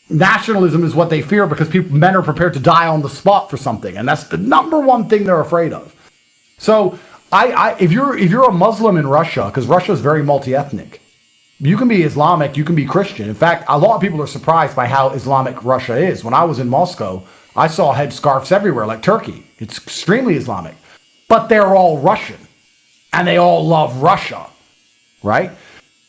nationalism is what they fear, because men are prepared to die on the spot for something. And that's the number one thing they're afraid of. So if you're a Muslim in Russia, because Russia is very multi-ethnic, you can be Islamic, you can be Christian. In fact, a lot of people are surprised by how Islamic Russia is. When I was in Moscow, I saw headscarves everywhere, like Turkey. It's extremely Islamic. But they're all Russian. And they all love Russia, right?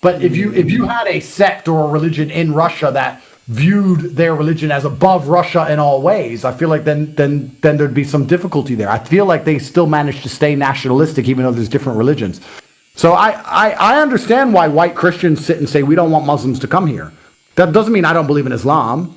But if you had a sect or a religion in Russia that viewed their religion as above Russia in all ways, I feel like then there'd be some difficulty there. I feel like they still manage to stay nationalistic even though there's different religions. So I understand why white Christians sit and say we don't want Muslims to come here. That doesn't mean I don't believe in Islam.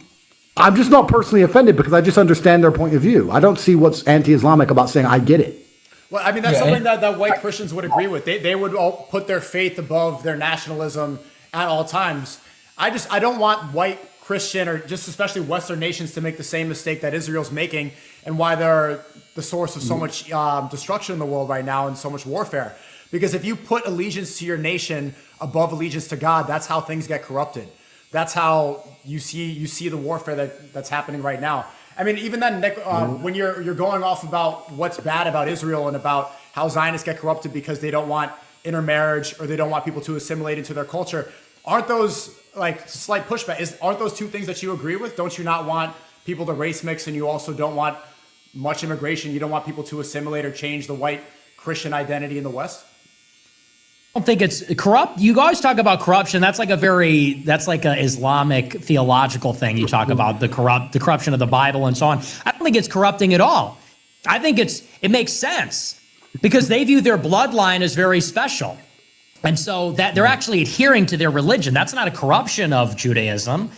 I'm just not personally offended because I just understand their point of view. I don't see what's anti-Islamic about saying I get it. Well, I mean, that's something that white Christians would agree with. They would all put their faith above their nationalism at all times. I don't want white Christian or just especially Western nations to make the same mistake that Israel's making, and why they're the source of so much destruction in the world right now and so much warfare. Because if you put allegiance to your nation above allegiance to God, that's how things get corrupted. That's how you see the warfare that's happening right now. I mean, even then, Nick, when you're going off about what's bad about Israel and about how Zionists get corrupted because they don't want intermarriage or they don't want people to assimilate into their culture, aren't those like slight pushback? Aren't those two things that you agree with? Don't you not want people to race mix, and you also don't want much immigration? You don't want people to assimilate or change the white Christian identity in the West? I don't think it's corrupt. You guys talk about corruption. That's like a Islamic theological thing. You talk about the corruption of the Bible and so on. I don't think it's corrupting at all. I think it makes sense because they view their bloodline as very special. And so that they're actually adhering to their religion. That's not a corruption of Judaism.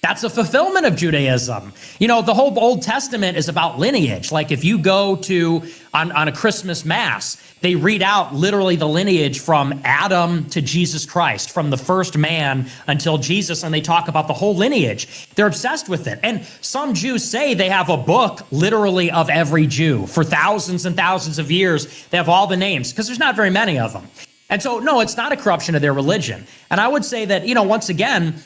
That's a fulfillment of Judaism. You know, the whole Old Testament is about lineage. Like if you go to, on a Christmas Mass, they read out literally the lineage from Adam to Jesus Christ, from the first man until Jesus, and they talk about the whole lineage. They're obsessed with it. And some Jews say they have a book literally of every Jew. For thousands and thousands of years, they have all the names, because there's not very many of them. And so, no, it's not a corruption of their religion. And I would say that, you know, once again,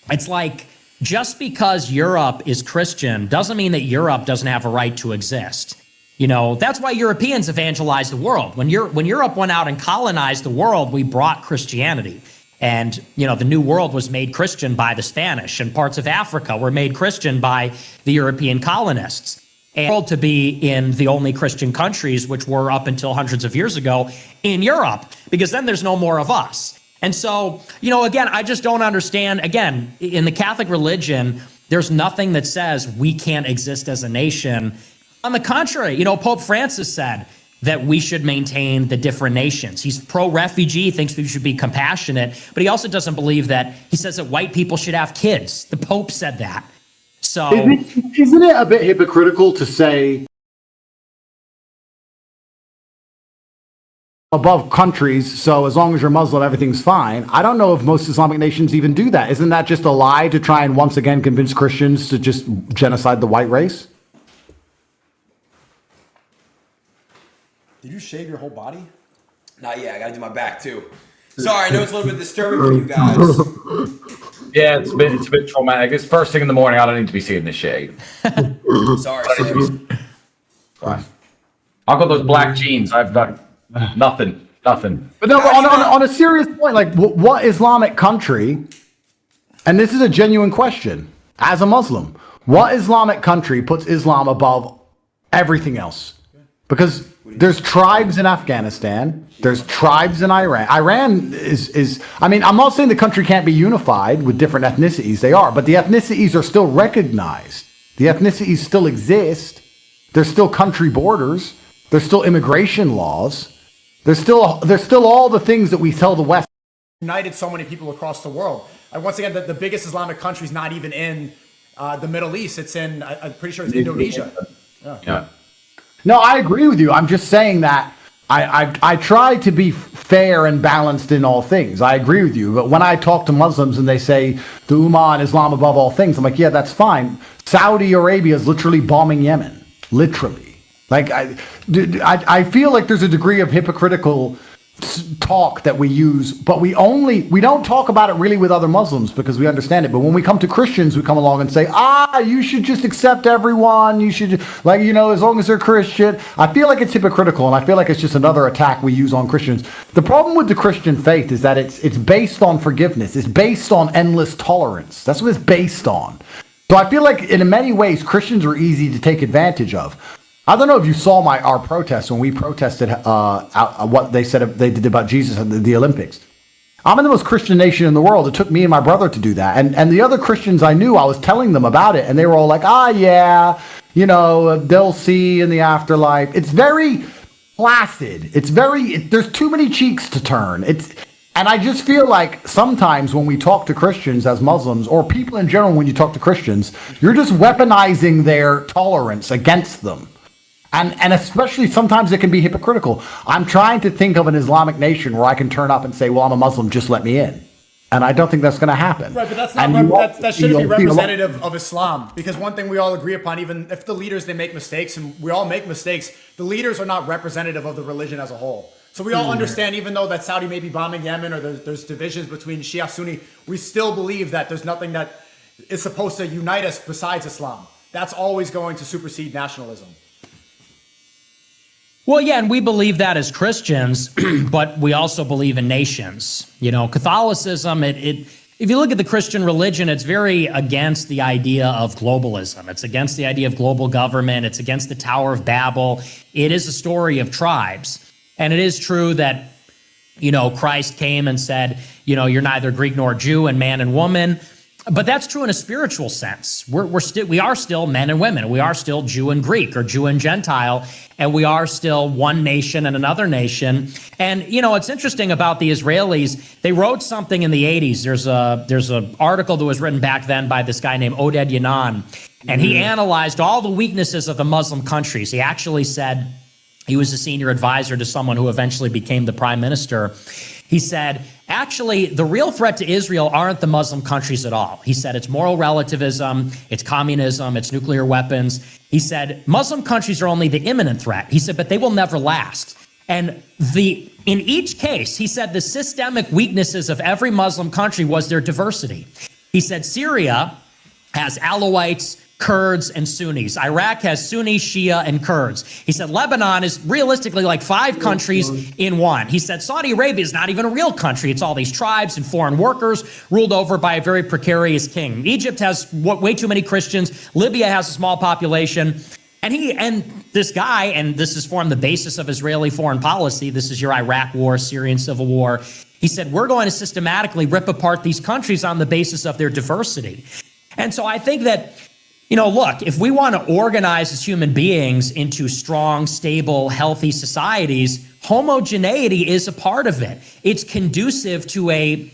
it's like, just because Europe is Christian doesn't mean that Europe doesn't have a right to exist. You know, that's why Europeans evangelized the world. When Europe went out and colonized the world, we brought Christianity. And, you know, the New World was made Christian by the Spanish, and parts of Africa were made Christian by the European colonists. And the world to be in the only Christian countries, which were up until hundreds of years ago, in Europe, because then there's no more of us. And so, you know, again, I just don't understand. Again, in the Catholic religion, there's nothing that says we can't exist as a nation. On the contrary, you know, Pope Francis said that we should maintain the different nations. He's pro-refugee, thinks we should be compassionate, but he also doesn't believe that. He says that white people should have kids. The Pope said that. So isn't it a bit hypocritical to say above countries, so as long as you're Muslim, everything's fine. I don't know if most Islamic nations even do that. Isn't that just a lie to try and once again convince Christians to just genocide the white race? Did you shave your whole body? Not yet. I gotta do my back too. Sorry, I know it's a little bit disturbing for you guys. Yeah, it's a bit traumatic. It's first thing in the morning. I don't need to be seeing this shade. Sorry, Sims. Fine. I've got those black jeans. I've got nothing. But no, on a serious point, like what Islamic country, and this is a genuine question, as a Muslim, what Islamic country puts Islam above everything else? Because there's tribes in Afghanistan, there's tribes in Iran. Iran is, I mean, I'm not saying the country can't be unified with different ethnicities, they are, but the ethnicities are still recognized. The ethnicities still exist. There's still country borders. There's still immigration laws. There's still all the things that we tell the West. United so many people across the world. Once again, the biggest Islamic country is not even in the Middle East. It's in, I'm pretty sure it's Indonesia. Yeah. No, I agree with you. I'm just saying that I try to be fair and balanced in all things. I agree with you. But when I talk to Muslims and they say the Ummah and Islam above all things, I'm like, yeah, that's fine. Saudi Arabia is literally bombing Yemen. Literally. Like, I feel like there's a degree of hypocritical talk that we use, but we don't talk about it really with other Muslims because we understand it. But when we come to Christians, we come along and say, you should just accept everyone. You should, like, as long as they're Christian. I feel like it's hypocritical, and I feel like it's just another attack we use on Christians. The problem with the Christian faith is that it's based on forgiveness. It's based on endless tolerance. That's what it's based on. So I feel like in many ways, Christians are easy to take advantage of. I don't know if you saw our protest when we protested what they said they did about Jesus at the Olympics. I'm in the most Christian nation in the world. It took me and my brother to do that. And the other Christians I knew, I was telling them about it, and they were all like, yeah, they'll see in the afterlife. It's very placid. There's too many cheeks to turn. And I just feel like sometimes when we talk to Christians as Muslims, or people in general when you talk to Christians, you're just weaponizing their tolerance against them. And especially sometimes it can be hypocritical. I'm trying to think of an Islamic nation where I can turn up and say, well, I'm a Muslim, just let me in. And I don't think that's going to happen. Right, but that's not that shouldn't be representative of Islam. Because one thing we all agree upon, even if the leaders, they make mistakes, and we all make mistakes, the leaders are not representative of the religion as a whole. So we all understand, even though that Saudi may be bombing Yemen, or there's divisions between Shia, Sunni, we still believe that there's nothing that is supposed to unite us besides Islam. That's always going to supersede nationalism. Well, yeah, and we believe that as Christians, but we also believe in nations. Catholicism, if you look at the Christian religion, it's very against the idea of globalism. It's against the idea of global government. It's against the Tower of Babel. It is a story of tribes. And it is true that, Christ came and said, you're neither Greek nor Jew, and man and woman. But that's true in a spiritual sense. We are still men and women. We are still Jew and Greek, or Jew and Gentile, and we are still one nation and another nation. And what's interesting about the Israelis, they wrote something in the 80s. There's an article that was written back then by this guy named Oded Yanan, and he analyzed all the weaknesses of the Muslim countries. He actually said, he was a senior advisor to someone who eventually became the prime minister. He said, actually, the real threat to Israel aren't the Muslim countries at all. He said it's moral relativism, it's communism, it's nuclear weapons. He said Muslim countries are only the imminent threat. He said, but they will never last. And in each case, he said the systemic weaknesses of every Muslim country was their diversity. He said Syria has Alawites, Kurds, and Sunnis. Iraq has Sunni, Shia, and Kurds. He said Lebanon is realistically like 5 countries in one. He said Saudi Arabia is not even a real country. It's all these tribes and foreign workers ruled over by a very precarious king. Egypt has way too many Christians. Libya has a small population. And this guy, and this has formed the basis of Israeli foreign policy. This is your Iraq war, Syrian civil war. He said, we're going to systematically rip apart these countries on the basis of their diversity. And so I think that, look, if we want to organize as human beings into strong, stable, healthy societies, homogeneity is a part of it. It's conducive to a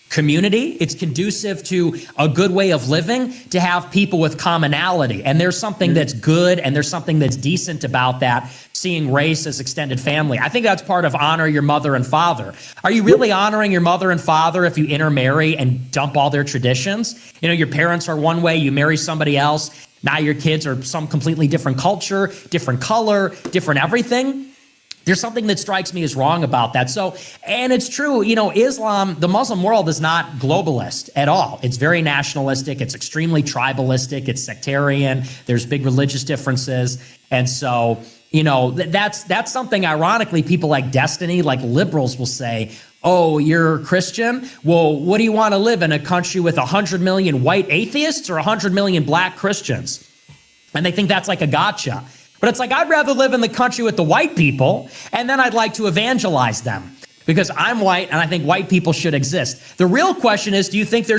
community. It's conducive to a good way of living to have people with commonality. And there's something that's good and there's something that's decent about that, seeing race as extended family. I think that's part of honor your mother and father. Are you really honoring your mother and father if you intermarry and dump all their traditions? You know, your parents are one way, you marry somebody else. Now your kids are some completely different culture, different color, different everything. There's something that strikes me as wrong about that. So, and it's true, you know, Islam, the Muslim world is not globalist at all. It's very nationalistic. It's extremely tribalistic. It's sectarian. There's big religious differences. And so, you know, that's something, ironically, people like Destiny, like liberals will say, oh, you're Christian? Well, what do you want to live in, a country with 100 million white atheists or 100 million black Christians? And they think that's like a gotcha. But it's like, I'd rather live in the country with the white people, and then I'd like to evangelize them because I'm white and I think white people should exist. The real question is, do you think white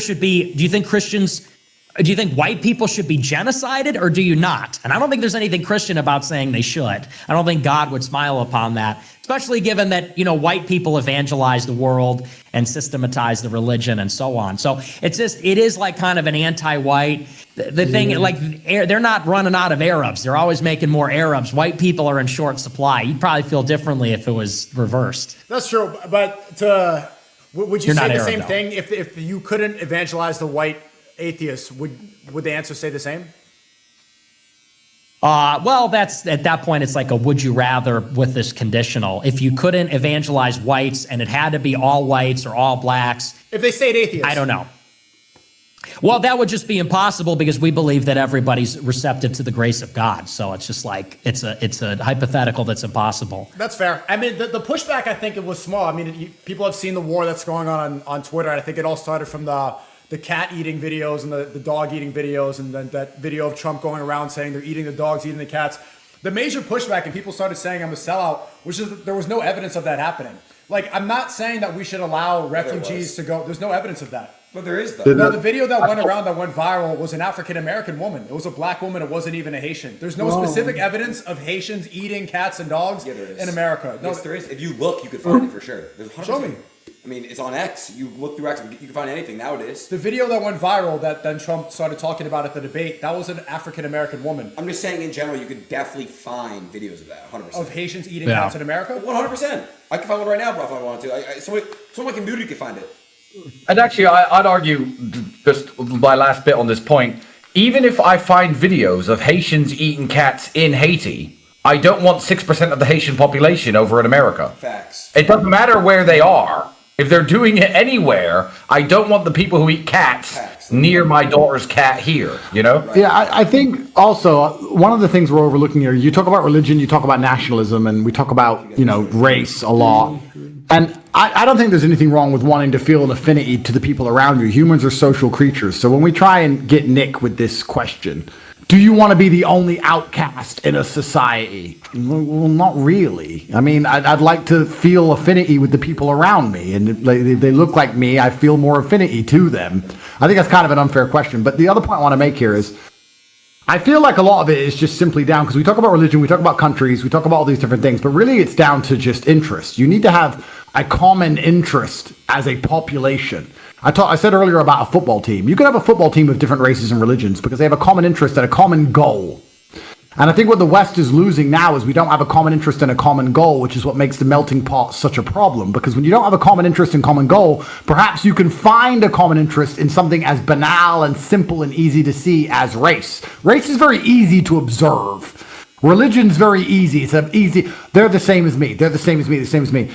people should be genocided, or do you not? And I don't think there's anything Christian about saying they should. I don't think God would smile upon that, especially given that, you know, white people evangelize the world and systematize the religion and so on. So it is like kind of an anti-white. The thing, like, they're not running out of Arabs. They're always making more Arabs. White people are in short supply. You'd probably feel differently if it was reversed. That's true, but would you You're say not the Arab, same though. thing if you couldn't evangelize the white atheists? Would the answer stay the same? Well, that's at that point, it's like a would you rather with this conditional. If you couldn't evangelize whites and it had to be all whites or all blacks. If they stayed atheists. I don't know. Well, that would just be impossible because we believe that everybody's receptive to the grace of God. So it's just like, it's a hypothetical that's impossible. That's fair. I mean, the pushback, I think it was small. I mean, people have seen the war that's going on Twitter. I think it all started from the cat eating videos and the dog eating videos, and then that video of Trump going around saying they're eating the dogs, eating the cats. The major pushback, and people started saying I'm a sellout, which is that there was no evidence of that happening. Like, I'm not saying that we should allow refugees to go. There's no evidence of that. But there is, though. No, the video that went around that went viral was an African-American woman. It was a black woman. It wasn't even a Haitian. There's no specific evidence of Haitians eating cats and dogs in America. No, Yes, there is. If you look, you could find it for sure. There's 100%. Show me. I mean, it's on X. You look through X, you can find anything nowadays. The video that went viral that then Trump started talking about at the debate, that was an African-American woman. I'm just saying in general, you could definitely find videos of that, 100%. Of Haitians eating cats in America? 100%. I can find one right now, bro, if I wanted to. Someone in my community could find it. And actually, I'd argue, just my last bit on this point, even if I find videos of Haitians eating cats in Haiti, I don't want 6% of the Haitian population over in America. Facts. It doesn't matter where they are. If they're doing it anywhere, I don't want the people who eat cats near my daughter's cat here, you know? Yeah, I think also one of the things we're overlooking here, you talk about religion, you talk about nationalism, and we talk about, you know, race a lot. And I don't think there's anything wrong with wanting to feel an affinity to the people around you. Humans are social creatures. So when we try and get Nick with this question, do you want to be the only outcast in a society? Well, not really. I mean, I'd like to feel affinity with the people around me. And if they look like me, I feel more affinity to them. I think that's kind of an unfair question. But the other point I want to make here is, I feel like a lot of it is just simply down, because we talk about religion, we talk about countries, we talk about all these different things, but really it's down to just interest. You need to have a common interest as a population. I said earlier about a football team. You can have a football team of different races and religions because they have a common interest and a common goal. And I think what the West is losing now is we don't have a common interest and a common goal, which is what makes the melting pot such a problem. Because when you don't have a common interest and common goal, perhaps you can find a common interest in something as banal and simple and easy to see as race. Race is very easy to observe. Religion's very easy. They're the same as me. They're the same as me. The same as me.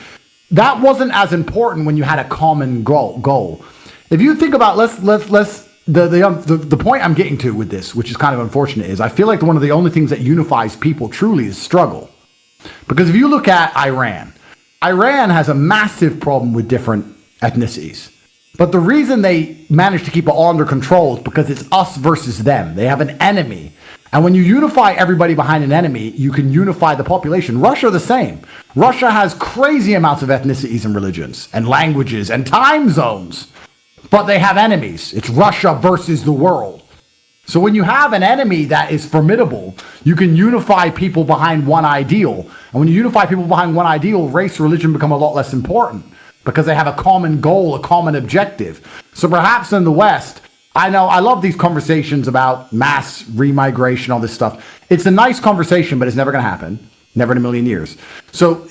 That wasn't as important when you had a common goal. If you think about, the point I'm getting to with this, which is kind of unfortunate, is I feel like one of the only things that unifies people truly is struggle. Because if you look at Iran has a massive problem with different ethnicities. But the reason they manage to keep it all under control is because it's us versus them. They have an enemy. And when you unify everybody behind an enemy, you can unify the population. Russia, the same. Russia has crazy amounts of ethnicities and religions and languages and time zones. But they have enemies. It's Russia versus the world. So when you have an enemy that is formidable, you can unify people behind one ideal. And when you unify people behind one ideal, race, religion become a lot less important. because they have a common goal, a common objective. So perhaps in the West, I know I love these conversations about mass remigration, all this stuff. It's a nice conversation, but it's never going to happen. Never in a million years. So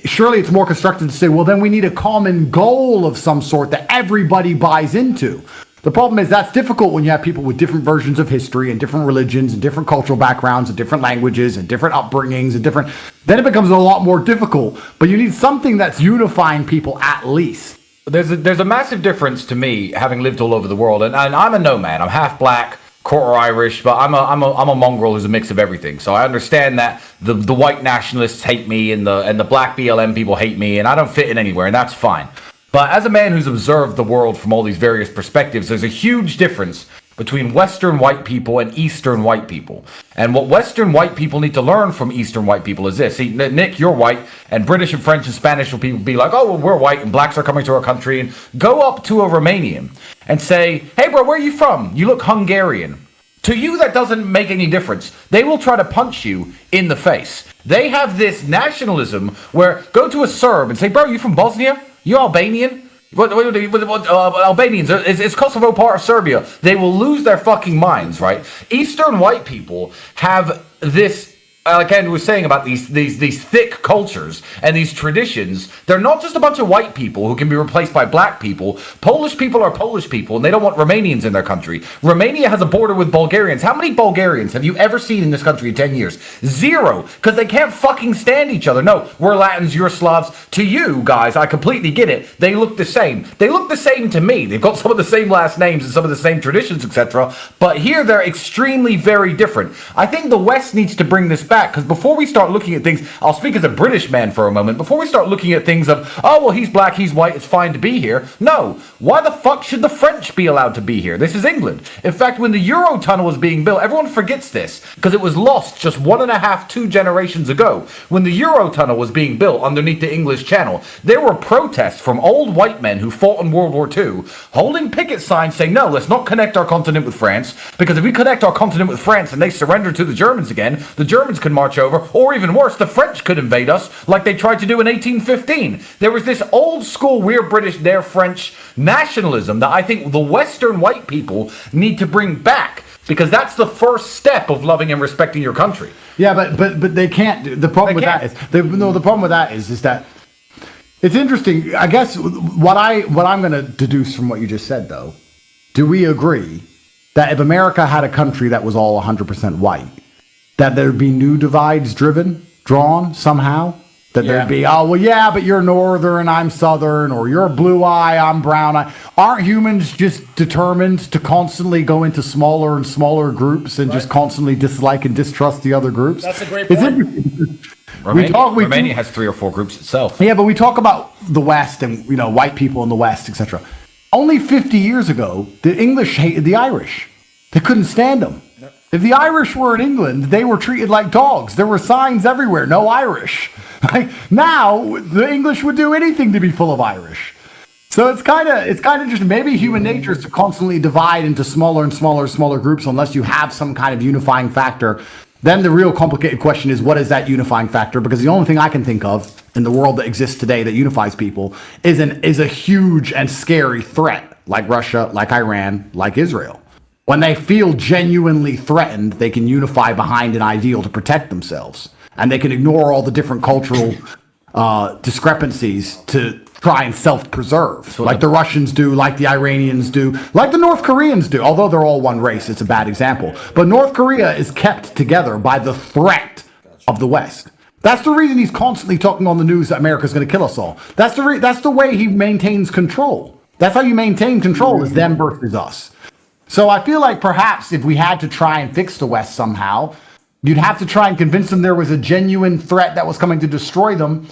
surely it's more constructive to say, well, then we need a common goal of some sort that everybody buys into. The problem is that's difficult when you have people with different versions of history and different religions and different cultural backgrounds and different languages and different upbringings and different. Then it becomes a lot more difficult. But you need something that's unifying people at least. There's a massive difference to me, having lived all over the world, and I'm a nomad. I'm half black, quarter Irish, but I'm a mongrel who's a mix of everything. So I understand that the white nationalists hate me and the black BLM people hate me, and I don't fit in anywhere, and that's fine. But as a man who's observed the world from all these various perspectives, there's a huge difference between Western white people and Eastern white people. And what Western white people need to learn from Eastern white people is this. See, Nick, you're white, and British and French and Spanish will be like, oh, well, we're white, and blacks are coming to our country, and go up to a Romanian and say, hey, bro, where are you from? You look Hungarian. To you, that doesn't make any difference. They will try to punch you in the face. They have this nationalism where, go to a Serb and say, bro, you from Bosnia? You Albanian? What Albanians? Is Kosovo part of Serbia? They will lose their fucking minds, right? Eastern white people have this, like Andrew was saying about these thick cultures and these traditions. They're not just a bunch of white people who can be replaced by black people. Polish people are Polish people, and they don't want Romanians in their country. Romania has a border with Bulgarians. How many Bulgarians have you ever seen in this country in 10 years? Zero, because they can't fucking stand each other. No, we're Latins, you're Slavs. To you guys, I completely get it. They look the same. They look the same to me. They've got some of the same last names and some of the same traditions, etc. But here they're extremely very different. I think the West needs to bring this back. Because before we start looking at things, I'll speak as a British man for a moment, before we start looking at things of, oh, well, he's black, he's white, it's fine to be here. No, why the fuck should the French be allowed to be here? This is England. In fact, when the Eurotunnel was being built, everyone forgets this, because it was lost just 1.5, 2 generations ago. When the Eurotunnel was being built underneath the English Channel, there were protests from old white men who fought in World War II, holding picket signs saying, no, let's not connect our continent with France, because if we connect our continent with France and they surrender to the Germans again, the Germans can march over, or even worse, the French could invade us like they tried to do in 1815. There was this old school, we're British, they're French nationalism that I think the Western white people need to bring back, because that's the first step of loving and respecting your country. Yeah, but they can't. The problem with that is the problem with that is that it's interesting. I guess what I'm going to deduce from what you just said, though, do we agree that if America had a country that was all 100% white, that there'd be new divides drawn somehow? That there'd be, oh, well, yeah, but you're Northern, I'm Southern, or you're blue eye, I'm brown eye. Aren't humans just determined to constantly go into smaller and smaller groups and just constantly dislike and distrust the other groups? That's a great point. Romania has 3 or 4 groups itself. Yeah, but we talk about the West and, white people in the West, etc. Only 50 years ago, the English hated the Irish. They couldn't stand them. If the Irish were in England, they were treated like dogs. There were signs everywhere, no Irish. Now, the English would do anything to be full of Irish. So it's kind of just maybe human nature is to constantly divide into smaller and smaller groups unless you have some kind of unifying factor. Then the real complicated question is, what is that unifying factor? Because the only thing I can think of in the world that exists today that unifies people is a huge and scary threat, like Russia, like Iran, like Israel. When they feel genuinely threatened, they can unify behind an ideal to protect themselves. And they can ignore all the different cultural discrepancies to try and self-preserve. Like the Russians do, like the Iranians do, like the North Koreans do. Although they're all one race, it's a bad example. But North Korea is kept together by the threat of the West. That's the reason he's constantly talking on the news that America's going to kill us all. That's the way he maintains control. That's how you maintain control, is them versus us. So I feel like perhaps if we had to try and fix the West somehow, you'd have to try and convince them there was a genuine threat that was coming to destroy them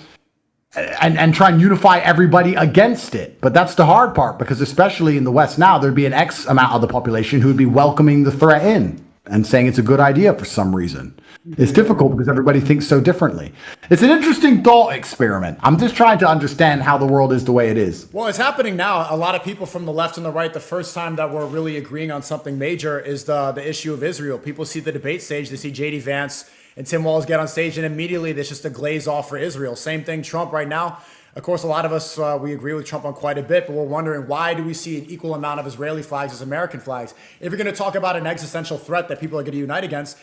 and try and unify everybody against it. But that's the hard part, because especially in the West now, there'd be an X amount of the population who would be welcoming the threat in and saying it's a good idea for some reason. It's difficult because everybody thinks so differently. It's an interesting thought experiment. I'm just trying to understand how the world is the way it is. Well, it's happening now. A lot of people from the left and the right, the first time that we're really agreeing on something major is the issue of Israel. People see the debate stage, they see J.D. Vance and Tim Walz get on stage, and immediately there's just a glaze off for Israel. Same thing, Trump right now. Of course, a lot of us, we agree with Trump on quite a bit, but we're wondering, why do we see an equal amount of Israeli flags as American flags? If you're going to talk about an existential threat that people are going to unite against,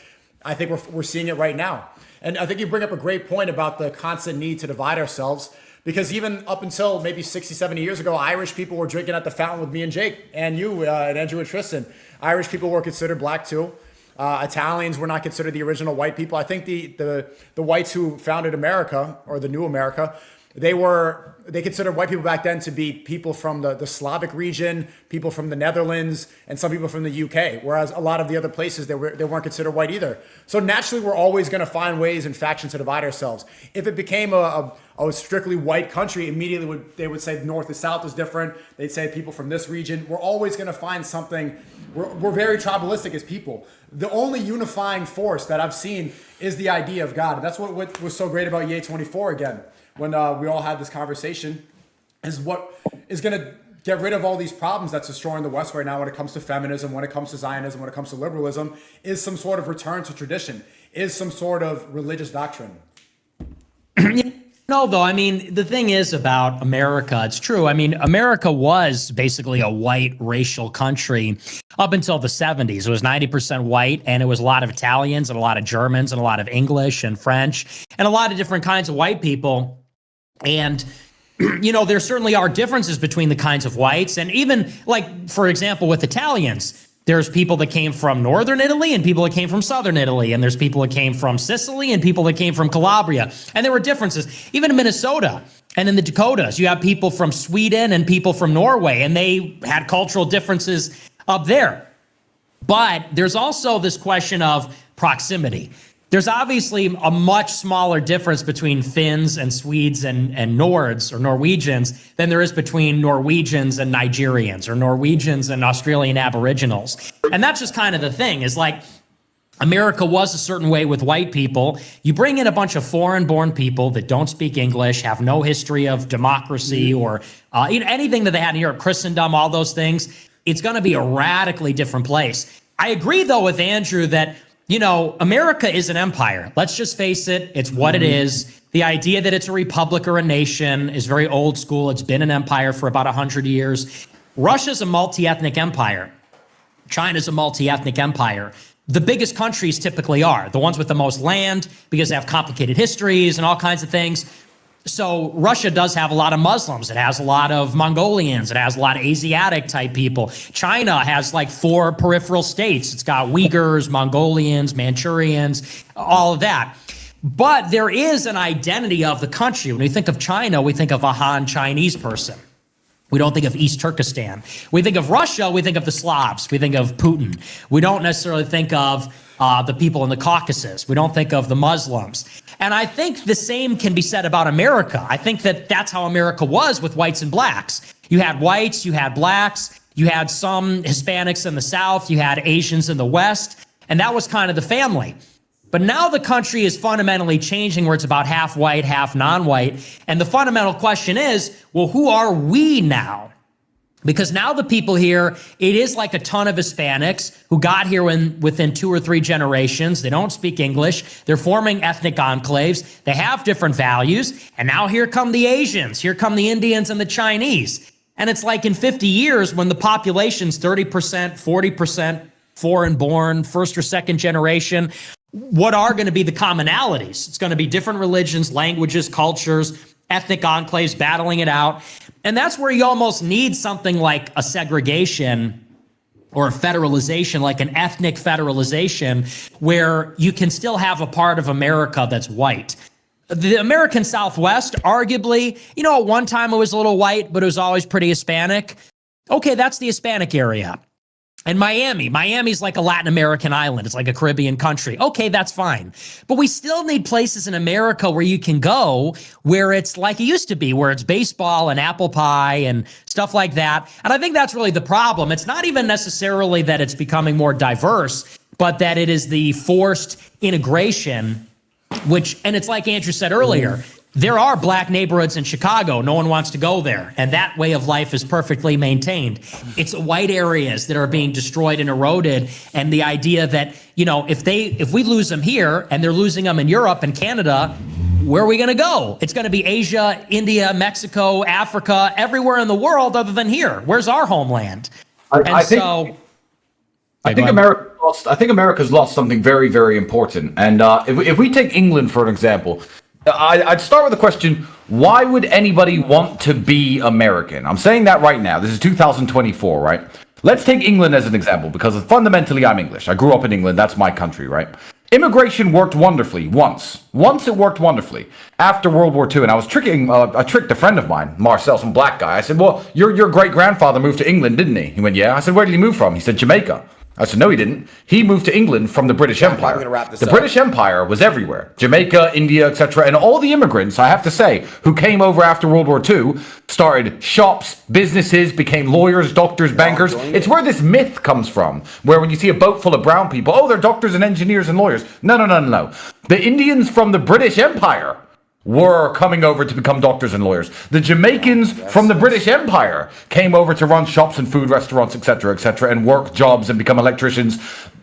I think we're seeing it right now. And I think you bring up a great point about the constant need to divide ourselves, because even up until maybe 60, 70 years ago, Irish people were drinking at the fountain with me and Jake and you and Andrew and Tristan. Irish people were considered black too. Italians were not considered the original white people. I think the whites who founded America, or the new America, they considered white people back then to be people from the Slavic region, people from the Netherlands, and some people from the UK. Whereas a lot of the other places, they weren't considered white either. So naturally, we're always going to find ways and factions to divide ourselves. If it became a strictly white country, immediately they would say north and south is different. They'd say people from this region. We're always going to find something. We're very tribalistic as people. The only unifying force that I've seen is the idea of God. And that's what was so great about Ye 24 again, when we all had this conversation, is what is going to get rid of all these problems that's destroying the West right now when it comes to feminism, when it comes to Zionism, when it comes to liberalism, is some sort of return to tradition, is some sort of religious doctrine. No, though, I mean, the thing is about America, it's true. I mean, America was basically a white racial country up until the 70s. It was 90% white, and it was a lot of Italians and a lot of Germans and a lot of English and French and a lot of different kinds of white people. And, you know, there certainly are differences between the kinds of whites. And even, like, for example, with Italians, there's people that came from northern Italy and people that came from southern Italy. And there's people that came from Sicily and people that came from Calabria. And there were differences. Even in Minnesota and in the Dakotas, you have people from Sweden and people from Norway, and they had cultural differences up there. But there's also this question of proximity. There's obviously a much smaller difference between Finns and Swedes and Nords or Norwegians than there is between Norwegians and Nigerians or Norwegians and Australian Aboriginals. And that's just kind of the thing, is like, America was a certain way with white people. You bring in a bunch of foreign-born people that don't speak English, have no history of democracy or anything that they had in Europe, Christendom, all those things, it's going to be a radically different place. I agree, though, with Andrew that, you know, America is an empire. Let's just face it. It's what it is. The idea that it's a republic or a nation is very old school. It's been an empire for about 100 years. Russia's a multi-ethnic empire. China's a multi-ethnic empire. The biggest countries typically are the ones with the most land, because they have complicated histories and all kinds of things. So Russia does have a lot of Muslims. It has a lot of Mongolians. It has a lot of Asiatic type people. China has like 4 peripheral states. It's got Uyghurs, Mongolians, Manchurians, all of that. But there is an identity of the country. When we think of China, we think of a Han Chinese person. We don't think of East Turkestan. We think of Russia, we think of the Slavs. We think of Putin. We don't necessarily think of the people in the Caucasus. We don't think of the Muslims. And I think the same can be said about America. I think that that's how America was with whites and blacks. You had whites, you had blacks, you had some Hispanics in the South, you had Asians in the West, and that was kind of the family. But now the country is fundamentally changing, where it's about half white, half non-white. And the fundamental question is, well, who are we now? Because now the people here, it is like a ton of Hispanics who got here within 2 or 3 generations. They don't speak English. They're forming ethnic enclaves. They have different values. And now here come the Asians. Here come the Indians and the Chinese. And it's like in 50 years, when the population's 30%, 40% foreign-born, first or second generation, what are going to be the commonalities? It's going to be different religions, languages, cultures, ethnic enclaves battling it out. And that's where you almost need something like a segregation or a federalization, like an ethnic federalization, where you can still have a part of America that's white. The American Southwest, arguably, you know, at one time it was a little white, but it was always pretty Hispanic. Okay, that's the Hispanic area. And Miami's like a Latin American island. It's like a Caribbean country. Okay, that's fine. But we still need places in America where you can go where it's like it used to be, where it's baseball and apple pie and stuff like that. And I think that's really the problem. It's not even necessarily that it's becoming more diverse, but that it is the forced integration, and it's like Andrew said earlier, there are black neighborhoods in Chicago. No one wants to go there. And that way of life is perfectly maintained. It's white areas that are being destroyed and eroded. And the idea that, you know, if we lose them here and they're losing them in Europe and Canada, where are we going to go? It's going to be Asia, India, Mexico, Africa, everywhere in the world other than here. Where's our homeland? I think America's lost something very, very important. And if we take England for an example, I'd start with the question: why would anybody want to be American? I'm saying that right now. This is 2024, right? Let's take England as an example, because fundamentally I'm English. I grew up in England. That's my country, right? Immigration worked wonderfully once. Once it worked wonderfully. After World War II, and I was I tricked a friend of mine, Marcel, some black guy. I said, well, your great-grandfather moved to England, didn't he? He went, yeah. I said, where did he move from? He said, Jamaica. I said, no, he didn't. He moved to England from the British Empire. The British Empire was everywhere. Jamaica, India, etc. And all the immigrants, I have to say, who came over after World War II, started shops, businesses, became lawyers, doctors, bankers. It's where this myth comes from, where when you see a boat full of brown people, oh, they're doctors and engineers and lawyers. No. The Indians from the British Empire were coming over to become doctors and lawyers. The Jamaicans from the British Empire came over to run shops and food restaurants, etc., and work jobs and become electricians.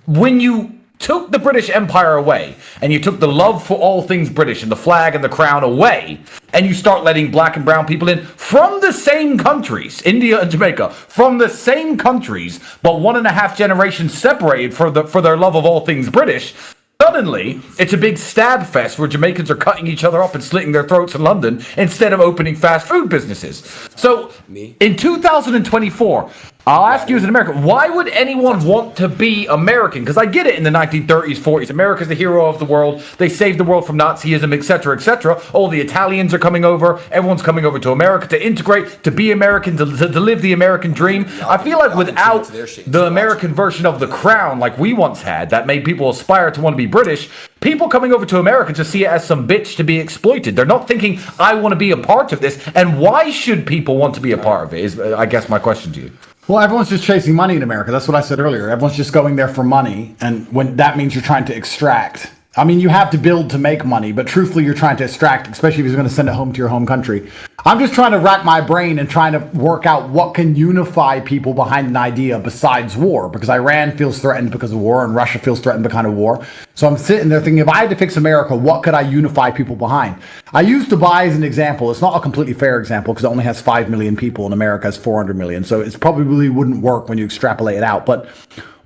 When you took the British Empire away, and you took the love for all things British and the flag and the crown away, and you start letting black and brown people in from the same countries, India and Jamaica, from the same countries, but 1.5 generations separated for their love of all things British, suddenly, it's a big stab fest where Jamaicans are cutting each other up and slitting their throats in London instead of opening fast food businesses. So, in 2024, I'll ask you as an American, why would anyone want to be American? Because I get it in the 1930s, 40s. America's the hero of the world. They saved the world from Nazism, etc. All the Italians are coming over. Everyone's coming over to America to integrate, to be American, to live the American dream. I feel like without the American version of the crown like we once had, that made people aspire to want to be British, people coming over to America just see it as some bitch to be exploited. They're not thinking, I want to be a part of this. And why should people want to be a part of it is, I guess, my question to you. Well, everyone's just chasing money in America. That's what I said earlier. Everyone's just going there for money. And when that means you're trying to extract. I mean, you have to build to make money, but truthfully, you're trying to extract, especially if you're going to send it home to your home country. I'm just trying to rack my brain and trying to work out what can unify people behind an idea besides war, because Iran feels threatened because of war and Russia feels threatened because of war. So I'm sitting there thinking, if I had to fix America, what could I unify people behind? I use Dubai as an example. It's not a completely fair example because it only has 5 million people and America has 400 million. So it probably wouldn't work when you extrapolate it out. But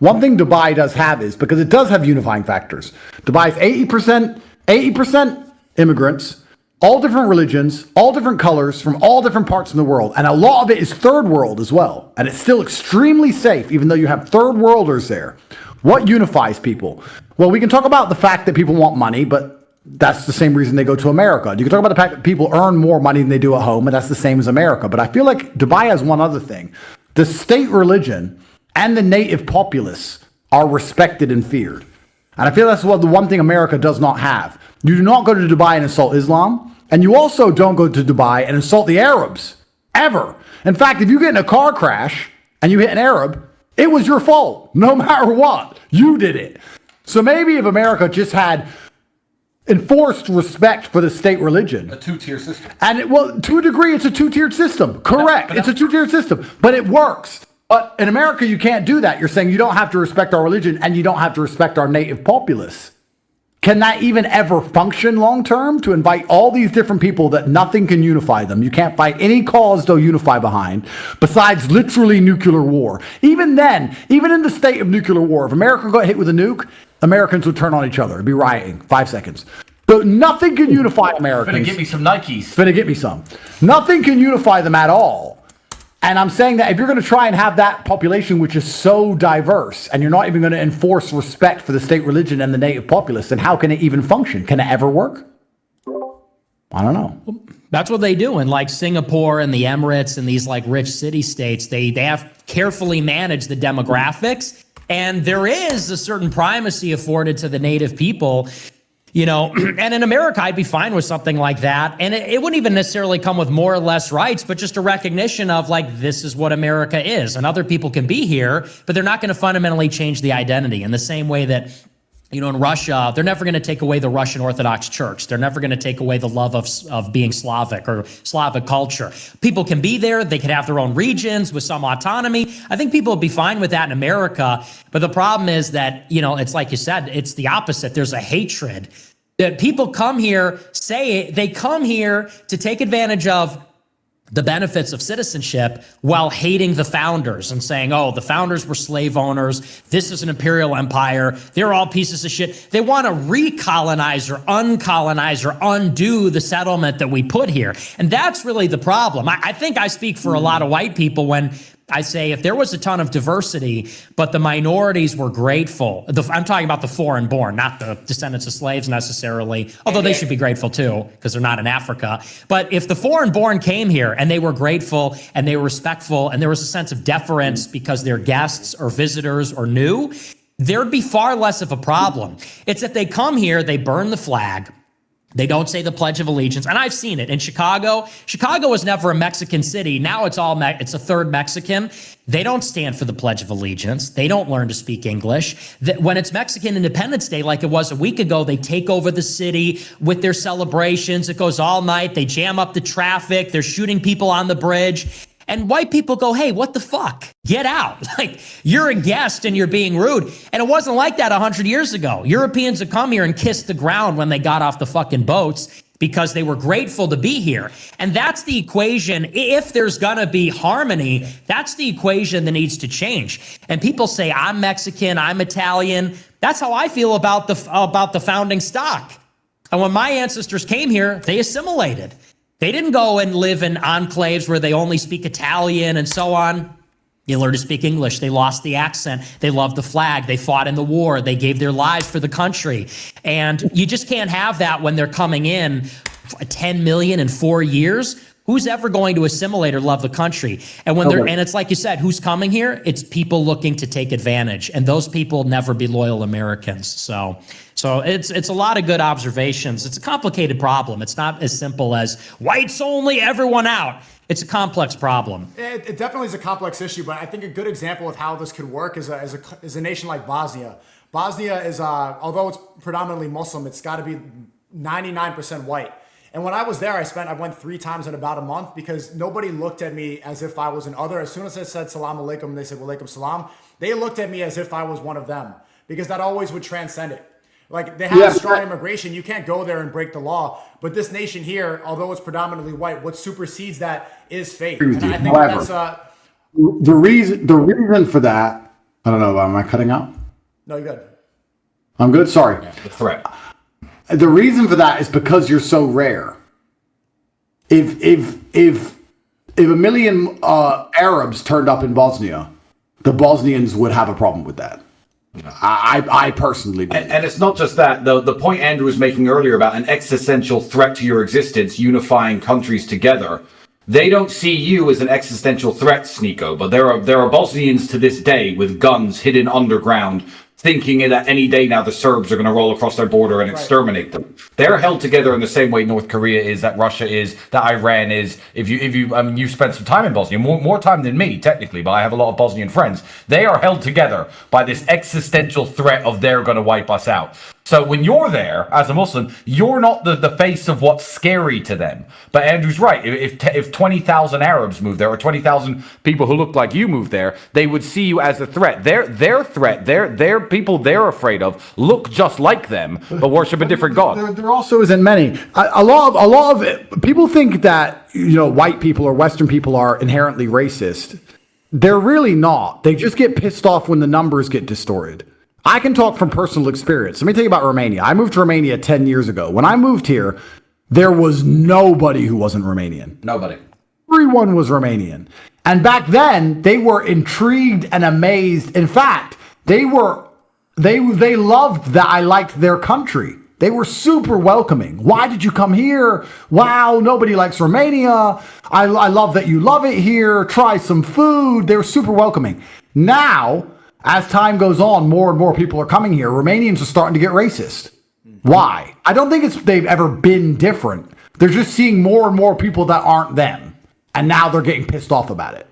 one thing Dubai does have is, because it does have unifying factors, Dubai is 80% immigrants, all different religions, all different colors from all different parts of the world. And a lot of it is third world as well. And it's still extremely safe, even though you have third worlders there. What unifies people? Well, we can talk about the fact that people want money, but that's the same reason they go to America. You can talk about the fact that people earn more money than they do at home, and that's the same as America. But I feel like Dubai has one other thing. The state religion and the native populace are respected and feared. And I feel that's the one thing America does not have. You do not go to Dubai and insult Islam. And you also don't go to Dubai and insult the Arabs. Ever. In fact, if you get in a car crash and you hit an Arab, it was your fault. No matter what. You did it. So maybe if America just had enforced respect for the state religion. A two-tier system. And well, to a degree, it's a two-tiered system. Correct. It's a two-tiered system. But it works. But in America, you can't do that. You're saying you don't have to respect our religion and you don't have to respect our native populace. Can that even ever function long term, to invite all these different people that nothing can unify them? You can't fight any cause they'll unify behind besides literally nuclear war. Even then, even in the state of nuclear war, if America got hit with a nuke, Americans would turn on each other. It'd be rioting. 5 seconds. So nothing can unify Americans. Finna get me some Nikes. Finna get me some. Nothing can unify them at all. And I'm saying that if you're going to try and have that population, which is so diverse, and you're not even going to enforce respect for the state religion and the native populace, then how can it even function? Can it ever work? I don't know. That's what they do in like Singapore and the Emirates and these like rich city states. They have carefully managed the demographics, and there is a certain primacy afforded to the native people. You know, and in America, I'd be fine with something like that. And it wouldn't even necessarily come with more or less rights, but just a recognition of like, this is what America is. And other people can be here, but they're not going to fundamentally change the identity in the same way that, you know, in Russia, they're never going to take away the Russian Orthodox Church. They're never going to take away the love of being Slavic or Slavic culture. People can be there. They can have their own regions with some autonomy. I think people would be fine with that in America. But the problem is that, you know, it's like you said, it's the opposite. There's a hatred That people come here, they come here to take advantage of the benefits of citizenship while hating the founders and saying, oh, the founders were slave owners. This is an imperial empire. They're all pieces of shit. They want to recolonize or uncolonize or undo the settlement that we put here. And that's really the problem. I think I speak for a lot of white people when I say if there was a ton of diversity, but the minorities were grateful. I'm talking about the foreign born, not the descendants of slaves necessarily, although they should be grateful too, because they're not in Africa. But if the foreign born came here and they were grateful and they were respectful and there was a sense of deference because they're guests or visitors or new, there'd be far less of a problem. It's that they come here, they burn the flag, they don't say the Pledge of Allegiance. And I've seen it in Chicago. Chicago was never a Mexican city. Now it's it's a third Mexican. They don't stand for the Pledge of Allegiance. They don't learn to speak English. When it's Mexican Independence Day, like it was a week ago, they take over the city with their celebrations. It goes all night. They jam up the traffic. They're shooting people on the bridge. And white people go, hey, what the fuck? Get out. Like, you're a guest and you're being rude. And it wasn't like that 100 years ago. Europeans would come here and kiss the ground when they got off the fucking boats because they were grateful to be here. And that's the equation. If there's gonna be harmony, that's the equation that needs to change. And people say, I'm Mexican, I'm Italian. That's how I feel about the founding stock. And when my ancestors came here, they assimilated. They didn't go and live in enclaves where they only speak Italian and so on. They learned to speak English. They lost the accent. They loved the flag. They fought in the war. They gave their lives for the country. And you just can't have that when they're coming in 10 million in 4 years. Who's ever going to assimilate or love the country? And when and it's like you said, who's coming here? It's people looking to take advantage. And those people will never be loyal Americans. So it's a lot of good observations. It's a complicated problem. It's not as simple as whites only, everyone out. It's a complex problem. It definitely is a complex issue, but I think a good example of how this could work is a nation like Bosnia. Bosnia is, although it's predominantly Muslim, it's got to be 99% white. And when I was there, I went 3 times in about a month because nobody looked at me as if I was an other. As soon as I said salam alaikum and they said walaikum salam, they looked at me as if I was one of them because that always would transcend it. Like they have strong immigration. You can't go there and break the law. But this nation here, although it's predominantly white, what supersedes that is faith. And I think However, that's the reason for that, I don't know, am I cutting out? No, you're good. I'm good? Sorry. The threat. The reason for that is because you're so rare. If a million Arabs turned up in Bosnia, the Bosnians would have a problem with that. I personally do. And it's not just that. The point Andrew was making earlier about an existential threat to your existence, unifying countries together. They don't see you as an existential threat, Sneako, but there are Bosnians to this day with guns hidden underground, thinking that any day now the Serbs are going to roll across their border and exterminate them. They're held together in the same way North Korea is, that Russia is, that Iran is. If you spent some time in Bosnia, more time than me technically, but I have a lot of Bosnian friends. They are held together by this existential threat of they're going to wipe us out. So when you're there as a Muslim, you're not the face of what's scary to them. But Andrew's right. If 20,000 Arabs moved there, or 20,000 people who looked like you moved there, they would see you as a threat. Their threat, their people they're afraid of look just like them, but worship a different god. There also isn't many. A lot of people think that white people or Western people are inherently racist. They're really not. They just get pissed off when the numbers get distorted. I can talk from personal experience. Let me tell you about Romania. I moved to Romania 10 years ago. When I moved here, there was nobody who wasn't Romanian. Nobody. Everyone was Romanian. And back then, they were intrigued and amazed. In fact, they loved that I liked their country. They were super welcoming. Why did you come here? Wow, nobody likes Romania. I love that you love it here. Try some food. They were super welcoming. Now, as time goes on, more and more people are coming here. Romanians are starting to get racist. Why? I don't think they've ever been different. They're just seeing more and more people that aren't them. And now they're getting pissed off about it.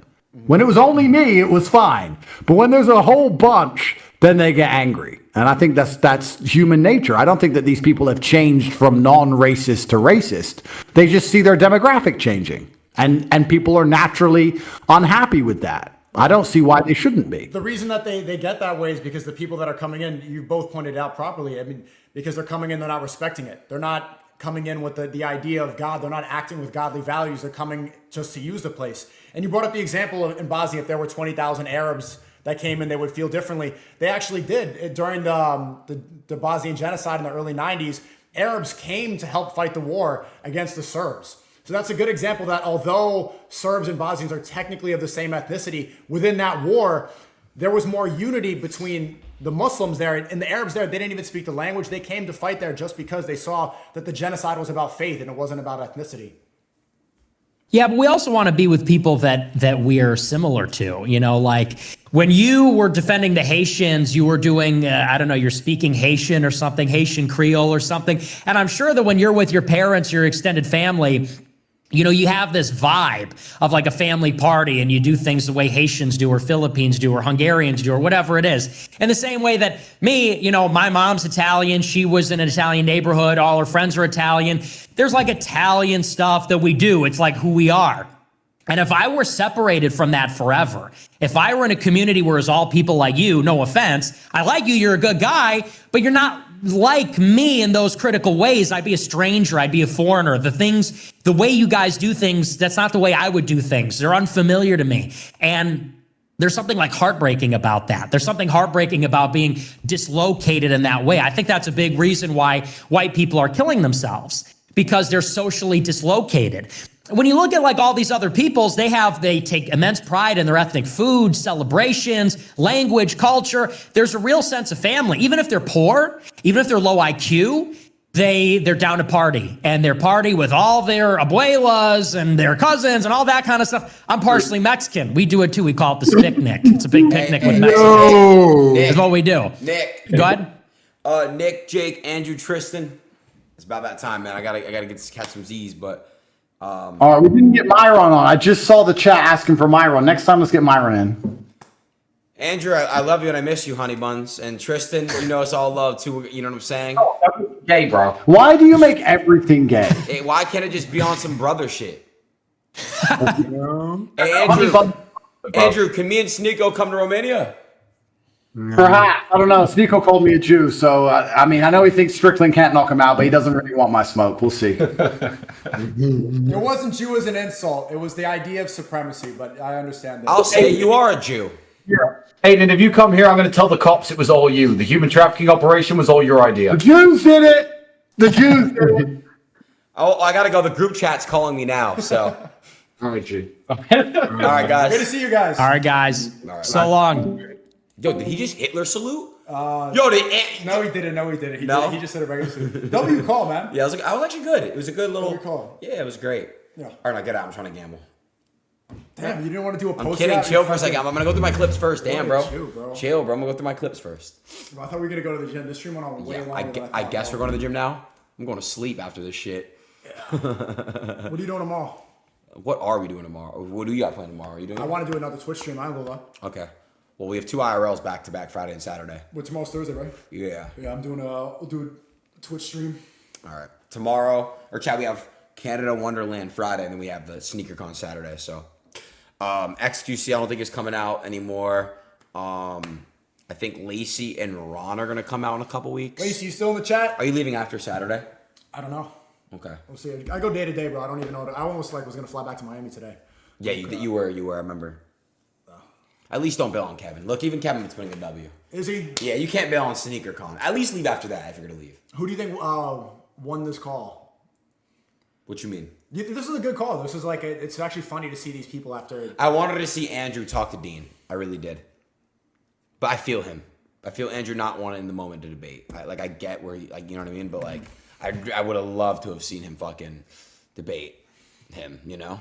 When it was only me, it was fine. But when there's a whole bunch, then they get angry. And I think that's human nature. I don't think that these people have changed from non-racist to racist. They just see their demographic changing. And people are naturally unhappy with that. I don't see why they shouldn't be. The reason that they get that way is because the people that are coming in, you both pointed out properly. I mean, because they're coming in, they're not respecting it. They're not coming in with the idea of God. They're not acting with godly values. They're coming just to use the place. And you brought up the example of in Bosnia, if there were 20,000 Arabs that came in, they would feel differently. They actually did. During the Bosnian genocide in the early 90s, Arabs came to help fight the war against the Serbs. So that's a good example that although Serbs and Bosnians are technically of the same ethnicity, within that war, there was more unity between the Muslims there and the Arabs there. They didn't even speak the language. They came to fight there just because they saw that the genocide was about faith and it wasn't about ethnicity. Yeah, but we also want to be with people that we are similar to. You know, like when you were defending the Haitians, you were doing, I don't know, you're speaking Haitian or something, Haitian Creole or something. And I'm sure that when you're with your parents, your extended family, you know, you have this vibe of like a family party and you do things the way Haitians do or Philippines do or Hungarians do or whatever it is. In the same way that me, you know, my mom's Italian. She was in an Italian neighborhood. All her friends are Italian. There's like Italian stuff that we do. It's like who we are. And if I were separated from that forever, if I were in a community where it's all people like you, no offense, I like you, you're a good guy, but you're not like me in those critical ways. I'd be a stranger, I'd be a foreigner. The way you guys do things, that's not the way I would do things. They're unfamiliar to me. And there's something like heartbreaking about that. There's something heartbreaking about being dislocated in that way. I think that's a big reason why white people are killing themselves, because they're socially dislocated. When you look at like all these other peoples, they take immense pride in their ethnic food, celebrations, language, culture. There's a real sense of family. Even if they're poor, even if they're low IQ, they're down to party, and they're party with all their abuelas and their cousins and all that kind of stuff. I'm partially Mexican. We do it too. We call it the picnic. It's a big picnic with Mexicans. That's what we do. Nick. Go ahead. Nick, Jake, Andrew, Tristan. It's about that time, man. I gotta catch some Z's, but. All right, we didn't get Myron on. I just saw the chat asking for Myron. Next time, let's get Myron in. Andrew, I love you and I miss you, honey buns. And Tristan, you know it's all love too. You know what I'm saying? Gay, bro. Why do you make everything gay? Hey, why can't it just be on some brother shit? Hey, Andrew, can me and Sneako come to Romania? Perhaps. I don't know. Sneako called me a Jew, so I mean, I know he thinks Strickland can't knock him out, but he doesn't really want my smoke. We'll see. It wasn't Jew as an insult. It was the idea of supremacy, but I understand that. I'll say you are a Jew. Yeah. Aiden, if you come here, I'm going to tell the cops it was all you. The human trafficking operation was all your idea. The Jews did it. The Jews did it. Oh, I got to go. The group chat's calling me now, so. All right, G. All right, guys. Good to see you guys. All right, guys. All right, so long. Yo, did he just Hitler salute? No, he didn't. He just said a regular salute. W call, man. Yeah, I was actually good. It was a good little call. Yeah, it was great. Yeah. All right, now get out. I'm trying to gamble. Damn, you didn't want to do a post. I'm kidding. Chill for a second. I'm gonna go through my clips first. Damn, bro. Chill, bro. I'm gonna go through my clips first. Well, I thought we were gonna go to the gym. This stream went on way longer than I guess we're going to the gym now. I'm going to sleep after this shit. Yeah. What are you doing tomorrow? What are we doing tomorrow? What do you got planned tomorrow? Are you doing? I want to do another Twitch stream. I'm gonna lie. Okay. Well, we have 2 IRLs back to back, Friday and Saturday. Well, tomorrow's Thursday, right? Yeah. Yeah, we'll do a Twitch stream. All right. Tomorrow, we have Canada Wonderland Friday, and then we have the SneakerCon Saturday. So, XQC, I don't think is coming out anymore. I think Lacey and Ron are gonna come out in a couple weeks. Lacey, you still in the chat? Are you leaving after Saturday? I don't know. Okay. We'll see. I go day to day, bro. I don't even know. I almost was gonna fly back to Miami today. Yeah, you were. I remember. At least don't bail on Kevin. Look, even Kevin's putting a W. Is he? Yeah, you can't bail on SneakerCon. At least leave after that if you're gonna leave. Who do you think won this call? What you mean? This is a good call. This is like it's actually funny to see these people after. I wanted to see Andrew talk to Dean. I really did. But I feel him. I feel Andrew not wanting in the moment to debate. I get where you know what I mean. But like, I would have loved to have seen him fucking debate him. You know.